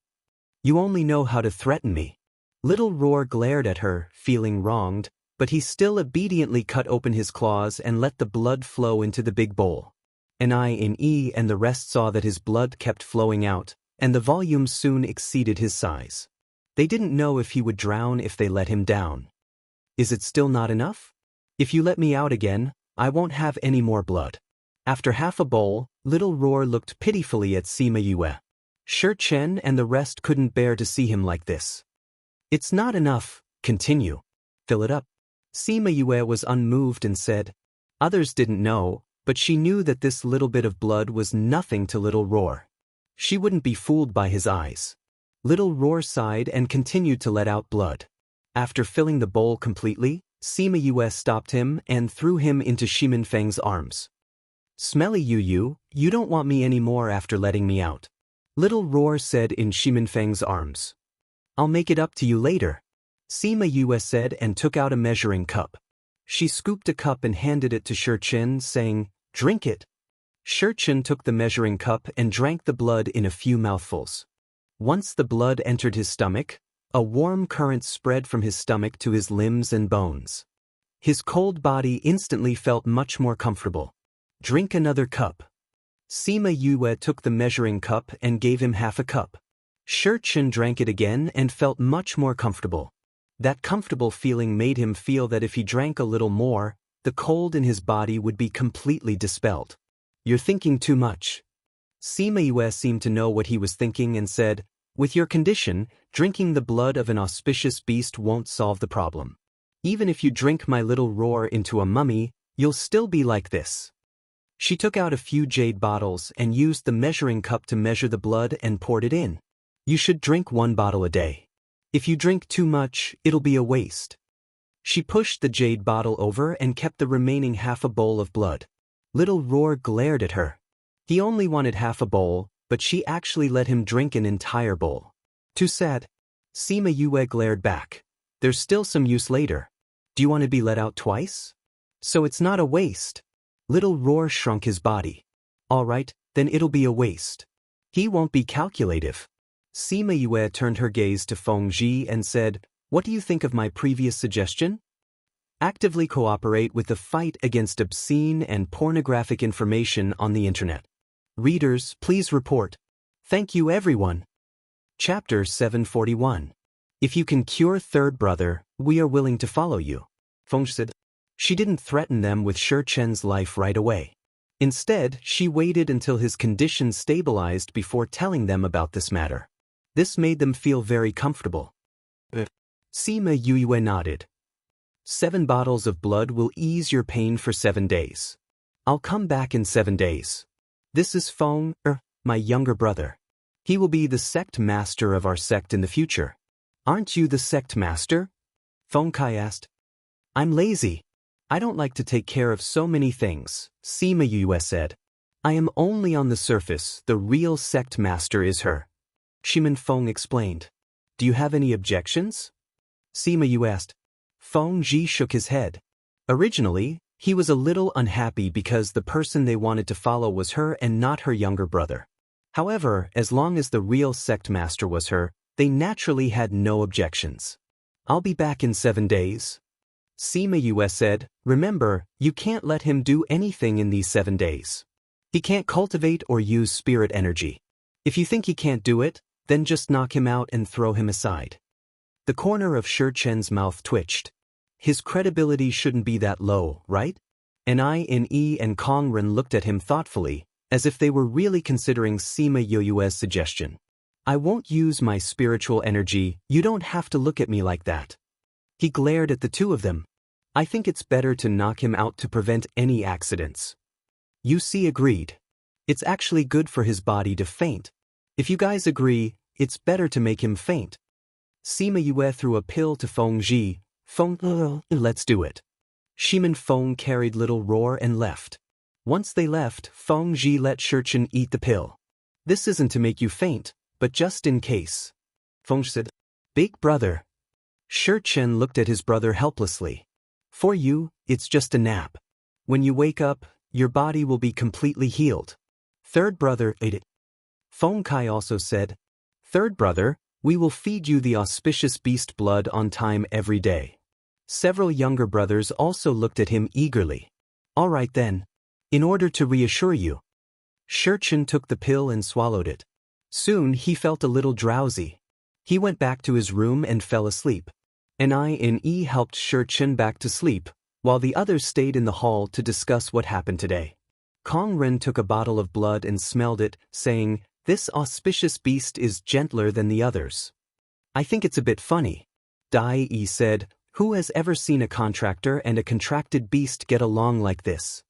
You only know how to threaten me. Little Roar glared at her, feeling wronged, but he still obediently cut open his claws and let the blood flow into the big bowl. And and the rest saw that his blood kept flowing out, and the volume soon exceeded his size. They didn't know if he would drown if they let him down. Is it still not enough? If you let me out again, I won't have any more blood. After half a bowl, Little Roar looked pitifully at Sima Yue. Shi Chen and the rest couldn't bear to see him like this. It's not enough, continue. Fill it up. Sima Yue was unmoved and said. Others didn't know, but she knew that this little bit of blood was nothing to Little Roar. She wouldn't be fooled by his eyes. Little Roar sighed and continued to let out blood. After filling the bowl completely, Sima Yue stopped him and threw him into Shimin Feng's arms. Smelly Yu, you don't want me anymore after letting me out. Little Roar said in Shimin Feng's arms. I'll make it up to you later. Sima Yue said and took out a measuring cup. She scooped a cup and handed it to Shi Chen, saying, Drink it. Shi Chen took the measuring cup and drank the blood in a few mouthfuls. Once the blood entered his stomach, a warm current spread from his stomach to his limbs and bones. His cold body instantly felt much more comfortable. Drink another cup. Sima Yue took the measuring cup and gave him half a cup. Shi Chen drank it again and felt much more comfortable. That comfortable feeling made him feel that if he drank a little more, the cold in his body would be completely dispelled. You're thinking too much. Sima Yue seemed to know what he was thinking and said, With your condition, drinking the blood of an auspicious beast won't solve the problem. Even if you drink my Little Roar into a mummy, you'll still be like this. She took out a few jade bottles and used the measuring cup to measure the blood and poured it in. You should drink 1 bottle a day. If you drink too much, it'll be a waste. She pushed the jade bottle over and kept the remaining half a bowl of blood. Little Roar glared at her. He only wanted half a bowl, but she actually let him drink an entire bowl. Too sad. Sima Yue glared back. There's still some use later. Do you want to be let out twice? So it's not a waste. Little Roar shrunk his body. All right, then it'll be a waste. He won't be calculative. Sima Yue turned her gaze to Feng Zhi and said, What do you think of my previous suggestion? Actively cooperate with the fight against obscene and pornographic information on the internet. Readers, please report. Thank you everyone. Chapter 741. If you can cure third brother, we are willing to follow you. Feng Zhi said. She didn't threaten them with Shi Chen's life right away. Instead, she waited until his condition stabilized before telling them about this matter. This made them feel very comfortable. Sima Yue nodded. 7 bottles of blood will ease your pain for 7 days. I'll come back in 7 days. This is Feng, my younger brother. He will be the sect master of our sect in the future. Aren't you the sect master? Feng Kai asked. I'm lazy. I don't like to take care of so many things, Sima Yue said. I am only on the surface. The real sect master is her. Shimin Feng explained. Do you have any objections? Sima Yue asked. Feng Zhi shook his head. Originally, he was a little unhappy because the person they wanted to follow was her and not her younger brother. However, as long as the real sect master was her, they naturally had no objections. I'll be back in 7 days. Sima Yue said, remember, you can't let him do anything in these 7 days. He can't cultivate or use spirit energy. If you think he can't do it, then just knock him out and throw him aside. The corner of Shi Chen's mouth twitched. His credibility shouldn't be that low, right? Nie and Kong Ren looked at him thoughtfully, as if they were really considering Sima Yue's suggestion. I won't use my spiritual energy, you don't have to look at me like that. He glared at the two of them. I think it's better to knock him out to prevent any accidents. UC agreed. It's actually good for his body to faint. If you guys agree, it's better to make him faint. Sima Yue threw a pill to Feng Zhi. Let's do it. Shimin Feng carried Little Roar and left. Once they left, Feng Zhi let Shi Chen eat the pill. This isn't to make you faint, but just in case. Feng Zhi said, Big brother. Shi Chen looked at his brother helplessly. For you, it's just a nap. When you wake up, your body will be completely healed. Third brother ate it. Feng Kai also said, Third brother, we will feed you the auspicious beast blood on time every day. Several younger brothers also looked at him eagerly. All right then. In order to reassure you. Shi Chen took the pill and swallowed it. Soon he felt a little drowsy. He went back to his room and fell asleep. And I and E helped Xianxia back to sleep, while the others stayed in the hall to discuss what happened today. Kong Ren took a bottle of blood and smelled it, saying, "This auspicious beast is gentler than the others." "I think it's a bit funny," Dai Yi said. "Who has ever seen a contractor and a contracted beast get along like this?"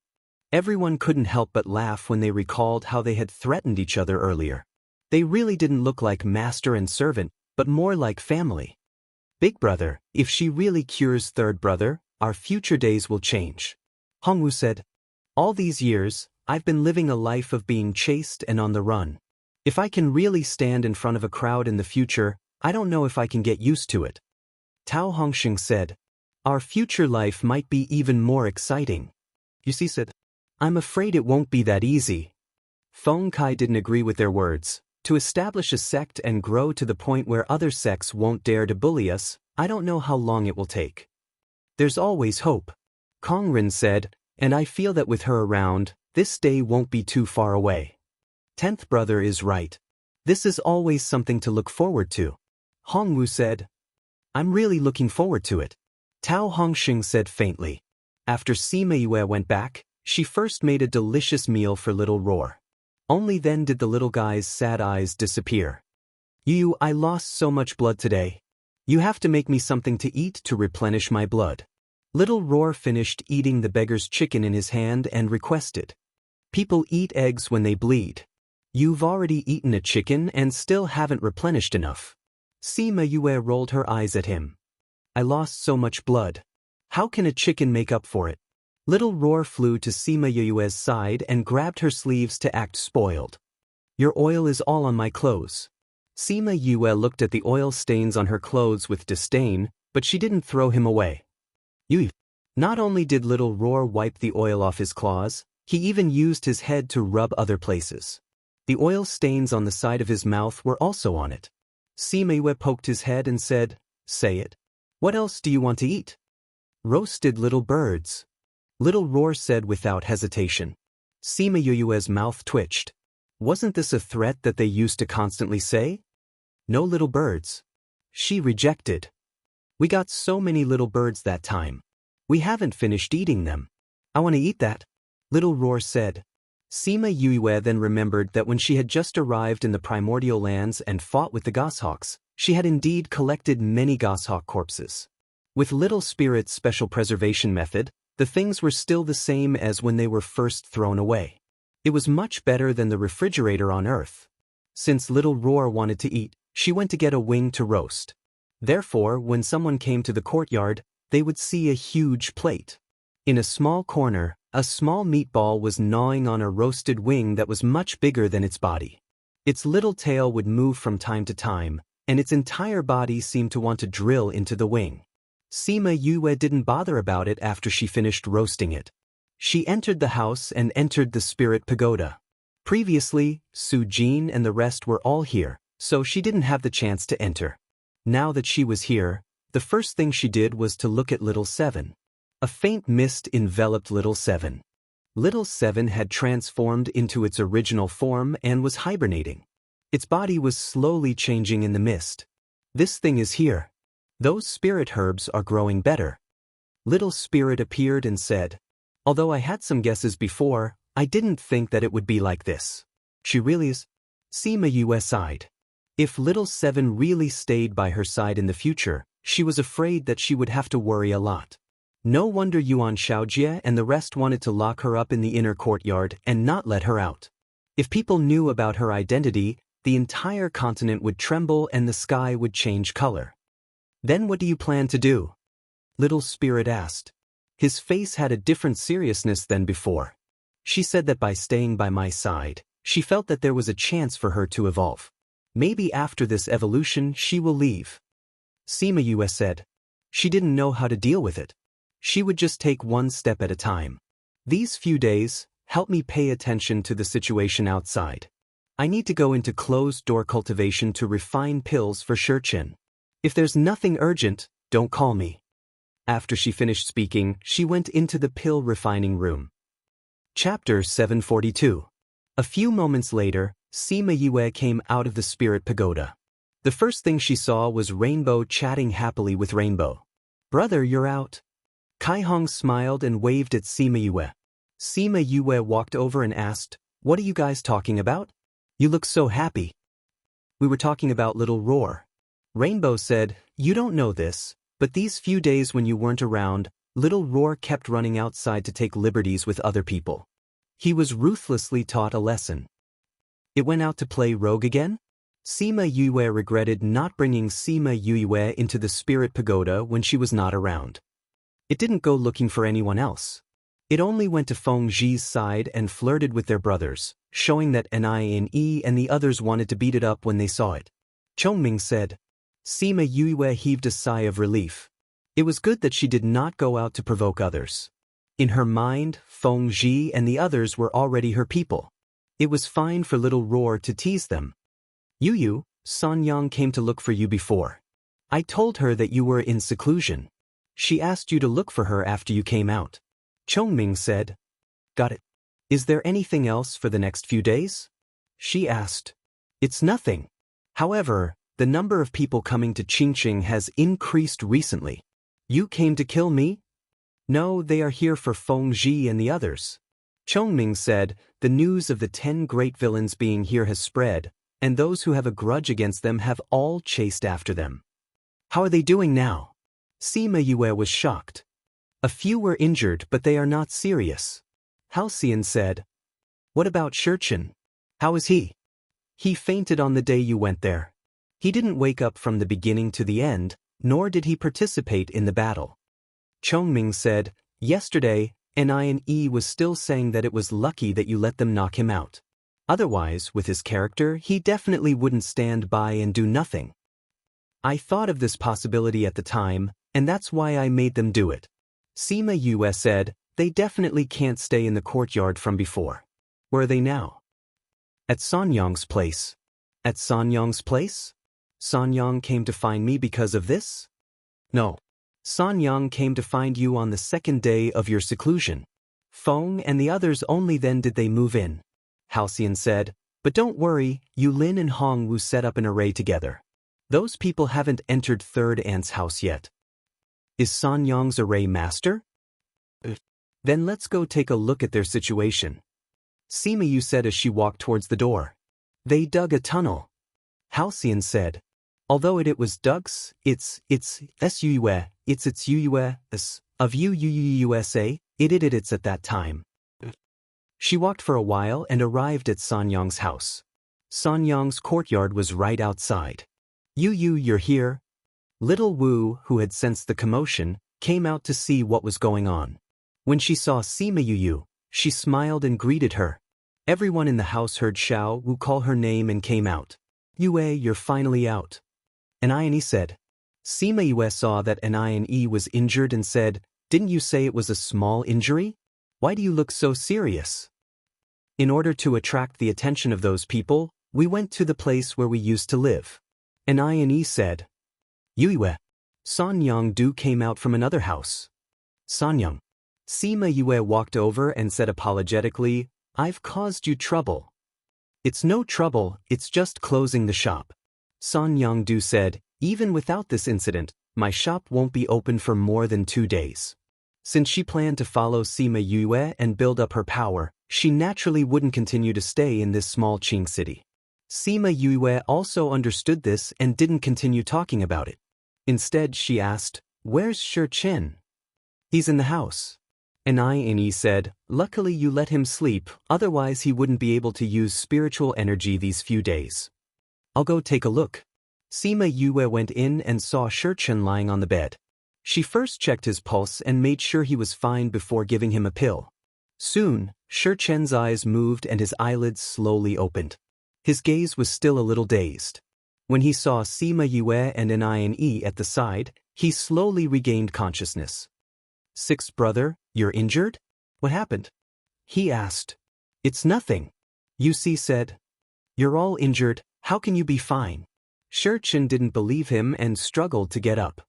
Everyone couldn't help but laugh when they recalled how they had threatened each other earlier. They really didn't look like master and servant, but more like family. "Big brother, if she really cures third brother, our future days will change," Hongwu said. "All these years, I've been living a life of being chased and on the run. If I can really stand in front of a crowd in the future, I don't know if I can get used to it." Tao Hongxing said, "Our future life might be even more exciting." Yusi said, "I'm afraid it won't be that easy." Feng Kai didn't agree with their words. "To establish a sect and grow to the point where other sects won't dare to bully us, I don't know how long it will take." "There's always hope," Kong Ren said, "and I feel that with her around, this day won't be too far away." "10th brother is right. This is always something to look forward to," Hongwu said. "I'm really looking forward to it," Tao Hongxing said faintly. After Sima Yue went back, she first made a delicious meal for little Roar. Only then did the little guy's sad eyes disappear. I lost so much blood today. You have to make me something to eat to replenish my blood." Little Roar finished eating the beggar's chicken in his hand and requested, "People eat eggs when they bleed. You've already eaten a chicken and still haven't replenished enough." Sima Yue rolled her eyes at him. "I lost so much blood. How can a chicken make up for it?" Little Roar flew to Sima Yue's side and grabbed her sleeves to act spoiled. "Your oil is all on my clothes." Sima Yue looked at the oil stains on her clothes with disdain, but she didn't throw him away. Not only did Little Roar wipe the oil off his claws, he even used his head to rub other places. The oil stains on the side of his mouth were also on it. Sima Yue poked his head and said, "Say it. What else do you want to eat?" "Roasted little birds," Little Roar said without hesitation. Sima Yue's mouth twitched. Wasn't this a threat that they used to constantly say? "No little birds." She rejected. "We got so many little birds that time. We haven't finished eating them. I want to eat that," Little Roar said. Sima Yue then remembered that when she had just arrived in the primordial lands and fought with the goshawks, she had indeed collected many goshawk corpses. With Little Spirit's special preservation method, the things were still the same as when they were first thrown away. It was much better than the refrigerator on Earth. Since Little Roar wanted to eat, she went to get a wing to roast. Therefore, when someone came to the courtyard, they would see a huge plate. In a small corner, a small meatball was gnawing on a roasted wing that was much bigger than its body. Its little tail would move from time to time, and its entire body seemed to want to drill into the wing. Sima Yue didn't bother about it after she finished roasting it. She entered the house and entered the spirit pagoda. Previously, Su Jin and the rest were all here, so she didn't have the chance to enter. Now that she was here, the first thing she did was to look at Little Seven. A faint mist enveloped Little Seven. Little Seven had transformed into its original form and was hibernating. Its body was slowly changing in the mist. "This thing is here. Those spirit herbs are growing better." Little Spirit appeared and said, "Although I had some guesses before, I didn't think that it would be like this." "She really is?" Sima Yue sighed. If Little Seven really stayed by her side in the future, she was afraid that she would have to worry a lot. No wonder Yuan Xiaojie and the rest wanted to lock her up in the inner courtyard and not let her out. If people knew about her identity, the entire continent would tremble and the sky would change color. "Then what do you plan to do?" Little Spirit asked. His face had a different seriousness than before. "She said that by staying by my side, she felt that there was a chance for her to evolve. Maybe after this evolution she will leave." Sima Yue said. She didn't know how to deal with it. She would just take one step at a time. "These few days, help me pay attention to the situation outside. I need to go into closed-door cultivation to refine pills for Xianxia. If there's nothing urgent, don't call me." After she finished speaking, she went into the pill refining room. Chapter 742. A few moments later, Sima Yue came out of the spirit pagoda. The first thing she saw was Rainbow chatting happily with Rainbow. "Brother, you're out." Kai Hong smiled and waved at Sima Yue. Sima Yue walked over and asked, "What are you guys talking about? You look so happy." "We were talking about Little Roar." Rainbow said, "You don't know this, but these few days when you weren't around, Little Roar kept running outside to take liberties with other people. He was ruthlessly taught a lesson." "It went out to play rogue again?" Sima Yue regretted not bringing Sima Yue into the spirit pagoda when she was not around. It didn't go looking for anyone else. It only went to Feng Zhi's side and flirted with their brothers, showing that Nie and the others wanted to beat it up when they saw it. Chongming said. Sima Yue heaved a sigh of relief. It was good that she did not go out to provoke others. In her mind, Feng Zhi and the others were already her people. It was fine for Little Roar to tease them. "Yu, San Yang came to look for you before. I told her that you were in seclusion. She asked you to look for her after you came out." Chongming said. "Got it. Is there anything else for the next few days?" She asked. "It's nothing. However, the number of people coming to Qingqing has increased recently." "You came to kill me?" "No, they are here for Feng Zhi and the others." Chongming said, "The news of the 10 great villains being here has spread, and those who have a grudge against them have all chased after them." "How are they doing now?" Sima Yue was shocked. "A few were injured, but they are not serious." Halcyon said. "What about Shurchen? How is he?" "He fainted on the day you went there. He didn't wake up from the beginning to the end, nor did he participate in the battle." Chongming said, "Yesterday, Nie was still saying that it was lucky that you let them knock him out. Otherwise, with his character, he definitely wouldn't stand by and do nothing. I thought of this possibility at the time, and that's why I made them do it." Sima Yue said, "They definitely can't stay in the courtyard from before. Where are they now?" "At Sanyang's place." "At Sanyang's place? Sanyang came to find me because of this?" "No. Sanyang came to find you on the second day of your seclusion. Feng and the others only then did they move in." Halcyon said, "But don't worry, Yu Lin and Hong Wu set up an array together. Those people haven't entered Third Ant's house yet." "Is Sanyang's array master?" "Then let's go take a look at their situation." Sima Yu said as she walked towards the door. "They dug a tunnel." Halcyon said, "Although it was Dug's, it's Suyue, it's Yuyue, of USA, it's at that time." She walked for a while and arrived at Sanyang's house. Sanyang's courtyard was right outside. Yu, you're here?" Little Wu, who had sensed the commotion, came out to see what was going on. When she saw Sima Yu, she smiled and greeted her. Everyone in the house heard Xiao Wu call her name and came out. "Yue, you're finally out." Anie said. Sima Yue saw that Anie was injured and said, "Didn't you say it was a small injury? Why do you look so serious?" "In order to attract the attention of those people, we went to the place where we used to live." Anie said. "Yue, Sanyang Du came out from another house." "Sanyang." Sima Yue walked over and said apologetically, "I've caused you trouble." "It's no trouble, it's just closing the shop." Sanyang Du said, "Even without this incident, my shop won't be open for more than 2 days." Since she planned to follow Sima Yue and build up her power, she naturally wouldn't continue to stay in this small Qing city. Sima Yue also understood this and didn't continue talking about it. Instead, she asked, "Where's Shi Chen?" "He's in the house." Anie said, "Luckily you let him sleep, otherwise he wouldn't be able to use spiritual energy these few days." "I'll go take a look." Sima Yue went in and saw Shi Chen lying on the bed. She first checked his pulse and made sure he was fine before giving him a pill. Soon, Shi Chen's eyes moved and his eyelids slowly opened. His gaze was still a little dazed. When he saw Sima Yue and Anie at the side, he slowly regained consciousness. "Sixth brother, you're injured? What happened?" he asked. "It's nothing." Yusi said. "You're all injured, how can you be fine?" Shi Chen didn't believe him and struggled to get up.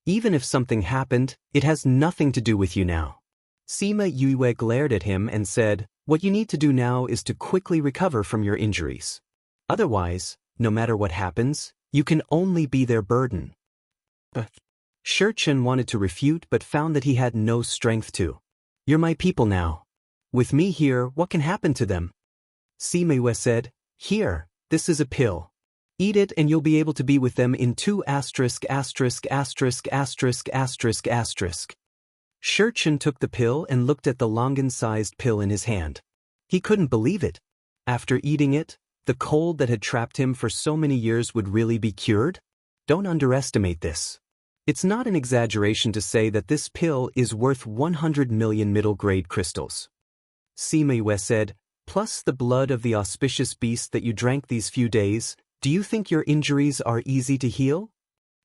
"Even if something happened, it has nothing to do with you now." Sima Yue glared at him and said, "What you need to do now is to quickly recover from your injuries. Otherwise, no matter what happens, You can only be their burden. Xianxia wanted to refute but found that he had no strength to. You're my people now. With me here, what can happen to them? Sima said, Here, this is a pill. Eat it and you'll be able to be with them in 2 asterisk asterisk asterisk asterisk asterisk asterisk. Xianxia took the pill and looked at the longan-sized pill in his hand. He couldn't believe it. After eating it, the cold that had trapped him for so many years would really be cured? Don't underestimate this. It's not an exaggeration to say that this pill is worth 100 million middle-grade crystals. Sima said, plus the blood of the auspicious beast that you drank these few days, do you think your injuries are easy to heal?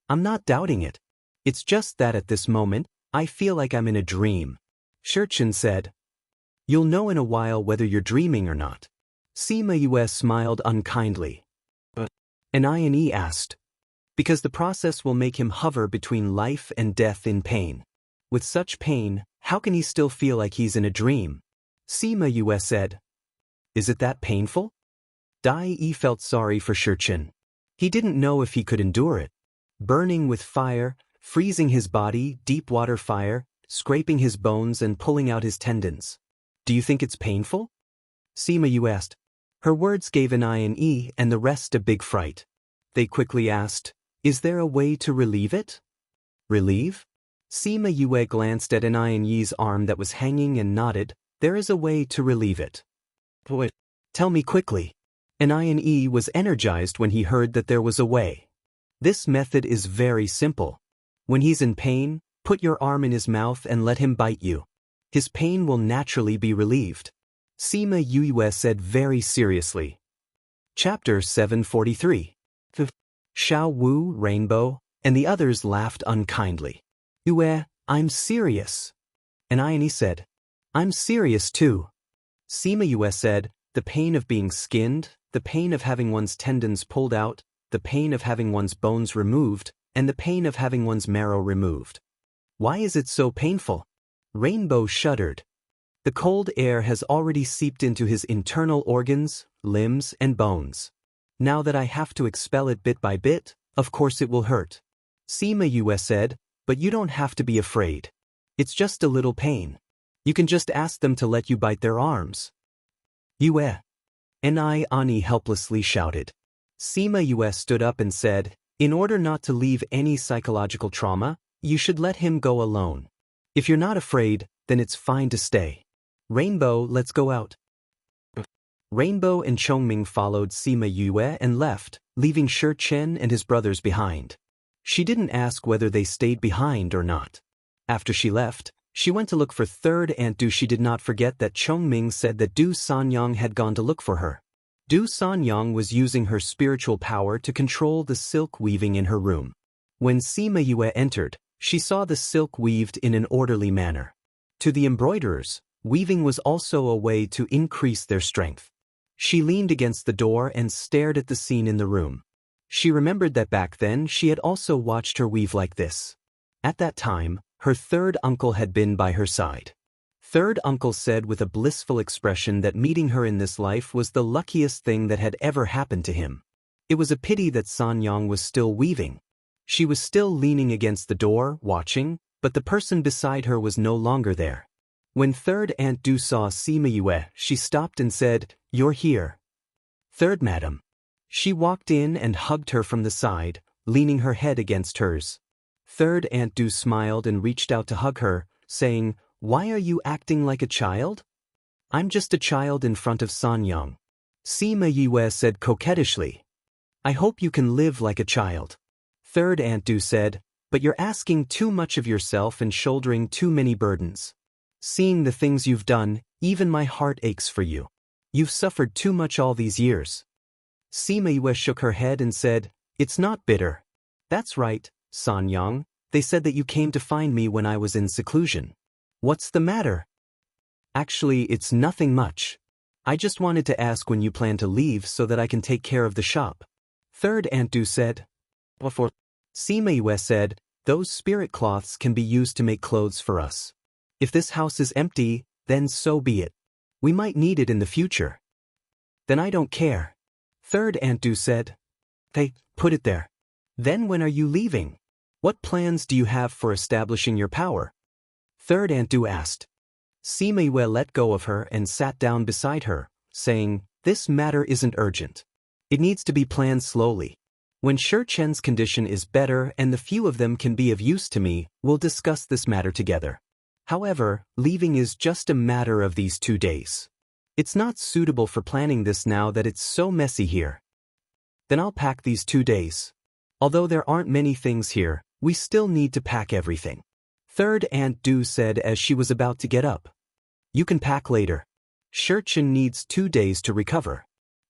I'm not doubting it. It's just that at this moment, I feel like I'm in a dream. Xianxia said. You'll know in a while whether you're dreaming or not. Sima smiled unkindly. And Ione asked. Because the process will make him hover between life and death in pain. With such pain, how can he still feel like he's in a dream? Sima said. Is it that painful? Dai felt sorry for Xianxia. He didn't know if he could endure it. Burning with fire, freezing his body, deep water fire, scraping his bones and pulling out his tendons. Do you think it's painful? Sima asked. Her words gave Ione and the rest a big fright. They quickly asked, Is there a way to relieve it? Relieve? Sima glanced at Ione's arm that was hanging and nodded. There is a way to relieve it. What? Tell me quickly. Ione was energized when he heard that there was a way. This method is very simple. When he's in pain, put your arm in his mouth and let him bite you. His pain will naturally be relieved. Sima said very seriously. Chapter 743. Xiao Wu, Rainbow, and the others laughed unkindly. I'm serious. Ione said, I'm serious too. Sima said, the pain of being skinned, the pain of having one's tendons pulled out, the pain of having one's bones removed, and the pain of having one's marrow removed. Why is it so painful? Rainbow shuddered. The cold air has already seeped into his internal organs, limbs, and bones. Now that I have to expel it bit by bit, of course it will hurt. Sima said, but you don't have to be afraid. It's just a little pain. You can just ask them to let you bite their arms. Ione helplessly shouted. Sima stood up and said, in order not to leave any psychological trauma, you should let him go alone. If you're not afraid, then it's fine to stay. Rainbow, let's go out. Rainbow and Chongming followed Sima and left, leaving Xianxia and his brothers behind. She didn't ask whether they stayed behind or not. After she left, she went to look for third Aunt Du. She did not forget that Chongming said that Du Sanyang had gone to look for her. Du Sanyang was using her spiritual power to control the silk weaving in her room. When Sima entered, she saw the silk weaved in an orderly manner. To the embroiderers, weaving was also a way to increase their strength. She leaned against the door and stared at the scene in the room. She remembered that back then she had also watched her weave like this. At that time, her third uncle had been by her side. Third uncle said with a blissful expression that meeting her in this life was the luckiest thing that had ever happened to him. It was a pity that Sanyang was still weaving. She was still leaning against the door, watching, but the person beside her was no longer there. When third Aunt Du saw Sima, she stopped and said, "You're here." "Third madam." She walked in and hugged her from the side, leaning her head against hers. Third Aunt Du smiled and reached out to hug her, saying, "Why are you acting like a child?" "I'm just a child in front of Sanyang." Sima said coquettishly. "I hope you can live like a child." Third Aunt Du said, "But you're asking too much of yourself and shouldering too many burdens. Seeing the things you've done, even my heart aches for you. You've suffered too much all these years." Sima shook her head and said, "It's not bitter." "That's right, Sanyang. They said that you came to find me when I was in seclusion." "What's the matter?" "Actually, it's nothing much. I just wanted to ask when you plan to leave so that I can take care of the shop." Third Aunt Du said. "What for?" Sima said, "Those spirit cloths can be used to make clothes for us. If this house is empty, then so be it. We might need it in the future." "Then I don't care." Third Aunt Du said. "Hey, put it there." Then when are you leaving? What plans do you have for establishing your power? Third Aunt Du asked. Sima Yue let go of her and sat down beside her, saying, this matter isn't urgent. It needs to be planned slowly. When Shi Chen's condition is better and the few of them can be of use to me, we'll discuss this matter together. However, leaving is just a matter of these 2 days. It's not suitable for planning this now that it's so messy here. Then I'll pack these 2 days. Although there aren't many things here, we still need to pack everything. Third Aunt Du said as she was about to get up. You can pack later. Shi Chen needs 2 days to recover.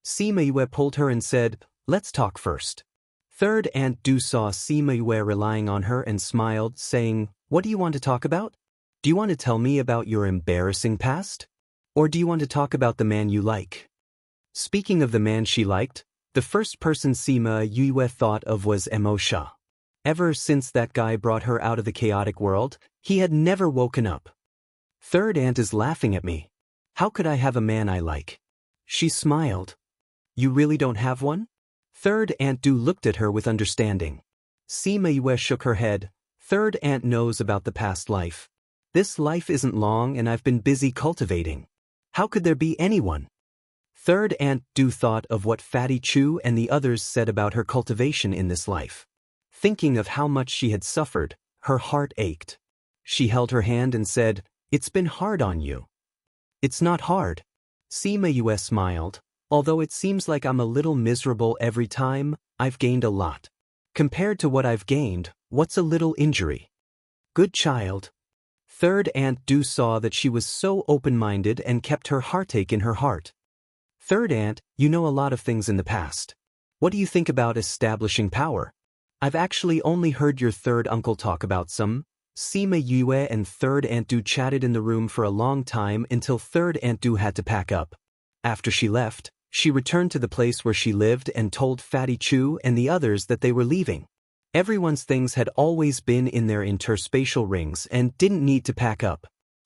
Sima Yue pulled her and said, let's talk first. Third Aunt Du saw Sima Yue relying on her and smiled, saying, what do you want to talk about? Do you want to tell me about your embarrassing past? Or do you want to talk about the man you like? Speaking of the man she liked, the first person Sima Yue thought of was Mo Sha. Ever since that guy brought her out of the chaotic world, he had never woken up. Third Aunt is laughing at me. How could I have a man I like? She smiled. You really don't have one? Third Aunt Du looked at her with understanding. Sima Yue shook her head. Third Aunt knows about the past life. This life isn't long and I've been busy cultivating. How could there be anyone? Third Aunt Du thought of what Fatty Chu and the others said about her cultivation in this life. Thinking of how much she had suffered, her heart ached. She held her hand and said, it's been hard on you. It's not hard. Sima Yue smiled. Although it seems like I'm a little miserable every time, I've gained a lot. Compared to what I've gained, what's a little injury? Good child. Third Aunt Du saw that she was so open-minded and kept her heartache in her heart. Third Aunt, you know a lot of things in the past. What do you think about establishing power? I've actually only heard your third uncle talk about some. Sima Yue and Third Aunt Du chatted in the room for a long time until Third Aunt Du had to pack up. After she left, she returned to the place where she lived and told Fatty Chu and the others that they were leaving. Everyone's things had always been in their interspatial rings and didn't need to pack up.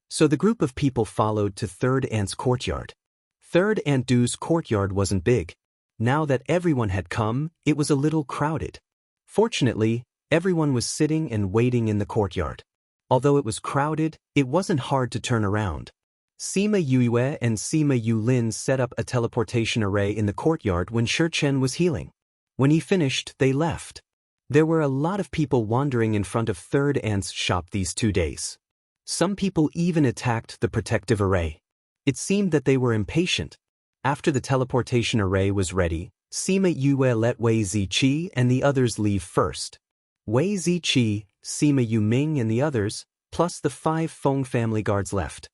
So the group of people followed to Third Aunt's courtyard. Third Aunt Du's courtyard wasn't big. Now that everyone had come, it was a little crowded. Fortunately, everyone was sitting and waiting in the courtyard. Although it was crowded, it wasn't hard to turn around. Sima Yue and Sima Yulin set up a teleportation array in the courtyard when Shi Chen was healing. When he finished, they left. There were a lot of people wandering in front of Third Aunt's shop these 2 days. Some people even attacked the protective array. It seemed that they were impatient. After the teleportation array was ready, Sima Yue let Wei Ziqi and the others leave first. Wei Ziqi, Sima Yuming and the others, plus the 5 Feng family guards left.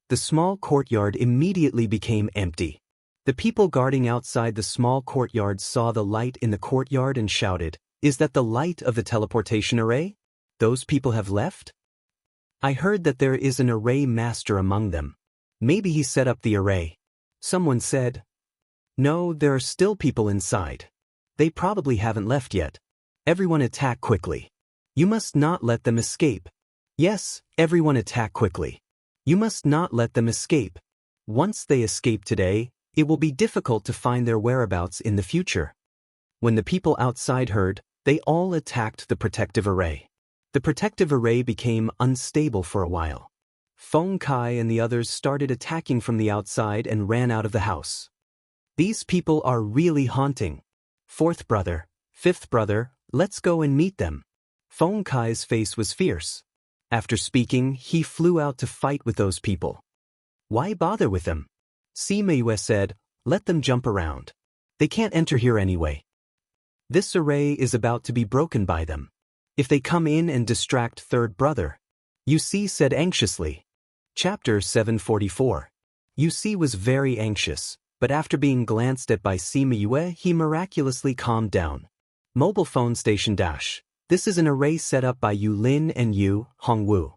The small courtyard immediately became empty. The people guarding outside the small courtyard saw the light in the courtyard and shouted, is that the light of the teleportation array? Those people have left? I heard that there is an array master among them. Maybe he set up the array. Someone said. No, there are still people inside. They probably haven't left yet. Everyone attack quickly. You must not let them escape. Yes, everyone attack quickly. You must not let them escape. Once they escape today, it will be difficult to find their whereabouts in the future. When the people outside heard, they all attacked the protective array. The protective array became unstable for a while. Feng Kai and the others started attacking from the outside and ran out of the house. These people are really haunting. Fourth brother, fifth brother, let's go and meet them. Feng Kai's face was fierce. After speaking, he flew out to fight with those people. Why bother with them? Sima Yue said, let them jump around. They can't enter here anyway. This array is about to be broken by them. If they come in and distract third brother. Yusi said anxiously. Chapter 744. Yusi was very anxious, but after being glanced at by Sima Yue, he miraculously calmed down. Mobile phone station dash. This is an array set up by Yu Lin and Yu Hongwu.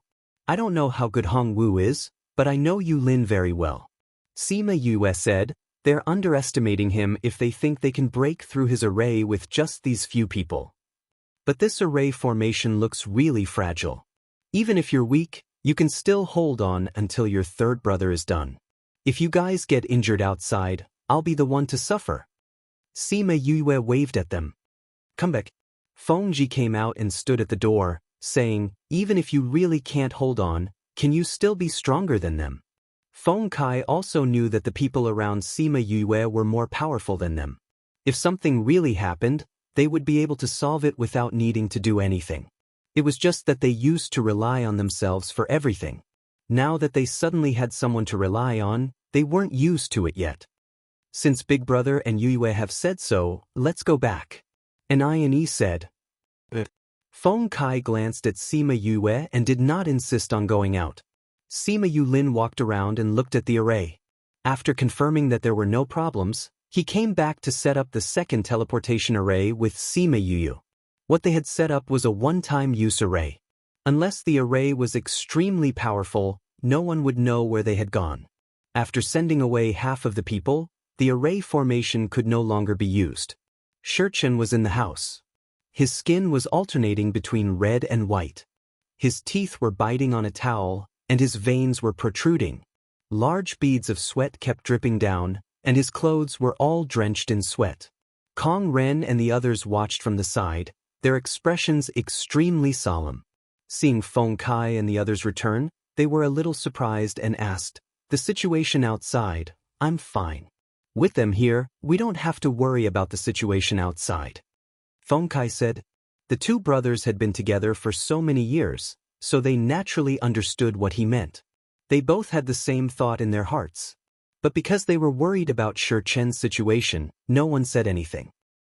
I don't know how good Hongwu is, but I know Yu Lin very well. Sima Yue said, they're underestimating him if they think they can break through his array with just these few people. But this array formation looks really fragile. Even if you're weak, you can still hold on until your third brother is done. If you guys get injured outside, I'll be the one to suffer. Sima Yue waved at them. Come back. Fengji came out and stood at the door, saying, even if you really can't hold on, can you still be stronger than them? Feng Kai also knew that the people around Sima Yue were more powerful than them. If something really happened, they would be able to solve it without needing to do anything. It was just that they used to rely on themselves for everything. Now that they suddenly had someone to rely on, they weren't used to it yet. Since Big Brother and Yue have said so, let's go back. And I said. Feng Kai glanced at Sima Yue and did not insist on going out. Sima Yulin walked around and looked at the array. After confirming that there were no problems, he came back to set up the second teleportation array with Sima Yu. What they had set up was a one-time use array. Unless the array was extremely powerful, no one would know where they had gone. After sending away half of the people, the array formation could no longer be used. Xianxia was in the house. His skin was alternating between red and white. His teeth were biting on a towel, and his veins were protruding. Large beads of sweat kept dripping down, and his clothes were all drenched in sweat. Kong Ren and the others watched from the side, their expressions extremely solemn. Seeing Feng Kai and the others return, they were a little surprised and asked, "The situation outside, I'm fine. With them here, we don't have to worry about the situation outside." Feng Kai said. The two brothers had been together for so many years, so they naturally understood what he meant. They both had the same thought in their hearts. But because they were worried about Xianxia's situation, no one said anything.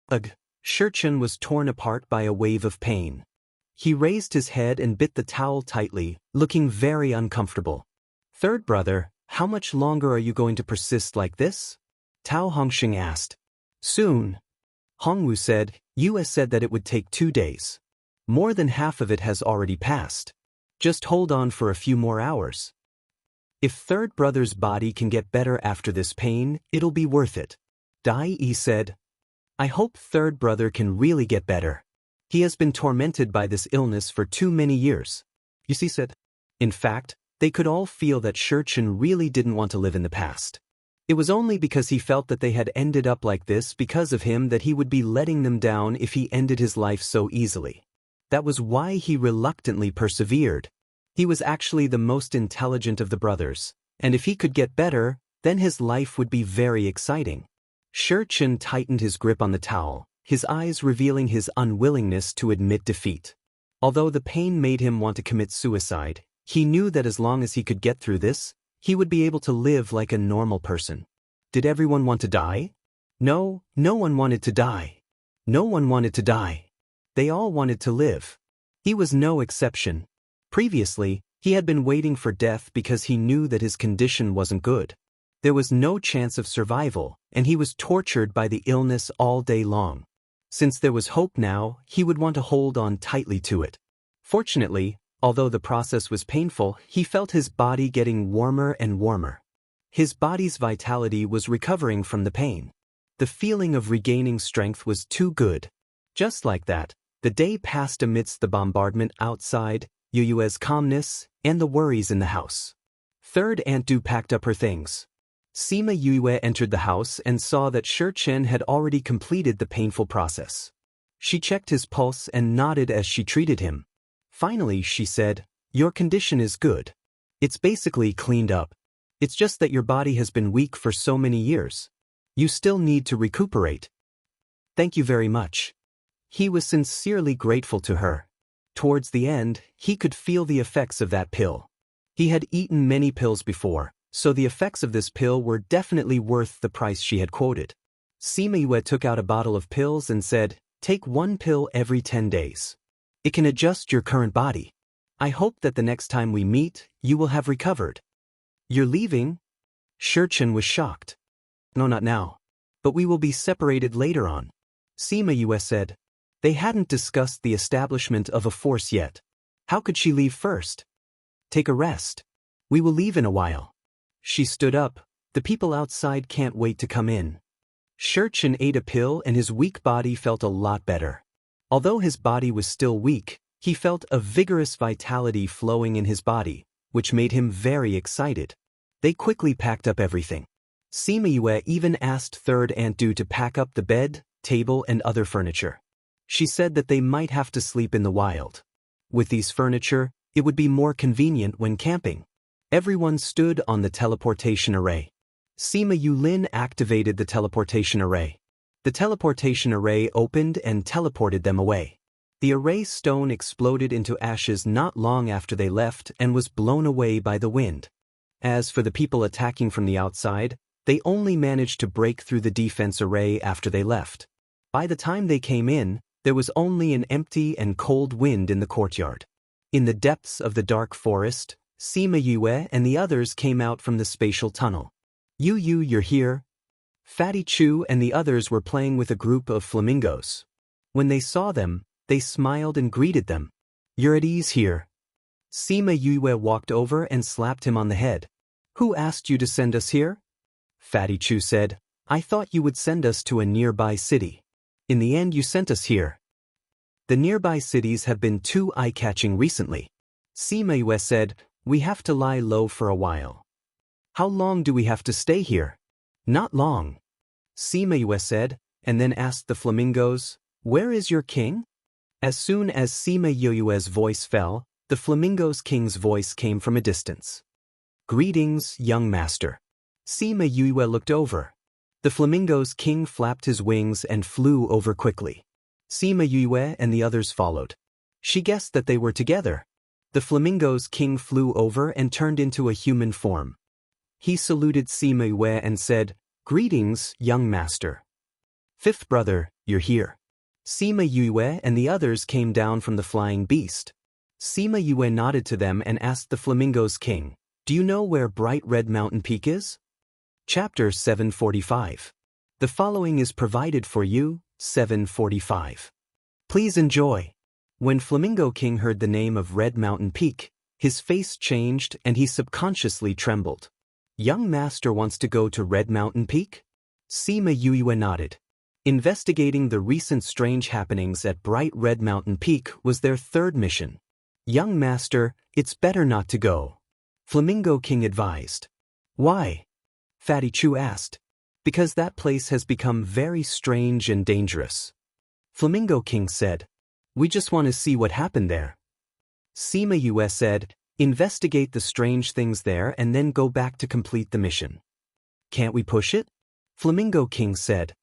Ugh! Xianxia was torn apart by a wave of pain. He raised his head and bit the towel tightly, looking very uncomfortable. "Third brother, how much longer are you going to persist like this?" Tao Hongxing asked. "Soon." Hongwu said, "US said that it would take 2 days. More than half of it has already passed. Just hold on for a few more hours. If third brother's body can get better after this pain, it'll be worth it." Dai Yi said, "I hope third brother can really get better. He has been tormented by this illness for too many years." Yusi said. In fact, they could all feel that Xianxia really didn't want to live in the past. It was only because he felt that they had ended up like this because of him that he would be letting them down if he ended his life so easily. That was why he reluctantly persevered. He was actually the most intelligent of the brothers, and if he could get better, then his life would be very exciting. Xianxia tightened his grip on the towel, his eyes revealing his unwillingness to admit defeat. Although the pain made him want to commit suicide, he knew that as long as he could get through this, he would be able to live like a normal person. Did everyone want to die? No, no one wanted to die. No one wanted to die. They all wanted to live. He was no exception. Previously, he had been waiting for death because he knew that his condition wasn't good. There was no chance of survival, and he was tortured by the illness all day long. Since there was hope now, he would want to hold on tightly to it. Fortunately, although the process was painful, he felt his body getting warmer and warmer. His body's vitality was recovering from the pain. The feeling of regaining strength was too good. Just like that, the day passed amidst the bombardment outside, Yue's calmness, and the worries in the house. Third Aunt Du packed up her things. Sima Yue entered the house and saw that Xianxia had already completed the painful process. She checked his pulse and nodded as she treated him. Finally, she said, "Your condition is good. It's basically cleaned up. It's just that your body has been weak for so many years. You still need to recuperate." "Thank you very much." He was sincerely grateful to her. Towards the end, he could feel the effects of that pill. He had eaten many pills before, so the effects of this pill were definitely worth the price she had quoted. Sima Yue took out a bottle of pills and said, "Take 1 pill every 10 days. It can adjust your current body. I hope that the next time we meet, you will have recovered." "You're leaving?" Xianxia was shocked. "No, not now. But we will be separated later on," Sima Yue said. They hadn't discussed the establishment of a force yet. How could she leave first? "Take a rest. We will leave in a while." She stood up. "The people outside can't wait to come in." Xianxia ate a pill and his weak body felt a lot better. Although his body was still weak, he felt a vigorous vitality flowing in his body, which made him very excited. They quickly packed up everything. Sima Yue even asked Third Aunt Du to pack up the bed, table and other furniture. She said that they might have to sleep in the wild. With these furniture, it would be more convenient when camping. Everyone stood on the teleportation array. Sima Yulin activated the teleportation array. The teleportation array opened and teleported them away. The array stone exploded into ashes not long after they left and was blown away by the wind. As for the people attacking from the outside, they only managed to break through the defense array after they left. By the time they came in, there was only an empty and cold wind in the courtyard. In the depths of the dark forest, Sima Yue and the others came out from the spatial tunnel. Yu, you're here? Fatty Chu and the others were playing with a group of flamingos. When they saw them, they smiled and greeted them. You're at ease here. Sima Yue walked over and slapped him on the head. Who asked you to send us here? Fatty Chu said, I thought you would send us to a nearby city. In the end you sent us here. The nearby cities have been too eye-catching recently. Sima Yue said, we have to lie low for a while. How long do we have to stay here? Not long. Sima Yue said, and then asked the flamingos, where is your king? As soon as Sima Yue's voice fell, the flamingo's king's voice came from a distance. Greetings, young master. Sima Yue looked over. The flamingo's king flapped his wings and flew over quickly. Sima Yue and the others followed. She guessed that they were together. The flamingo's king flew over and turned into a human form. He saluted Sima Yue and said, greetings, young master. Fifth brother, you're here. Sima Yue and the others came down from the flying beast. Sima Yue nodded to them and asked the flamingo's king, do you know where Bright Red Mountain Peak is? Chapter 745. The following is provided for you, 745. Please enjoy. When Flamingo King heard the name of Red Mountain Peak, his face changed and he subconsciously trembled. Young master wants to go to Red Mountain Peak? Sima Yue nodded. Investigating the recent strange happenings at Bright Red Mountain Peak was their third mission. Young master, it's better not to go. Flamingo King advised. Why? Fatty Chu asked. Because that place has become very strange and dangerous. Flamingo King said. We just want to see what happened there. Sima Yue said, investigate the strange things there and then go back to complete the mission. Can't we push it? Flamingo King said.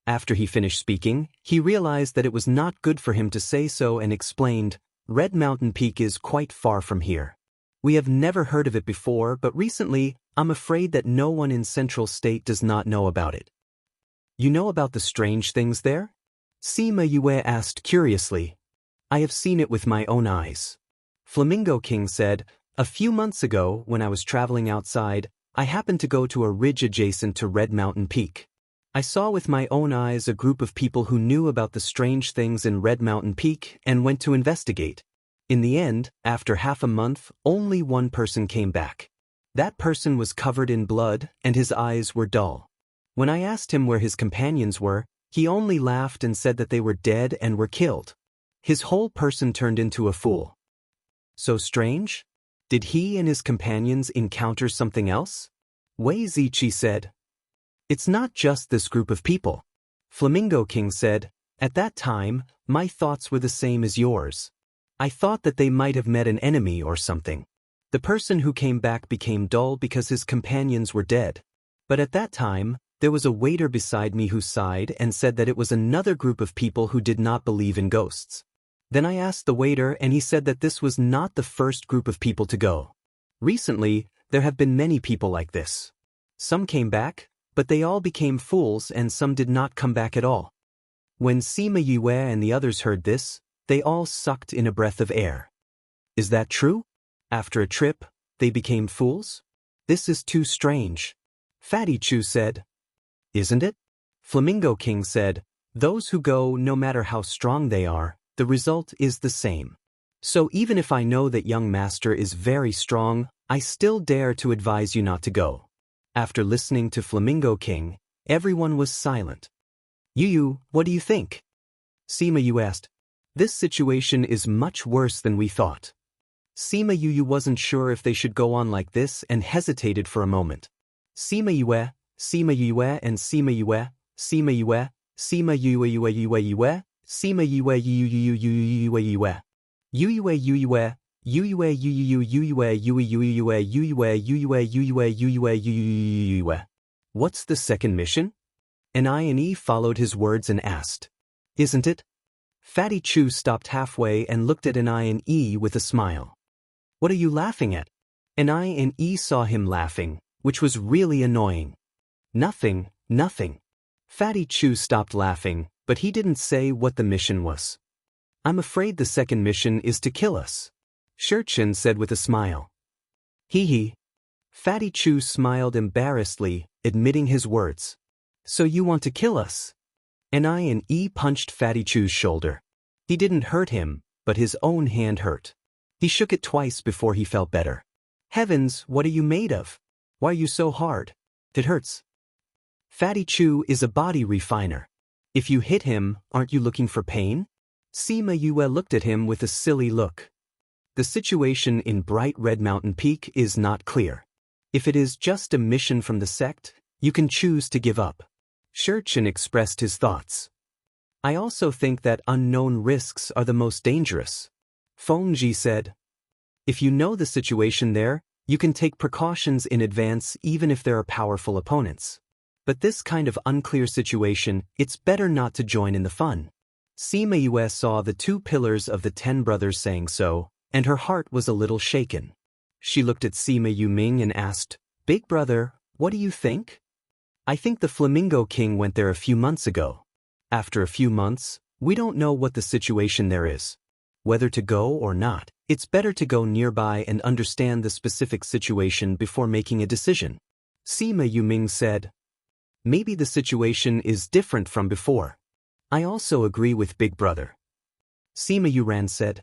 After he finished speaking, he realized that it was not good for him to say so and explained, Red Mountain Peak is quite far from here. We have never heard of it before, but recently, I'm afraid that no one in Central State does not know about it. You know about the strange things there? Sima Yue asked curiously. I have seen it with my own eyes. Flamingo King said, a few months ago, when I was traveling outside, I happened to go to a ridge adjacent to Red Mountain Peak. I saw with my own eyes a group of people who knew about the strange things in Red Mountain Peak and went to investigate. In the end, after half a month, only one person came back. That person was covered in blood and his eyes were dull. When I asked him where his companions were, he only laughed and said that they were dead and were killed. His whole person turned into a fool. So strange? Did he and his companions encounter something else? Wei Ziqi said. It's not just this group of people. Flamingo King said, at that time, my thoughts were the same as yours. I thought that they might have met an enemy or something. The person who came back became dull because his companions were dead. But at that time, there was a waiter beside me who sighed and said that it was another group of people who did not believe in ghosts. Then I asked the waiter and he said that this was not the first group of people to go. Recently, there have been many people like this. Some came back, but they all became fools and some did not come back at all. When Sima Yue and the others heard this, they all sucked in a breath of air. Is that true? After a trip, they became fools? This is too strange. Fatty Chu said. Isn't it? Flamingo King said, those who go, no matter how strong they are, the result is the same. So even if I know that young master is very strong, I still dare to advise you not to go. After listening to Flamingo King, everyone was silent. Yu, what do you think? Sima Yu asked. This situation is much worse than we thought. Sima Yu wasn't sure if they should go on like this and hesitated for a moment. Sima Yue, and Sima Yue, Sima Yue, Sima Yue, Sima yue yue yue yue yue yue yue. What's the second mission? An I followed his words and asked. Isn't it? Fatty Chu stopped halfway and looked at an I with a smile. What are you laughing at? An I saw him laughing, which was really annoying. Nothing, nothing. Fatty Chu stopped laughing, but he didn't say what the mission was. I'm afraid the second mission is to kill us, Shurchin said with a smile. Hee hee. Fatty Chu smiled embarrassedly, admitting his words. So you want to kill us? An I punched Fatty Chu's shoulder. He didn't hurt him, but his own hand hurt. He shook it twice before he felt better. Heavens, what are you made of? Why are you so hard? It hurts. Fatty Chu is a body refiner. If you hit him, aren't you looking for pain? Sima Yue looked at him with a silly look. The situation in Bright Red Mountain Peak is not clear. If it is just a mission from the sect, you can choose to give up. Shurchin expressed his thoughts. I also think that unknown risks are the most dangerous. Fengji said. If you know the situation there, you can take precautions in advance even if there are powerful opponents. But this kind of unclear situation, it's better not to join in the fun. Sima Yue saw the two pillars of the 10 brothers saying so, and her heart was a little shaken. She looked at Sima Yuming and asked, Big brother, what do you think? I think the Flamingo King went there a few months ago. After a few months, we don't know what the situation there is. Whether to go or not, it's better to go nearby and understand the specific situation before making a decision. Sima Yuming said. Maybe the situation is different from before. I also agree with Big Brother. Sima Yuran said.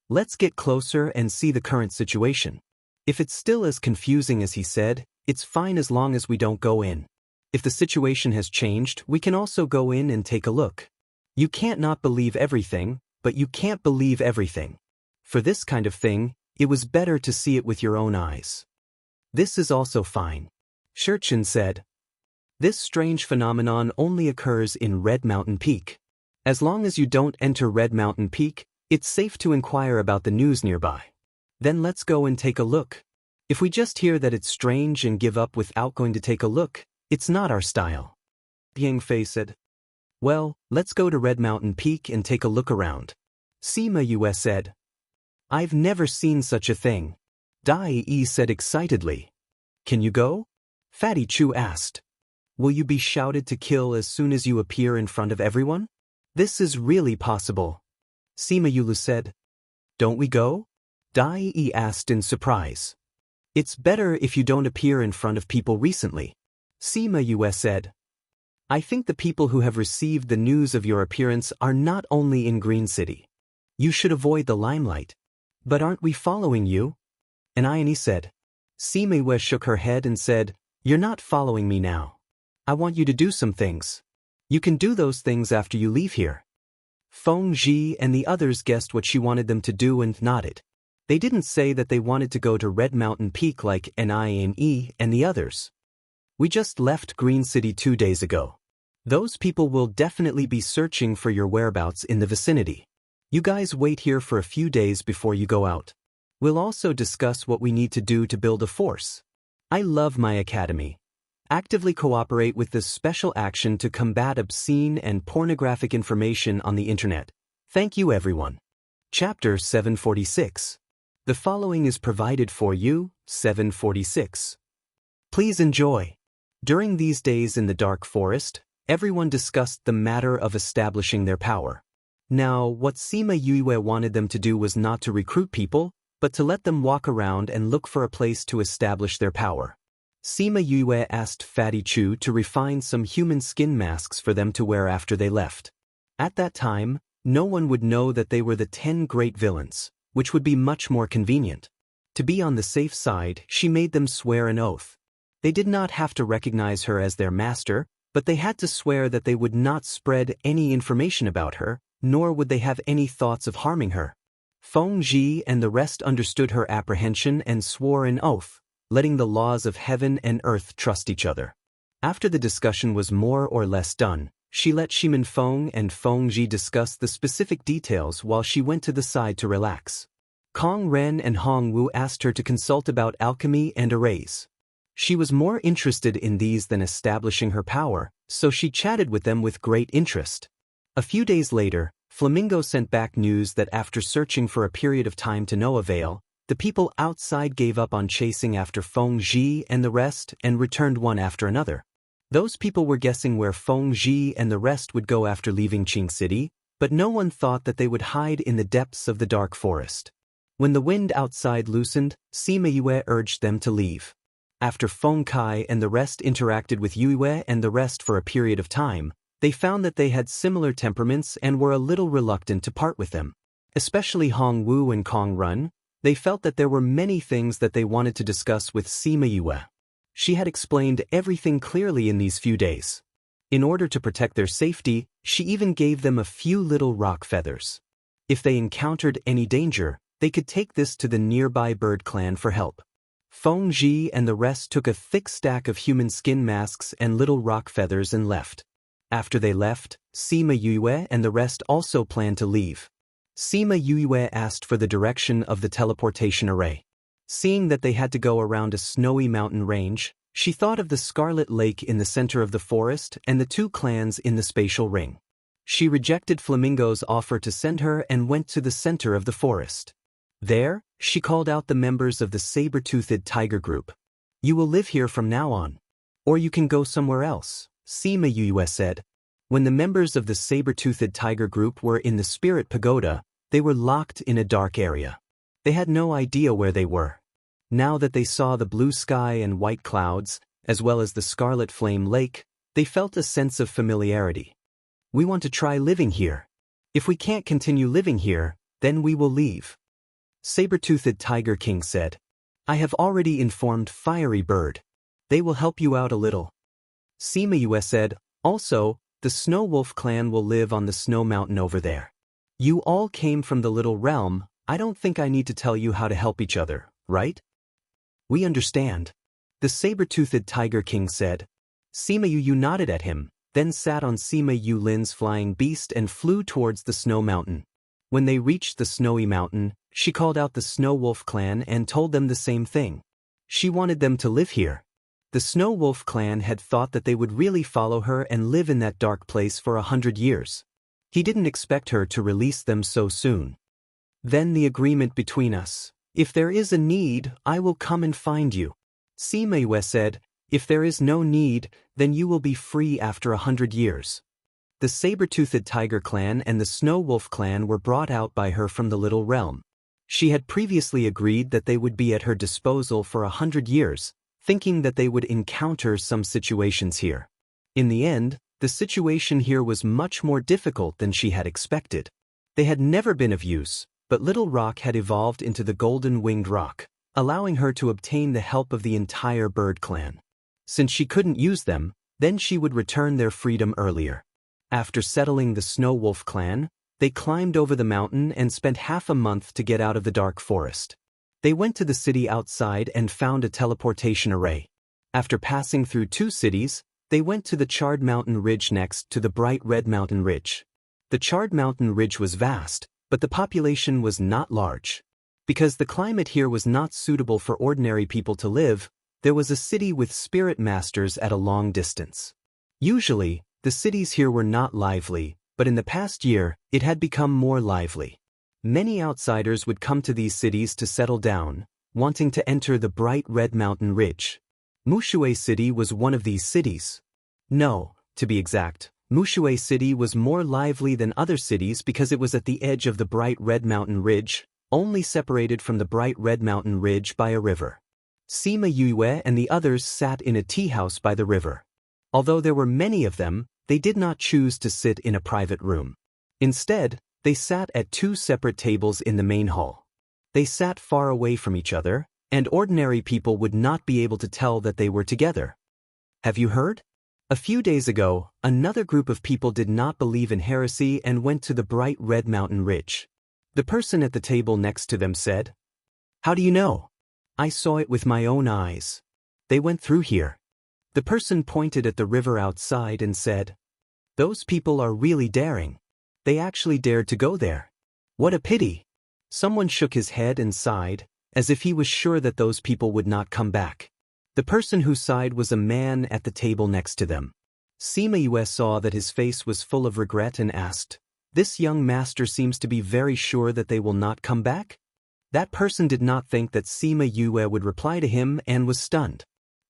Let's get closer and see the current situation. If it's still as confusing as he said, it's fine as long as we don't go in. If the situation has changed, we can also go in and take a look. You can't not believe everything, but you can't believe everything. For this kind of thing, it was better to see it with your own eyes. This is also fine. Shurchin said. This strange phenomenon only occurs in Red Mountain Peak. As long as you don't enter Red Mountain Peak, it's safe to inquire about the news nearby. Then let's go and take a look. If we just hear that it's strange and give up without going to take a look, it's not our style. Yang Fei said. Well, let's go to Red Mountain Peak and take a look around. Sima Yue said. I've never seen such a thing. Dai Yi said excitedly. Can you go? Fatty Chu asked. Will you be shouted to kill as soon as you appear in front of everyone? This is really possible. Sima Yulu said. Don't we go? Dai Yi asked in surprise. It's better if you don't appear in front of people recently. Sima Yue said. I think the people who have received the news of your appearance are not only in Green City. You should avoid the limelight. But aren't we following you? And Ione said. Sima Yue shook her head and said, You're not following me now. I want you to do some things. You can do those things after you leave here. Feng Ji and the others guessed what she wanted them to do and nodded. They didn't say that they wanted to go to Red Mountain Peak like Niane and the others. We just left Green City 2 days ago. Those people will definitely be searching for your whereabouts in the vicinity. You guys wait here for a few days before you go out. We'll also discuss what we need to do to build a force. I love my academy. Actively cooperate with this special action to combat obscene and pornographic information on the internet. Thank you everyone. Chapter 746. The following is provided for you, 746. Please enjoy. During these days in the dark forest, everyone discussed the matter of establishing their power. Now, what Sima Yue wanted them to do was not to recruit people, but to let them walk around and look for a place to establish their power. Sima Yue asked Fatty Chu to refine some human skin masks for them to wear after they left. At that time, no one would know that they were the 10 great villains, which would be much more convenient. To be on the safe side, she made them swear an oath. They did not have to recognize her as their master, but they had to swear that they would not spread any information about her, nor would they have any thoughts of harming her. Feng Ji and the rest understood her apprehension and swore an oath, letting the laws of heaven and earth trust each other. After the discussion was more or less done, She let Shimin Feng and Feng Ji discuss the specific details while she went to the side to relax. Kong Ren and Hong Wu asked her to consult about alchemy and arrays. She was more interested in these than establishing her power, so she chatted with them with great interest. A few days later, Flamingo sent back news that after searching for a period of time to no avail, the people outside gave up on chasing after Feng Ji and the rest and returned one after another. Those people were guessing where Feng Ji and the rest would go after leaving Qing City, but no one thought that they would hide in the depths of the dark forest. When the wind outside loosened, Sima Yue urged them to leave. After Feng Kai and the rest interacted with Yue and the rest for a period of time, they found that they had similar temperaments and were a little reluctant to part with them. Especially Hong Wu and Kong Run, they felt that there were many things that they wanted to discuss with Sima Yue. She had explained everything clearly in these few days. In order to protect their safety, she even gave them a few little rock feathers. If they encountered any danger, they could take this to the nearby bird clan for help. Feng Ji and the rest took a thick stack of human skin masks and little rock feathers and left. After they left, Sima Yue and the rest also planned to leave. Sima Yue asked for the direction of the teleportation array. Seeing that they had to go around a snowy mountain range, she thought of the Scarlet Lake in the center of the forest and the two clans in the spatial ring. She rejected Flamingo's offer to send her and went to the center of the forest. There, she called out the members of the saber-toothed tiger group. "You will live here from now on. Or you can go somewhere else," Sima Yue said. When the members of the saber-toothed tiger group were in the spirit pagoda, they were locked in a dark area. They had no idea where they were. Now that they saw the blue sky and white clouds, as well as the scarlet flame lake, they felt a sense of familiarity. "We want to try living here. If we can't continue living here, then we will leave," Saber-toothed Tiger King said. "I have already informed Fiery Bird. They will help you out a little." Sima Yue said, "Also, the Snow Wolf clan will live on the snow mountain over there. You all came from the little realm. I don't think I need to tell you how to help each other, right?" "We understand," the saber-toothed Tiger King said. Sima Yue nodded at him, then sat on Sima Yue Lin's flying beast and flew towards the snow mountain. When they reached the snowy mountain, she called out the Snow Wolf clan and told them the same thing. She wanted them to live here. The Snow Wolf clan had thought that they would really follow her and live in that dark place for 100 years. He didn't expect her to release them so soon. "Then the agreement between us. If there is a need, I will come and find you," Sima Yue said. "If there is no need, then you will be free after 100 years. The saber-toothed tiger clan and the Snow Wolf clan were brought out by her from the little realm. She had previously agreed that they would be at her disposal for 100 years, thinking that they would encounter some situations here. In the end, the situation here was much more difficult than she had expected. They had never been of use, but Little Rock had evolved into the Golden-Winged Rock, allowing her to obtain the help of the entire bird clan. Since she couldn't use them, then she would return their freedom earlier. After settling the Snow Wolf clan, they climbed over the mountain and spent half a month to get out of the dark forest. They went to the city outside and found a teleportation array. After passing through 2 cities, they went to the Charred Mountain Ridge next to the Bright Red Mountain Ridge. The Charred Mountain Ridge was vast, but the population was not large. Because the climate here was not suitable for ordinary people to live, there was a city with spirit masters at a long distance. Usually, the cities here were not lively, but in the past year, it had become more lively. Many outsiders would come to these cities to settle down, wanting to enter the Bright Red Mountain Ridge. Mushui City was one of these cities. No, to be exact, Mushui City was more lively than other cities because it was at the edge of the Bright Red Mountain Ridge, only separated from the Bright Red Mountain Ridge by a river. Sima Yue and the others sat in a tea house by the river. Although there were many of them, they did not choose to sit in a private room. Instead, they sat at 2 separate tables in the main hall. They sat far away from each other, and ordinary people would not be able to tell that they were together. Have you heard? A few days ago, another group of people did not believe in heresy and went to the Bright Red Mountain Ridge. The person at the table next to them said, "How do you know?" "I saw it with my own eyes. They went through here." The person pointed at the river outside and said, Those people are really daring. They actually dared to go there. What a pity. Someone shook his head and sighed, as if he was sure that those people would not come back. The person who sighed was a man at the table next to them. Sima Yue saw that his face was full of regret and asked, "This young master seems to be very sure that they will not come back?" That person did not think that Sima Yue would reply to him and was stunned.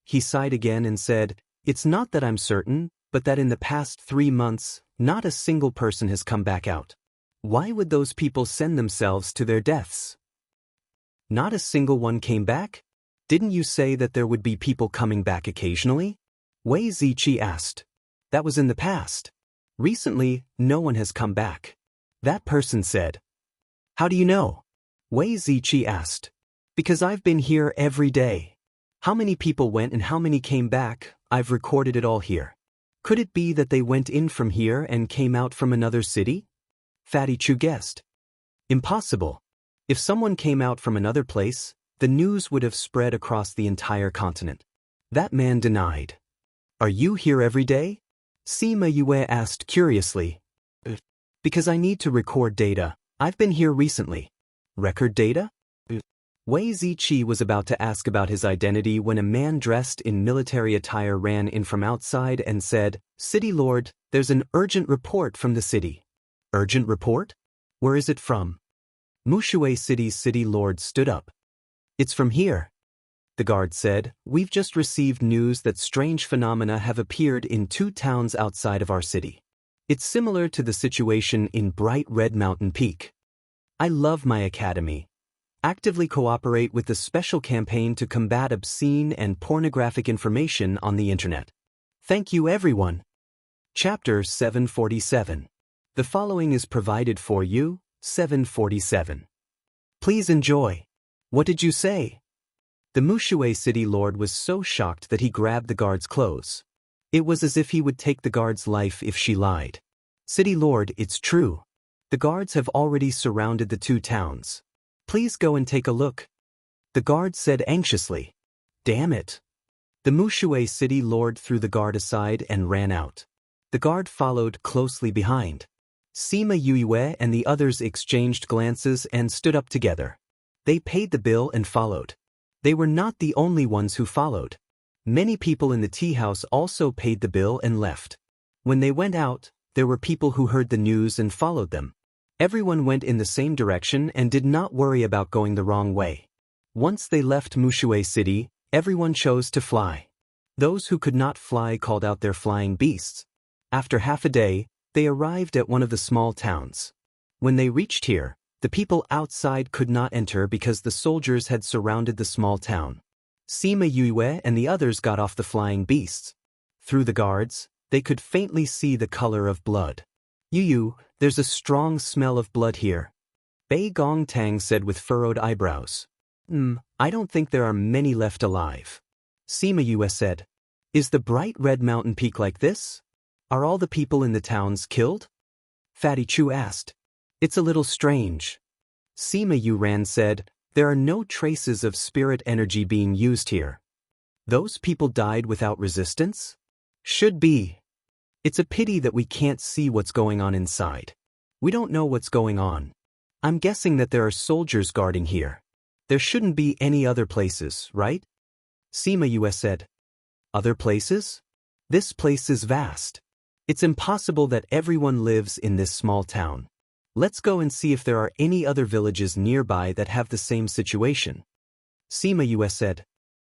He sighed again and said, "It's not that I'm certain, but that in the past 3 months, not a single person has come back out. Why would those people send themselves to their deaths?" "Not a single one came back? Didn't you say that there would be people coming back occasionally?" Wei Ziqi asked. "That was in the past. Recently, no one has come back." That person said. "How do you know?" Wei Ziqi asked. "Because I've been here every day. How many people went and how many came back, I've recorded it all here. Could it be that they went in from here and came out from another city?" Fatty Chu guessed. "Impossible. If someone came out from another place, the news would have spread across the entire continent." That man denied. "Are you here every day?" Sima Yue asked curiously. "Because I need to record data. I've been here recently." "Record data?" Wei Ziqi was about to ask about his identity when a man dressed in military attire ran in from outside and said, "City Lord, there's an urgent report from the city." "Urgent report? Where is it from?" Mushui City's city lord stood up. "It's from here." The guard said, "We've just received news that strange phenomena have appeared in 2 towns outside of our city. It's similar to the situation in Bright Red Mountain Peak. I love my academy. Actively cooperate with the special campaign to combat obscene and pornographic information on the internet. Thank you everyone." Chapter 747. The following is provided for you, 747. Please enjoy. What did you say? The Mushui city lord was so shocked that he grabbed the guard's clothes. It was as if he would take the guard's life if she lied. "City lord, it's true. The guards have already surrounded the 2 towns. Please go and take a look." The guard said anxiously. "Damn it." The Mushui city lord threw the guard aside and ran out. The guard followed closely behind. Sima Yue and the others exchanged glances and stood up together. They paid the bill and followed. They were not the only ones who followed. Many people in the tea house also paid the bill and left. When they went out, there were people who heard the news and followed them. Everyone went in the same direction and did not worry about going the wrong way. Once they left Mushui City, everyone chose to fly. Those who could not fly called out their flying beasts. After half a day, they arrived at one of the small towns. When they reached here, the people outside could not enter because the soldiers had surrounded the small town. Sima Yue and the others got off the flying beasts. Through the guards, they could faintly see the color of blood. "Yu, there's a strong smell of blood here," Bei Gongtang said with furrowed eyebrows. I don't think there are many left alive." Sima Yue said. "Is the bright red mountain peak like this? Are all the people in the towns killed?" Fatty Chu asked. "It's a little strange." Sima Yuran said, "There are no traces of spirit energy being used here. Those people died without resistance? Should be. It's a pity that we can't see what's going on inside. We don't know what's going on. I'm guessing that there are soldiers guarding here. There shouldn't be any other places, right?" Sima Yue said. "Other places? This place is vast. It's impossible that everyone lives in this small town. Let's go and see if there are any other villages nearby that have the same situation." Sima Yue said.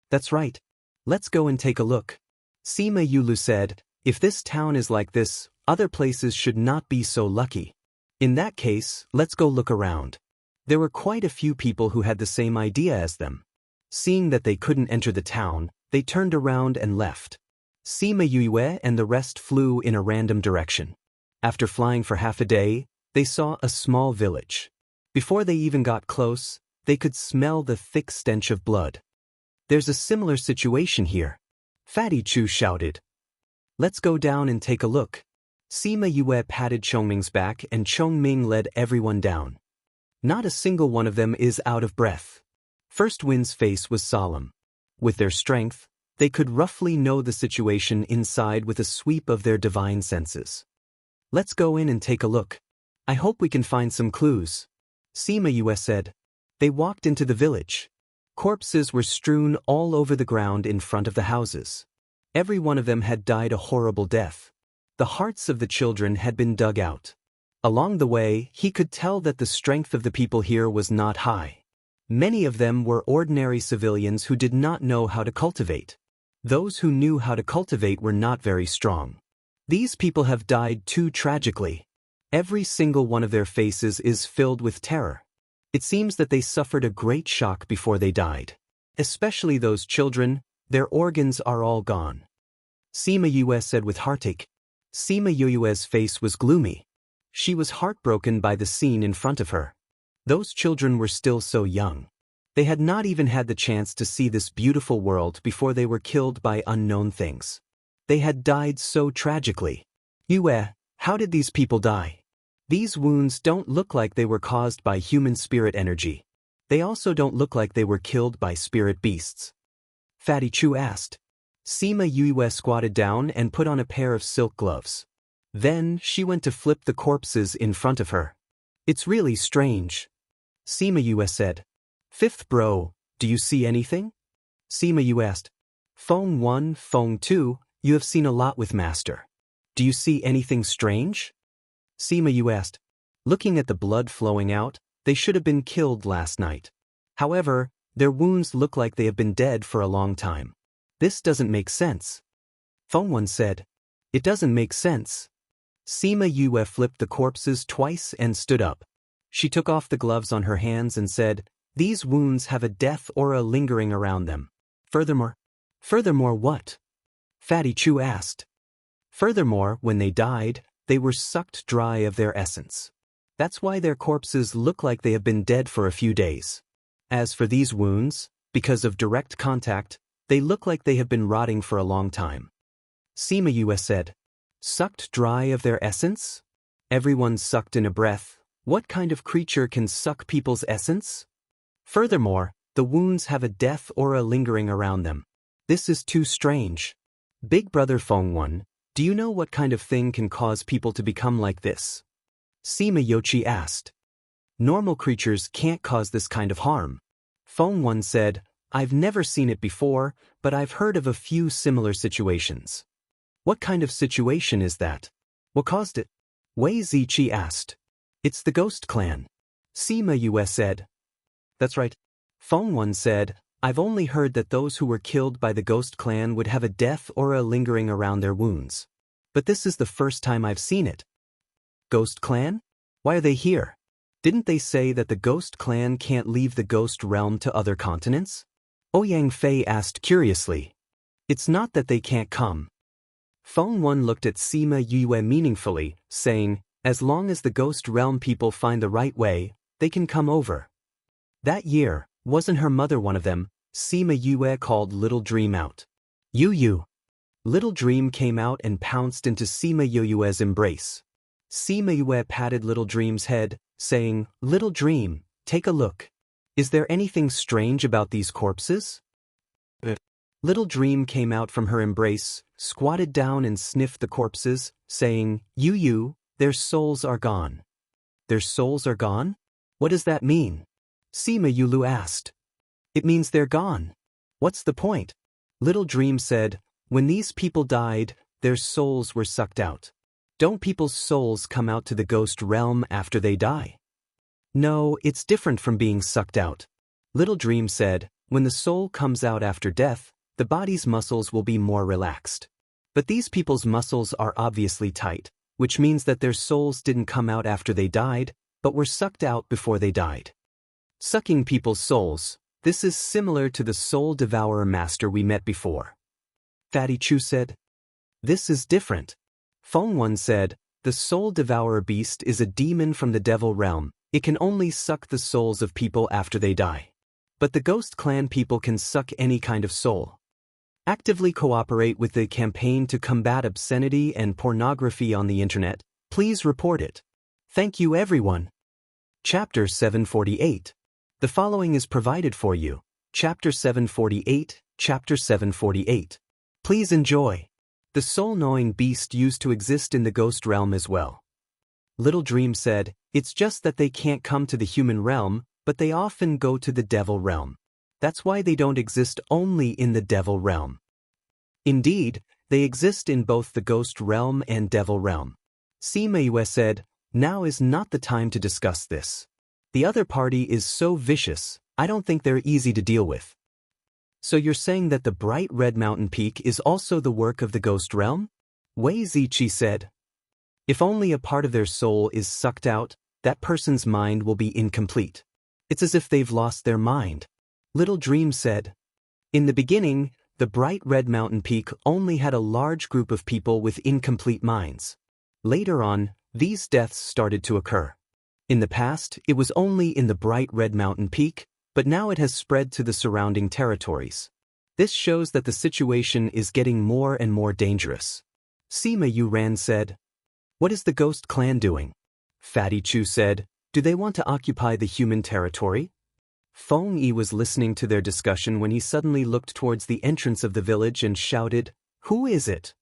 "That's right. Let's go and take a look." Sima Yulu said, "If this town is like this, other places should not be so lucky. In that case, let's go look around." There were quite a few people who had the same idea as them. Seeing that they couldn't enter the town, they turned around and left. Sima Yue and the rest flew in a random direction. After flying for half a day, they saw a small village. Before they even got close, they could smell the thick stench of blood. "There's a similar situation here," Fatty Chu shouted. "Let's go down and take a look." Sima Yue patted Chongming's back and Chongming led everyone down. Not a single one of them is out of breath. First Wind's face was solemn. With their strength, they could roughly know the situation inside with a sweep of their divine senses. Let's go in and take a look. I hope we can find some clues. Sima Yue said. They walked into the village. Corpses were strewn all over the ground in front of the houses. Every one of them had died a horrible death. The hearts of the children had been dug out. Along the way, he could tell that the strength of the people here was not high. Many of them were ordinary civilians who did not know how to cultivate. Those who knew how to cultivate were not very strong. These people have died too tragically. Every single one of their faces is filled with terror. It seems that they suffered a great shock before they died. Especially those children, their organs are all gone. Sima Yue said with heartache. Sima Yue's face was gloomy. She was heartbroken by the scene in front of her. Those children were still so young. They had not even had the chance to see this beautiful world before they were killed by unknown things. They had died so tragically. Yue, how did these people die? These wounds don't look like they were caused by human spirit energy. They also don't look like they were killed by spirit beasts. Fatty Chu asked. Sima Yue squatted down and put on a pair of silk gloves. Then she went to flip the corpses in front of her. It's really strange. Sima Yue said. Fifth bro, do you see anything? Sima Yue asked. Feng 1, Feng 2, you have seen a lot with Master. Do you see anything strange? Sima Yue asked. Looking at the blood flowing out, they should have been killed last night. However, their wounds look like they have been dead for a long time. This doesn't make sense. Feng 1 said. It doesn't make sense. Sima Yue flipped the corpses twice and stood up. She took off the gloves on her hands and said, these wounds have a death aura lingering around them. Furthermore what? Fatty Chu asked. Furthermore, when they died, they were sucked dry of their essence. That's why their corpses look like they have been dead for a few days. As for these wounds, because of direct contact, they look like they have been rotting for a long time. Sima Yue said. Sucked dry of their essence? Everyone sucked in a breath. What kind of creature can suck people's essence? Furthermore, the wounds have a death aura lingering around them. This is too strange. Big brother Feng 1, do you know what kind of thing can cause people to become like this? Sima Yochi asked. Normal creatures can't cause this kind of harm. Feng 1 said, I've never seen it before, but I've heard of a few similar situations. What kind of situation is that? What caused it? Wei Ziqi asked. It's the Ghost Clan. Sima Yue said. That's right. Feng 1 said, I've only heard that those who were killed by the Ghost Clan would have a death aura lingering around their wounds. But this is the first time I've seen it. Ghost Clan? Why are they here? Didn't they say that the Ghost Clan can't leave the Ghost Realm to other continents? Ouyang Fei asked curiously. It's not that they can't come. Feng 1 looked at Sima Yue meaningfully, saying, as long as the Ghost Realm people find the right way, they can come over. That year, wasn't her mother one of them? Sima Yue called Little Dream out. Yu. Little Dream came out and pounced into Sima Yue's embrace. Sima Yue patted Little Dream's head, saying, Little Dream, take a look. Is there anything strange about these corpses? Little Dream came out from her embrace, squatted down and sniffed the corpses, saying, Yu, their souls are gone. Their souls are gone? What does that mean? Sima Yulu asked. It means they're gone. What's the point? Little Dream said, when these people died, their souls were sucked out. Don't people's souls come out to the ghost realm after they die? No, it's different from being sucked out. Little Dream said, when the soul comes out after death, the body's muscles will be more relaxed. But these people's muscles are obviously tight, which means that their souls didn't come out after they died, but were sucked out before they died. Sucking people's souls, this is similar to the Soul Devourer Master we met before. Fatty Chu said. This is different. Feng 1 said, the Soul Devourer beast is a demon from the Devil Realm. It can only suck the souls of people after they die. But the Ghost Clan people can suck any kind of soul. Actively cooperate with the campaign to combat obscenity and pornography on the internet. Please report it. Thank you everyone. Chapter 748. The following is provided for you. Chapter 748, Chapter 748. Please enjoy. The soul-gnawing beast used to exist in the ghost realm as well. Little Dream said, it's just that they can't come to the human realm, but they often go to the devil realm. That's why they don't exist only in the devil realm. Indeed, they exist in both the ghost realm and devil realm. Sima Yue said, now is not the time to discuss this. The other party is so vicious, I don't think they're easy to deal with. So you're saying that the bright red mountain peak is also the work of the ghost realm? Wei Ziqi said. If only a part of their soul is sucked out, that person's mind will be incomplete. It's as if they've lost their mind. Little Dream said. In the beginning, the bright red mountain peak only had a large group of people with incomplete minds. Later on, these deaths started to occur. In the past, it was only in the bright red mountain peak, but now it has spread to the surrounding territories. This shows that the situation is getting more and more dangerous. Sima Yuran said. What is the ghost clan doing? Fatty Chu said, do they want to occupy the human territory? Feng Yi was listening to their discussion when he suddenly looked towards the entrance of the village and shouted, who is it?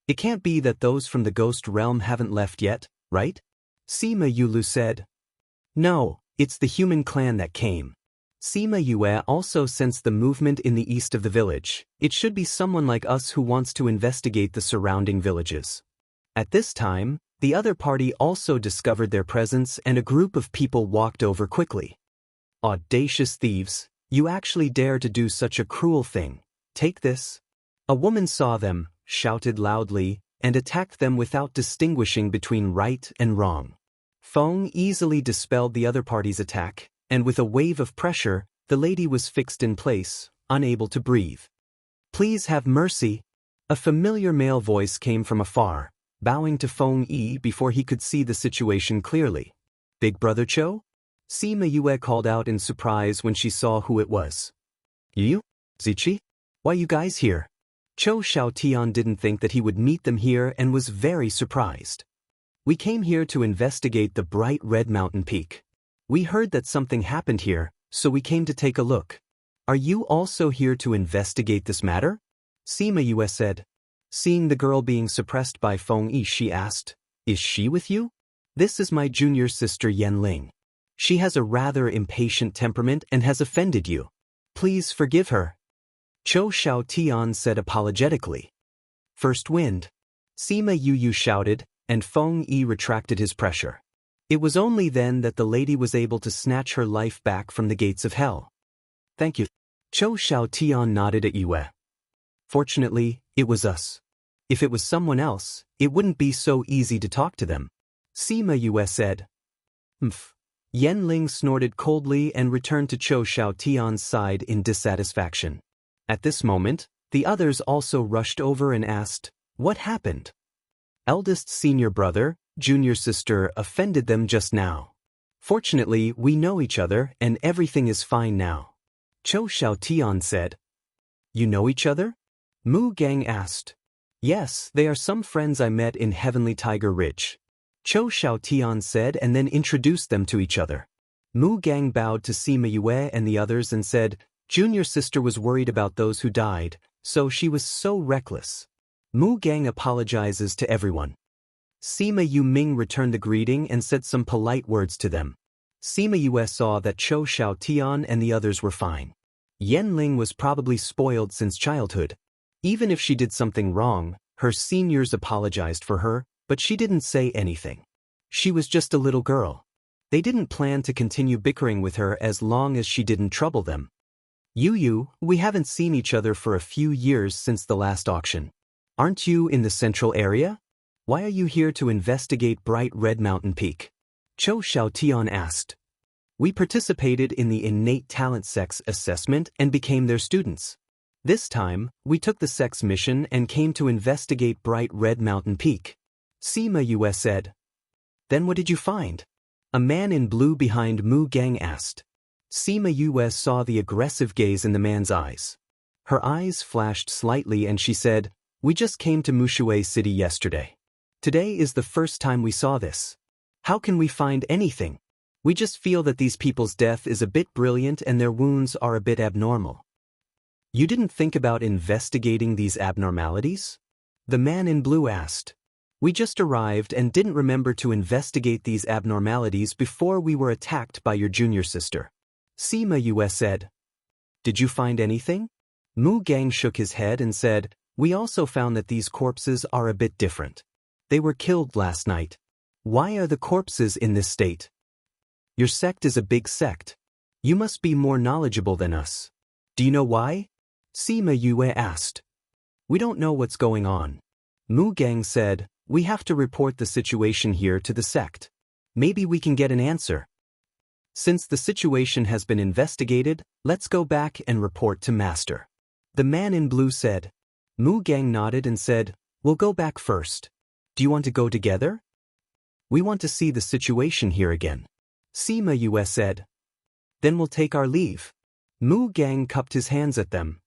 It can't be that those from the ghost realm haven't left yet, right? Sima Yulu said. No, it's the human clan that came. Sima Yue also sensed the movement in the east of the village. It should be someone like us who wants to investigate the surrounding villages. At this time, the other party also discovered their presence and a group of people walked over quickly. Audacious thieves, you actually dare to do such a cruel thing. Take this. A woman saw them, shouted loudly, and attacked them without distinguishing between right and wrong. Feng easily dispelled the other party's attack, and with a wave of pressure, the lady was fixed in place, unable to breathe. Please have mercy. A familiar male voice came from afar, bowing to Feng Yi before he could see the situation clearly. Big Brother Cho? Sima Yue called out in surprise when she saw who it was. You? Ziqi? Why you guys here? Cho Xiaotian didn't think that he would meet them here and was very surprised. We came here to investigate the bright red mountain peak. We heard that something happened here, so we came to take a look. Are you also here to investigate this matter? Sima Yue said. Seeing the girl being suppressed by Feng Yi, she asked, is she with you? This is my junior sister Yan Ling. She has a rather impatient temperament and has offended you. Please forgive her. Cho Xiaotian said apologetically. First wind. Sima Yu shouted, and Feng Yi retracted his pressure. It was only then that the lady was able to snatch her life back from the gates of hell. Thank you. Cho Xiaotian nodded at Yue. Fortunately, it was us. If it was someone else, it wouldn't be so easy to talk to them. Sima Yue said. Mph. Yan Ling snorted coldly and returned to Cho Xiaotian's side in dissatisfaction. At this moment, the others also rushed over and asked, what happened? Eldest senior brother, junior sister offended them just now. Fortunately, we know each other and everything is fine now. Cho Xiaotian said. You know each other? Mu Gang asked. Yes, they are some friends I met in Heavenly Tiger Ridge. Cho Xiaotian said and then introduced them to each other. Mu Gang bowed to Sima Yue and the others and said, junior sister was worried about those who died, so she was so reckless. Mu Gang apologizes to everyone. Sima Yu Ming returned the greeting and said some polite words to them. Sima Yue saw that Cho Xiaotian and the others were fine. Yan Ling was probably spoiled since childhood. Even if she did something wrong, her seniors apologized for her, but she didn't say anything. She was just a little girl. They didn't plan to continue bickering with her as long as she didn't trouble them. Yu, we haven't seen each other for a few years since the last auction. Aren't you in the central area? Why are you here to investigate Bright Red Mountain Peak? Cho Xiaotian asked. We participated in the innate talent sex assessment and became their students. This time, we took the sex mission and came to investigate Bright Red Mountain Peak. Sima Yue said. Then what did you find? A man in blue behind Mu Gang asked. Sima Yue saw the aggressive gaze in the man's eyes. Her eyes flashed slightly and she said, we just came to Mushui City yesterday. Today is the first time we saw this. How can we find anything? We just feel that these people's death is a bit brilliant and their wounds are a bit abnormal. You didn't think about investigating these abnormalities? The man in blue asked. We just arrived and didn't remember to investigate these abnormalities before we were attacked by your junior sister. Sima Yue said. Did you find anything? Mu Gang shook his head and said, we also found that these corpses are a bit different. They were killed last night. Why are the corpses in this state? Your sect is a big sect. You must be more knowledgeable than us. Do you know why? Sima Yue asked. We don't know what's going on. Mu Gang said, we have to report the situation here to the sect. Maybe we can get an answer. Since the situation has been investigated, let's go back and report to Master. The man in blue said. Mu Gang nodded and said, we'll go back first. Do you want to go together? We want to see the situation here again. Sima Yue said. Then we'll take our leave. Mu Gang cupped his hands at them.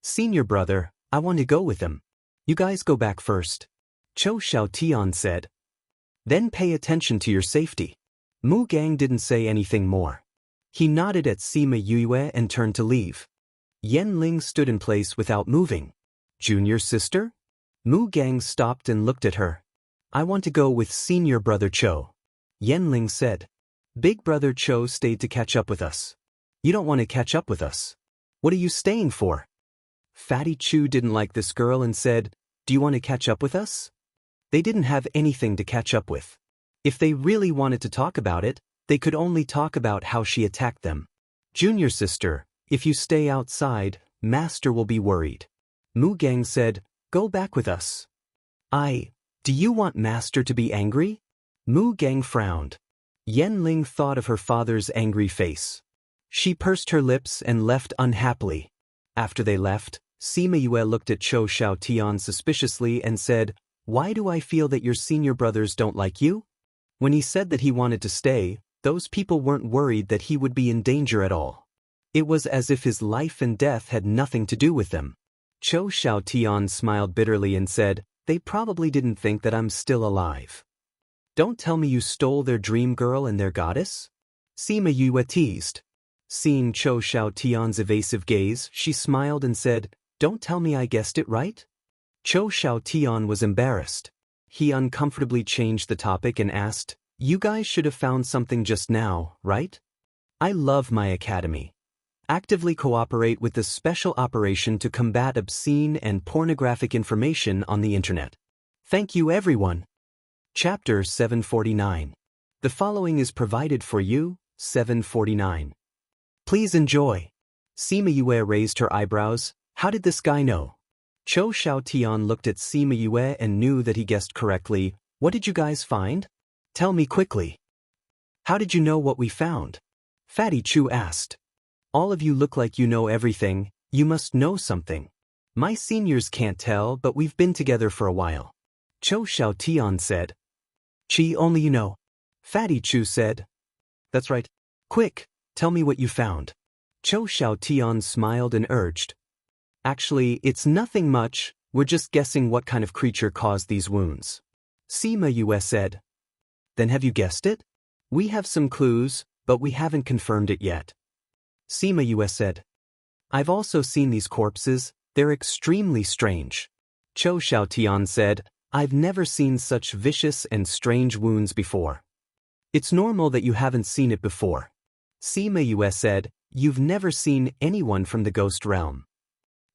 Senior brother, I want to go with him. You guys go back first. Cho Xiaotian said. Then pay attention to your safety. Mu Gang didn't say anything more. He nodded at Sima Yue and turned to leave. Yan Ling stood in place without moving. Junior sister? Mu Gang stopped and looked at her. I want to go with senior brother Cho. Yan Ling said. Big brother Cho stayed to catch up with us. You don't want to catch up with us. What are you staying for? Fatty Chu didn't like this girl and said, do you want to catch up with us? They didn't have anything to catch up with. If they really wanted to talk about it, they could only talk about how she attacked them. Junior sister, if you stay outside, Master will be worried. Mu Gang said, go back with us. Do you want Master to be angry? Mu Gang frowned. Yan Ling thought of her father's angry face. She pursed her lips and left unhappily. After they left, Sima Yue looked at Cho Xiaotian suspiciously and said, why do I feel that your senior brothers don't like you? When he said that he wanted to stay, those people weren't worried that he would be in danger at all. It was as if his life and death had nothing to do with them. Cho Xiaotian smiled bitterly and said, they probably didn't think that I'm still alive. Don't tell me you stole their dream girl and their goddess? Sima Yue teased. Seeing Cho Xiaotian's evasive gaze, she smiled and said, don't tell me I guessed it right? Cho Xiaotian was embarrassed. He uncomfortably changed the topic and asked, you guys should have found something just now, right? I love my academy. Actively cooperate with the special operation to combat obscene and pornographic information on the internet. Thank you everyone. Chapter 749. The following is provided for you, 749. Please enjoy. Sima Yue raised her eyebrows. How did this guy know? Cho Xiaotian looked at Sima Yue and knew that he guessed correctly. What did you guys find? Tell me quickly. How did you know what we found? Fatty Chu asked. All of you look like you know everything. You must know something. My seniors can't tell, but we've been together for a while. Cho Xiaotian said. Chi, only you know. Fatty Chu said. That's right. Quick, tell me what you found. Cho Xiaotian smiled and urged. Actually, it's nothing much, we're just guessing what kind of creature caused these wounds. Sima Yue said. Then have you guessed it? We have some clues, but we haven't confirmed it yet. Sima Yue said. I've also seen these corpses, they're extremely strange. Cho Xiaotian said, I've never seen such vicious and strange wounds before. It's normal that you haven't seen it before. Sima Yue said, you've never seen anyone from the ghost realm.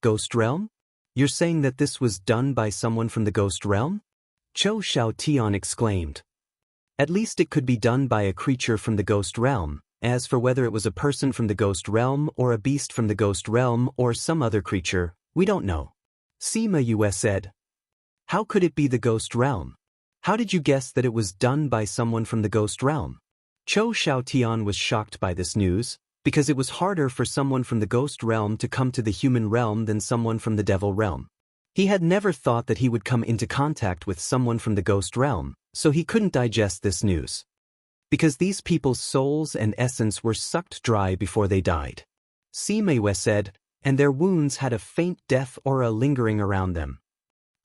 Ghost realm? You're saying that this was done by someone from the ghost realm? Cho Xiaotian exclaimed. At least it could be done by a creature from the ghost realm. As for whether it was a person from the ghost realm or a beast from the ghost realm or some other creature, we don't know. Sima Yue said. How could it be the ghost realm? How did you guess that it was done by someone from the ghost realm? Cho Xiaotian was shocked by this news, because it was harder for someone from the ghost realm to come to the human realm than someone from the devil realm. He had never thought that he would come into contact with someone from the ghost realm, so he couldn't digest this news. Because these people's souls and essence were sucked dry before they died. Sima Yue said, and their wounds had a faint death aura lingering around them.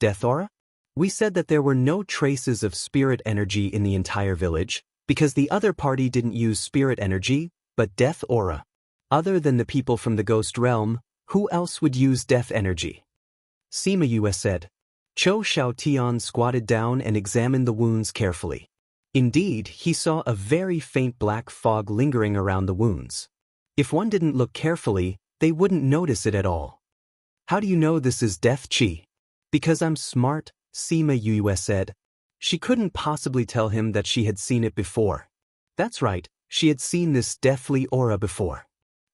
Death aura? We said that there were no traces of spirit energy in the entire village, because the other party didn't use spirit energy, but death aura. Other than the people from the ghost realm, who else would use death energy? Sima Yue said. Cho Xiaotian squatted down and examined the wounds carefully. Indeed, he saw a very faint black fog lingering around the wounds. If one didn't look carefully, they wouldn't notice it at all. How do you know this is death qi? Because I'm smart, Sima Yue said. She couldn't possibly tell him that she had seen it before. That's right, she had seen this deathly aura before.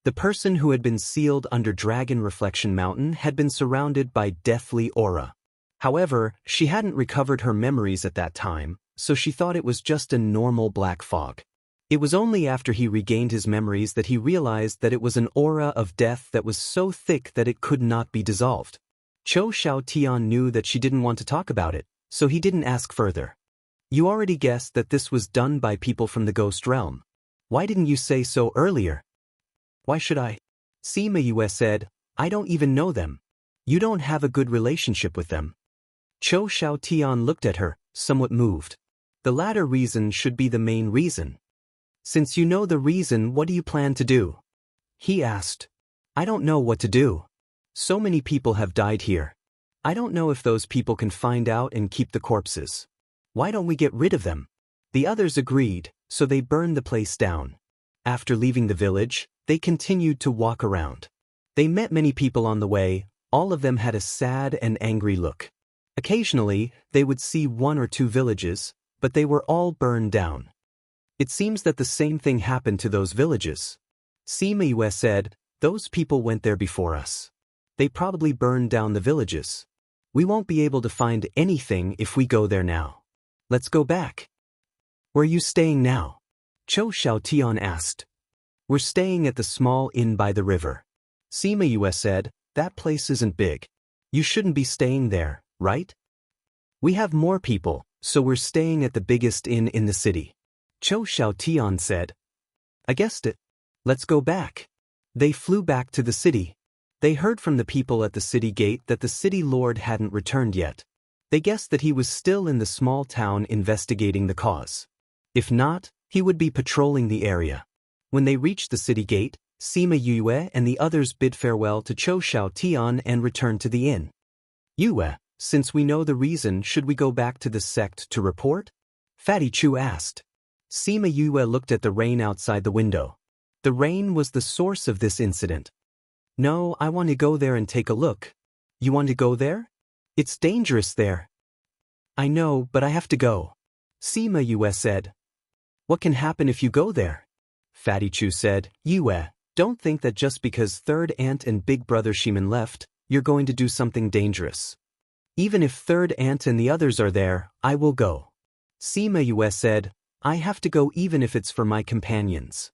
The person who had been sealed under Dragon Reflection Mountain had been surrounded by deathly aura. However, she hadn't recovered her memories at that time, so she thought it was just a normal black fog. It was only after he regained his memories that he realized that it was an aura of death that was so thick that it could not be dissolved. Cho Xiaotian knew that she didn't want to talk about it, so he didn't ask further. You already guessed that this was done by people from the ghost realm. Why didn't you say so earlier? Why should I? Sima Yue said, I don't even know them. You don't have a good relationship with them. Cho Xiaotian looked at her, somewhat moved. The latter reason should be the main reason. Since you know the reason, what do you plan to do? He asked. I don't know what to do. So many people have died here. I don't know if those people can find out and keep the corpses. Why don't we get rid of them? The others agreed, so they burned the place down. After leaving the village, they continued to walk around. They met many people on the way, all of them had a sad and angry look. Occasionally, they would see 1 or 2 villages, but they were all burned down. It seems that the same thing happened to those villages. Sima Yue said, those people went there before us. They probably burned down the villages. We won't be able to find anything if we go there now. Let's go back. Where are you staying now? Cho Xiaotian asked. We're staying at the small inn by the river. Sima Yue said, that place isn't big. You shouldn't be staying there, right? We have more people, so we're staying at the biggest inn in the city. Cho Xiaotian said. I guessed it. Let's go back. They flew back to the city. They heard from the people at the city gate that the city lord hadn't returned yet. They guessed that he was still in the small town investigating the cause. If not, he would be patrolling the area. When they reached the city gate, Sima Yue and the others bid farewell to Cho Xiaotian and returned to the inn. Yue, since we know the reason, should we go back to the sect to report? Fatty Chu asked. Sima Yue looked at the rain outside the window. The rain was the source of this incident. No, I want to go there and take a look. You want to go there? It's dangerous there. I know, but I have to go. Sima Yue said. What can happen if you go there? Fatty Chu said, Yue, don't think that just because third aunt and big brother Shimin left, you're going to do something dangerous. Even if third aunt and the others are there, I will go. Sima Yue said, I have to go even if it's for my companions.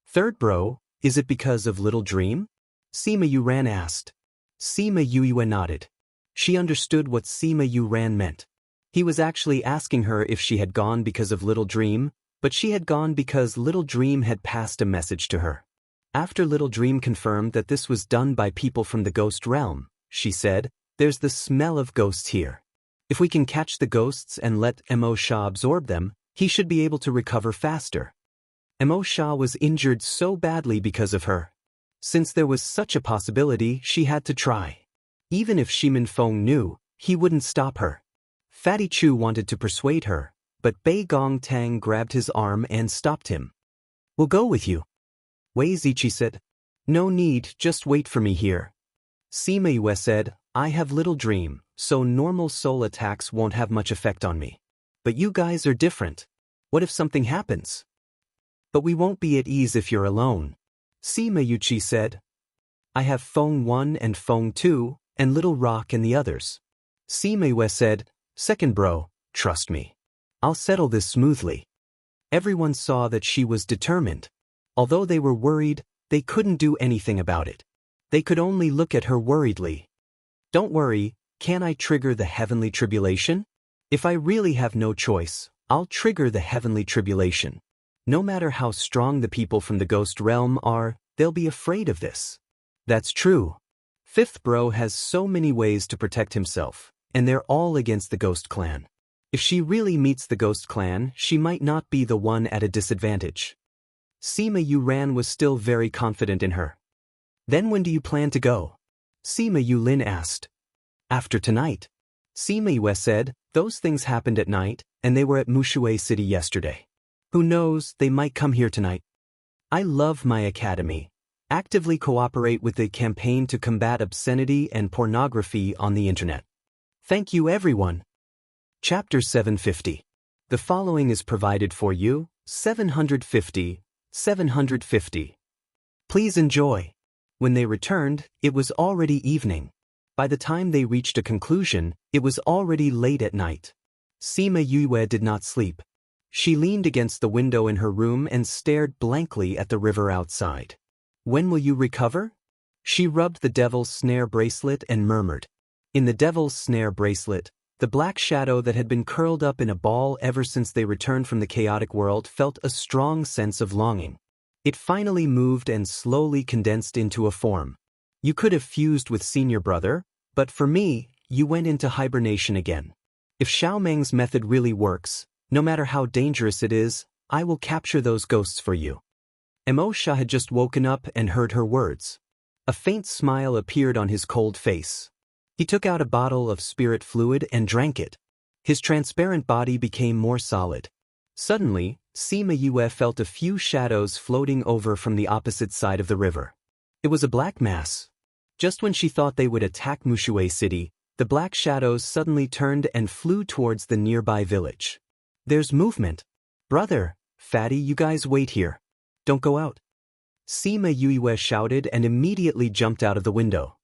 Third bro, is it because of Little Dream? Sima Yuran asked. Sima Yue nodded. She understood what Sima Yuran meant. He was actually asking her if she had gone because of Little Dream, but she had gone because Little Dream had passed a message to her. After Little Dream confirmed that this was done by people from the ghost realm, she said, there's the smell of ghosts here. If we can catch the ghosts and let Mo Sha absorb them, he should be able to recover faster. Mo Sha was injured so badly because of her. Since there was such a possibility, she had to try. Even if Shimin Feng knew, he wouldn't stop her. Fatty Chu wanted to persuade her, but Bei Gong Tang grabbed his arm and stopped him. We'll go with you. Wei Ziqi said. No need, just wait for me here. Sima Yue said, I have Little Dream, so normal soul attacks won't have much effect on me. But you guys are different. What if something happens? But we won't be at ease if you're alone. Sima Yuchi said. I have Feng 1 and Feng 2, and Little Rock and the others. Sima Yue said, second bro, trust me. I'll settle this smoothly. Everyone saw that she was determined. Although they were worried, they couldn't do anything about it. They could only look at her worriedly. Don't worry, can I trigger the heavenly tribulation? If I really have no choice, I'll trigger the heavenly tribulation. No matter how strong the people from the ghost realm are, they'll be afraid of this. That's true. Fifth bro has so many ways to protect himself, and they're all against the ghost clan. If she really meets the ghost clan, she might not be the one at a disadvantage. Sima Yuran was still very confident in her. Then when do you plan to go? Sima Yulin asked. After tonight. Sima Yue said, those things happened at night, and they were at Mushui City yesterday. Who knows, they might come here tonight. I love my academy. Actively cooperate with the campaign to combat obscenity and pornography on the internet. Thank you everyone. Chapter 750. The following is provided for you, 750. Please enjoy. When they returned, it was already evening. By the time they reached a conclusion, it was already late at night. Sima Yue did not sleep. She leaned against the window in her room and stared blankly at the river outside. When will you recover? She rubbed the devil's snare bracelet and murmured. In the devil's snare bracelet, the black shadow that had been curled up in a ball ever since they returned from the chaotic world felt a strong sense of longing. It finally moved and slowly condensed into a form. You could have fused with senior brother, but for me, you went into hibernation again. If Xiaomeng's method really works, no matter how dangerous it is, I will capture those ghosts for you. Emosha had just woken up and heard her words. A faint smile appeared on his cold face. He took out a bottle of spirit fluid and drank it. His transparent body became more solid. Suddenly, Sima Yue felt a few shadows floating over from the opposite side of the river. It was a black mass. Just when she thought they would attack Mushui City, the black shadows suddenly turned and flew towards the nearby village. There's movement. Brother, Fatty, you guys wait here. Don't go out. Sima Yue shouted and immediately jumped out of the window.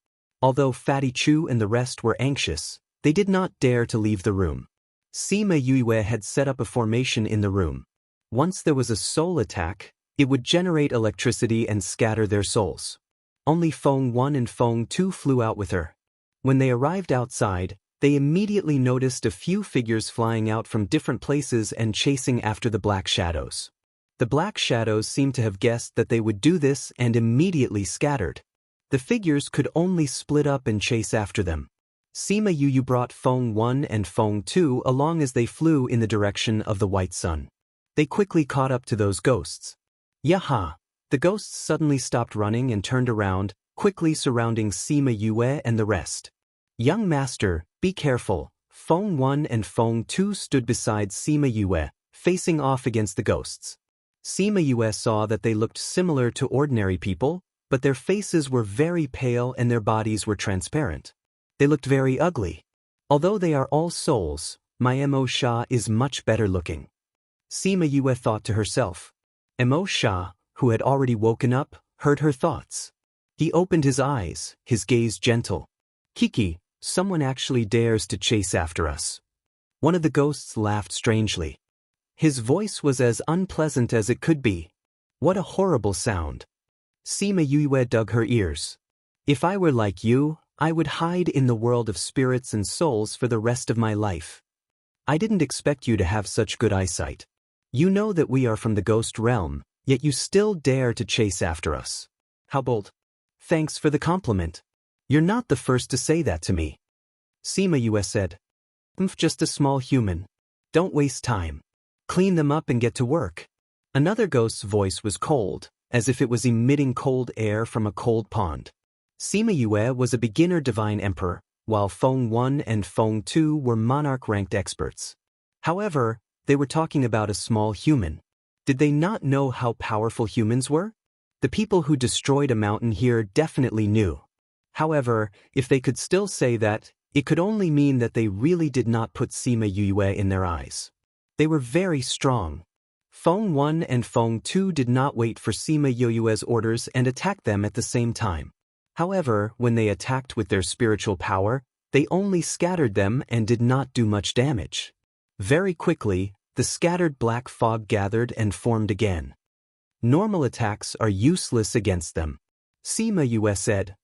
Although Fatty Chu and the rest were anxious, they did not dare to leave the room. Sima Yue had set up a formation in the room. Once there was a soul attack, it would generate electricity and scatter their souls. Only Feng 1 and Feng 2 flew out with her. When they arrived outside, they immediately noticed a few figures flying out from different places and chasing after the black shadows. The black shadows seemed to have guessed that they would do this and immediately scattered. The figures could only split up and chase after them. Sima Yue brought Feng 1 and Feng 2 along as they flew in the direction of the white sun. They quickly caught up to those ghosts. Yaha! The ghosts suddenly stopped running and turned around, quickly surrounding Sima Yue and the rest. Young master, be careful. Feng 1 and Feng 2 stood beside Sima Yue, facing off against the ghosts. Sima Yue saw that they looked similar to ordinary people, but their faces were very pale and their bodies were transparent. They looked very ugly. Although they are all souls, my Emosha is much better looking. Sima Yue thought to herself. Emosha, who had already woken up, heard her thoughts. He opened his eyes, his gaze gentle. Kiki, someone actually dares to chase after us. One of the ghosts laughed strangely. His voice was as unpleasant as it could be. What a horrible sound. Sima Yue dug her ears. If I were like you, I would hide in the world of spirits and souls for the rest of my life. I didn't expect you to have such good eyesight. You know that we are from the ghost realm, yet you still dare to chase after us. How bold. Thanks for the compliment. You're not the first to say that to me. Sima Yue said. Just a small human. Don't waste time. Clean them up and get to work. Another ghost's voice was cold, as if it was emitting cold air from a cold pond. Sima Yue was a beginner divine emperor, while Feng 1 and Feng 2 were monarch-ranked experts. However, they were talking about a small human. Did they not know how powerful humans were? The people who destroyed a mountain here definitely knew. However, if they could still say that, it could only mean that they really did not put Sima Yue in their eyes. They were very strong. Feng 1 and Feng 2 did not wait for Sima Yue's orders and attacked them at the same time. However, when they attacked with their spiritual power, they only scattered them and did not do much damage. Very quickly, the scattered black fog gathered and formed again. Normal attacks are useless against them. Sima Yue said.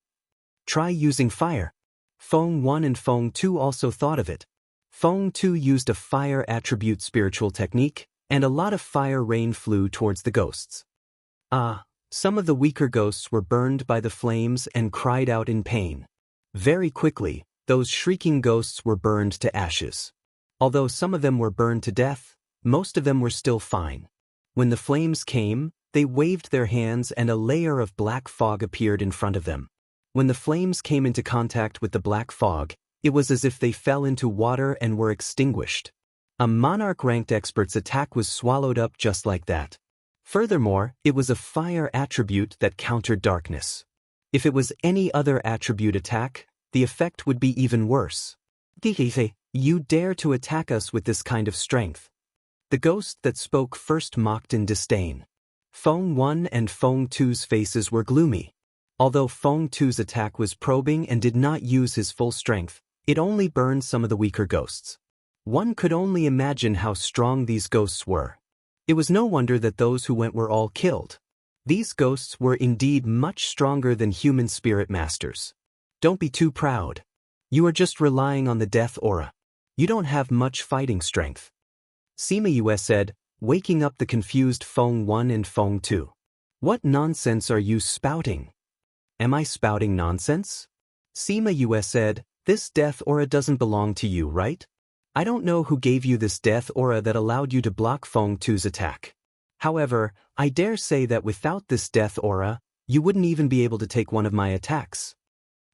Try using fire. Feng 1 and Feng 2 also thought of it. Feng 2 used a fire attribute spiritual technique, and a lot of fire rain flew towards the ghosts. Some of the weaker ghosts were burned by the flames and cried out in pain. Very quickly, those shrieking ghosts were burned to ashes. Although some of them were burned to death, most of them were still fine. When the flames came, they waved their hands and a layer of black fog appeared in front of them. When the flames came into contact with the black fog, It was as if they fell into water and were extinguished. A monarch-ranked expert's attack was swallowed up just like that. Furthermore, it was a fire attribute that countered darkness. If it was any other attribute attack, the effect would be even worse. You dare to attack us with this kind of strength. The ghost that spoke first mocked in disdain. Feng 1 and Feng 2's faces were gloomy. Although Feng 2's attack was probing and did not use his full strength, it only burned some of the weaker ghosts. One could only imagine how strong these ghosts were. It was no wonder that those who went were all killed. These ghosts were indeed much stronger than human spirit masters. Don't be too proud. You are just relying on the death aura. You don't have much fighting strength. Sima said, waking up the confused Feng 1 and Feng 2. What nonsense are you spouting? Am I spouting nonsense? Sima said, this death aura doesn't belong to you, right? I don't know who gave you this death aura that allowed you to block Feng 2's attack. However, I dare say that without this death aura, you wouldn't even be able to take one of my attacks.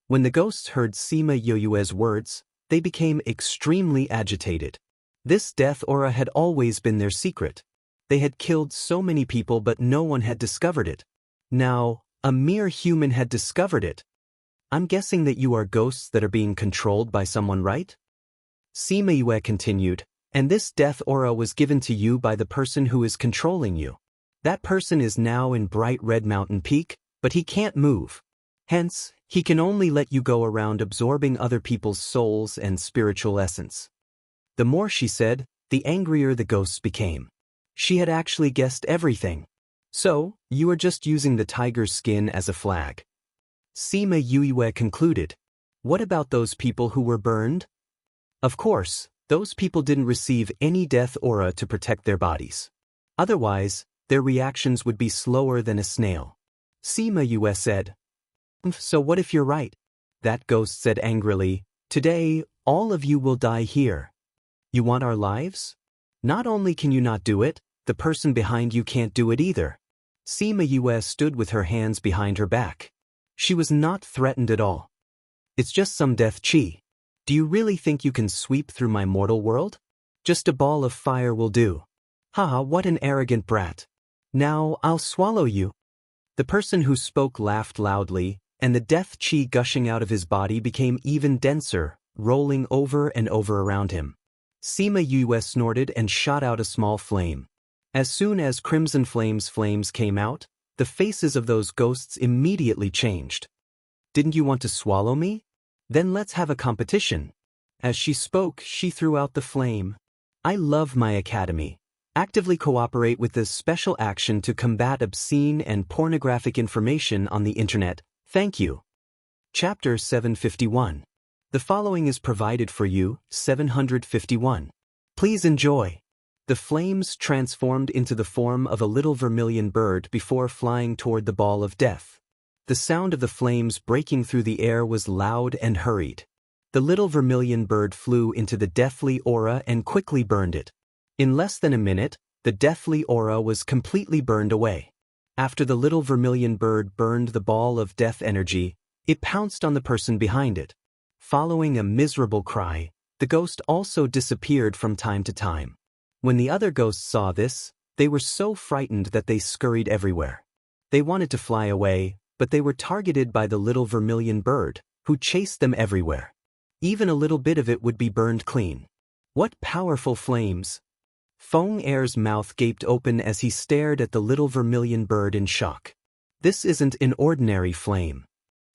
When the ghosts heard Sima Yue's words, they became extremely agitated. This death aura had always been their secret. They had killed so many people but no one had discovered it. Now, a mere human had discovered it. I'm guessing that you are ghosts that are being controlled by someone, right? Sima Yue continued, and this death aura was given to you by the person who is controlling you. That person is now in Bright Red Mountain Peak, but he can't move. Hence, he can only let you go around absorbing other people's souls and spiritual essence. The more she said, the angrier the ghosts became. She had actually guessed everything. So, you are just using the tiger's skin as a flag. Sima Yue concluded. What about those people who were burned? Of course, those people didn't receive any death aura to protect their bodies. Otherwise, their reactions would be slower than a snail. Sima Yue said. So what if you're right? That ghost said angrily, today, all of you will die here. You want our lives? Not only can you not do it, the person behind you can't do it either. Sima Yue stood with her hands behind her back. She was not threatened at all. It's just some death chi. Do you really think you can sweep through my mortal world? Just a ball of fire will do. Haha, what an arrogant brat. Now I'll swallow you. The person who spoke laughed loudly, and the death chi gushing out of his body became even denser, rolling over and over around him. Sima Yue snorted and shot out a small flame. As soon as crimson flames came out, the faces of those ghosts immediately changed. Didn't you want to swallow me? Then let's have a competition. As she spoke, she threw out the flame. I love my academy. Actively cooperate with this special action to combat obscene and pornographic information on the internet. Thank you. Chapter 751. The following is provided for you, 751. Please enjoy. The flames transformed into the form of a little vermilion bird before flying toward the ball of death. The sound of the flames breaking through the air was loud and hurried. The little vermilion bird flew into the deathly aura and quickly burned it. In less than a minute, the deathly aura was completely burned away. After the little vermilion bird burned the ball of death energy, it pounced on the person behind it. Following a miserable cry, the ghost also disappeared from time to time. When the other ghosts saw this, they were so frightened that they scurried everywhere. They wanted to fly away, but they were targeted by the little vermilion bird, who chased them everywhere. Even a little bit of it would be burned clean. What powerful flames! Feng Er's mouth gaped open as he stared at the little vermilion bird in shock. This isn't an ordinary flame.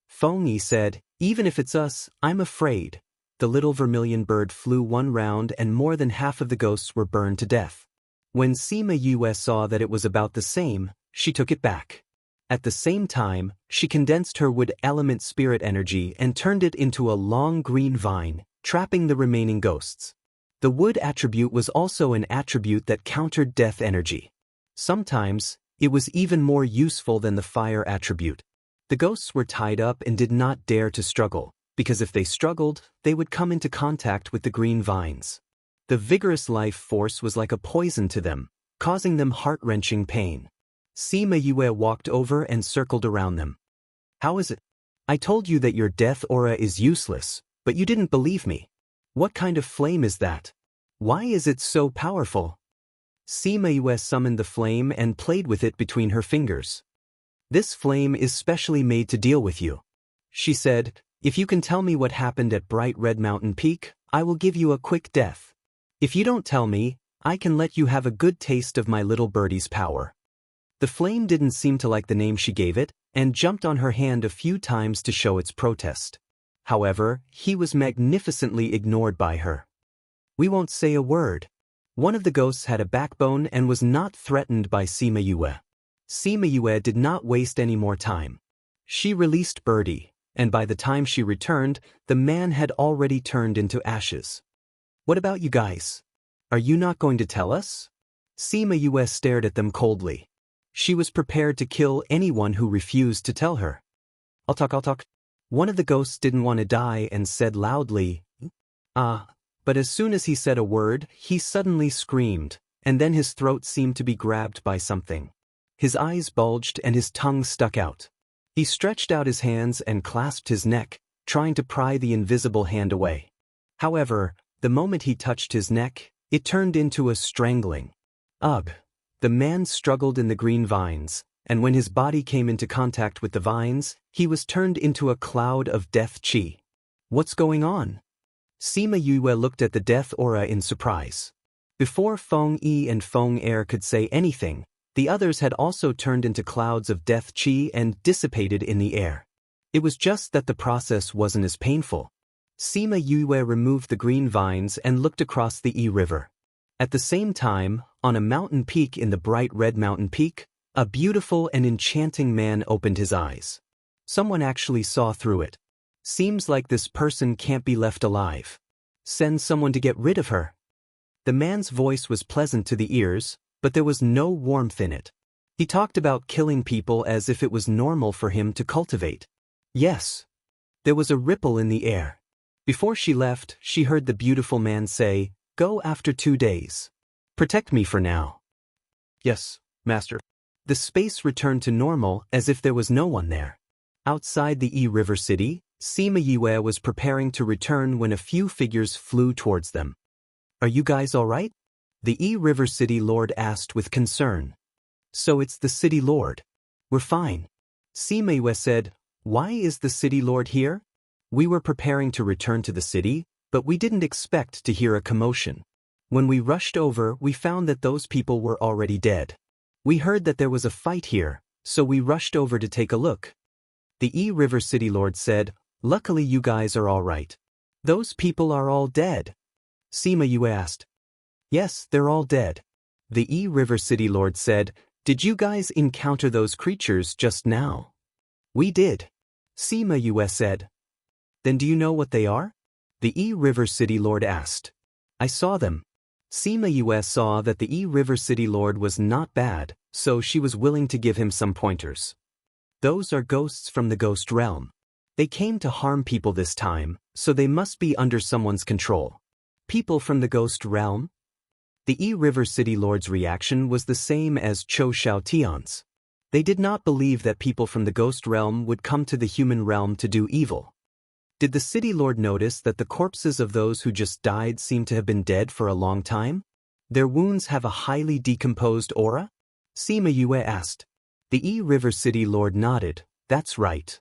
Feng Yi said, even if it's us, I'm afraid. The little vermilion bird flew one round and more than half of the ghosts were burned to death. When Sima Yue saw that it was about the same, she took it back. At the same time, she condensed her wood element spirit energy and turned it into a long green vine, trapping the remaining ghosts. The wood attribute was also an attribute that countered death energy. Sometimes, it was even more useful than the fire attribute. The ghosts were tied up and did not dare to struggle, because if they struggled, they would come into contact with the green vines. The vigorous life force was like a poison to them, causing them heart-wrenching pain. Sima Yue walked over and circled around them. How is it? I told you that your death aura is useless. But you didn't believe me. What kind of flame is that? Why is it so powerful? Sima Yue summoned the flame and played with it between her fingers. This flame is specially made to deal with you. She said, if you can tell me what happened at Bright Red Mountain Peak, I will give you a quick death. If you don't tell me, I can let you have a good taste of my little birdie's power. The flame didn't seem to like the name she gave it, and jumped on her hand a few times to show its protest. However, he was magnificently ignored by her. We won't say a word. One of the ghosts had a backbone and was not threatened by Sima Yue. Sima Yue did not waste any more time. She released Birdie, and by the time she returned, the man had already turned into ashes. What about you guys? Are you not going to tell us? Sima Yue stared at them coldly. She was prepared to kill anyone who refused to tell her. I'll talk. One of the ghosts didn't want to die and said loudly, but as soon as he said a word, he suddenly screamed, and then his throat seemed to be grabbed by something. His eyes bulged and his tongue stuck out. He stretched out his hands and clasped his neck, trying to pry the invisible hand away. However, the moment he touched his neck, it turned into a strangling. Ugh! The man struggled in the green vines, and when his body came into contact with the vines, he was turned into a cloud of death chi. What's going on? Sima Yue looked at the death aura in surprise. Before Feng Yi and Feng Er could say anything, the others had also turned into clouds of death chi and dissipated in the air. It was just that the process wasn't as painful. Sima Yue removed the green vines and looked across the Yi River. At the same time, on a mountain peak in the Bright Red Mountain Peak, a beautiful and enchanting man opened his eyes. Someone actually saw through it. Seems like this person can't be left alive. Send someone to get rid of her. The man's voice was pleasant to the ears, but there was no warmth in it. He talked about killing people as if it was normal for him to cultivate. Yes. There was a ripple in the air. Before she left, she heard the beautiful man say, "Go after 2 days. Protect me for now." "Yes, master." The space returned to normal as if there was no one there. Outside the Yi River City, Sima Yue was preparing to return when a few figures flew towards them. "Are you guys all right?" The Yi River City Lord asked with concern. "So it's the City Lord. We're fine." Sima Yue said, "Why is the City Lord here?" "We were preparing to return to the city, but we didn't expect to hear a commotion. When we rushed over, we found that those people were already dead. We heard that there was a fight here, so we rushed over to take a look." The Yi River City Lord said, "Luckily you guys are all right. Those people are all dead." Sima Yue asked. "Yes, they're all dead." The Yi River City Lord said, "Did you guys encounter those creatures just now?" "We did." Sima Yue said. "Then do you know what they are?" The Yi River City Lord asked. "I saw them." Sima Yue saw that the Yi River City Lord was not bad, so she was willing to give him some pointers. "Those are ghosts from the ghost realm. They came to harm people this time, so they must be under someone's control." "People from the ghost realm?" The Yi River City Lord's reaction was the same as Chou Xiaotian's. They did not believe that people from the ghost realm would come to the human realm to do evil. Did the City Lord notice that the corpses of those who just died seem to have been dead for a long time? Their wounds have a highly decomposed aura? Sima Yue asked. The Yi River City Lord nodded. "That's right.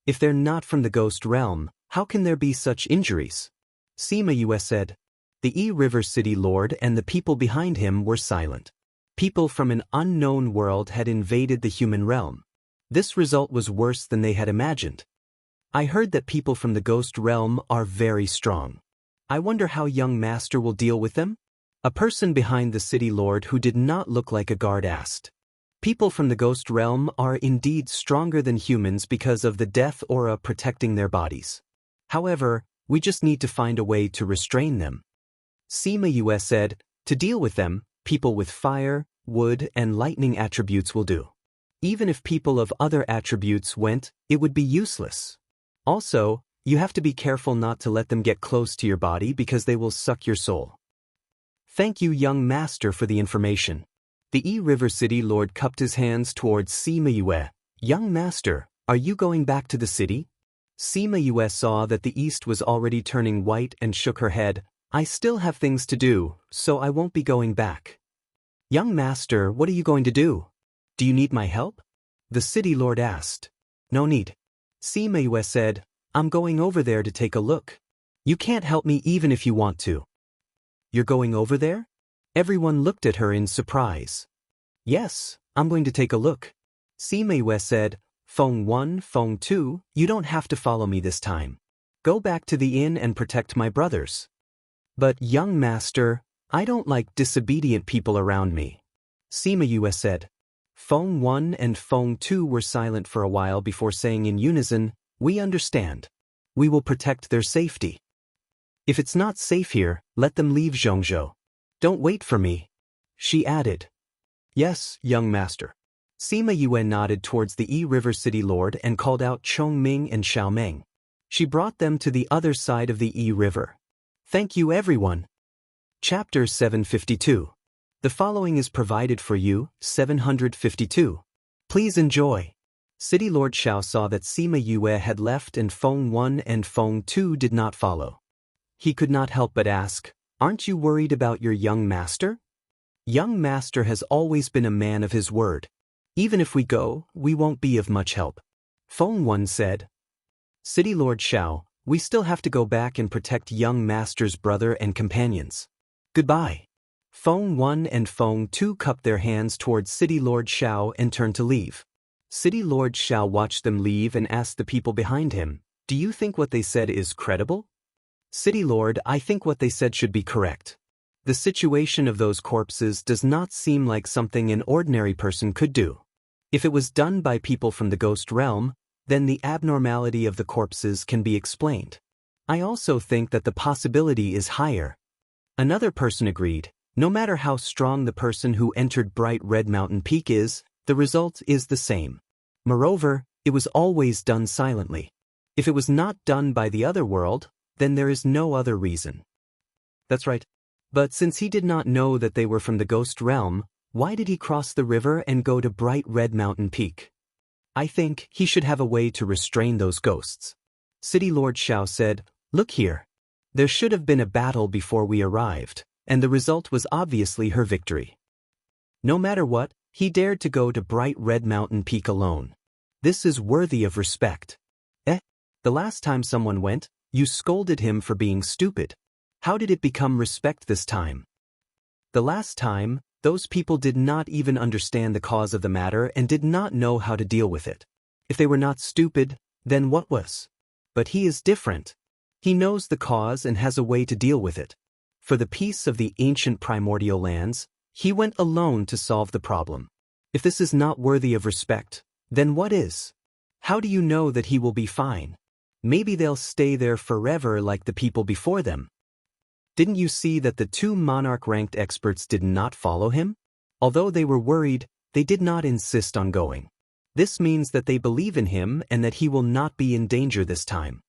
If they're not from the ghost realm, how can there be such injuries?" Sima Yue said. The Yi River City Lord and the people behind him were silent. People from an unknown world had invaded the human realm. This result was worse than they had imagined. "I heard that people from the ghost realm are very strong. I wonder how young master will deal with them?" A person behind the City Lord who did not look like a guard asked. "People from the ghost realm are indeed stronger than humans because of the death aura protecting their bodies. However, we just need to find a way to restrain them." Sima Yue said, "To deal with them, people with fire, wood, and lightning attributes will do. Even if people of other attributes went, it would be useless. Also, you have to be careful not to let them get close to your body because they will suck your soul." "Thank you, young master, for the information." The Yi River City Lord cupped his hands towards Sima Yue. "Young master, are you going back to the city?" Sima Yue saw that the east was already turning white and shook her head. I still have things to do, so I won't be going back. Young master, what are you going to do? Do you need my help? The city lord asked. No need. Sima Yue said, I'm going over there to take a look. You can't help me even if you want to. You're going over there? Everyone looked at her in surprise. Yes, I'm going to take a look. Sima Yue said, Feng 1, Feng 2, you don't have to follow me this time. Go back to the inn and protect my brothers. But young master, I don't like disobedient people around me. Sima Yue said. Feng 1 and Feng 2 were silent for a while before saying in unison, we understand. We will protect their safety. If it's not safe here, let them leave Zhongzhou. Don't wait for me. She added. Yes, young master. Sima Yue nodded towards the Yi River City Lord and called out Chongming and Xiaomeng. She brought them to the other side of the Yi River. Thank you everyone. Chapter 752. The following is provided for you, 752. Please enjoy. City Lord Xiao saw that Sima Yue had left and Feng 1 and Feng 2 did not follow. He could not help but ask, aren't you worried about your young master? Young master has always been a man of his word. Even if we go, we won't be of much help. Feng 1 said. City Lord Xiao, we still have to go back and protect young master's brother and companions. Goodbye. Feng 1 and Feng 2 cupped their hands towards City Lord Xiao and turned to leave. City Lord Xiao watched them leave and asked the people behind him, do you think what they said is credible? City Lord, I think what they said should be correct. The situation of those corpses does not seem like something an ordinary person could do. If it was done by people from the ghost realm, then the abnormality of the corpses can be explained. I also think that the possibility is higher. Another person agreed, no matter how strong the person who entered Bright Red Mountain Peak is, the result is the same. Moreover, it was always done silently. If it was not done by the other world, then there is no other reason. That's right. But since he did not know that they were from the ghost realm, why did he cross the river and go to Bright Red Mountain Peak? I think he should have a way to restrain those ghosts. City Lord Xiao said, look here. There should have been a battle before we arrived, and the result was obviously her victory. No matter what, he dared to go to Bright Red Mountain Peak alone. This is worthy of respect. The last time someone went, you scolded him for being stupid. How did it become respect this time? The last time, those people did not even understand the cause of the matter and did not know how to deal with it. If they were not stupid, then what was? But he is different. He knows the cause and has a way to deal with it. For the peace of the ancient primordial lands, he went alone to solve the problem. If this is not worthy of respect, then what is? How do you know that he will be fine? Maybe they'll stay there forever like the people before them. Didn't you see that the two monarch-ranked experts did not follow him? Although they were worried, they did not insist on going. This means that they believe in him and that he will not be in danger this time.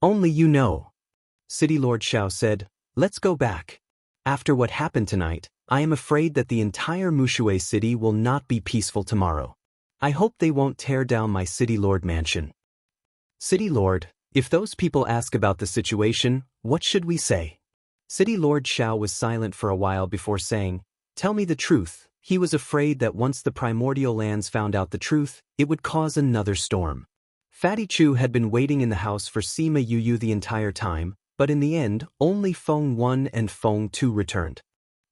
Only you know. City Lord Xiao said, let's go back. After what happened tonight, I am afraid that the entire Mushui city will not be peaceful tomorrow. I hope they won't tear down my City Lord mansion. City Lord, if those people ask about the situation, what should we say? City Lord Xiao was silent for a while before saying, tell me the truth. He was afraid that once the primordial lands found out the truth, it would cause another storm. Fatty Chu had been waiting in the house for Sima Yu the entire time, but in the end, only Feng 1 and Feng 2 returned.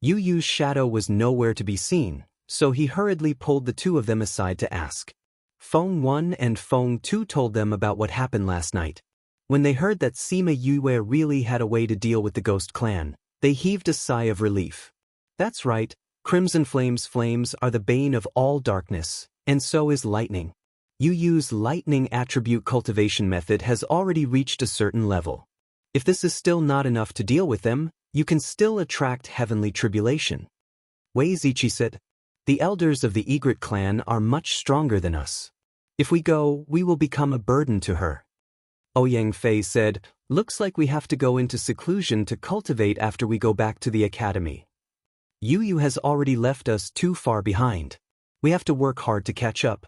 Yu Yu's shadow was nowhere to be seen, so he hurriedly pulled the two of them aside to ask. Feng 1 and Feng 2 told them about what happened last night. When they heard that Sima Yue really had a way to deal with the ghost clan, they heaved a sigh of relief. That's right, Crimson flames are the bane of all darkness, and so is lightning. Yu Yu's lightning attribute cultivation method has already reached a certain level. If this is still not enough to deal with them, you can still attract heavenly tribulation. Wei Ziqi said, the elders of the Egret clan are much stronger than us. If we go, we will become a burden to her. Ouyang Fei said, looks like we have to go into seclusion to cultivate after we go back to the academy. Yu Yu has already left us too far behind. We have to work hard to catch up.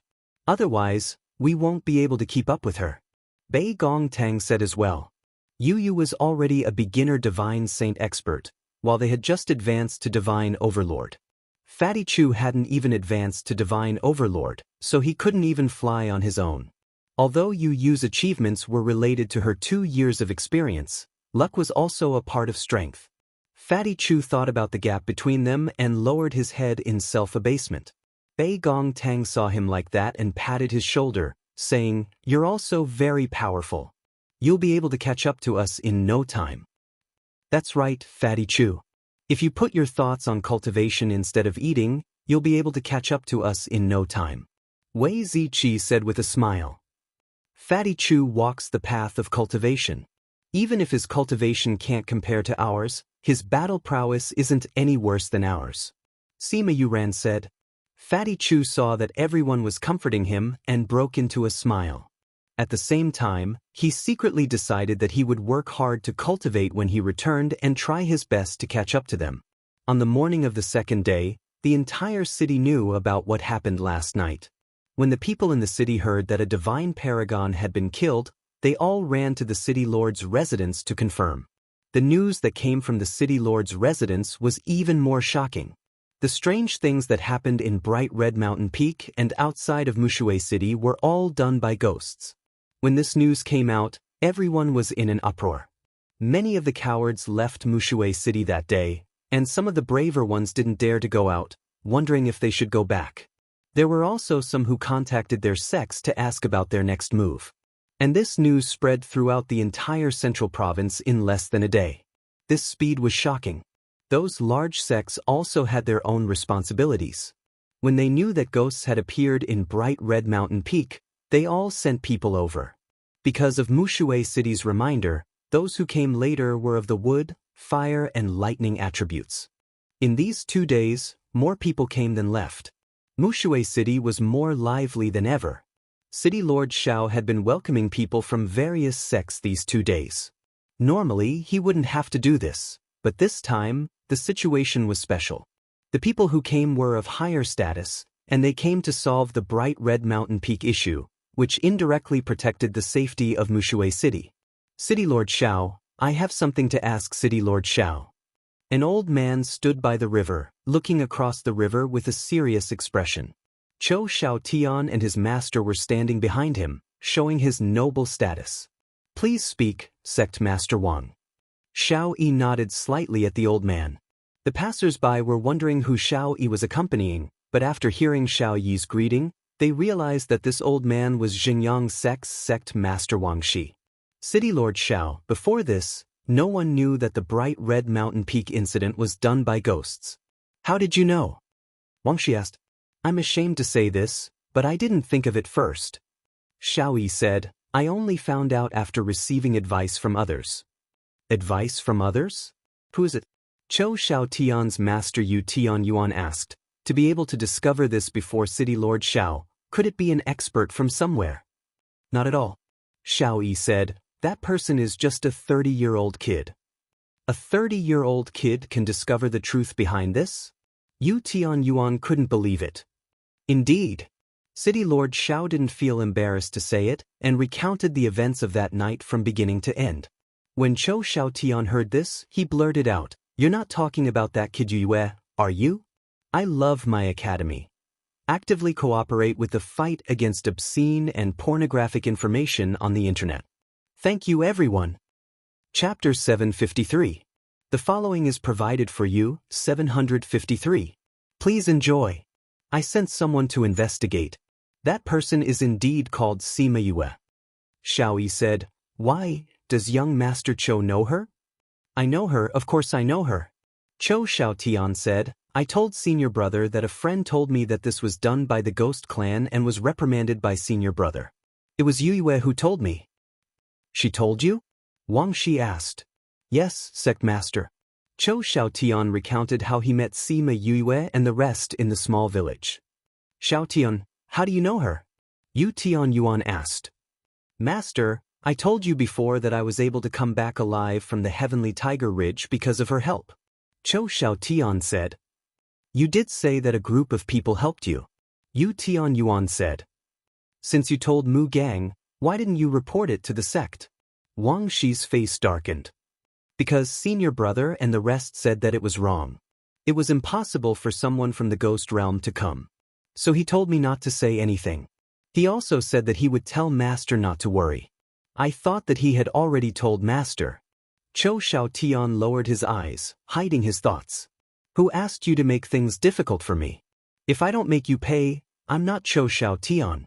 Otherwise, we won't be able to keep up with her. Bei Gong Tang said as well. Yu Yu was already a beginner divine saint expert, while they had just advanced to divine overlord. Fatty Chu hadn't even advanced to divine overlord, so he couldn't even fly on his own. Although Yu Yu's achievements were related to her 2 years of experience, luck was also a part of strength. Fatty Chu thought about the gap between them and lowered his head in self-abasement. Bei Gong Tang saw him like that and patted his shoulder, saying, "You're also very powerful. You'll be able to catch up to us in no time." That's right, Fatty Chu. If you put your thoughts on cultivation instead of eating, you'll be able to catch up to us in no time, Wei Ziqi said with a smile. Fatty Chu walks the path of cultivation. Even if his cultivation can't compare to ours, his battle prowess isn't any worse than ours, Sima Yuran said. Fatty Chu saw that everyone was comforting him and broke into a smile. At the same time, he secretly decided that he would work hard to cultivate when he returned and try his best to catch up to them. On the morning of the second day, the entire city knew about what happened last night. When the people in the city heard that a divine paragon had been killed, they all ran to the city lord's residence to confirm. The news that came from the city lord's residence was even more shocking. The strange things that happened in Bright Red Mountain Peak and outside of Mushui City were all done by ghosts. When this news came out, everyone was in an uproar. Many of the cowards left Mushui City that day, and some of the braver ones didn't dare to go out, wondering if they should go back. There were also some who contacted their sects to ask about their next move. And this news spread throughout the entire central province in less than a day. This speed was shocking. Those large sects also had their own responsibilities. When they knew that ghosts had appeared in Bright Red Mountain Peak, they all sent people over. Because of Mushui City's reminder, those who came later were of the wood, fire, and lightning attributes. In these 2 days, more people came than left. Mushui City was more lively than ever. City Lord Xiao had been welcoming people from various sects these 2 days. Normally, he wouldn't have to do this, but this time, the situation was special. The people who came were of higher status, and they came to solve the Bright Red Mountain Peak issue, which indirectly protected the safety of Mushui City. City Lord Xiao, I have something to ask City Lord Xiao. An old man stood by the river, looking across the river with a serious expression. Chou Xiaotian and his master were standing behind him, showing his noble status. Please speak, Sect Master Wang. Xiao Yi nodded slightly at the old man. The passers-by were wondering who Xiao Yi was accompanying, but after hearing Xiao Yi's greeting, they realized that this old man was Xingyang Sect's Sect Master Wang Shi. City Lord Xiao, before this, no one knew that the Bright Red Mountain Peak incident was done by ghosts. How did you know? Wang Shi asked. I'm ashamed to say this, but I didn't think of it first. Xiao Yi said, I only found out after receiving advice from others. Advice from others? Who is it? Chou Xiaotian's master Yu Tian Yuan asked. To be able to discover this before City Lord Xiao, could it be an expert from somewhere? Not at all. Xiao Yi said, that person is just a 30-year-old kid. A 30-year-old kid can discover the truth behind this? Yu Tian Yuan couldn't believe it. Indeed. City Lord Xiao didn't feel embarrassed to say it, and recounted the events of that night from beginning to end. When Chou Xiaotian heard this, he blurted out, You're not talking about that kid Yue, are you? I love my academy. Actively cooperate with the fight against obscene and pornographic information on the internet. Thank you everyone. Chapter 753. The following is provided for you, 753. Please enjoy. I sent someone to investigate. That person is indeed called Sima Yue. Xiao Yi said, Why, does young Master Chou know her? I know her, of course I know her. Chou Xiaotian said, I told senior brother that a friend told me that this was done by the ghost clan and was reprimanded by senior brother. It was Yue who told me. She told you? Wang Shi asked. Yes, Sect Master. Chou Xiaotian recounted how he met Sima Yue and the rest in the small village. Xiaotian, how do you know her? Yu Tian Yuan asked. Master, I told you before that I was able to come back alive from the Heavenly Tiger Ridge because of her help. Chou Xiaotian said. You did say that a group of people helped you. Yu Tian Yuan said. Since you told Mu Gang, Why didn't you report it to the sect? Wang Shi's face darkened. Because senior brother and the rest said that it was wrong. It was impossible for someone from the ghost realm to come. So he told me not to say anything. He also said that he would tell Master not to worry. I thought that he had already told Master. Cho Xiaotian lowered his eyes, hiding his thoughts. Who asked you to make things difficult for me? If I don't make you pay, I'm not Cho Xiaotian.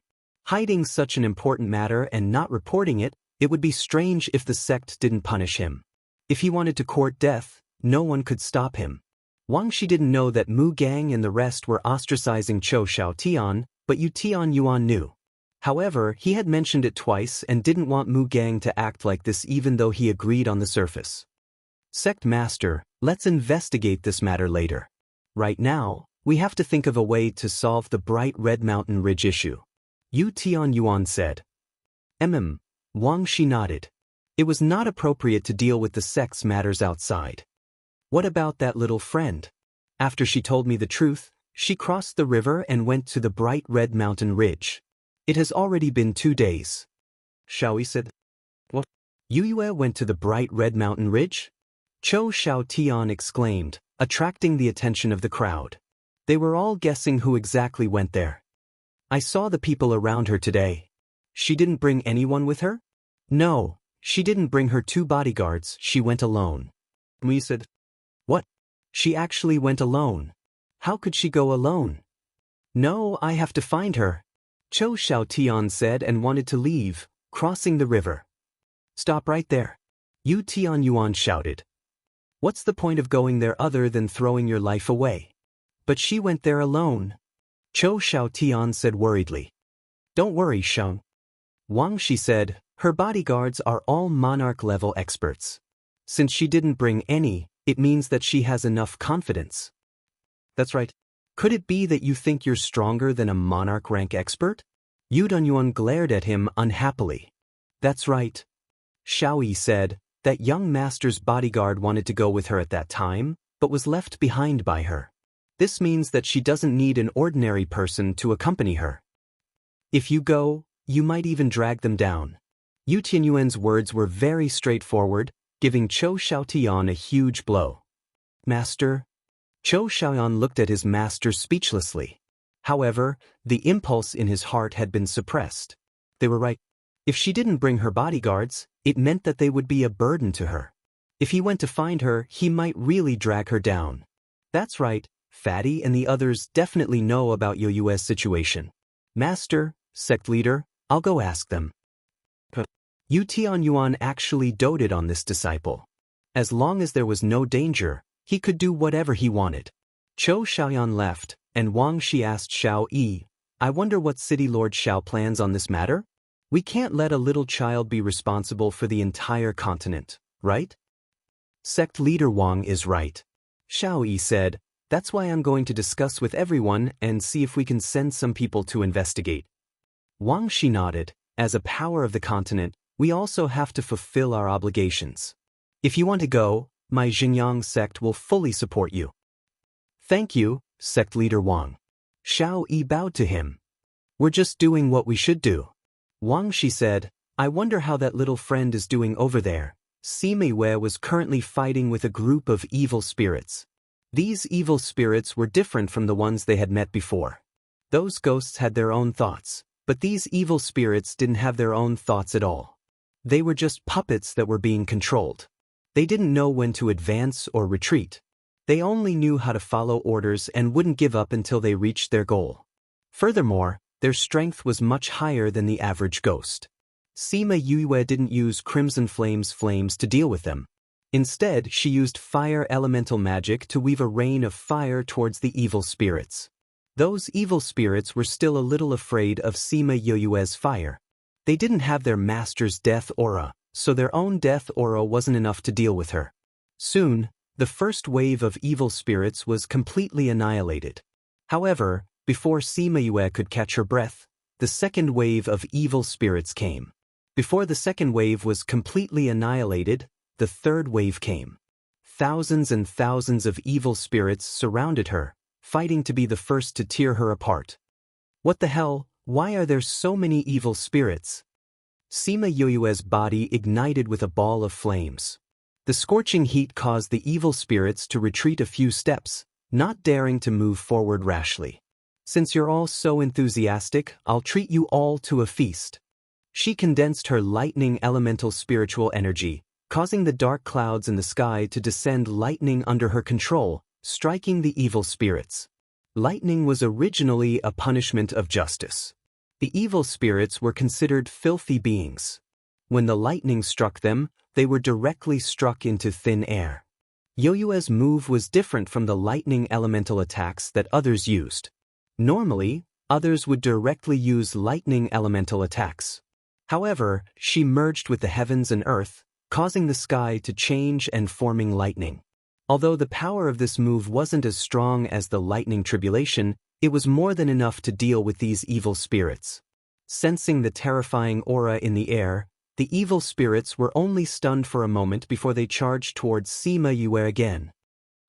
Hiding such an important matter and not reporting it, it would be strange if the sect didn't punish him. If he wanted to court death, no one could stop him. Wang Shi didn't know that Mu Gang and the rest were ostracizing Cho Xiaotian, but Yu Tianyuan knew. However, he had mentioned it twice and didn't want Mu Gang to act like this even though he agreed on the surface. Sect Master, let's investigate this matter later. Right now, we have to think of a way to solve the Bright Red Mountain Ridge issue. Yu Tianyuan said. Wang Shi nodded. It was not appropriate to deal with the sect's matters outside. What about that little friend? After she told me the truth, she crossed the river and went to the Bright Red Mountain Ridge. It has already been 2 days. Xiaoyi said. What? Yue went to the Bright Red Mountain Ridge? Cho Xiaotian exclaimed, attracting the attention of the crowd. They were all guessing who exactly went there. I saw the people around her today. She didn't bring anyone with her? No, she didn't bring her 2 bodyguards, she went alone. We said. What? She actually went alone. How could she go alone? No, I have to find her. Cho Xiaotian said and wanted to leave, crossing the river. Stop right there. Yu Tianyuan shouted. What's the point of going there other than throwing your life away? But she went there alone. Cho Xiaotian said worriedly. Don't worry, Sheng. Wang Shi said, her bodyguards are all monarch-level experts. Since she didn't bring any, it means that she has enough confidence. That's right. Could it be that you think you're stronger than a monarch-rank expert? Yu Dunyuan glared at him unhappily. That's right. Xiaoyi said, that young master's bodyguard wanted to go with her at that time, but was left behind by her. This means that she doesn't need an ordinary person to accompany her. If you go, you might even drag them down. Yu Tianyuan's words were very straightforward, giving Cho Xiaotian a huge blow. Master? Cho Xiaoyan looked at his master speechlessly. However, the impulse in his heart had been suppressed. They were right. If she didn't bring her bodyguards, it meant that they would be a burden to her. If he went to find her, he might really drag her down. That's right, Fatty and the others definitely know about Yoyue's situation. Master, sect leader, I'll go ask them. Yu Tianyuan actually doted on this disciple. As long as there was no danger, he could do whatever he wanted. Cho Xiaoyan left, and Wang Shi asked Xiao Yi, I wonder what City Lord Xiao plans on this matter? We can't let a little child be responsible for the entire continent, right? Sect leader Wang is right. Xiao Yi said, that's why I'm going to discuss with everyone and see if we can send some people to investigate. Wang Shi nodded. As a power of the continent, we also have to fulfill our obligations. If you want to go, my Xinjiang sect will fully support you. Thank you, sect leader Wang. Xiao Yi bowed to him. We're just doing what we should do. Wang Shi said, I wonder how that little friend is doing over there. Sima Yue was currently fighting with a group of evil spirits. These evil spirits were different from the ones they had met before. Those ghosts had their own thoughts, but these evil spirits didn't have their own thoughts at all. They were just puppets that were being controlled. They didn't know when to advance or retreat. They only knew how to follow orders and wouldn't give up until they reached their goal. Furthermore, their strength was much higher than the average ghost. Sima Yue didn't use Crimson Flame's flames to deal with them. Instead, she used fire elemental magic to weave a rain of fire towards the evil spirits. Those evil spirits were still a little afraid of Sima Yue's fire. They didn't have their master's death aura, so their own death aura wasn't enough to deal with her. Soon, the first wave of evil spirits was completely annihilated. However, before Sima Yue could catch her breath, the second wave of evil spirits came. Before the second wave was completely annihilated, the third wave came. Thousands and thousands of evil spirits surrounded her, fighting to be the first to tear her apart. What the hell? Why are there so many evil spirits? Sima Yoyue's body ignited with a ball of flames. The scorching heat caused the evil spirits to retreat a few steps, not daring to move forward rashly. Since you're all so enthusiastic, I'll treat you all to a feast. She condensed her lightning elemental spiritual energy, causing the dark clouds in the sky to descend lightning under her control, striking the evil spirits. Lightning was originally a punishment of justice. The evil spirits were considered filthy beings. When the lightning struck them, they were directly struck into thin air. Yoyue's move was different from the lightning elemental attacks that others used. Normally, others would directly use lightning elemental attacks. However, she merged with the heavens and earth, causing the sky to change and forming lightning. Although the power of this move wasn't as strong as the lightning tribulation, it was more than enough to deal with these evil spirits. Sensing the terrifying aura in the air, the evil spirits were only stunned for a moment before they charged towards Sima Yue again.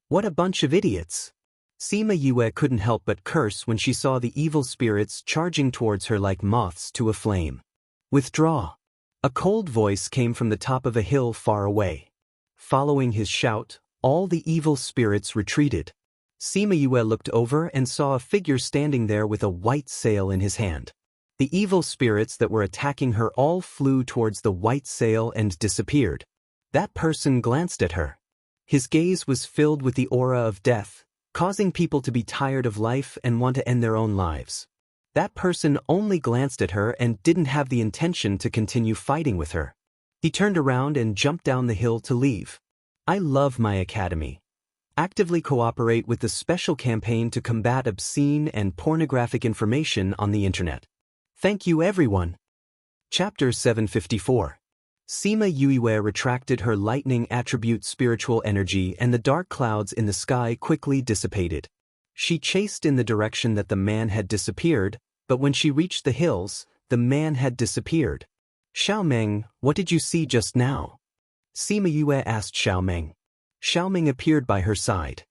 What a bunch of idiots! Sima Yue couldn't help but curse when she saw the evil spirits charging towards her like moths to a flame. Withdraw! A cold voice came from the top of a hill far away. Following his shout, all the evil spirits retreated. Sima Yue looked over and saw a figure standing there with a white sail in his hand. The evil spirits that were attacking her all flew towards the white sail and disappeared. That person glanced at her. His gaze was filled with the aura of death, causing people to be tired of life and want to end their own lives. That person only glanced at her and didn't have the intention to continue fighting with her. He turned around and jumped down the hill to leave. I love my academy. Actively cooperate with the special campaign to combat obscene and pornographic information on the internet. Thank you everyone. Chapter 754. Sima Yue retracted her lightning attribute spiritual energy and the dark clouds in the sky quickly dissipated. She chased in the direction that the man had disappeared, but when she reached the hills, the man had disappeared. Xiaomeng, what did you see just now? Sima Yue asked Xiaomeng. Xiaomeng appeared by her side.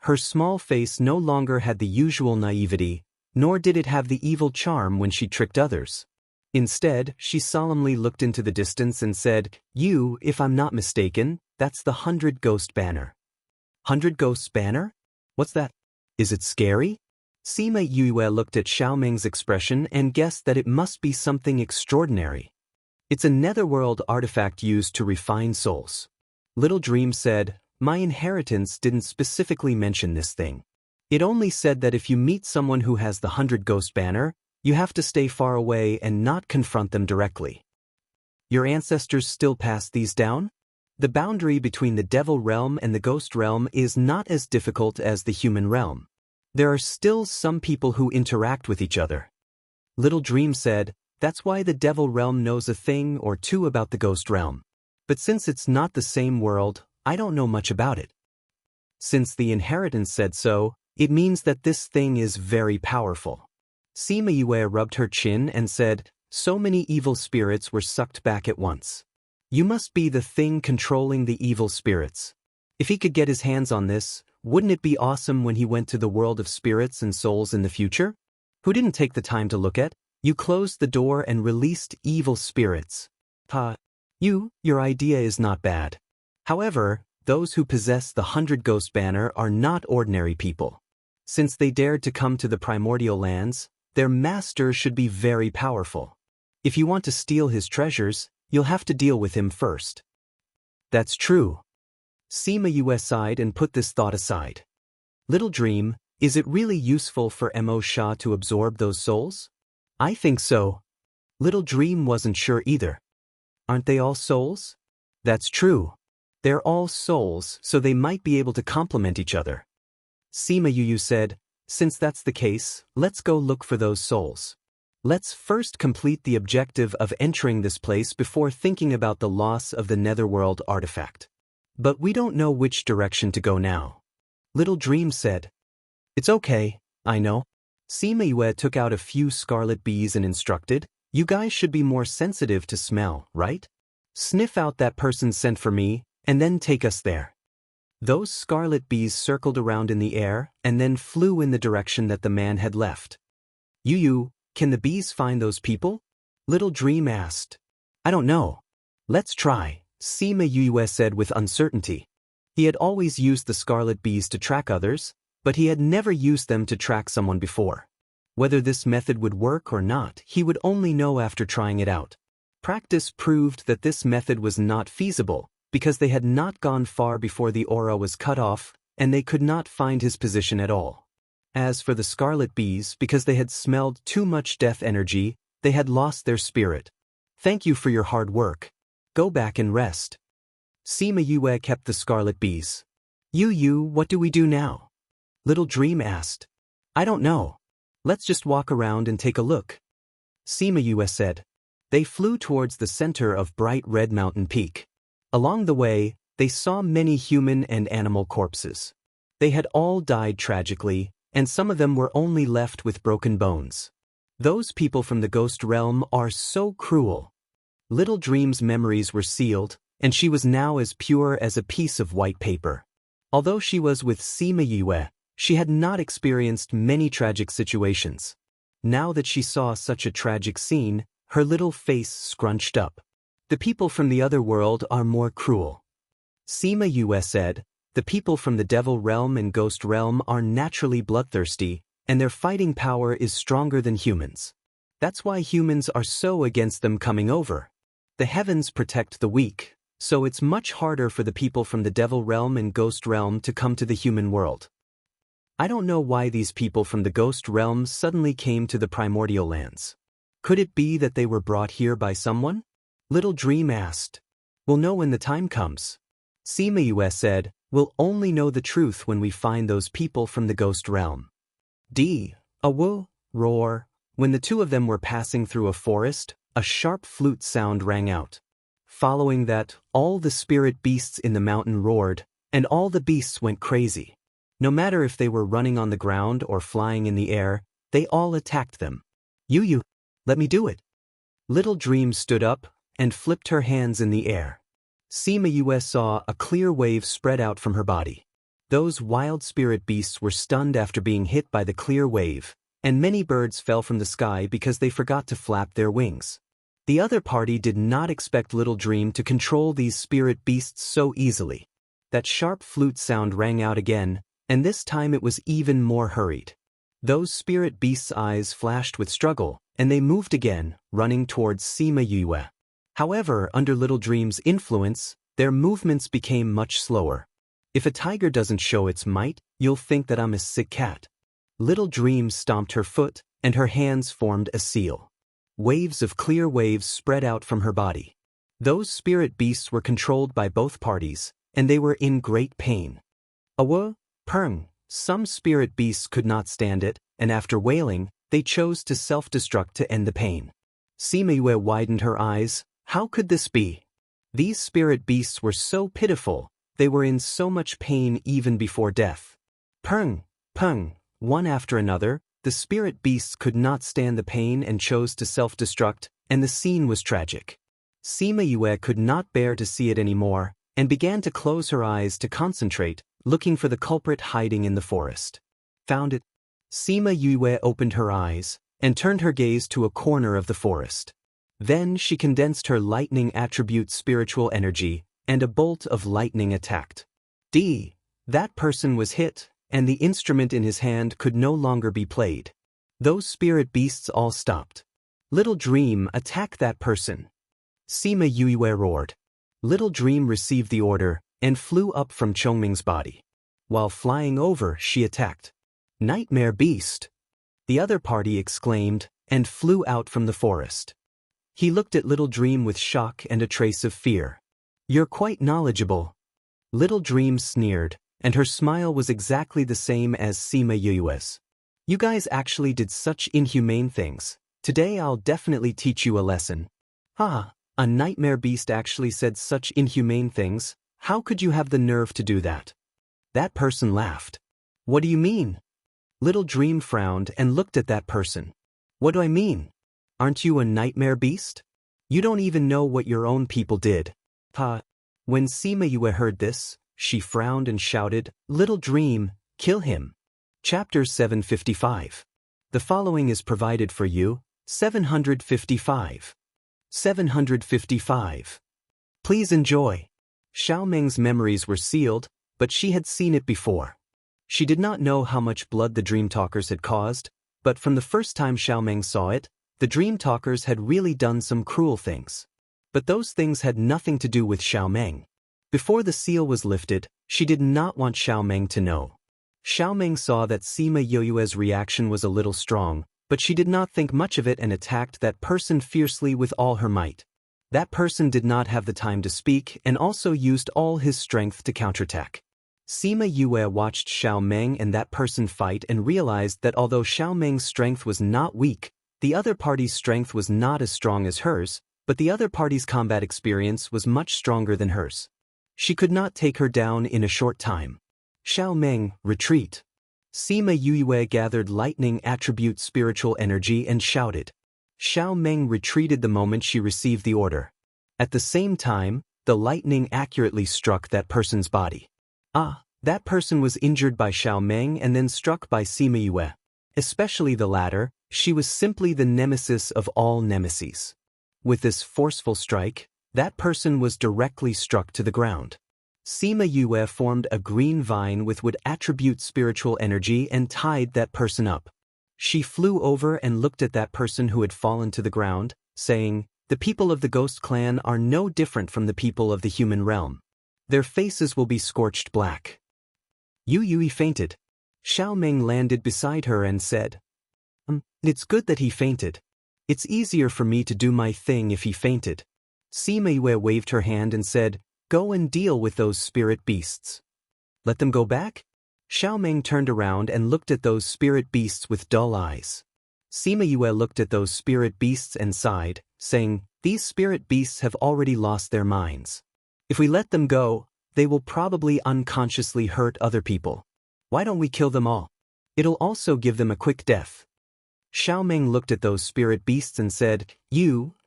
Her small face no longer had the usual naivety, nor did it have the evil charm when she tricked others. Instead, she solemnly looked into the distance and said, "You, if I'm not mistaken, that's the 100 Ghost Banner." 100 Ghosts Banner? What's that? Is it scary? Sima Yue looked at Xiaomeng's expression and guessed that it must be something extraordinary. It's a netherworld artifact used to refine souls. Little Dream said, "My inheritance didn't specifically mention this thing. It only said that if you meet someone who has the 100 Ghost Banner, you have to stay far away and not confront them directly." Your ancestors still pass these down? The boundary between the devil realm and the ghost realm is not as difficult as the human realm. There are still some people who interact with each other. Little Dream said, "That's why the devil realm knows a thing or two about the ghost realm. But since it's not the same world, I don't know much about it." Since the inheritance said so, it means that this thing is very powerful. Sima Yue rubbed her chin and said, "So many evil spirits were sucked back at once. You must be the thing controlling the evil spirits. If he could get his hands on this, wouldn't it be awesome when he went to the world of spirits and souls in the future? Who didn't take the time to look at? You closed the door and released evil spirits. Your idea is not bad. However, those who possess the 100 Ghost Banner are not ordinary people. Since they dared to come to the primordial lands, their master should be very powerful. If you want to steal his treasures, you'll have to deal with him first." That's true. Sima Yue sighed and put this thought aside. Little Dream, is it really useful for Mo Sha to absorb those souls? I think so. Little Dream wasn't sure either. Aren't they all souls? That's true. They're all souls, so they might be able to complement each other. Sima Yue said, "Since that's the case, let's go look for those souls. Let's first complete the objective of entering this place before thinking about the loss of the netherworld artifact. But we don't know which direction to go now." Little Dream said, "It's okay, I know." Sima Yue took out a few scarlet bees and instructed, "You guys should be more sensitive to smell, right? Sniff out that person's scent for me, and then take us there." Those scarlet bees circled around in the air and then flew in the direction that the man had left. Yu, can the bees find those people?" Little Dream asked. I don't know. Let's try, Sima Yue said with uncertainty. He had always used the scarlet bees to track others, but he had never used them to track someone before. Whether this method would work or not, he would only know after trying it out. Practice proved that this method was not feasible, because they had not gone far before the aura was cut off, and they could not find his position at all. As for the scarlet bees, because they had smelled too much death energy, they had lost their spirit. Thank you for your hard work. Go back and rest. Sima Yue kept the scarlet bees. Yu, what do we do now? Little Dream asked. I don't know. Let's just walk around and take a look. Sima Yue said. They flew towards the center of bright red mountain peak. Along the way, they saw many human and animal corpses. They had all died tragically, and some of them were only left with broken bones. Those people from the ghost realm are so cruel. Little Dream's memories were sealed, and she was now as pure as a piece of white paper. Although she was with Sima Yue, she had not experienced many tragic situations. Now that she saw such a tragic scene, her little face scrunched up. The people from the other world are more cruel. Sima Yue said, the people from the devil realm and ghost realm are naturally bloodthirsty, and their fighting power is stronger than humans. That's why humans are so against them coming over. The heavens protect the weak, so it's much harder for the people from the devil realm and ghost realm to come to the human world. I don't know why these people from the ghost realm suddenly came to the primordial lands. Could it be that they were brought here by someone? Little Dream asked. We'll know when the time comes. Sima Yue said, we'll only know the truth when we find those people from the ghost realm. A roar. When the two of them were passing through a forest, a sharp flute sound rang out. Following that, all the spirit beasts in the mountain roared, and all the beasts went crazy. No matter if they were running on the ground or flying in the air, they all attacked them. Yu, let me do it. Little Dream stood up and flipped her hands in the air. Sima Yue saw a clear wave spread out from her body. Those wild spirit beasts were stunned after being hit by the clear wave, and many birds fell from the sky because they forgot to flap their wings. The other party did not expect Little Dream to control these spirit beasts so easily. That sharp flute sound rang out again, and this time it was even more hurried. Those spirit beasts' eyes flashed with struggle, and they moved again, running towards Sima Yue. However, under Little Dream's influence, their movements became much slower. If a tiger doesn't show its might, you'll think that I'm a sick cat. Little Dream stomped her foot, and her hands formed a seal. Waves of clear waves spread out from her body. Those spirit beasts were controlled by both parties, and they were in great pain. Purng. Some spirit beasts could not stand it, and after wailing, they chose to self-destruct to end the pain. Sima Yue widened her eyes. How could this be? These spirit beasts were so pitiful, they were in so much pain even before death. Purng. One after another, the spirit beasts could not stand the pain and chose to self-destruct, and the scene was tragic. Sima Yue could not bear to see it anymore, and began to close her eyes to concentrate, looking for the culprit hiding in the forest. Found it. Sima Yue opened her eyes, and turned her gaze to a corner of the forest. Then she condensed her lightning attribute spiritual energy, and a bolt of lightning attacked. That person was hit, and the instrument in his hand could no longer be played. Those spirit beasts all stopped. Little Dream, attack that person. Sima Yue roared. Little Dream received the order, and flew up from Chongming's body. While flying over, she attacked. Nightmare beast! The other party exclaimed, and flew out from the forest. He looked at Little Dream with shock and a trace of fear. You're quite knowledgeable. Little Dream sneered, and her smile was exactly the same as Sima Yue's. You guys actually did such inhumane things. Today I'll definitely teach you a lesson. A nightmare beast actually said such inhumane things. How could you have the nerve to do that? That person laughed. What do you mean? Little Dream frowned and looked at that person. What do I mean? Aren't you a nightmare beast? You don't even know what your own people did. When Sima Yue heard this, she frowned and shouted, Little Dream, kill him. Chapter 755. The following is provided for you, 755. 755. Please enjoy. Xiao Meng's memories were sealed, but she had seen it before. She did not know how much blood the Dream Talkers had caused, but from the first time Xiao Meng saw it, the Dream Talkers had really done some cruel things. But those things had nothing to do with Xiao Meng. Before the seal was lifted, she did not want Xiao Meng to know. Xiao Meng saw that Sima Yoyue's reaction was a little strong, but she did not think much of it and attacked that person fiercely with all her might. That person did not have the time to speak and also used all his strength to counterattack. Sima Yue watched Xiao Meng and that person fight and realized that although Xiao Meng's strength was not weak, the other party's strength was not as strong as hers, but the other party's combat experience was much stronger than hers. She could not take her down in a short time. Xiao Meng, retreat. Sima Yue gathered lightning attribute spiritual energy and shouted. Xiao Meng retreated the moment she received the order. At the same time, the lightning accurately struck that person's body. That person was injured by Xiao Meng and then struck by Sima Yue. Especially the latter, she was simply the nemesis of all nemeses. With this forceful strike, that person was directly struck to the ground. Sima Yue formed a green vine with wood attribute spiritual energy and tied that person up. She flew over and looked at that person who had fallen to the ground, saying, "The people of the Ghost Clan are no different from the people of the human realm. Their faces will be scorched black." Yu Yui fainted. Xiao Meng landed beside her and said, "It's good that he fainted. It's easier for me to do my thing if he fainted." Sima Yue waved her hand and said, "Go and deal with those spirit beasts." "Let them go back?" Xiao Meng turned around and looked at those spirit beasts with dull eyes. Sima Yue looked at those spirit beasts and sighed, saying, "These spirit beasts have already lost their minds. If we let them go, they will probably unconsciously hurt other people. Why don't we kill them all? It'll also give them a quick death." Xiao Meng looked at those spirit beasts and said,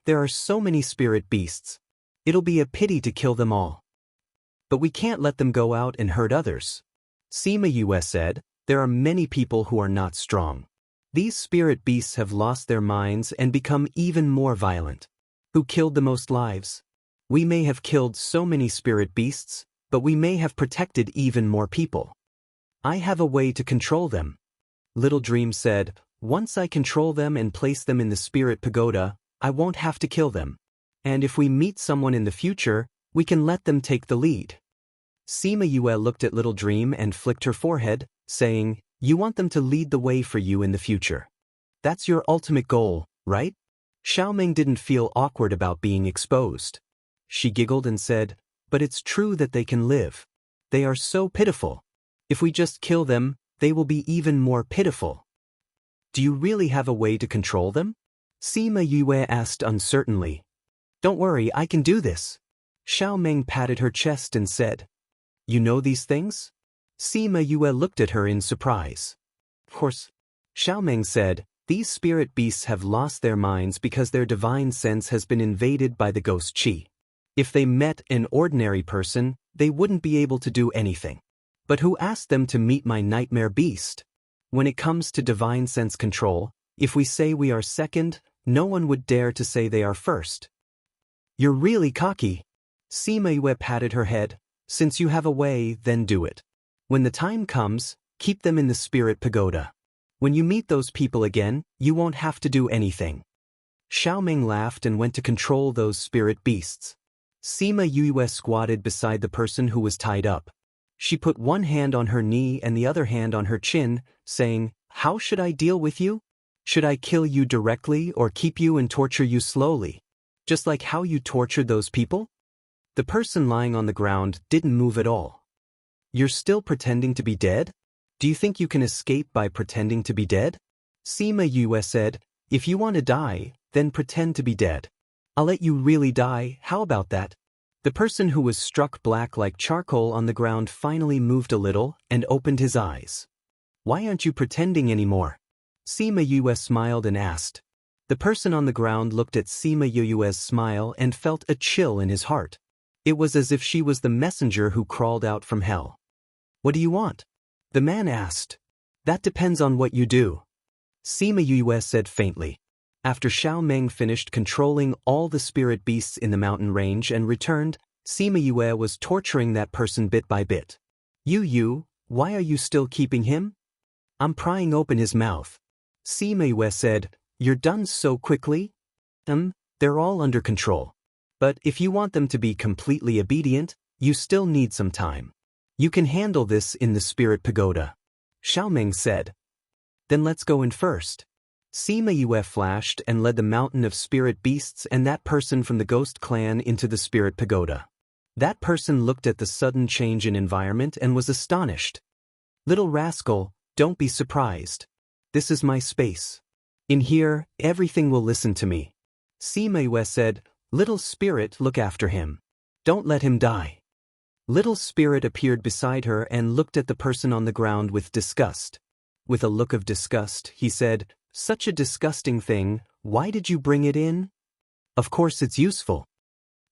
There are so many spirit beasts. It'll be a pity to kill them all. But we can't let them go out and hurt others." Sima Yue said, "There are many people who are not strong. These spirit beasts have lost their minds and become even more violent. Who killed the most lives? We may have killed so many spirit beasts, but we may have protected even more people. I have a way to control them." Little Dream said, "Once I control them and place them in the spirit pagoda, I won't have to kill them. And if we meet someone in the future, we can let them take the lead." Sima Yue looked at Little Dream and flicked her forehead, saying, "You want them to lead the way for you in the future. That's your ultimate goal, right?" Xiao Meng didn't feel awkward about being exposed. She giggled and said, "But it's true that they can live. They are so pitiful. If we just kill them, they will be even more pitiful." "Do you really have a way to control them?" Sima Yue asked uncertainly. "Don't worry, I can do this." Xiao Meng patted her chest and said, "You know these things?" Sima Yue looked at her in surprise. "Of course." Xiao Meng said, "These spirit beasts have lost their minds because their divine sense has been invaded by the ghost chi. If they met an ordinary person, they wouldn't be able to do anything. But who asked them to meet my nightmare beast? When it comes to divine sense control, if we say we are second, no one would dare to say they are first." "You're really cocky." Sima Yue patted her head. "Since you have a way, then do it. When the time comes, keep them in the spirit pagoda. When you meet those people again, you won't have to do anything." Xiao Meng laughed and went to control those spirit beasts. Sima Yue squatted beside the person who was tied up. She put one hand on her knee and the other hand on her chin, saying, "How should I deal with you? Should I kill you directly or keep you and torture you slowly? Just like how you tortured those people?" The person lying on the ground didn't move at all. "You're still pretending to be dead? Do you think you can escape by pretending to be dead?" Sima Yue said, "If you want to die, then pretend to be dead. I'll let you really die, how about that?" The person who was struck black like charcoal on the ground finally moved a little and opened his eyes. "Why aren't you pretending anymore?" Sima Yue smiled and asked. The person on the ground looked at Sima Yue's smile and felt a chill in his heart. It was as if she was the messenger who crawled out from hell. "What do you want?" the man asked. "That depends on what you do." Sima Yue said faintly. After Xiao Meng finished controlling all the spirit beasts in the mountain range and returned, Sima Yue was torturing that person bit by bit. You, why are you still keeping him? I'm prying open his mouth. Sima Yue said, you're done so quickly? They're all under control. But if you want them to be completely obedient, you still need some time. You can handle this in the spirit pagoda. Xiao Meng said. Then let's go in first. Sima Yue flashed and led the mountain of spirit beasts and that person from the ghost clan into the spirit pagoda. That person looked at the sudden change in environment and was astonished. Little rascal, don't be surprised. This is my space. In here, everything will listen to me. Sima Yue said, little spirit, look after him. Don't let him die. Little spirit appeared beside her and looked at the person on the ground with disgust. With a look of disgust, he said, such a disgusting thing, why did you bring it in? Of course it's useful.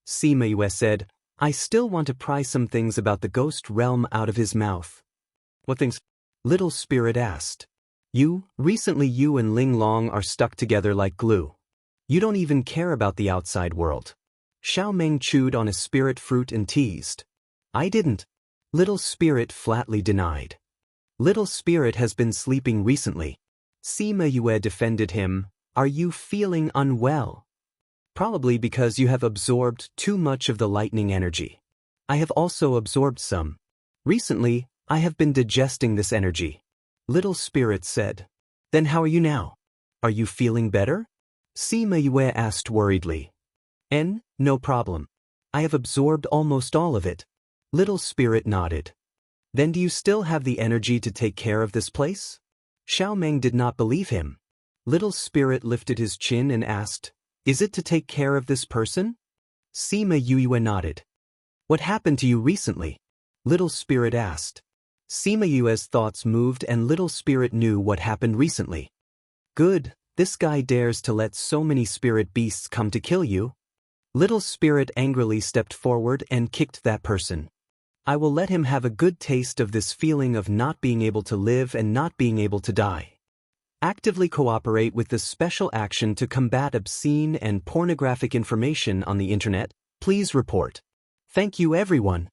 Sima Yue said, I still want to pry some things about the ghost realm out of his mouth. What things? Little spirit asked. Recently you and Ling Long are stuck together like glue. You don't even care about the outside world. Xiao Meng chewed on a spirit fruit and teased. I didn't. Little spirit flatly denied. Little spirit has been sleeping recently. Sima Yue defended him. Are you feeling unwell? Probably because you have absorbed too much of the lightning energy. I have also absorbed some. Recently, I have been digesting this energy. Little spirit said. Then how are you now? Are you feeling better? Sima Yue asked worriedly. No problem. I have absorbed almost all of it. Little spirit nodded. Then do you still have the energy to take care of this place? Xiao Meng did not believe him. Little spirit lifted his chin and asked, is it to take care of this person? Sima Yue nodded. What happened to you recently? Little spirit asked. Sima Yue's thoughts moved and little spirit knew what happened recently. Good, this guy dares to let so many spirit beasts come to kill you. Little spirit angrily stepped forward and kicked that person. I will let him have a good taste of this feeling of not being able to live and not being able to die. Actively cooperate with the special action to combat obscene and pornographic information on the internet. Please report. Thank you everyone.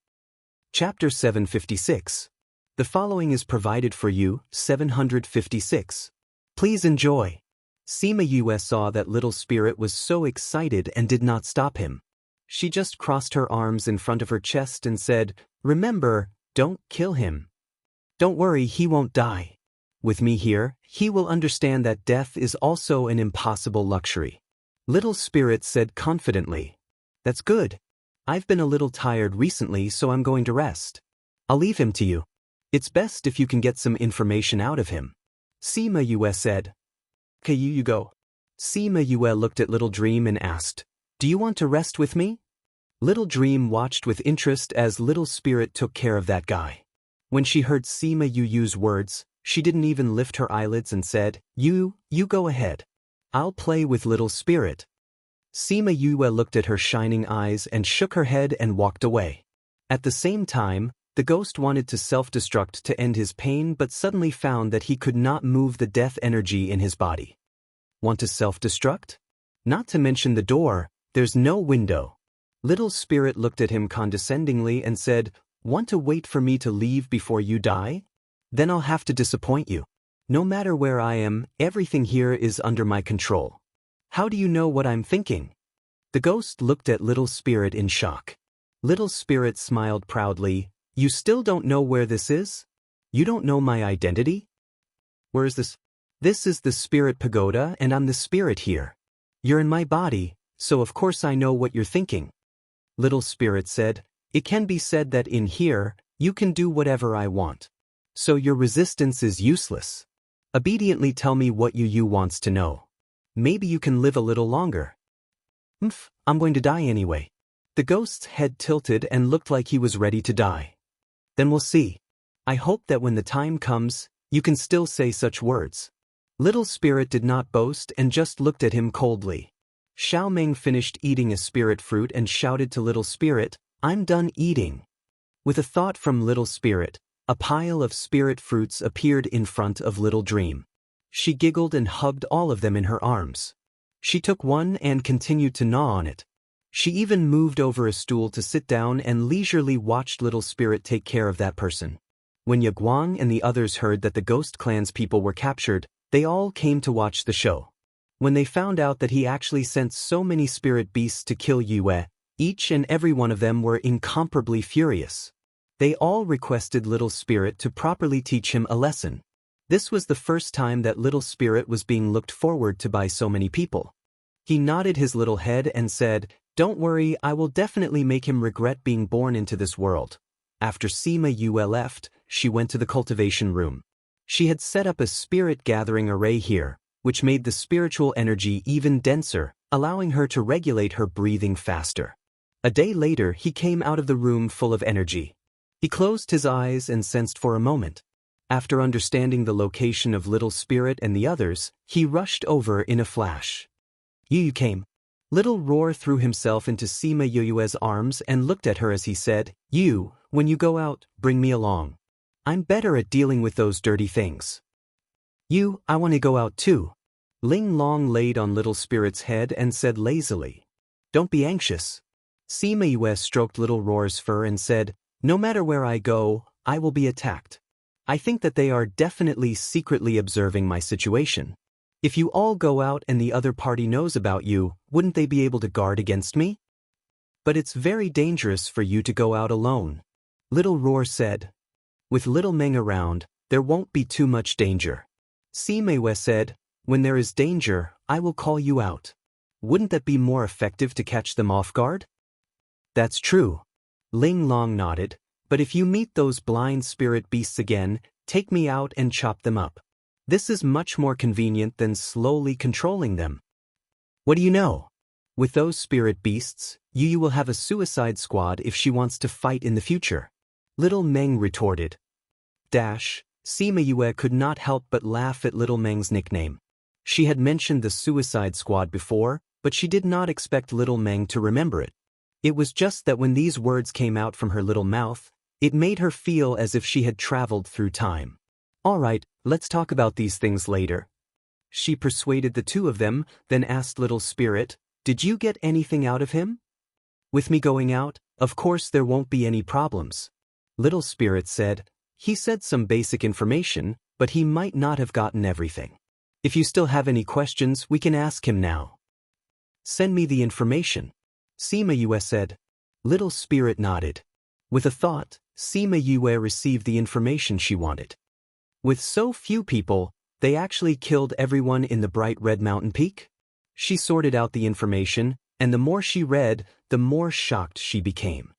Chapter 756. The following is provided for you, 756. Please enjoy. Sima Yue saw that little spirit was so excited and did not stop him. She just crossed her arms in front of her chest and said, remember, don't kill him. Don't worry, he won't die. With me here, he will understand that death is also an impossible luxury. Little spirit said confidently. That's good. I've been a little tired recently, so I'm going to rest. I'll leave him to you. It's best if you can get some information out of him. Sima Yue said. Okay, you go. Sima Yue looked at Little Dream and asked, do you want to rest with me? Little Dream watched with interest as Little Spirit took care of that guy. When she heard Sima Yue's words, she didn't even lift her eyelids and said, You go ahead. I'll play with Little Spirit. Sima Yue looked at her shining eyes and shook her head and walked away. At the same time, the ghost wanted to self-destruct to end his pain but suddenly found that he could not move the death energy in his body. Want to self-destruct? Not to mention the door, there's no window. Little Spirit looked at him condescendingly and said, Want to wait for me to leave before you die? Then I'll have to disappoint you. No matter where I am, everything here is under my control. How do you know what I'm thinking? The ghost looked at Little Spirit in shock. Little Spirit smiled proudly. You still don't know where this is? You don't know my identity? Where is this? This is the Spirit Pagoda and I'm the spirit here. You're in my body, so of course I know what you're thinking. Little Spirit said, It can be said that in here, you can do whatever I want. So your resistance is useless. Obediently tell me what you wants to know. Maybe you can live a little longer. I'm going to die anyway. The ghost's head tilted and looked like he was ready to die. Then we'll see. I hope that when the time comes, you can still say such words. Little Spirit did not boast and just looked at him coldly. Xiao Meng finished eating a spirit fruit and shouted to Little Spirit, I'm done eating. With a thought from Little Spirit, a pile of spirit fruits appeared in front of Little Dream. She giggled and hugged all of them in her arms. She took one and continued to gnaw on it. She even moved over a stool to sit down and leisurely watched Little Spirit take care of that person. When Yaguang and the others heard that the Ghost Clan's people were captured, they all came to watch the show. When they found out that he actually sent so many spirit beasts to kill Yue, each and every one of them were incomparably furious. They all requested Little Spirit to properly teach him a lesson. This was the first time that Little Spirit was being looked forward to by so many people. He nodded his little head and said, "Don't worry, I will definitely make him regret being born into this world." After Sima Yue left, she went to the cultivation room. She had set up a spirit gathering array here, which made the spiritual energy even denser, allowing her to regulate her breathing faster. A day later, he came out of the room full of energy. He closed his eyes and sensed for a moment. After understanding the location of Little Spirit and the others, he rushed over in a flash. "You came." Little Roar threw himself into Sima Yue's arms and looked at her as he said, "You, when you go out, bring me along. I'm better at dealing with those dirty things." "You, I want to go out too." Ling Long laid on Little Spirit's head and said lazily, "Don't be anxious." Sima Yue stroked Little Roar's fur and said, "No matter where I go, I will be attacked. I think that they are definitely secretly observing my situation. If you all go out and the other party knows about you, wouldn't they be able to guard against me? But it's very dangerous for you to go out alone." Little Roar said, "With Little Meng around, there won't be too much danger." Sima Yue said, "When there is danger, I will call you out. Wouldn't that be more effective to catch them off guard?" "That's true." Ling Long nodded, "But if you meet those blind spirit beasts again, take me out and chop them up. This is much more convenient than slowly controlling them." "What do you know? With those spirit beasts, Yu will have a suicide squad if she wants to fight in the future." Little Meng retorted. Sima Yue could not help but laugh at Little Meng's nickname. She had mentioned the suicide squad before, but she did not expect Little Meng to remember it. It was just that when these words came out from her little mouth, it made her feel as if she had traveled through time. "All right, let's talk about these things later." She persuaded the two of them, then asked Little Spirit, "Did you get anything out of him?" "With me going out, of course there won't be any problems." Little Spirit said, "He said some basic information, but he might not have gotten everything. If you still have any questions, we can ask him now." "Send me the information," Sima Yue said. Little Spirit nodded. With a thought, Sima Yue received the information she wanted. With so few people, they actually killed everyone in the bright red mountain peak? She sorted out the information, and the more she read, the more shocked she became.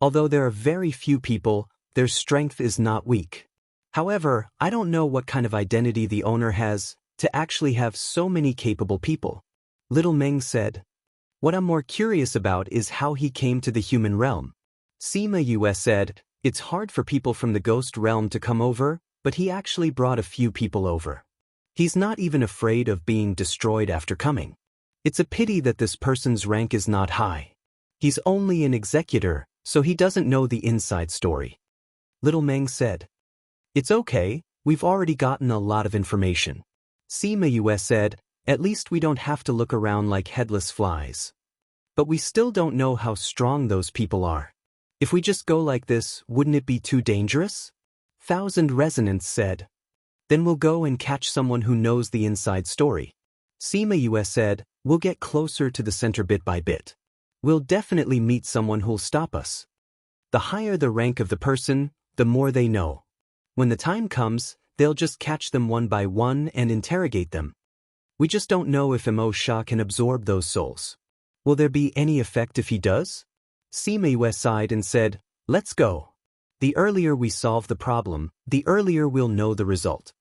Although there are very few people, their strength is not weak. However, I don't know what kind of identity the owner has to actually have so many capable people. Little Meng said, "What I'm more curious about is how he came to the human realm." Sima Yue said, "It's hard for people from the ghost realm to come over, but he actually brought a few people over. He's not even afraid of being destroyed after coming. It's a pity that this person's rank is not high. He's only an executor, so he doesn't know the inside story." Little Meng said, "It's okay, we've already gotten a lot of information." Sima Yue said, "At least we don't have to look around like headless flies. But we still don't know how strong those people are. If we just go like this, wouldn't it be too dangerous?" Thousand Resonance said, "Then we'll go and catch someone who knows the inside story." Sima Yue said, "We'll get closer to the center bit by bit. We'll definitely meet someone who'll stop us. The higher the rank of the person, the more they know. When the time comes, they'll just catch them one by one and interrogate them. We just don't know if Mo Sha can absorb those souls. Will there be any effect if he does?" Sima Yue sighed and said, "Let's go. The earlier we solve the problem, the earlier we'll know the result."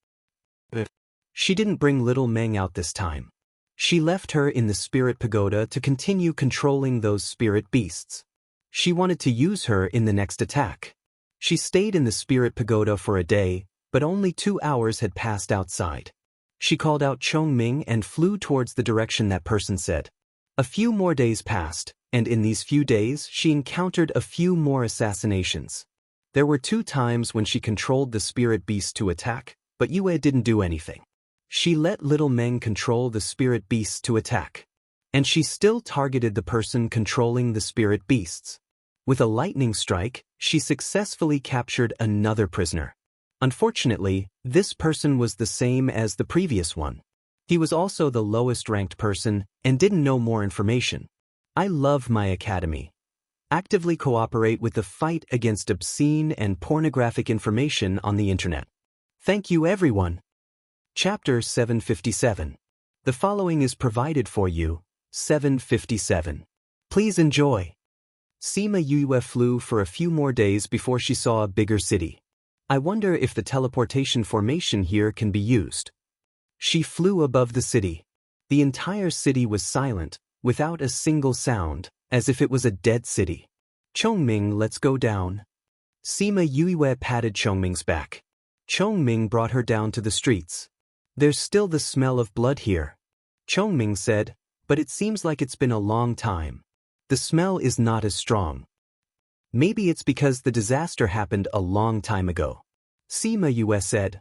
She didn't bring Little Meng out this time. She left her in the spirit pagoda to continue controlling those spirit beasts. She wanted to use her in the next attack. She stayed in the spirit pagoda for a day, but only 2 hours had passed outside. She called out Chongming and flew towards the direction that person said. A few more days passed, and in these few days she encountered a few more assassinations. There were 2 times when she controlled the spirit beast to attack, but Yue didn't do anything. She let Little Meng control the spirit beasts to attack. and she still targeted the person controlling the spirit beasts. With a lightning strike, she successfully captured another prisoner. Unfortunately, this person was the same as the previous one. He was also the lowest ranked person and didn't know more information. I love my academy. Actively cooperate with the fight against obscene and pornographic information on the internet. Thank you everyone. Chapter 757. The following is provided for you, 757. Please enjoy. Sima Yue flew for a few more days before she saw a bigger city. I wonder if the teleportation formation here can be used. She flew above the city. The entire city was silent, without a single sound, as if it was a dead city. Chongming, let's go down. Sima Yue patted Chongming's back. Chongming brought her down to the streets. There's still the smell of blood here. Chongming said, but it seems like it's been a long time. The smell is not as strong. Maybe it's because the disaster happened a long time ago. Sima Yue said,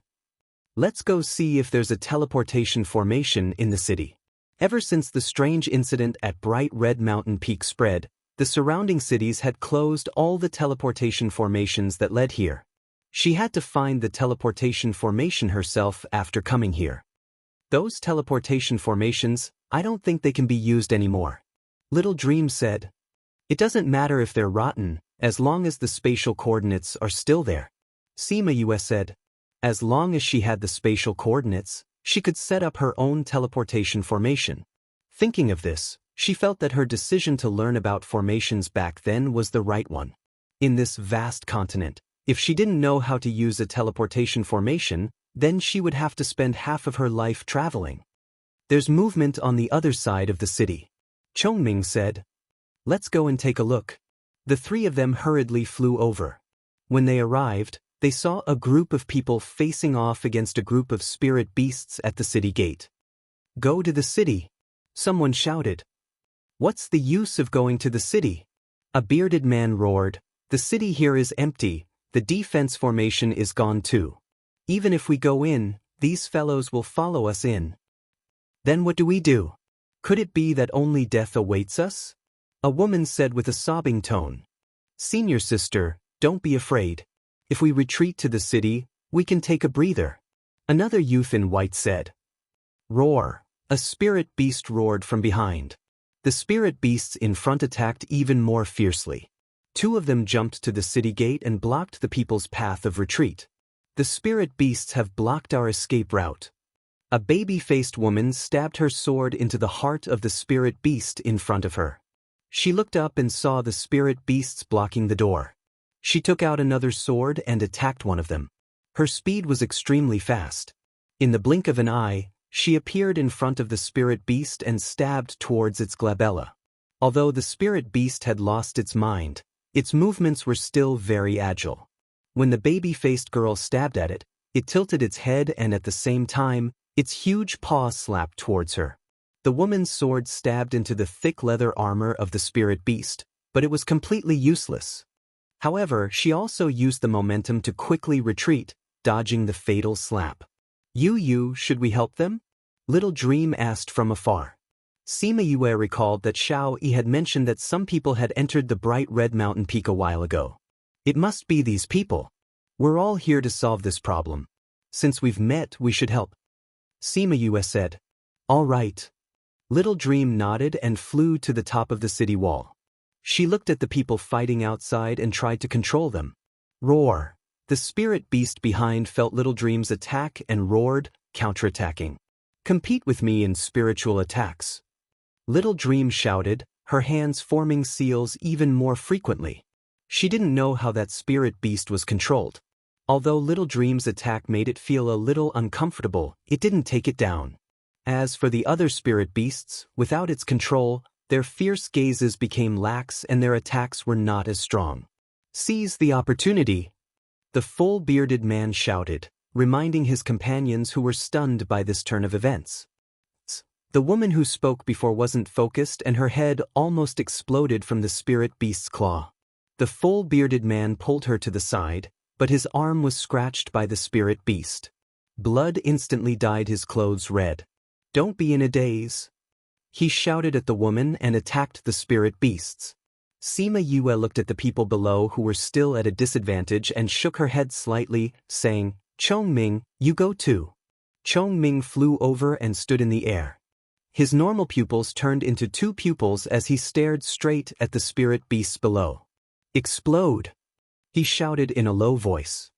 let's go see if there's a teleportation formation in the city. Ever since the strange incident at Bright Red Mountain Peak spread, the surrounding cities had closed all the teleportation formations that led here. She had to find the teleportation formation herself after coming here. Those teleportation formations, I don't think they can be used anymore. Little Dream said, it doesn't matter if they're rotten, as long as the spatial coordinates are still there. Sima Yue said, as long as she had the spatial coordinates, she could set up her own teleportation formation. Thinking of this, she felt that her decision to learn about formations back then was the right one. In this vast continent, if she didn't know how to use a teleportation formation, then she would have to spend half of her life traveling. There's movement on the other side of the city. Chongming said, let's go and take a look. The three of them hurriedly flew over. When they arrived, they saw a group of people facing off against a group of spirit beasts at the city gate. Go to the city, someone shouted. What's the use of going to the city? A bearded man roared, the city here is empty, the defense formation is gone too. Even if we go in, these fellows will follow us in. Then what do we do? Could it be that only death awaits us? A woman said with a sobbing tone. Senior sister, don't be afraid. If we retreat to the city, we can take a breather. Another youth in white said. Roar. A spirit beast roared from behind. The spirit beasts in front attacked even more fiercely. Two of them jumped to the city gate and blocked the people's path of retreat. The spirit beasts have blocked our escape route. A baby-faced woman stabbed her sword into the heart of the spirit beast in front of her. She looked up and saw the spirit beasts blocking the door. She took out another sword and attacked one of them. Her speed was extremely fast. In the blink of an eye, she appeared in front of the spirit beast and stabbed towards its glabella. Although the spirit beast had lost its mind, its movements were still very agile. When the baby-faced girl stabbed at it, it tilted its head and at the same time, its huge paw slapped towards her. The woman's sword stabbed into the thick leather armor of the spirit beast, but it was completely useless. However, she also used the momentum to quickly retreat, dodging the fatal slap. Yu, should we help them? Little Dream asked from afar. Sima Yue recalled that Xiao Yi had mentioned that some people had entered the Bright Red Mountain Peak a while ago. It must be these people. We're all here to solve this problem. Since we've met, we should help. Sima Yue said. All right. Little Dream nodded and flew to the top of the city wall. She looked at the people fighting outside and tried to control them. Roar. The spirit beast behind felt Little Dream's attack and roared, counterattacking. Compete with me in spiritual attacks. Little Dream shouted, her hands forming seals even more frequently. She didn't know how that spirit beast was controlled. Although Little Dream's attack made it feel a little uncomfortable, it didn't take it down. As for the other spirit beasts, without its control, their fierce gazes became lax and their attacks were not as strong. Seize the opportunity. The full-bearded man shouted, reminding his companions who were stunned by this turn of events. The woman who spoke before wasn't focused and her head almost exploded from the spirit beast's claw. The full-bearded man pulled her to the side, but his arm was scratched by the spirit beast. Blood instantly dyed his clothes red. Don't be in a daze. He shouted at the woman and attacked the spirit beasts. Sima Yue looked at the people below who were still at a disadvantage and shook her head slightly, saying, "Chongming, you go too." Chongming flew over and stood in the air. His normal pupils turned into 2 pupils as he stared straight at the spirit beasts below. "Explode!" he shouted in a low voice.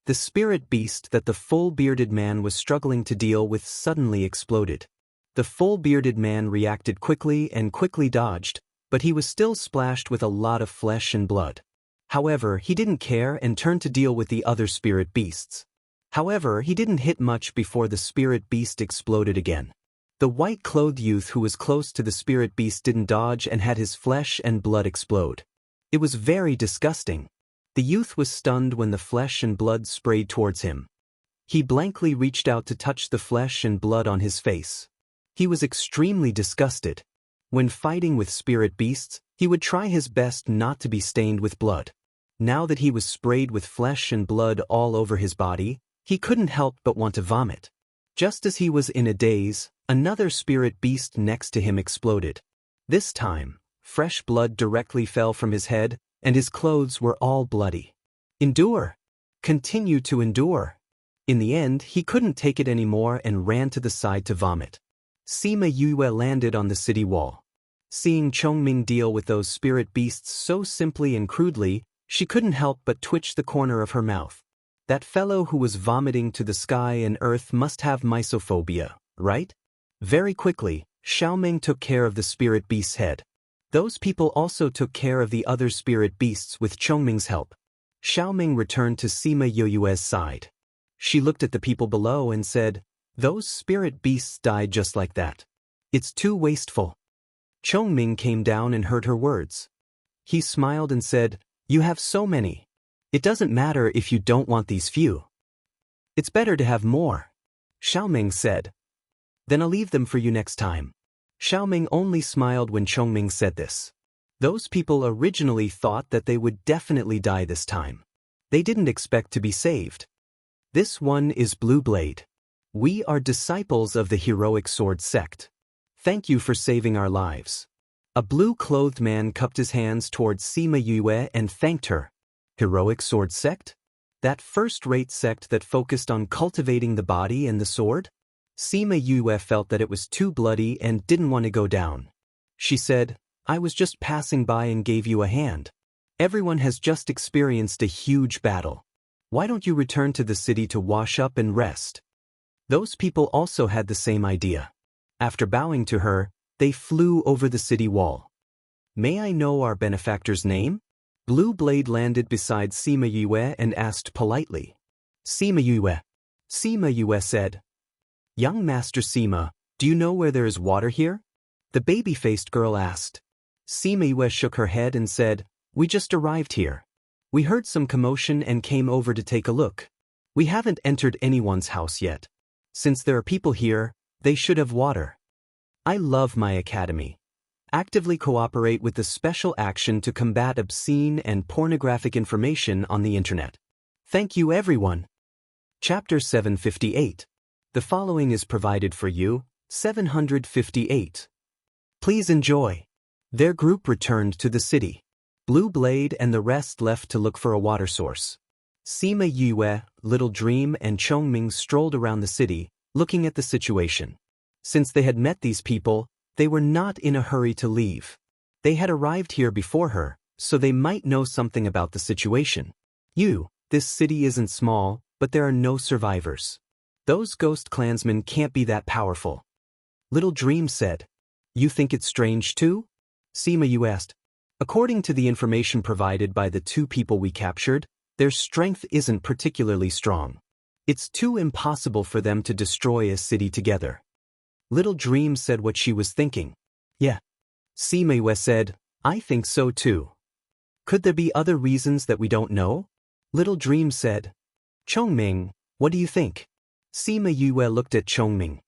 The spirit beast that the full-bearded man was struggling to deal with suddenly exploded. The full-bearded man reacted quickly and quickly dodged, but he was still splashed with a lot of flesh and blood. However, he didn't care and turned to deal with the other spirit beasts. However, he didn't hit much before the spirit beast exploded again. The white-clothed youth who was close to the spirit beast didn't dodge and had his flesh and blood explode. It was very disgusting. The youth was stunned when the flesh and blood sprayed towards him. He blankly reached out to touch the flesh and blood on his face. He was extremely disgusted. When fighting with spirit beasts, he would try his best not to be stained with blood. Now that he was sprayed with flesh and blood all over his body, he couldn't help but want to vomit. Just as he was in a daze, another spirit beast next to him exploded. This time, fresh blood directly fell from his head, and his clothes were all bloody. Endure. Continue to endure. In the end, he couldn't take it anymore and ran to the side to vomit. Sima Yue landed on the city wall. Seeing Chongming deal with those spirit beasts so simply and crudely, she couldn't help but twitch the corner of her mouth. That fellow who was vomiting to the sky and earth must have mysophobia, right? Very quickly, Xiaoming took care of the spirit beast's head. Those people also took care of the other spirit beasts with Chongming's help. Xiaoming returned to Sima Yue's side. She looked at the people below and said, "Those spirit beasts died just like that. It's too wasteful." Chongming came down and heard her words. He smiled and said, "You have so many. It doesn't matter if you don't want these few. It's better to have more." Xiaoming said, "Then I'll leave them for you next time." Xiaoming only smiled when Chongming said this. Those people originally thought that they would definitely die this time. They didn't expect to be saved. This one is Blue Blade. We are disciples of the heroic sword sect. Thank you for saving our lives. A blue-clothed man cupped his hands towards Sima Yue and thanked her. Heroic sword sect? That first-rate sect that focused on cultivating the body and the sword? Sima Yue felt that it was too bloody and didn't want to go down. She said, "I was just passing by and gave you a hand. Everyone has just experienced a huge battle. Why don't you return to the city to wash up and rest?" Those people also had the same idea. After bowing to her, they flew over the city wall. "May I know our benefactor's name?" Blue Blade landed beside Sima Yue and asked politely. Sima Yue said, "Young Master Sima, do you know where there is water here?" The baby-faced girl asked. Sima Yue shook her head and said, "We just arrived here. We heard some commotion and came over to take a look. We haven't entered anyone's house yet. Since there are people here, they should have water. I love my academy. Actively cooperate with the special action to combat obscene and pornographic information on the internet. Thank you everyone." Chapter 758. The following is provided for you, 758. Please enjoy. Their group returned to the city. Blue Blade and the rest left to look for a water source. Sima Yue, Little Dream and Chongming strolled around the city, looking at the situation. Since they had met these people, they were not in a hurry to leave. They had arrived here before her, so they might know something about the situation. This city isn't small, but there are no survivors. Those ghost clansmen can't be that powerful. Little Dream said. You think it's strange too? Sima Yue asked. According to the information provided by the 2 people we captured, their strength isn't particularly strong. It's too impossible for them to destroy a city together. Little Dream said what she was thinking. Yeah. Sima Yue said, I think so too. Could there be other reasons that we don't know? Little Dream said. Chongming, what do you think? Sima Yue looked at Chongming.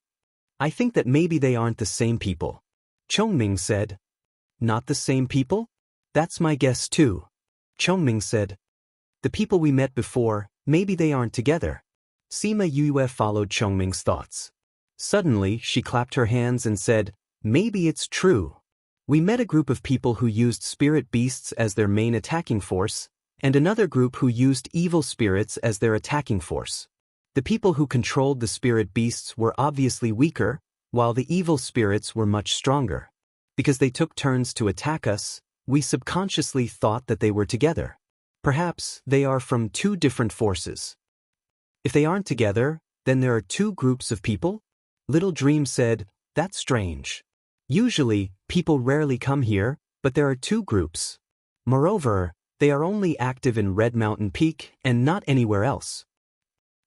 I think that maybe they aren't the same people. Chongming said. Not the same people? That's my guess too. Chongming said. The people we met before, maybe they aren't together. Sima Yue followed Chongming's thoughts. Suddenly, she clapped her hands and said, Maybe it's true. We met a group of people who used spirit beasts as their main attacking force, and another group who used evil spirits as their attacking force. The people who controlled the spirit beasts were obviously weaker, while the evil spirits were much stronger. Because they took turns to attack us, we subconsciously thought that they were together. Perhaps they are from two different forces. If they aren't together, then there are two groups of people? Little Dream said, that's strange. Usually, people rarely come here, but there are two groups. Moreover, they are only active in Red Mountain Peak and not anywhere else.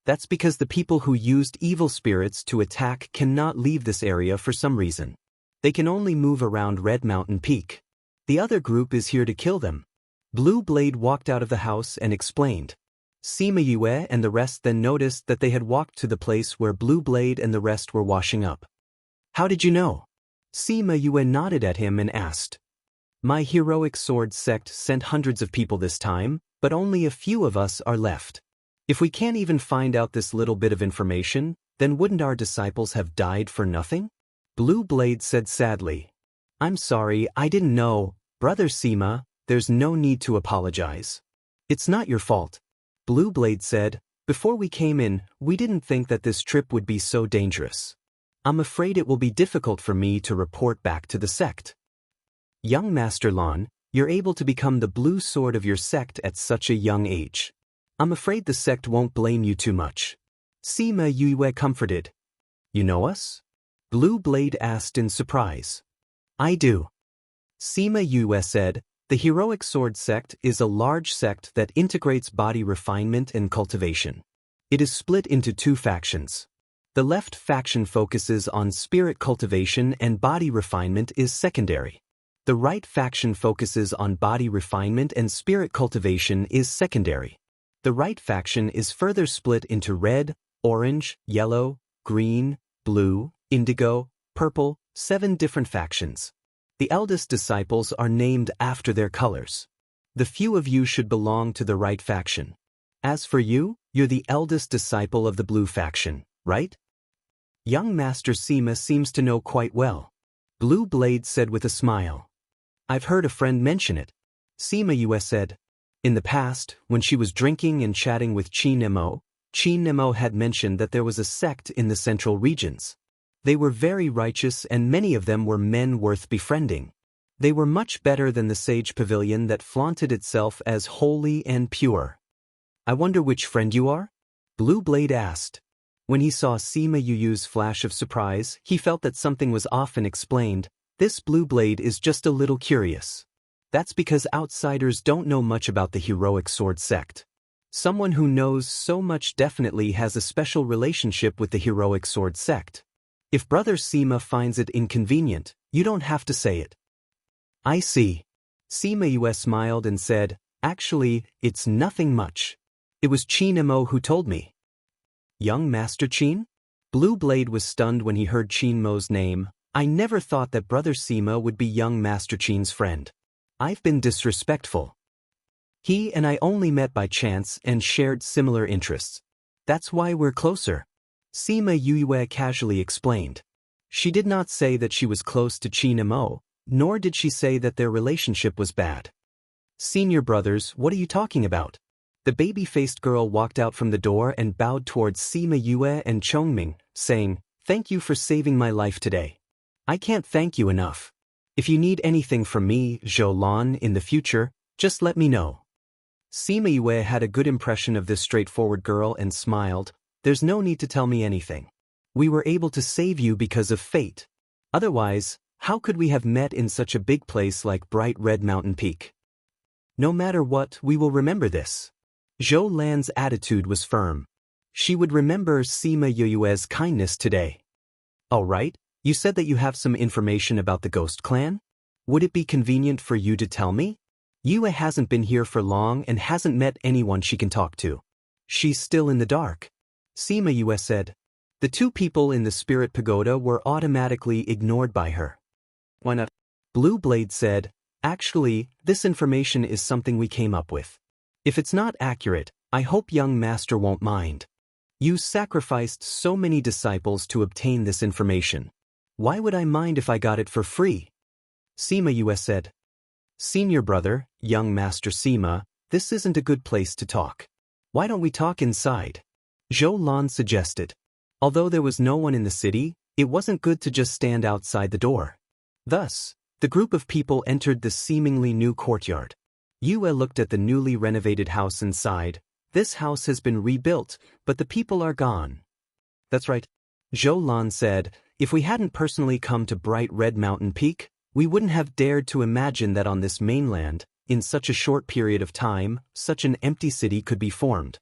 That's because the people who used evil spirits to attack cannot leave this area for some reason. They can only move around Red Mountain Peak. The other group is here to kill them. Blue Blade walked out of the house and explained. Sima Yue and the rest then noticed that they had walked to the place where Blue Blade and the rest were washing up. How did you know? Sima Yue nodded at him and asked. My heroic sword sect sent hundreds of people this time, but only a few of us are left. If we can't even find out this little bit of information, then wouldn't our disciples have died for nothing? Blue Blade said sadly. I'm sorry, I didn't know. Brother Sima, there's no need to apologize. It's not your fault. Blue Blade said, before we came in, we didn't think that this trip would be so dangerous. I'm afraid it will be difficult for me to report back to the sect. Young Master Lan, you're able to become the blue sword of your sect at such a young age. I'm afraid the sect won't blame you too much. Sima Yue comforted. You know us? Blue Blade asked in surprise. I do. Sima Yue said, the heroic sword sect is a large sect that integrates body refinement and cultivation. It is split into two factions. The left faction focuses on spirit cultivation and body refinement is secondary. The right faction focuses on body refinement and spirit cultivation is secondary. The right faction is further split into red, orange, yellow, green, blue, indigo, purple, 7 different factions. The eldest disciples are named after their colors. The few of you should belong to the right faction. As for you, you're the eldest disciple of the blue faction, right? Young Master Sima seems to know quite well. Blue Blade said with a smile. I've heard a friend mention it. Sima Yue said. In the past, when she was drinking and chatting with Qin Nemo had mentioned that there was a sect in the central regions. They were very righteous and many of them were men worth befriending. They were much better than the Sage Pavilion that flaunted itself as holy and pure. I wonder which friend you are? Blue Blade asked. When he saw Sima Yu's flash of surprise, he felt that something was off and explained, this Blue Blade is just a little curious. That's because outsiders don't know much about the heroic sword sect. Someone who knows so much definitely has a special relationship with the heroic sword sect. If Brother Sima finds it inconvenient, you don't have to say it. I see. Sima Yue smiled and said, actually, it's nothing much. It was Qin Mo who told me. Young Master Qin? Blue Blade was stunned when he heard Qin Mo's name. I never thought that Brother Sima would be young Master Qin's friend. I've been disrespectful. He and I only met by chance and shared similar interests. That's why we're closer. Sima Yue casually explained. She did not say that she was close to Qin Mo, nor did she say that their relationship was bad. Senior brothers, what are you talking about? The baby-faced girl walked out from the door and bowed towards Sima Yue and Chongming, saying, thank you for saving my life today. I can't thank you enough. If you need anything from me, Zhou Lan, in the future, just let me know. Sima Yue had a good impression of this straightforward girl and smiled. There's no need to tell me anything. We were able to save you because of fate. Otherwise, how could we have met in such a big place like bright Red Mountain Peak? No matter what, we will remember this. Zhou Lan's attitude was firm. She would remember Sima Yue's kindness today. All right, you said that you have some information about the Ghost Clan? Would it be convenient for you to tell me? Yue hasn't been here for long and hasn't met anyone she can talk to. She's still in the dark. Sima Yue said. The 2 people in the Spirit Pagoda were automatically ignored by her. Why not? Blue Blade said, actually, this information is something we came up with. If it's not accurate, I hope young master won't mind. You sacrificed so many disciples to obtain this information. Why would I mind if I got it for free? Sima Yue said. Senior brother, young Master Sima, this isn't a good place to talk. Why don't we talk inside? Zhou Lan suggested. Although there was no one in the city, it wasn't good to just stand outside the door. Thus, the group of people entered the seemingly new courtyard. Yue looked at the newly renovated house inside. This house has been rebuilt, but the people are gone. That's right. Zhou Lan said, if we hadn't personally come to bright Red Mountain Peak, we wouldn't have dared to imagine that on this mainland, in such a short period of time, such an empty city could be formed.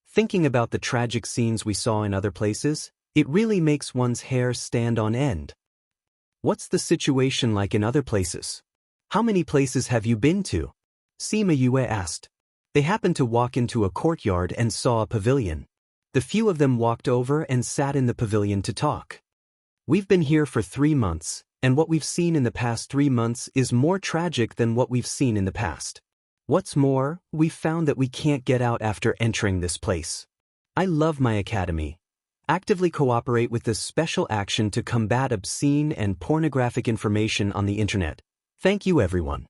Thinking about the tragic scenes we saw in other places, it really makes one's hair stand on end. What's the situation like in other places? How many places have you been to? Sima Yue asked. They happened to walk into a courtyard and saw a pavilion. The few of them walked over and sat in the pavilion to talk. We've been here for 3 months, and what we've seen in the past 3 months is more tragic than what we've seen in the past. What's more, we've found that we can't get out after entering this place. I love my academy. Actively cooperate with this special action to combat obscene and pornographic information on the internet. Thank you, everyone.